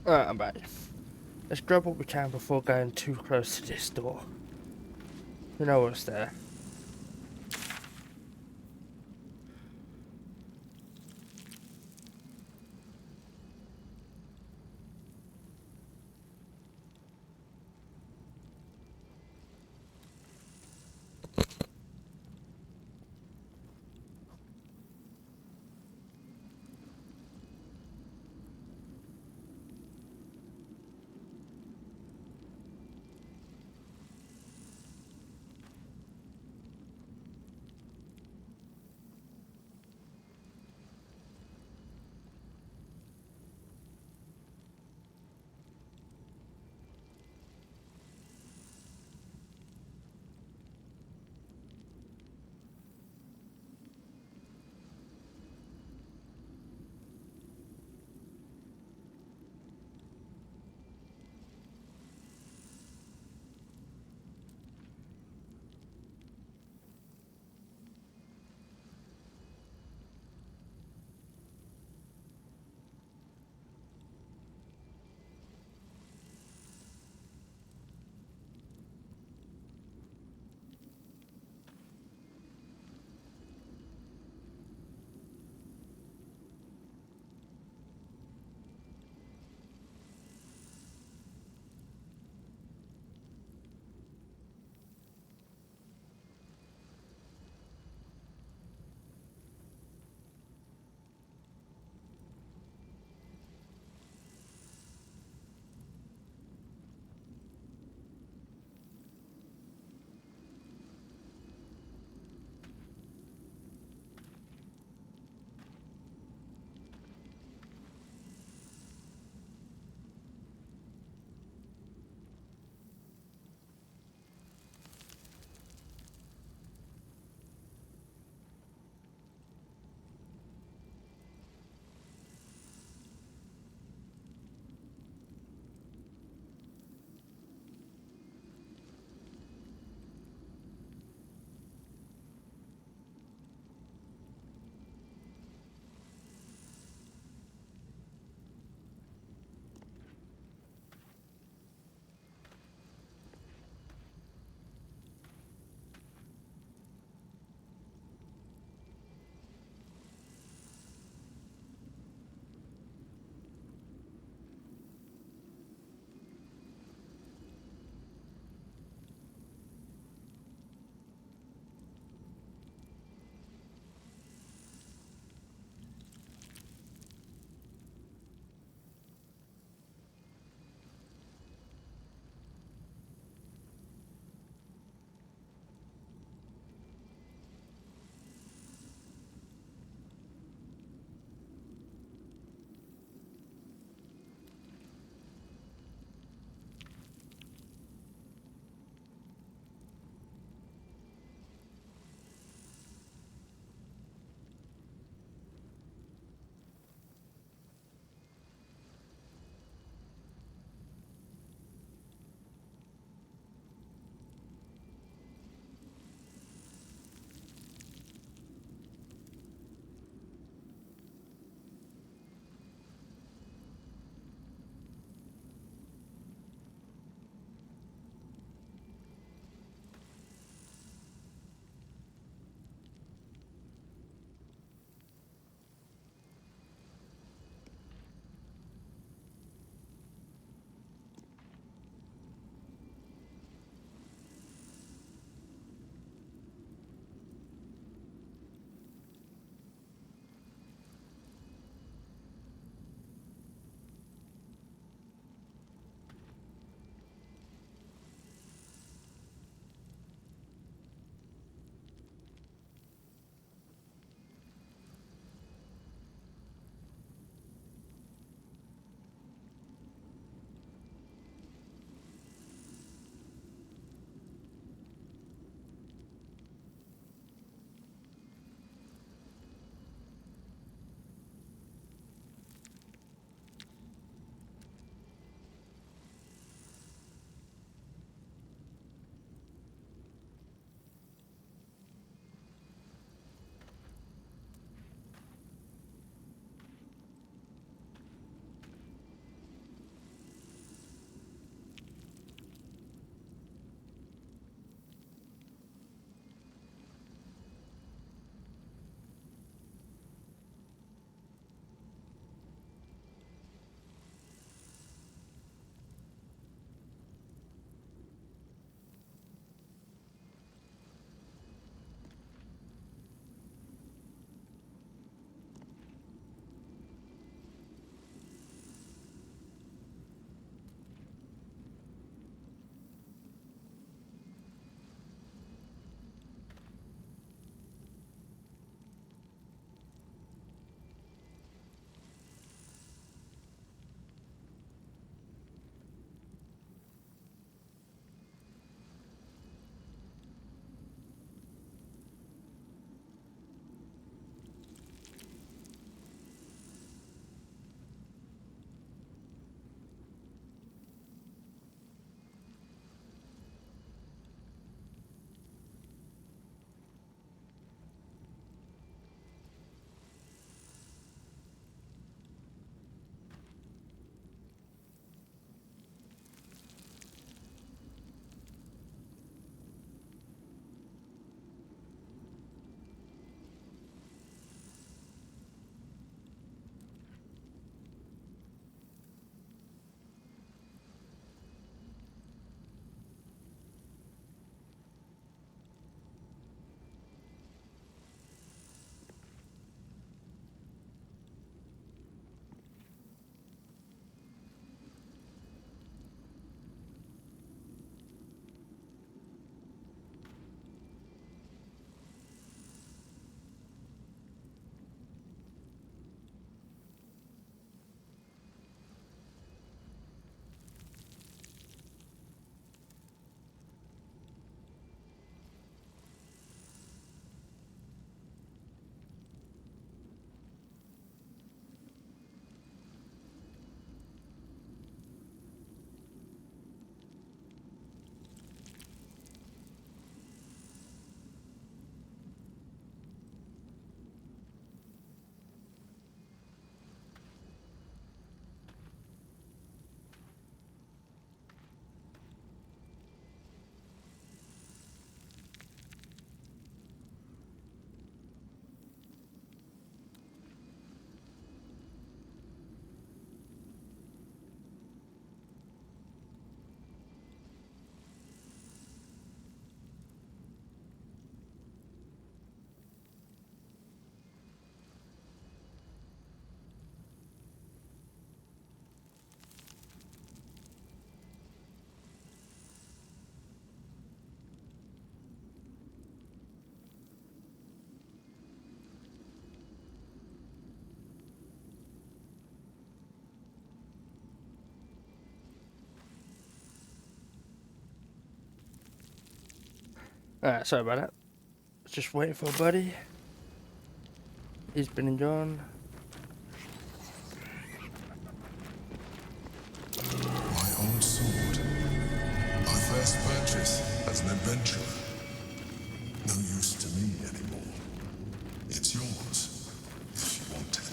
Alright, I'm back. Let's grab what we can before going too close to this door. We know what's there. Alright, sorry about that. Just waiting for a buddy. He's been and gone. My old sword. My first purchase as an adventurer. No use to me anymore. It's yours, if you want it.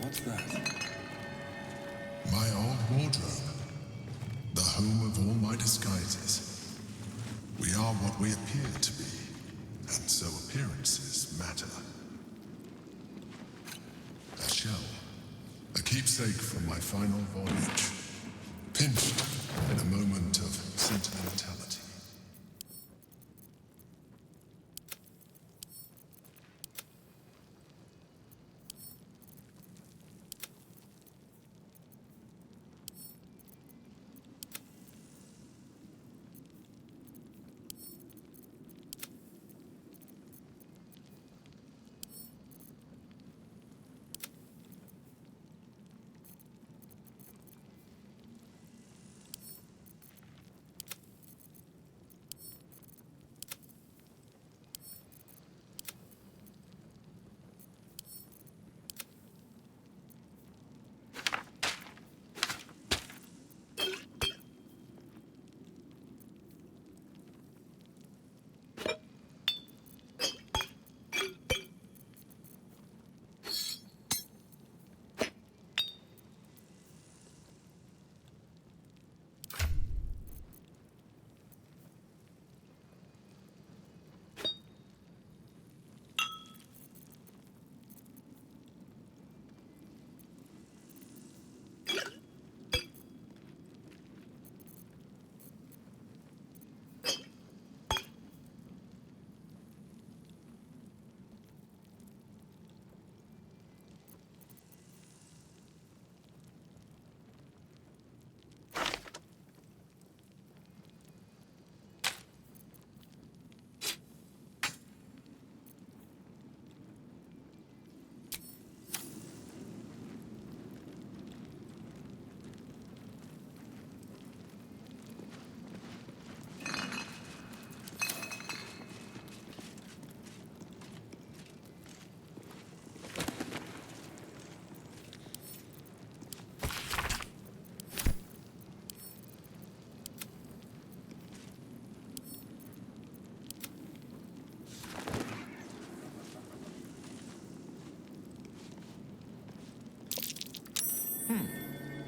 What's that? My old wardrobe. The home of all my disguises. We are what we appear to be, and so appearances matter. A shell. A keepsake from my final voyage. Pinched in a moment of sentimentality.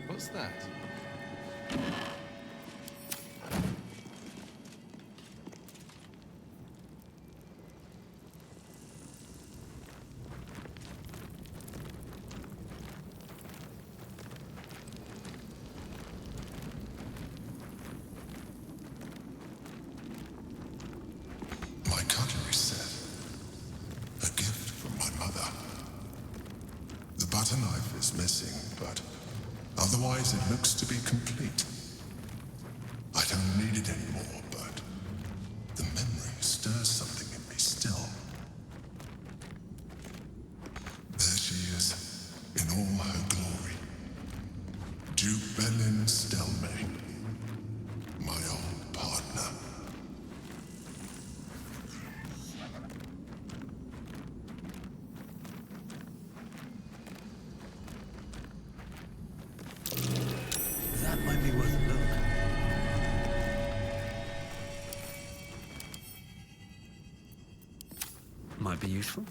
What's that? My cutlery set. A gift from my mother. The butter knife is missing, but otherwise it looks to be complete. I don't need it anymore, but the memory stirs something in me still. There she is, in all her glory. Duke Belin Stelmane, my old partner. That might be worth a look. Might be useful.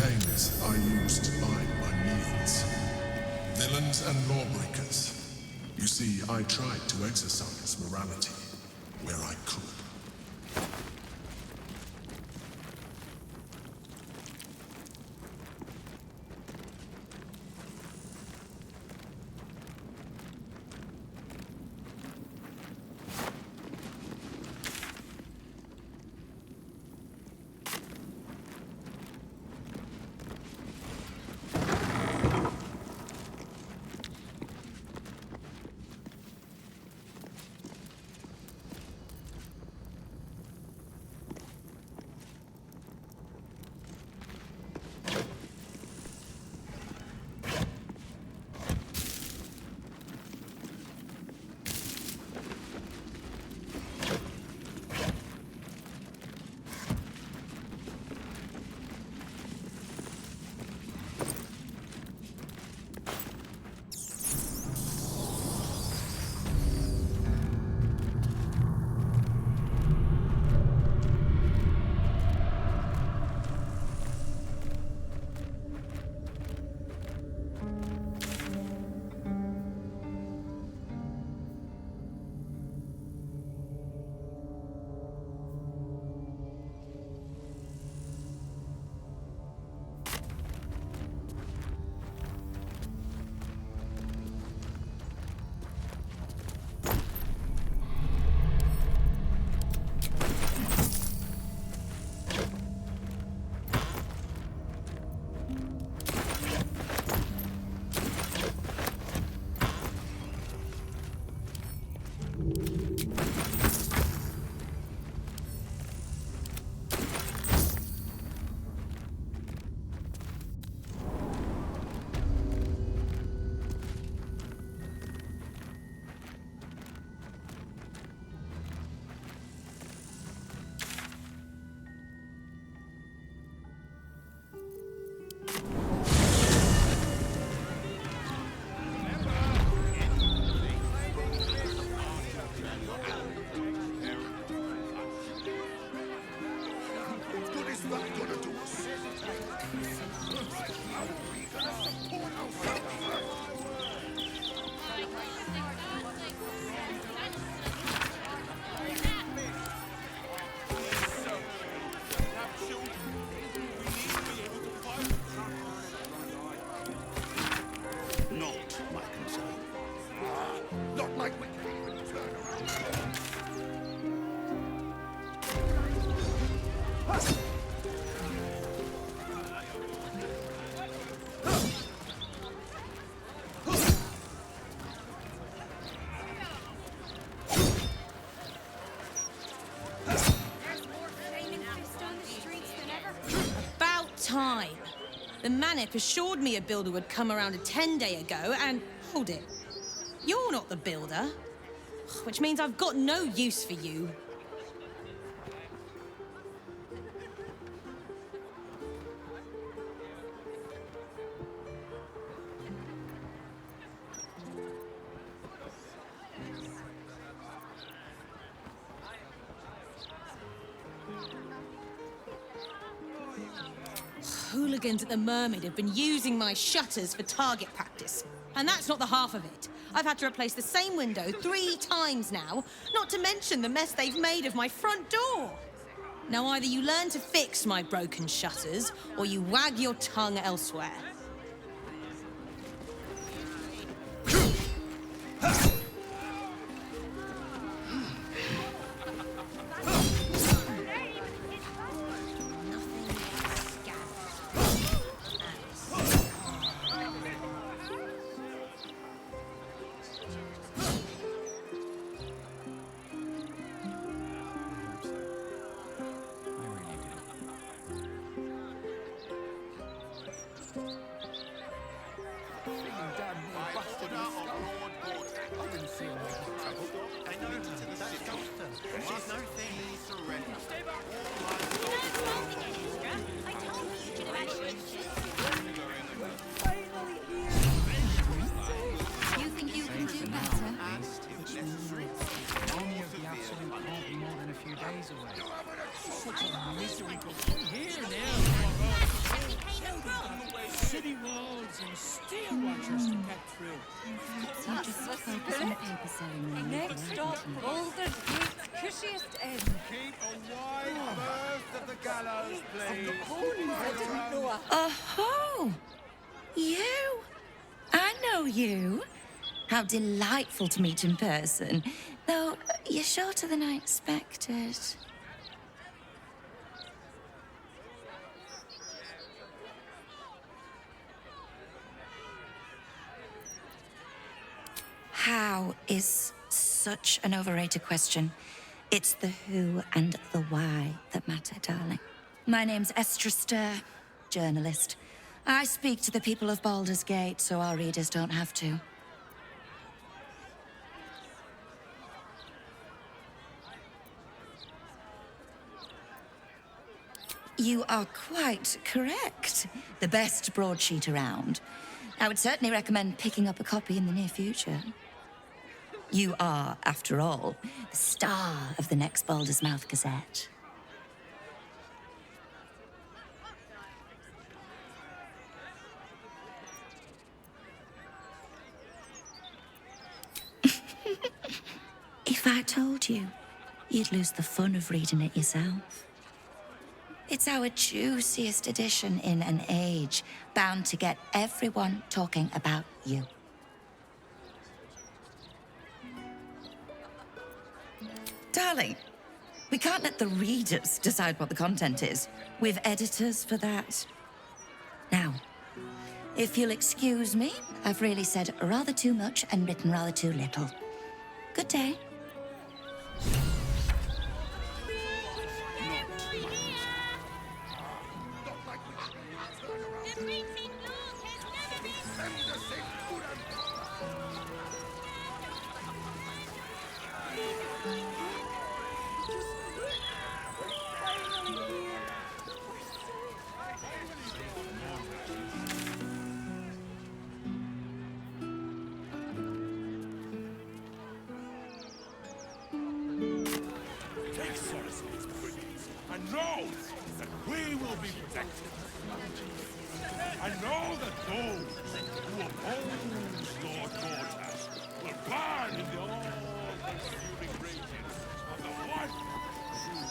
chains I use to bind my needs. Villains and lawbreakers. You see, I tried to exercise morality where I could. Time. The Manip assured me a builder would come around 10 days ago, and hold it. You're not the builder, which means I've got no use for you. Hooligans at the Mermaid have been using my shutters for target practice. And that's not the half of it. I've had to replace the same window 3 times now, not to mention the mess they've made of my front door. Now either you learn to fix my broken shutters, or you wag your tongue elsewhere. guards and steel watchers to get through. Just focus on the paper ceremony. Next stop, Baldurs Gate, cushiest end. Keep a wide berth of the gallows, please. Oh, you? I know you. How delightful to meet in person. Though, you're shorter than I expected. How is such an overrated question. It's the who and the why that matter, darling. My name's Estrester, journalist. I speak to the people of Baldurs Gate so our readers don't have to. You are quite correct. The best broadsheet around. I would certainly recommend picking up a copy in the near future. You are, after all, the star of the next Baldur's Mouth Gazette. If I told you, you'd lose the fun of reading it yourself. It's our juiciest edition in an age bound to get everyone talking about you. Darling, we can't let the readers decide what the content is. We've editors for that. Now, if you'll excuse me, I've really said rather too much and written rather too little. Good day. Take Sorcerer's goodness and know that we will be protected. And know that those who oppose Lord Gortash will burn in the all-consuming raging of the one true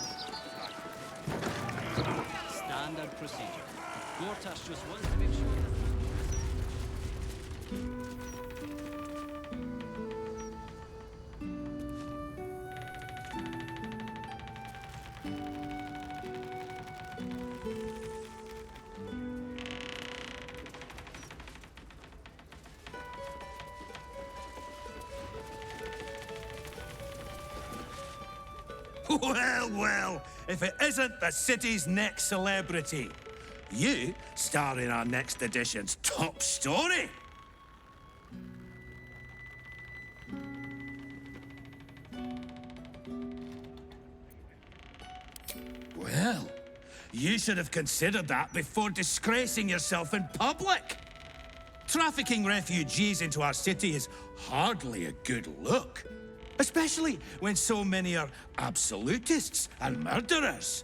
Standard procedure. Gortash just wants to make sure. Well, well, if it isn't the city's next celebrity. You star in our next edition's top story. Well, you should have considered that before disgracing yourself in public. Trafficking refugees into our city is hardly a good look. Especially when so many are absolutists and murderers.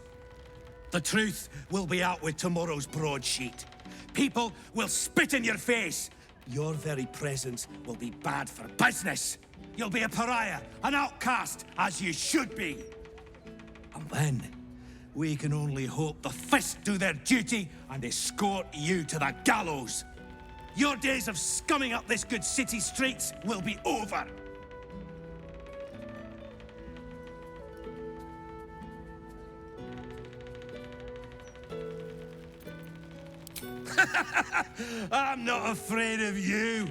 The truth will be out with tomorrow's broadsheet. People will spit in your face. Your very presence will be bad for business. You'll be a pariah, an outcast, as you should be. And then, we can only hope the fist do their duty and escort you to the gallows. Your days of scumming up this good city streets will be over. I'm not afraid of you.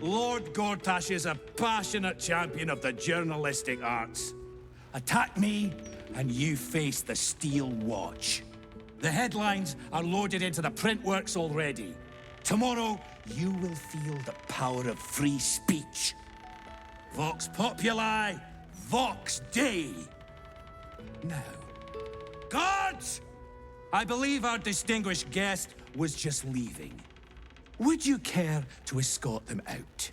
Lord Gortash is a passionate champion of the journalistic arts. Attack me, and you face the Steel Watch. The headlines are loaded into the print works already. Tomorrow, you will feel the power of free speech. Vox Populi, Vox Dei. Now, guards! I believe our distinguished guest was just leaving. Would you care to escort them out?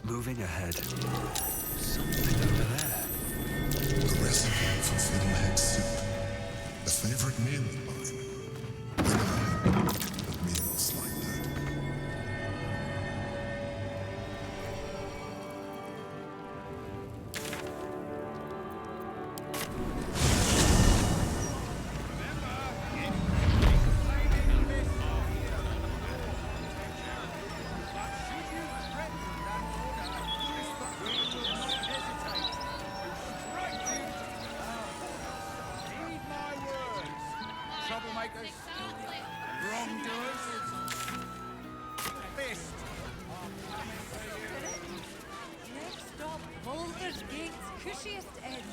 Moving ahead. Something over there. A recipe for fiddlehead soup. A favorite meal of mine. When I have meals like that. Troublemakers, wrongdoers, fist. Next stop, Baldurs Gate's cushiest end.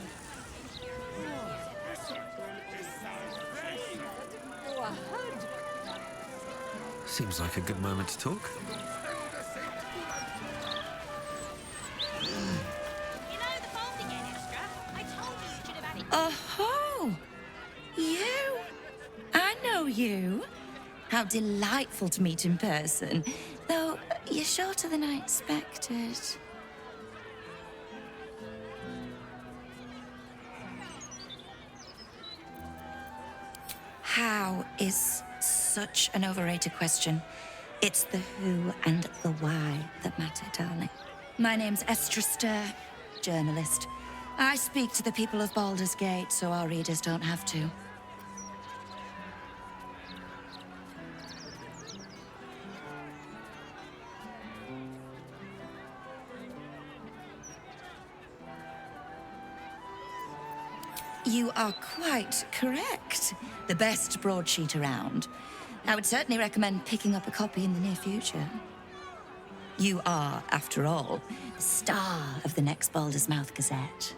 Go ahead. Seems like a good moment to talk. Oh, you? I know you. How delightful to meet in person. Though, you're shorter than I expected. How is such an overrated question. It's the who and the why that matter, darling. My name's Estra Stir, journalist. I speak to the people of Baldurs Gate so our readers don't have to. You are quite correct. The best broadsheet around. I would certainly recommend picking up a copy in the near future. You are, after all, the star of the next Baldur's Mouth Gazette.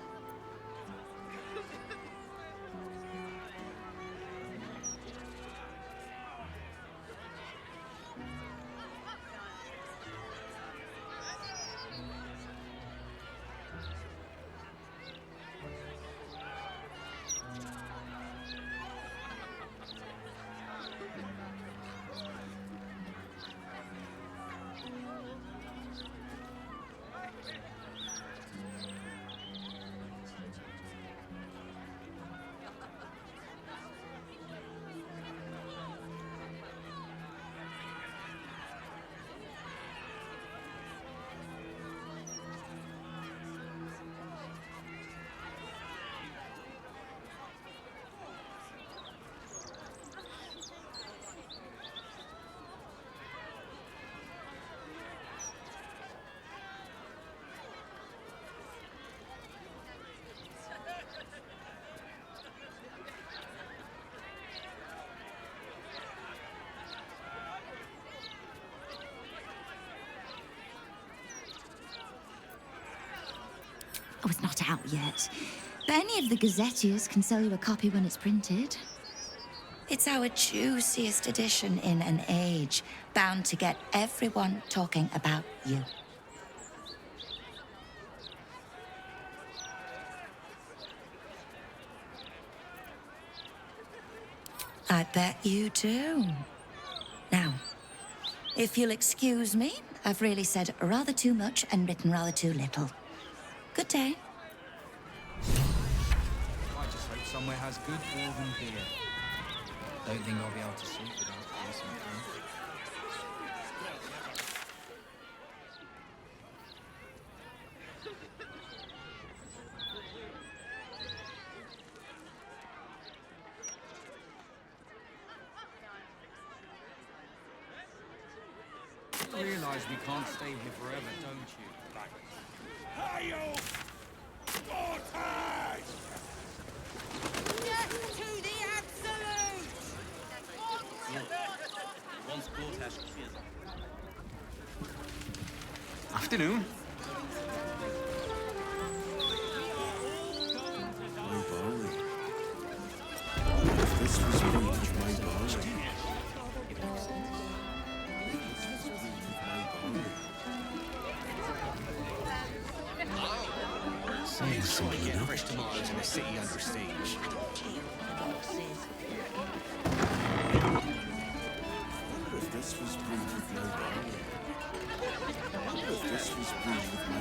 Oh, it's not out yet. But any of the gazetteers can sell you a copy when it's printed. It's our juiciest edition in an age bound to get everyone talking about you. I bet you do. Now, if you'll excuse me, I've really said rather too much and written rather too little. Good day. I just hope somewhere has good dwarven beer. Don't think I'll be able to sleep without this. You realise we can't stay here forever, don't you? Hail! Forte! Yes to the absolute! Afternoon. My barley. If this was made of my barley. Seems simple enough. Fresh tomatoes in a city under siege. If this was brewed with my barley. If this was brewed with my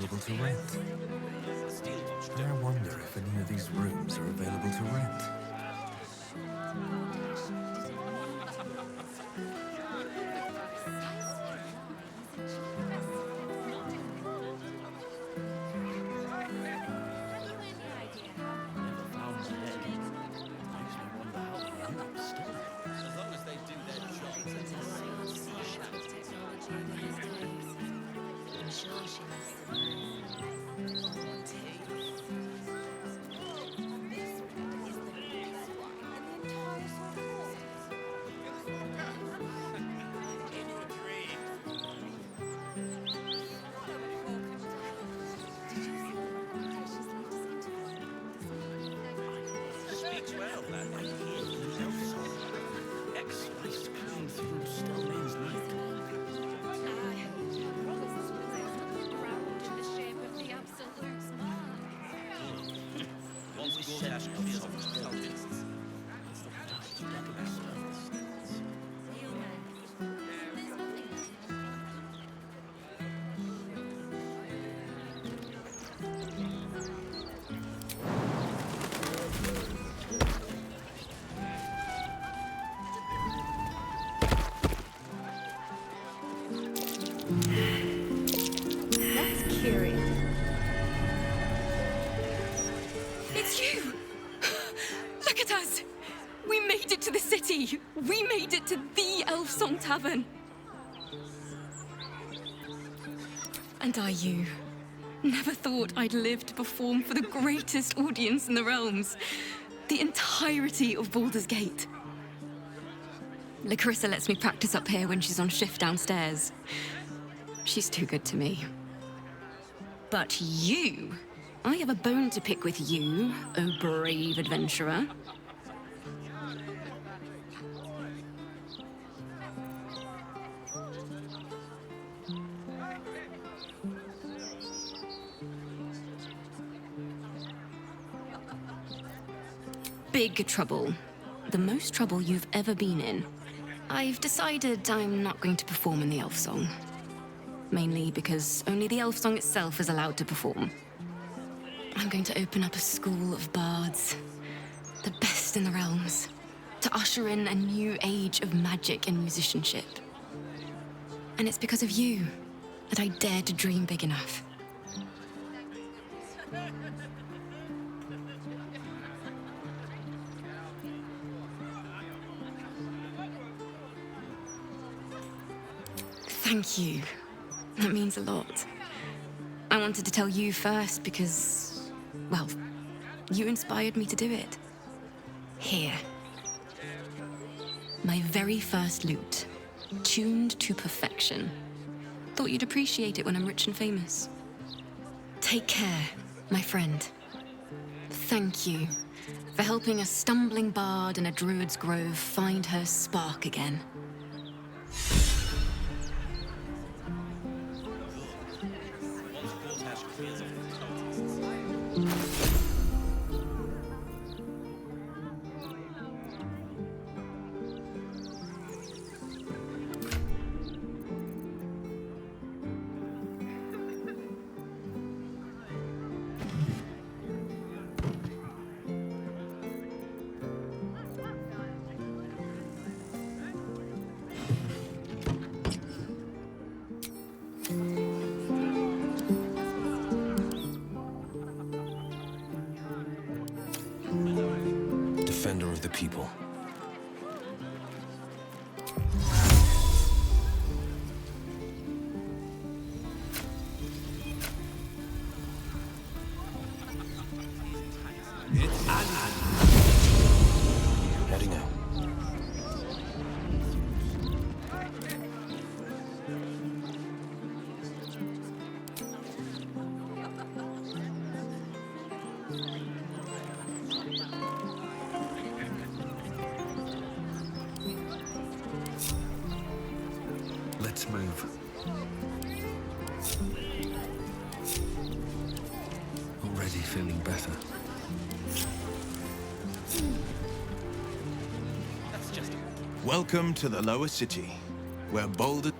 available to rent. I wonder if any of these rooms are available to rent. That's curious. It's you! Look at us! We made it to the city! We made it to the Elf Song Tavern! And I, you, never thought I'd live to perform for the greatest audience in the realms. The entirety of Baldurs Gate. Larissa lets me practice up here when she's on shift downstairs. She's too good to me. But you, I have a bone to pick with you, oh brave adventurer. Big trouble. The most trouble you've ever been in. I've decided I'm not going to perform in the Elf Song. Mainly because only the Elf Song itself is allowed to perform. I'm going to open up a school of bards. The best in the realms. To usher in a new age of magic and musicianship. And it's because of you that I dared to dream big enough. Thank you. That means a lot. I wanted to tell you first because, well, you inspired me to do it. Here. My very first lute, tuned to perfection. Thought you'd appreciate it when I'm rich and famous. Take care, my friend. Thank you for helping a stumbling bard in a druid's grove find her spark again. Defender of the people. Heading out. Let's move. Already feeling better. Welcome to the lower city, where Baldurs...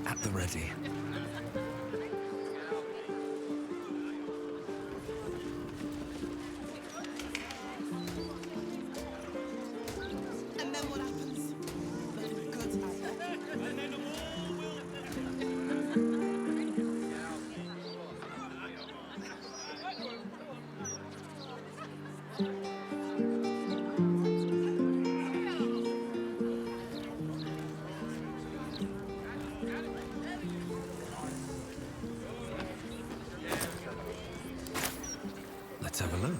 At already. And then what happens? Nothing good happens. Let's have a look.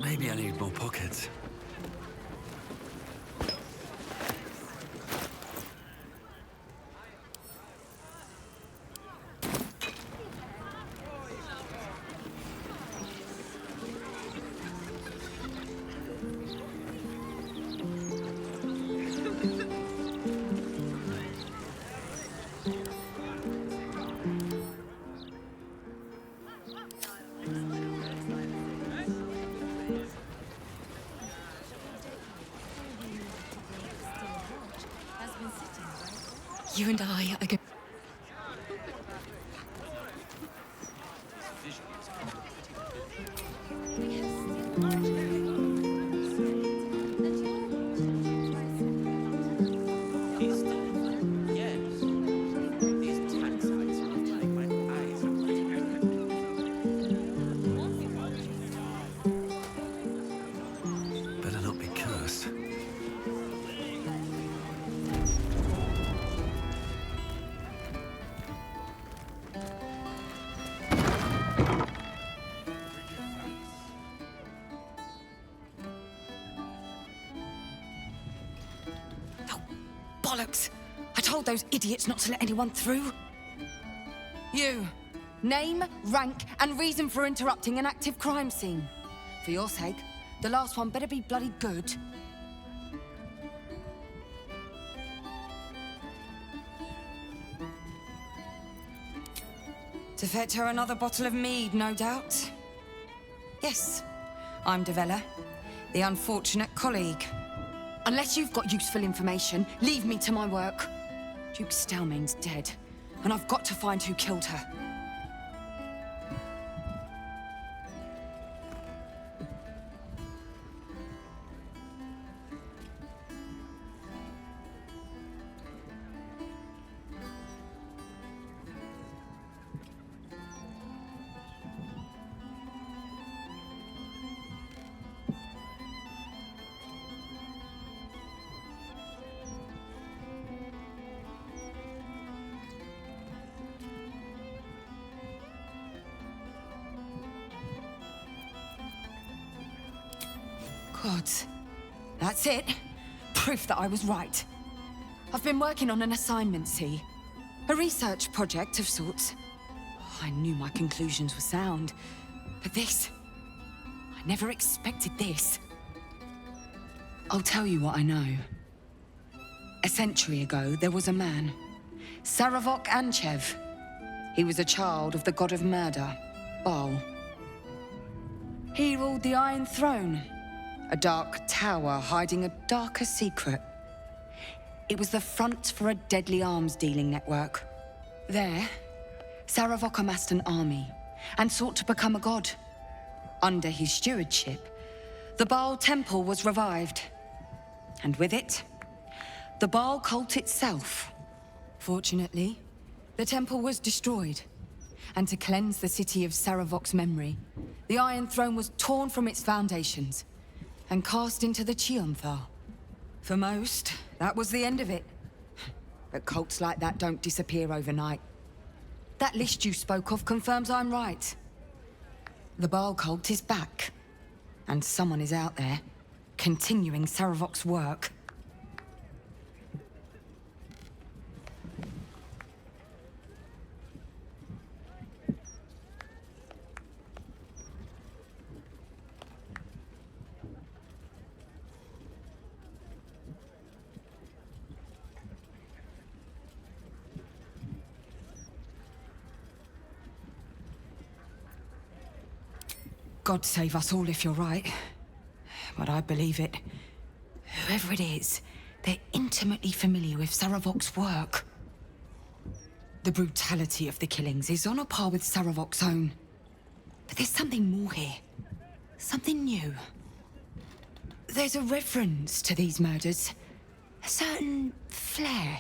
Maybe I need more pockets. You and I are going. Better not be cursed. Bollocks! I told those idiots not to let anyone through. You. Name, rank, and reason for interrupting an active crime scene. For your sake, the last one better be bloody good. To fetch her another bottle of mead, no doubt. Yes, I'm Devella, the unfortunate colleague. Unless you've got useful information, leave me to my work. Duke Stelmane's dead, and I've got to find who killed her. Gods. That's it. Proof that I was right. I've been working on an assignment, see? A research project of sorts. I knew my conclusions were sound. But this... I never expected this. I'll tell you what I know. A century ago, there was a man. Saravok Anchev. He was a child of the god of murder, Baal. He ruled the Iron Throne. A dark tower hiding a darker secret. It was the front for a deadly arms-dealing network. There, Saravok amassed an army and sought to become a god. Under his stewardship, the Baal Temple was revived. And with it, the Baal cult itself. Fortunately, the temple was destroyed. And to cleanse the city of Saravok's memory, the Iron Throne was torn from its foundations and cast into the Chionthar. For most, that was the end of it. But cults like that don't disappear overnight. That list you spoke of confirms I'm right. The Baal cult is back. And someone is out there, continuing Saravok's work. God save us all if you're right. But I believe it. Whoever it is, they're intimately familiar with Saravok's work. The brutality of the killings is on a par with Saravok's own. But there's something more here. Something new. There's a reverence to these murders. A certain flair.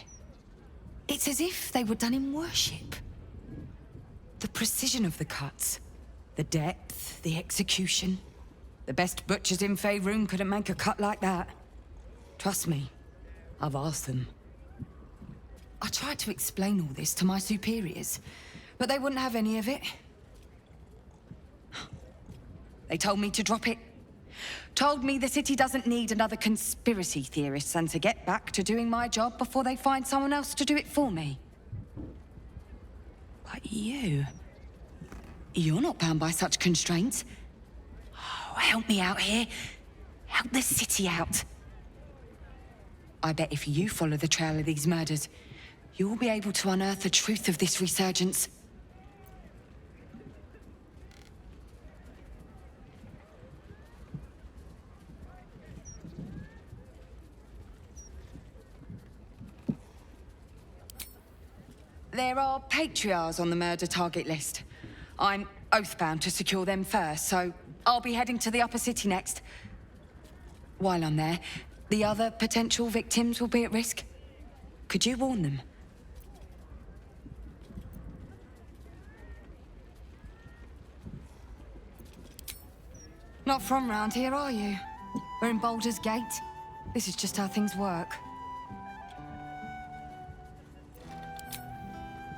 It's as if they were done in worship. The precision of the cuts. The depth, the execution. The best butchers in Faerun couldn't make a cut like that. Trust me, I've asked them. I tried to explain all this to my superiors, but they wouldn't have any of it. They told me to drop it. Told me the city doesn't need another conspiracy theorist and to get back to doing my job before they find someone else to do it for me. But you're not bound by such constraints. Oh, help me out here. Help the city out. I bet if you follow the trail of these murders, you'll be able to unearth the truth of this resurgence. There are patriarchs on the murder target list. I'm oathbound to secure them first, so I'll be heading to the upper city next. While I'm there, the other potential victims will be at risk. Could you warn them? Not from round here, are you? We're in Baldurs Gate. This is just how things work.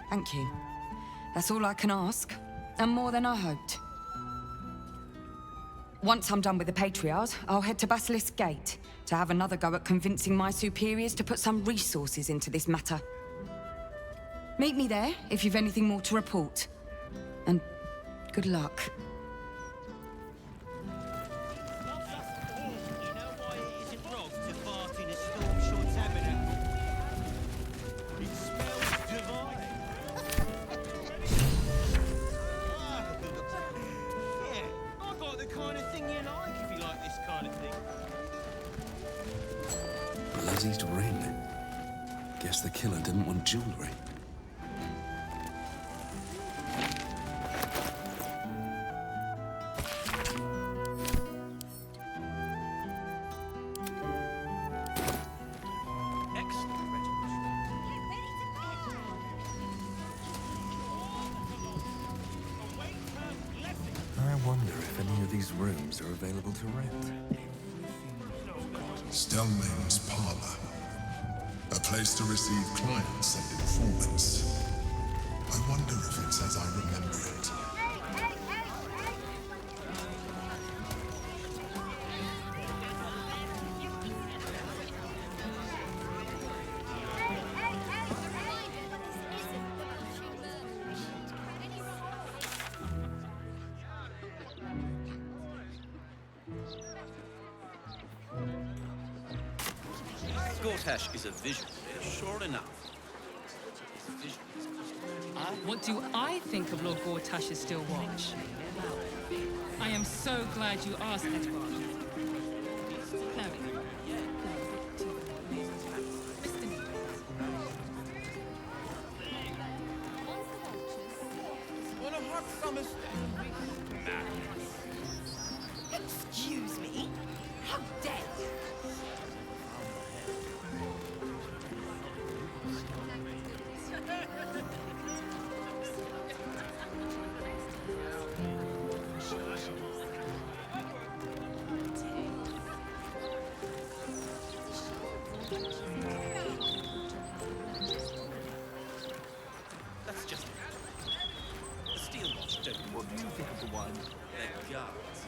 Thank you. That's all I can ask, and more than I hoped. Once I'm done with the Patriarchs, I'll head to Baldurs Gate to have another go at convincing my superiors to put some resources into this matter. Meet me there if you've anything more to report. And good luck. Blazed ring. Guess the killer didn't want jewelry. I wonder if any of these rooms are available to rent. Stelmane's Parlor. A place to receive clients and informants. I wonder if it's as I remember it. Gortash is a vision, sure enough. What do I think of Lord Gortash's still watch? I am so glad you asked, Edward. No. What a hot summer's Excuse me? How dare you? That's just the steel watch, don't you? What do you think of the one? They're guards.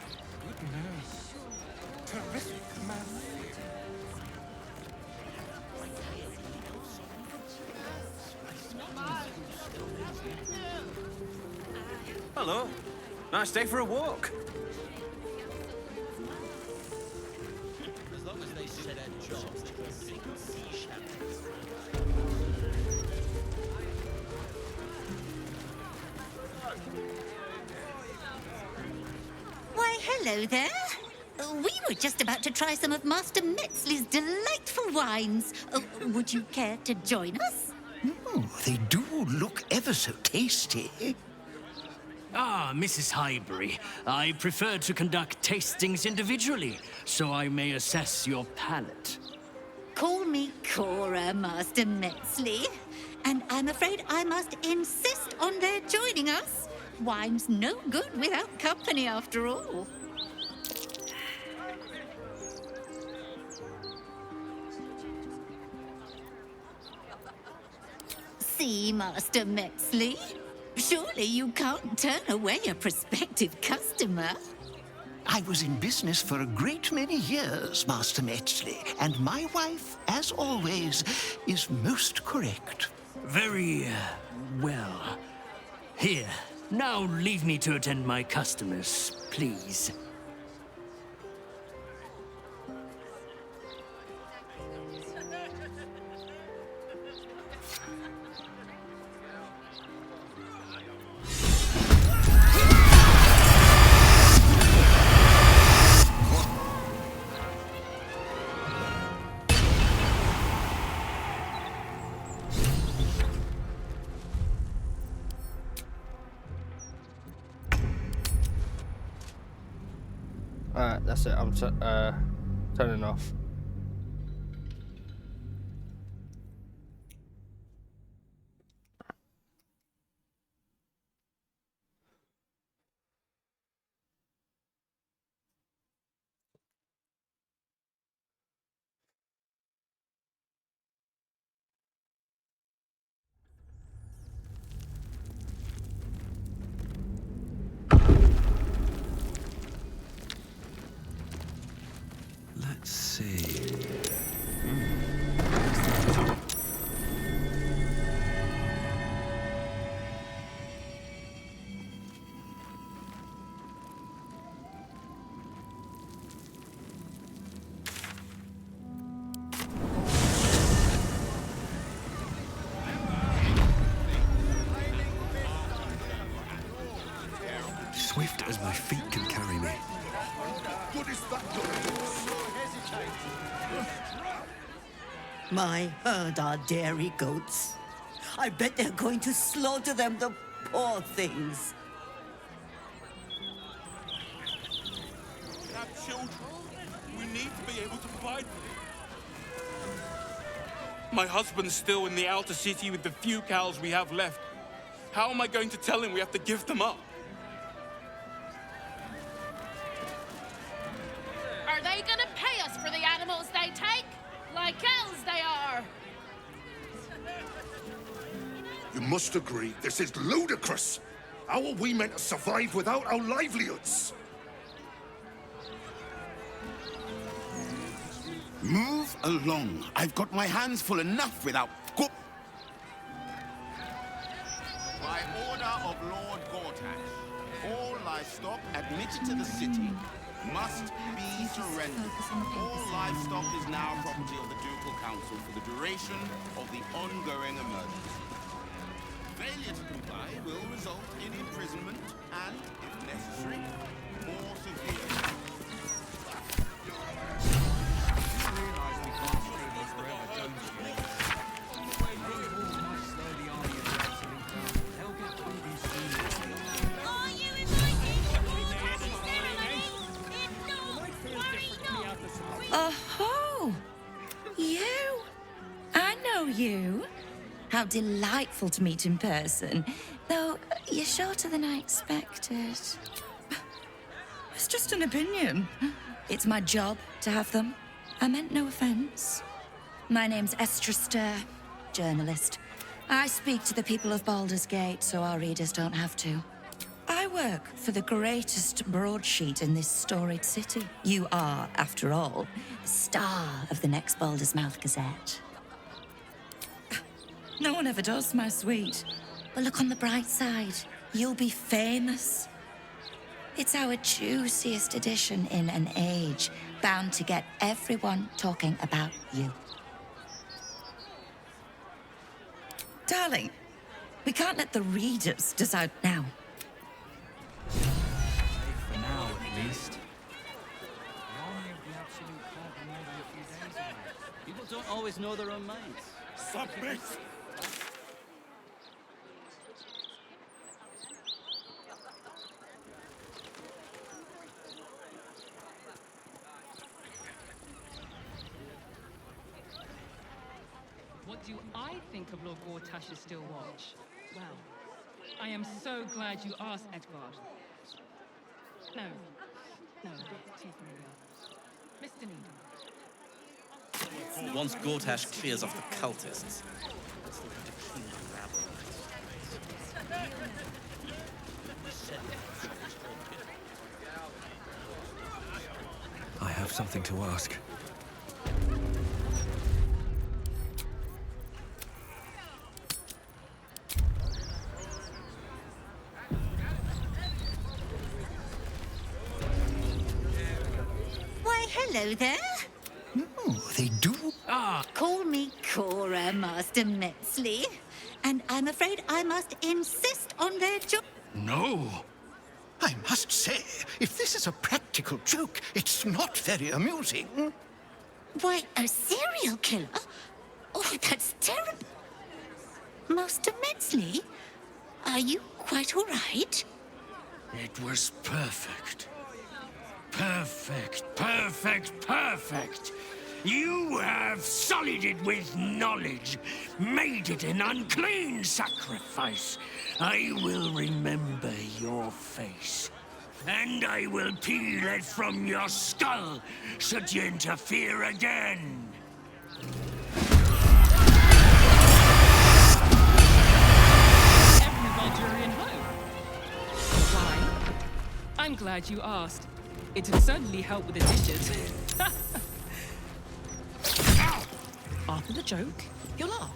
Good news. Terrific man. Hello. Nice day for a walk. As long as they do their jobs, they can sing sea shanties. Wait Hello there. We were just about to try some of Master Metzley's delightful wines. Would you care to join us? Oh, they do look ever so tasty. Ah, Mrs. Highbury, I prefer to conduct tastings individually, so I may assess your palate. Call me Cora, Master Metzley. And I'm afraid I must insist on their joining us. Wine's no good without company, after all. See, Master Metzley? Surely you can't turn away a prospective customer. I was in business for a great many years, Master Metzley, and my wife, as always, is most correct. Very, well. Here, now leave me to attend my customers, please. Alright, that's it. I'm turning off. Let's see. Swift as my feet can carry me. What is that My herd are dairy goats. I bet they're going to slaughter them, the poor things. We have children. We need to be able to provide for them. My husband's still in the outer city with the few cows we have left. How am I going to tell him we have to give them up? Are they gonna pay us for the animals they take? Like elves they are! You must agree, this is ludicrous. How are we meant to survive without our livelihoods? Move along. I've got my hands full enough without... By order of Lord Gortash, all livestock admitted to the city must be surrendered. All livestock is now property of the Ducal Council for the duration of the ongoing emergency. Failure to comply will result in imprisonment and, if necessary, more severe. Oh, you? I know you. How delightful to meet in person. Though, you're shorter than I expected. It's just an opinion. It's my job to have them. I meant no offense. My name's Estrester, journalist. I speak to the people of Baldurs Gate so our readers don't have to. I work for the greatest broadsheet in this storied city. You are, after all, the star of the next Baldur's Mouth Gazette. No one ever does, my sweet. But look on the bright side. You'll be famous. It's our juiciest edition in an age bound to get everyone talking about you. Darling, we can't let the readers decide now. For now, at least. don't always know their own minds. Submit! What do I think of Lord Gortash's still watch? Well, I am so glad you asked, Edward. No, too familiar. Mr. Needham. Once Gortash clears off the cultists. I have something to ask. Why, hello there. Oh, they do? Call me Cora, Master Metzley. And I'm afraid I must insist on their job. No. I must say, if this is a practical joke, it's not very amusing. Why, a serial killer? Oh, that's terrible. Master Metzley, are you quite all right? It was perfect. Perfect. You have sullied it with knowledge, made it an unclean sacrifice. I will remember your face, and I will peel it from your skull should you interfere again. Every Baldurian home. Why? I'm glad you asked. It'd certainly help with the dishes. After the joke, you'll laugh.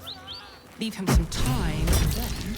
Leave him some time, and then...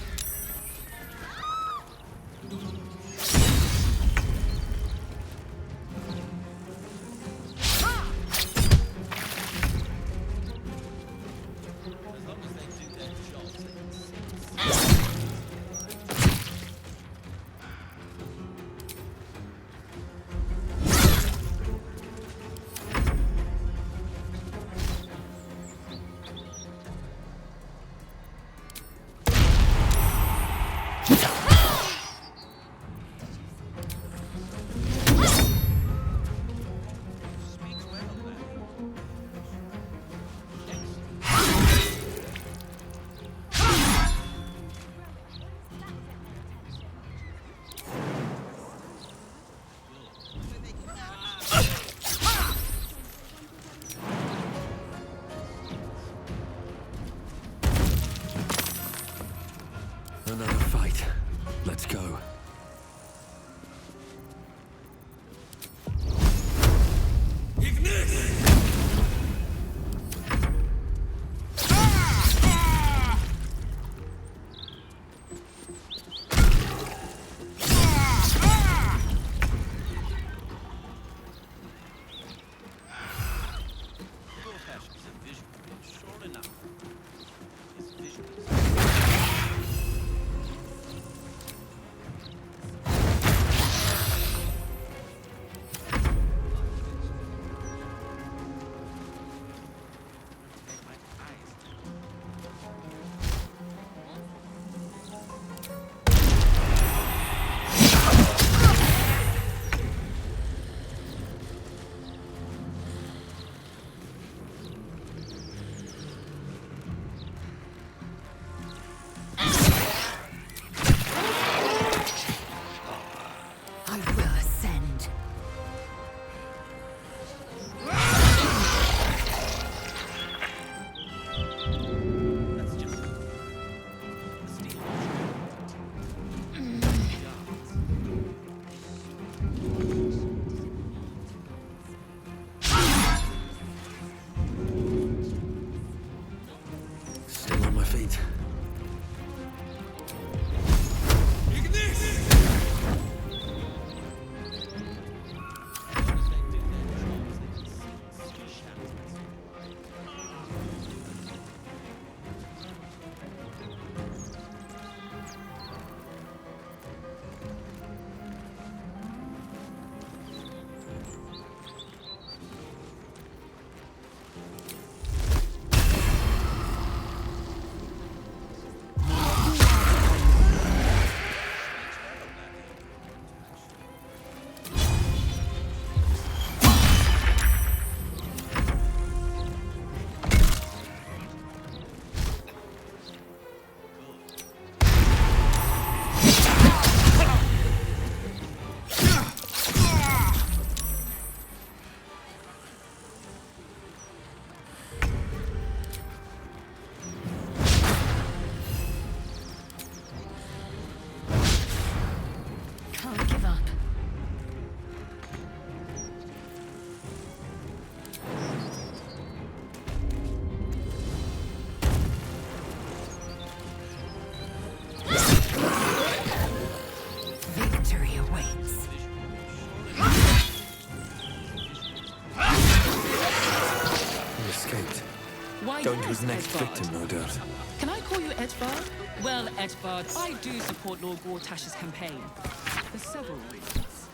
Going to yes, his next Edvard. victim, no doubt. Can I call you Edvard? Well, Edvard, I do support Lord Gortash's campaign. For several reasons.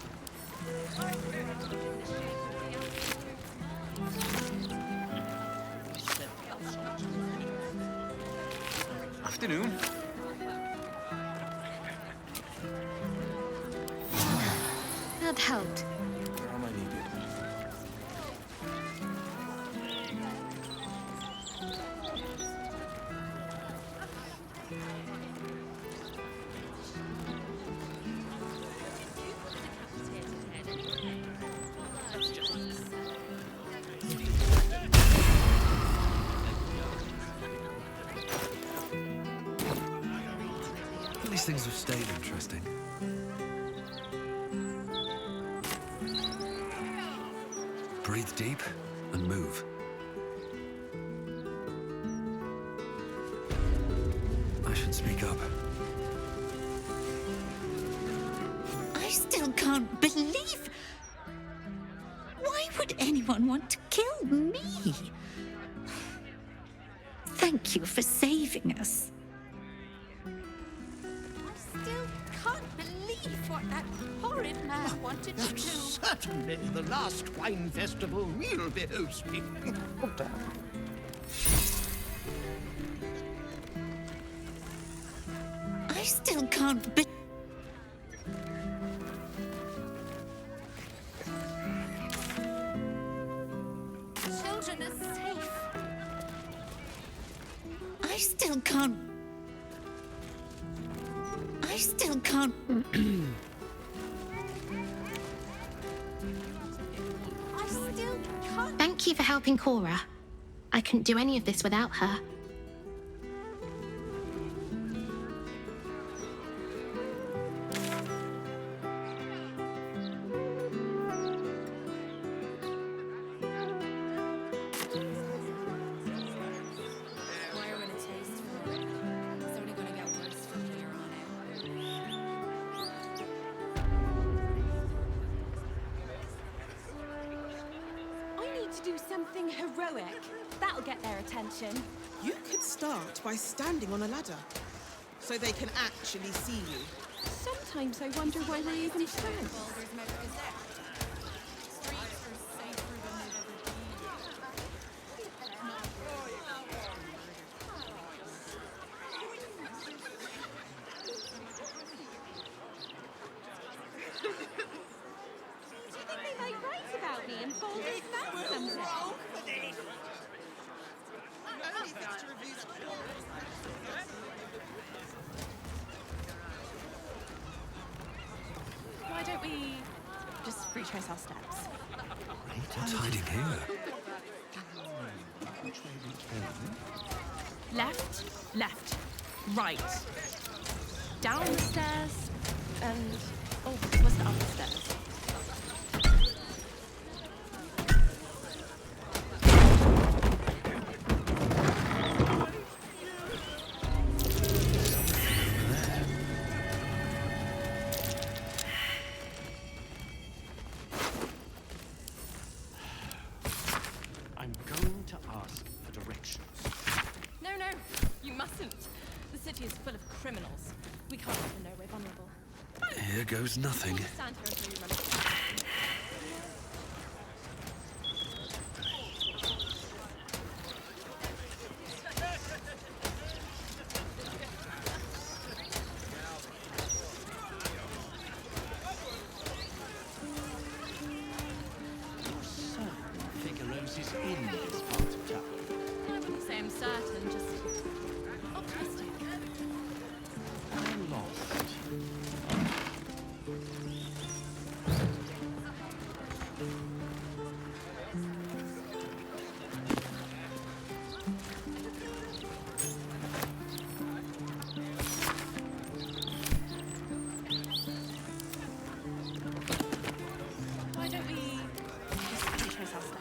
Afternoon. That helped. Where am I needed? These things have stayed interesting. Breathe deep and move. I should speak up. I still can't believe... Why would anyone want to kill me? Thank you for saving us. I still can't believe what that horrid man wanted to do. Certainly the last wine festival we'll be hosting. I still can't be... Children are safe. I still can't... I still can't... I still can't. Thank you for helping Cora. I couldn't do any of this without her. I need to do something heroic. That'll get their attention. You could start by standing on a ladder, so they can actually see you. Sometimes I wonder why they even stand. They might write about me in Baldurs Gate someday. Why don't we just retrace our steps? What's hiding here? Left, left, right. Down the stairs, and... oh, what's the up the stairs? I'm going to ask for directions. No, no, you mustn't. The city is full of criminals. We can't let them know we're vulnerable. Here goes nothing. We'll just stand here until you run out. You're certain Figaro's is in this part of town. I wouldn't say I'm certain, just optimistic. I'm lost. Why don't we just retrace our steps?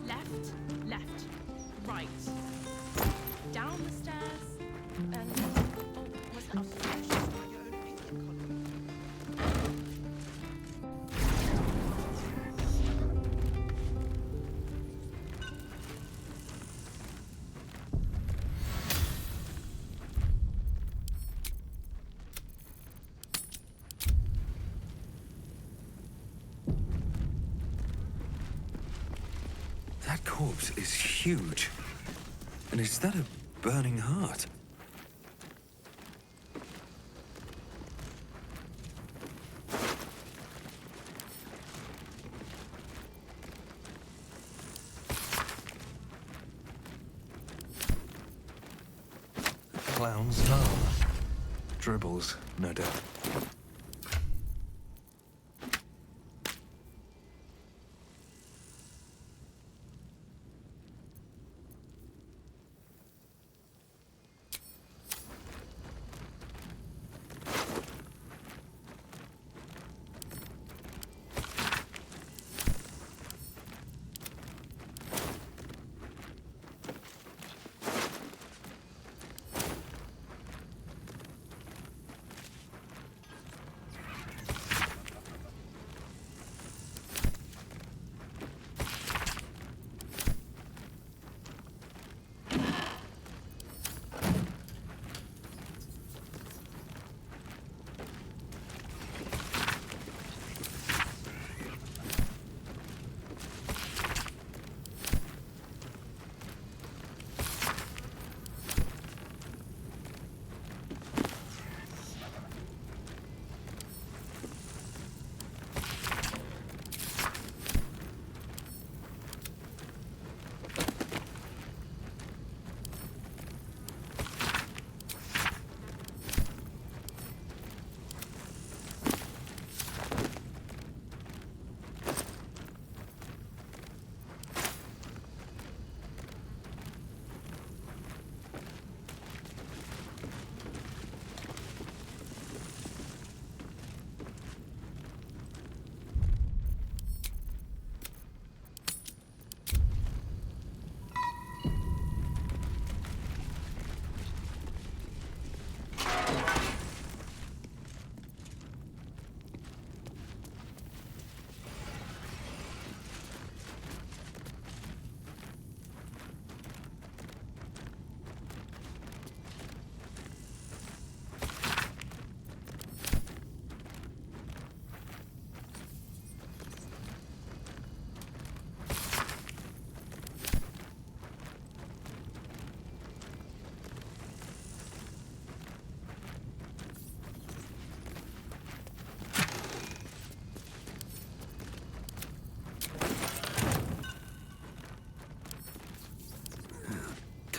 Left, left, right. corpse is huge. And is that a burning heart? Clown's arm. Dribbles, no doubt.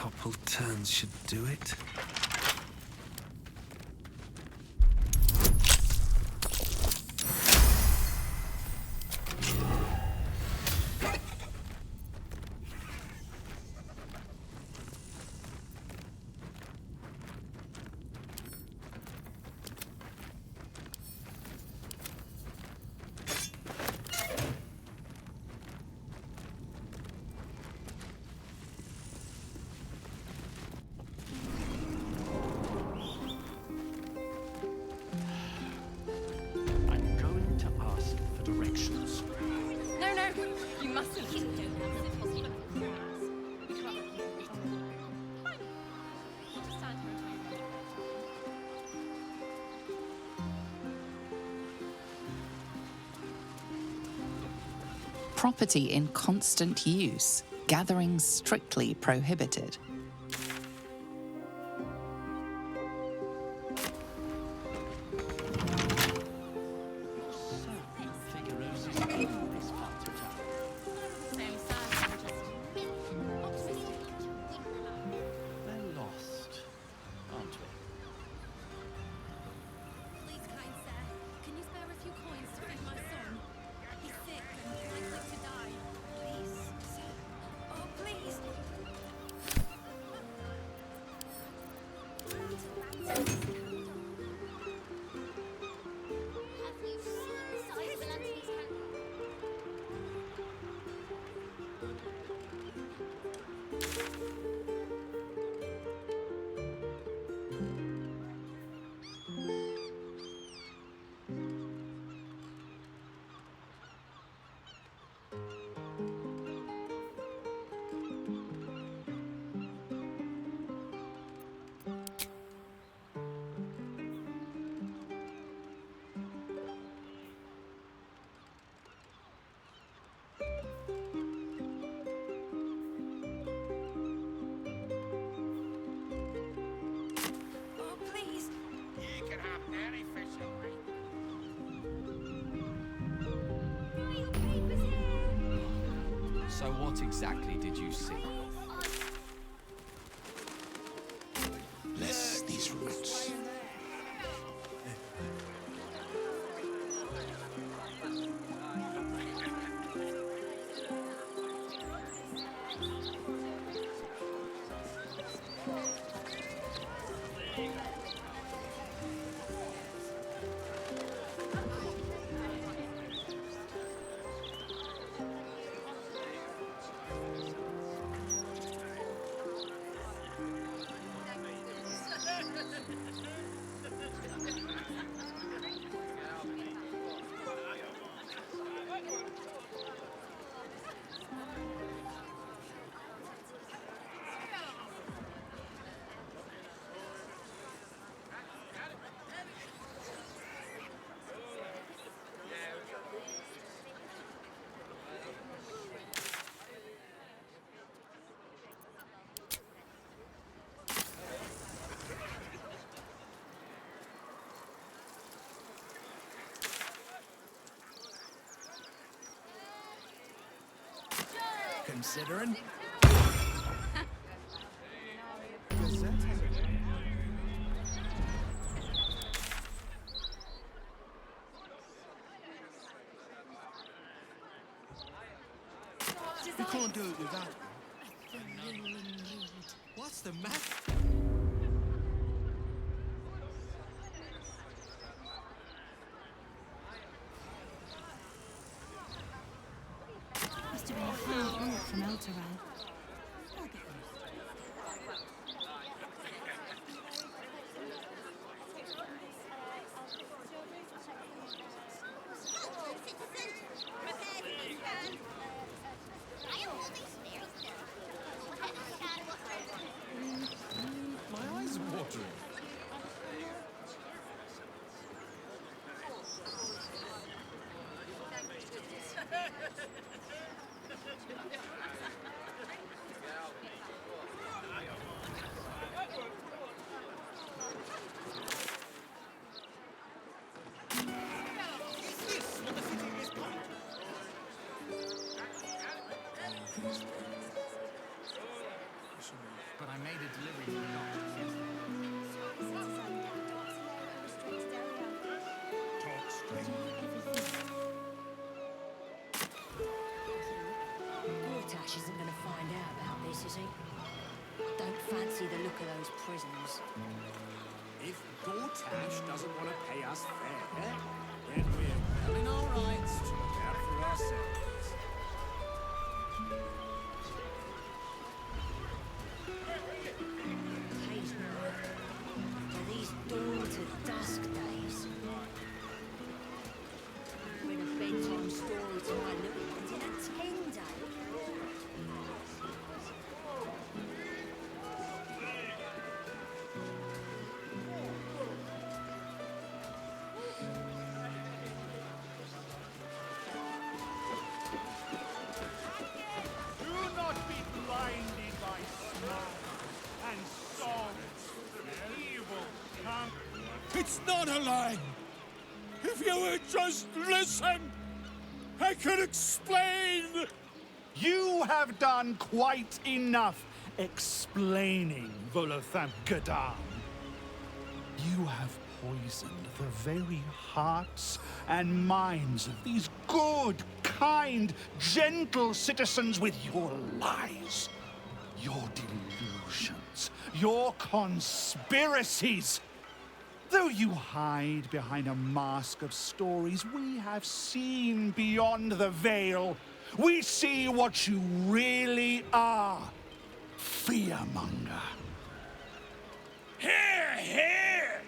Couple turns should do it. Property in constant use. Gathering strictly prohibited. So what exactly did you see? Bless these roots. Considering? You can't do it without me. What's the matter? Must have been a hard walk from Elturel. My eyes are watering. But I made a delivery for the doctors yesterday. Talk straight. Gortash isn't going to find out about this, is he? Don't fancy the look of those prisons. If Gortash doesn't want to pay us fair, then we're well in our rights to look out for ourselves. These dawn to dusk days. Read a bedtime story to my little ones in a 10-day. Do not be blinded by smoke and song. Evil can't. It's not a lie! If you would just listen, I could explain! You have done quite enough explaining, Volothamp Gadam. You have poisoned the very hearts and minds of these good, kind, gentle citizens with your lies, your delusions, your conspiracies. Though you hide behind a mask of stories, we have seen beyond the veil. We see what you really are. Fearmonger. Hear, hear!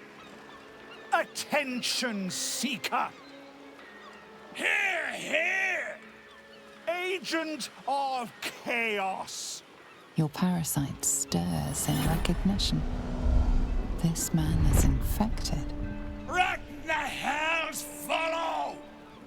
Attention seeker. Hear, hear! Agent of chaos. Your parasite stirs in recognition. This man is infected. Let the hells follow!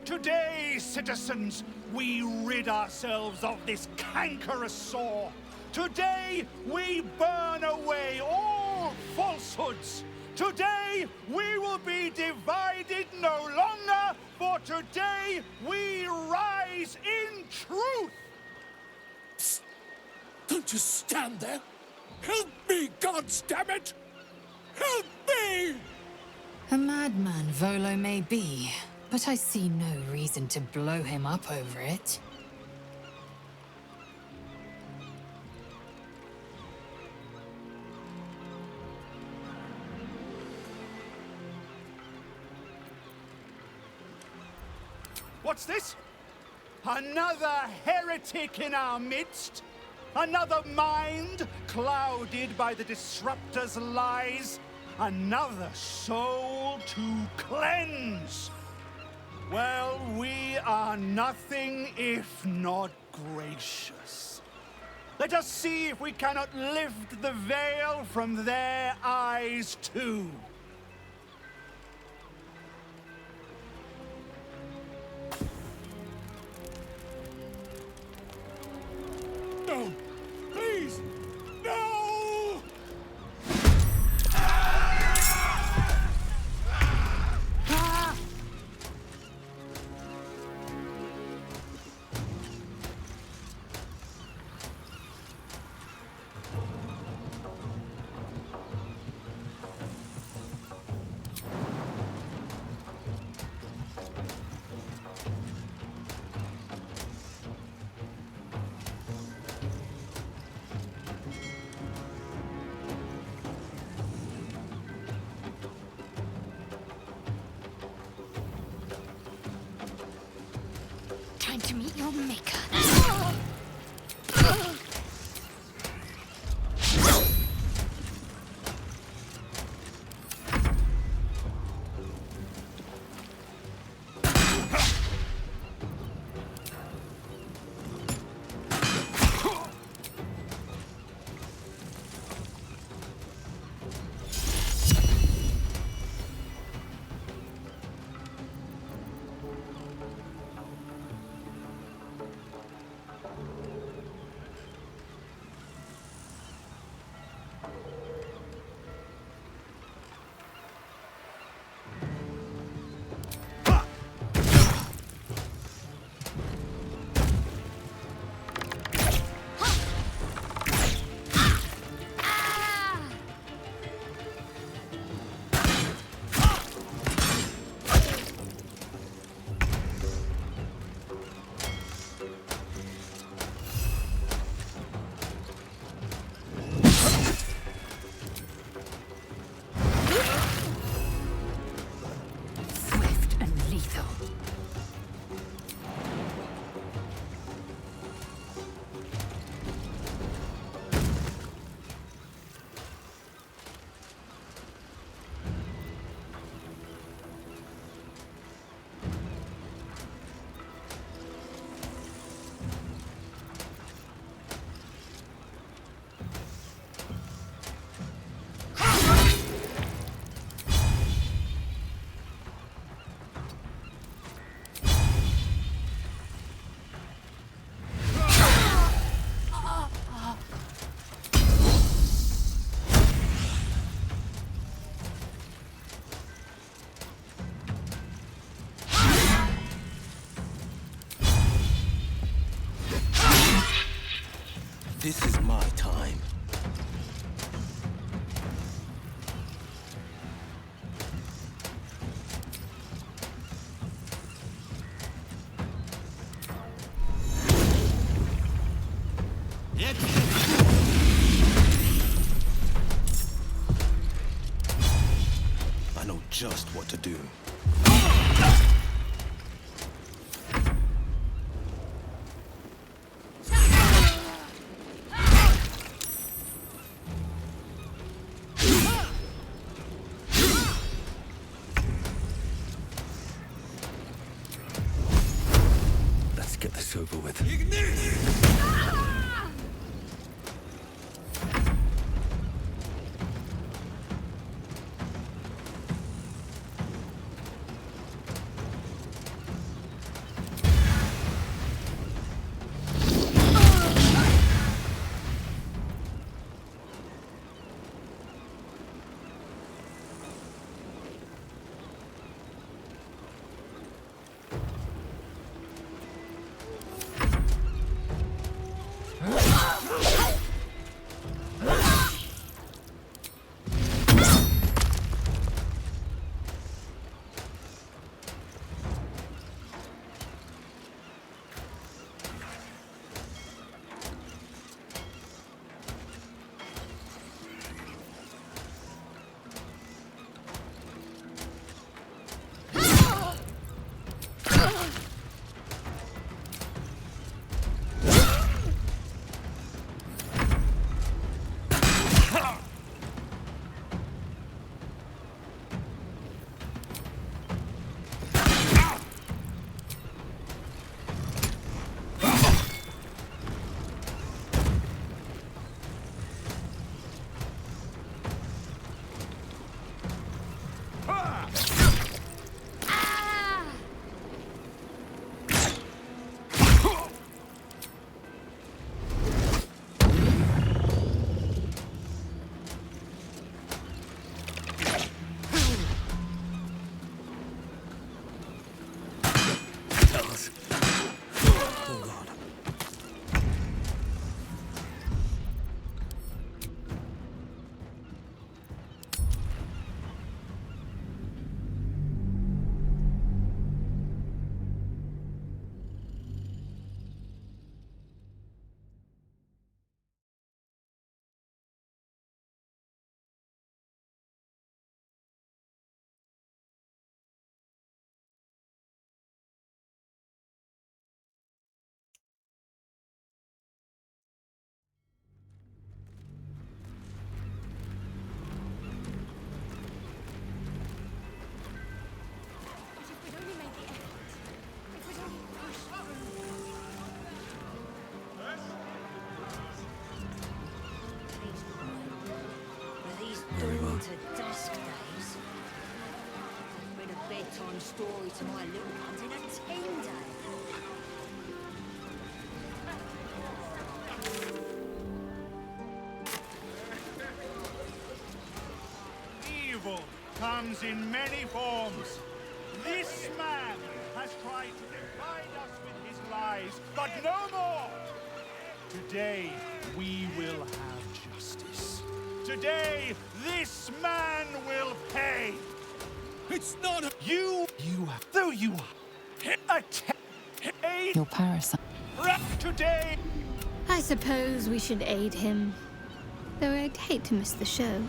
Today, citizens, we rid ourselves of this cankerous sore. Today, we burn away all falsehoods. Today, we will be divided no longer, for today we rise in truth. Don't just stand there. Help me, goddammit! Help me! A madman Volo may be, but I see no reason to blow him up over it. What's this? Another heretic in our midst? Another mind clouded by the Disruptor's lies? Another soul to cleanse? Well, we are nothing if not gracious. Let us see if we cannot lift the veil from their eyes too. No! Please! No! Time to meet your maker. This is my time. I know just what to do. Let's get this over with. to my little ones in a tame day. Evil comes in many forms. This man has tried to divide us with his lies, but no more! Today, we will have justice. Today, this man will pay! It's not a... You though you are... Your parasite. Today! I suppose we should aid him. Though I'd hate to miss the show.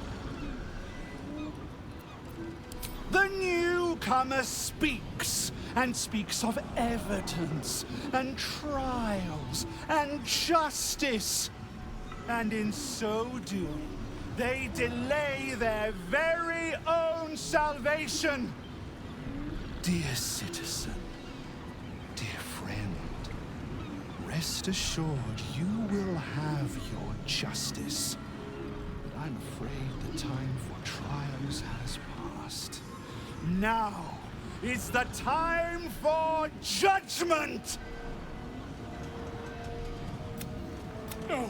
The newcomer speaks, and speaks of evidence, and trials, and justice. And in so doing, they delay their very own salvation. Dear citizen, dear friend, rest assured you will have your justice. But I'm afraid the time for trials has passed. Now is the time for judgment! No!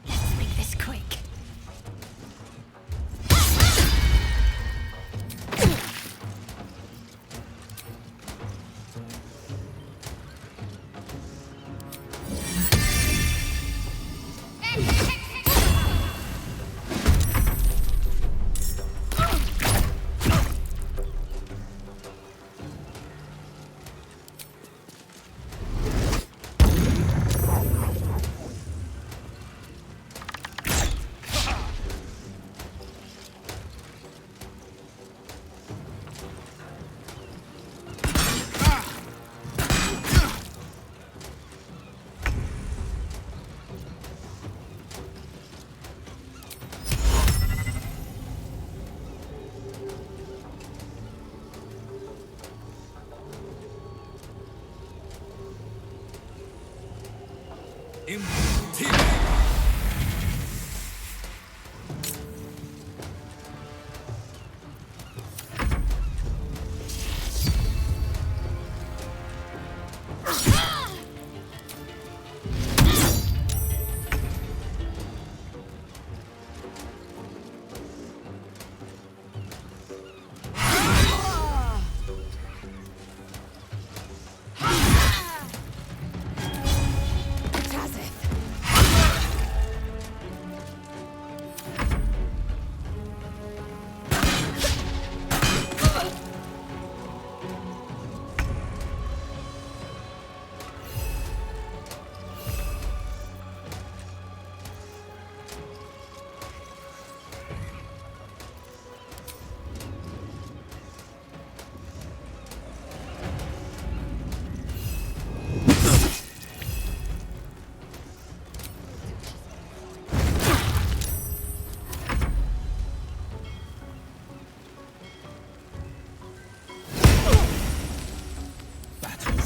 Let's make this quick.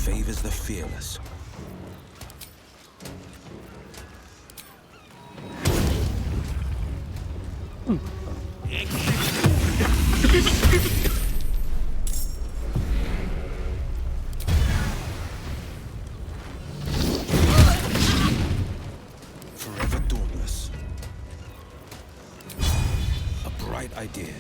Favors the fearless. Forever dauntless. A bright idea.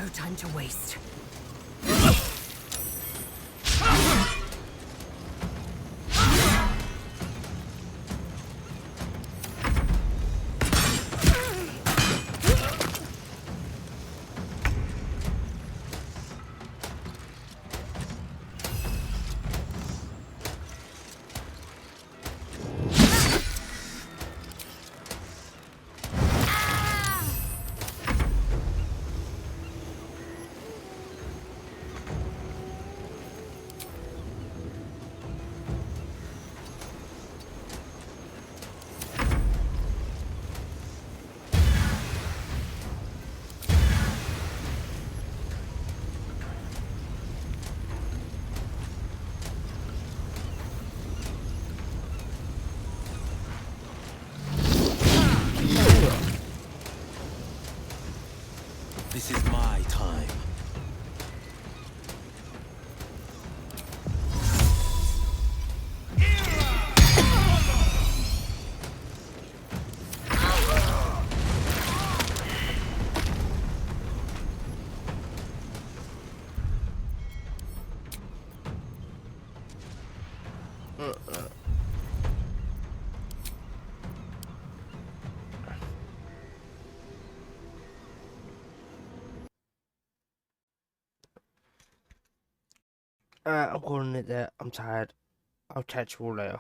No time to waste. This is my time. I'm calling it there. I'm tired. I'll catch you all later.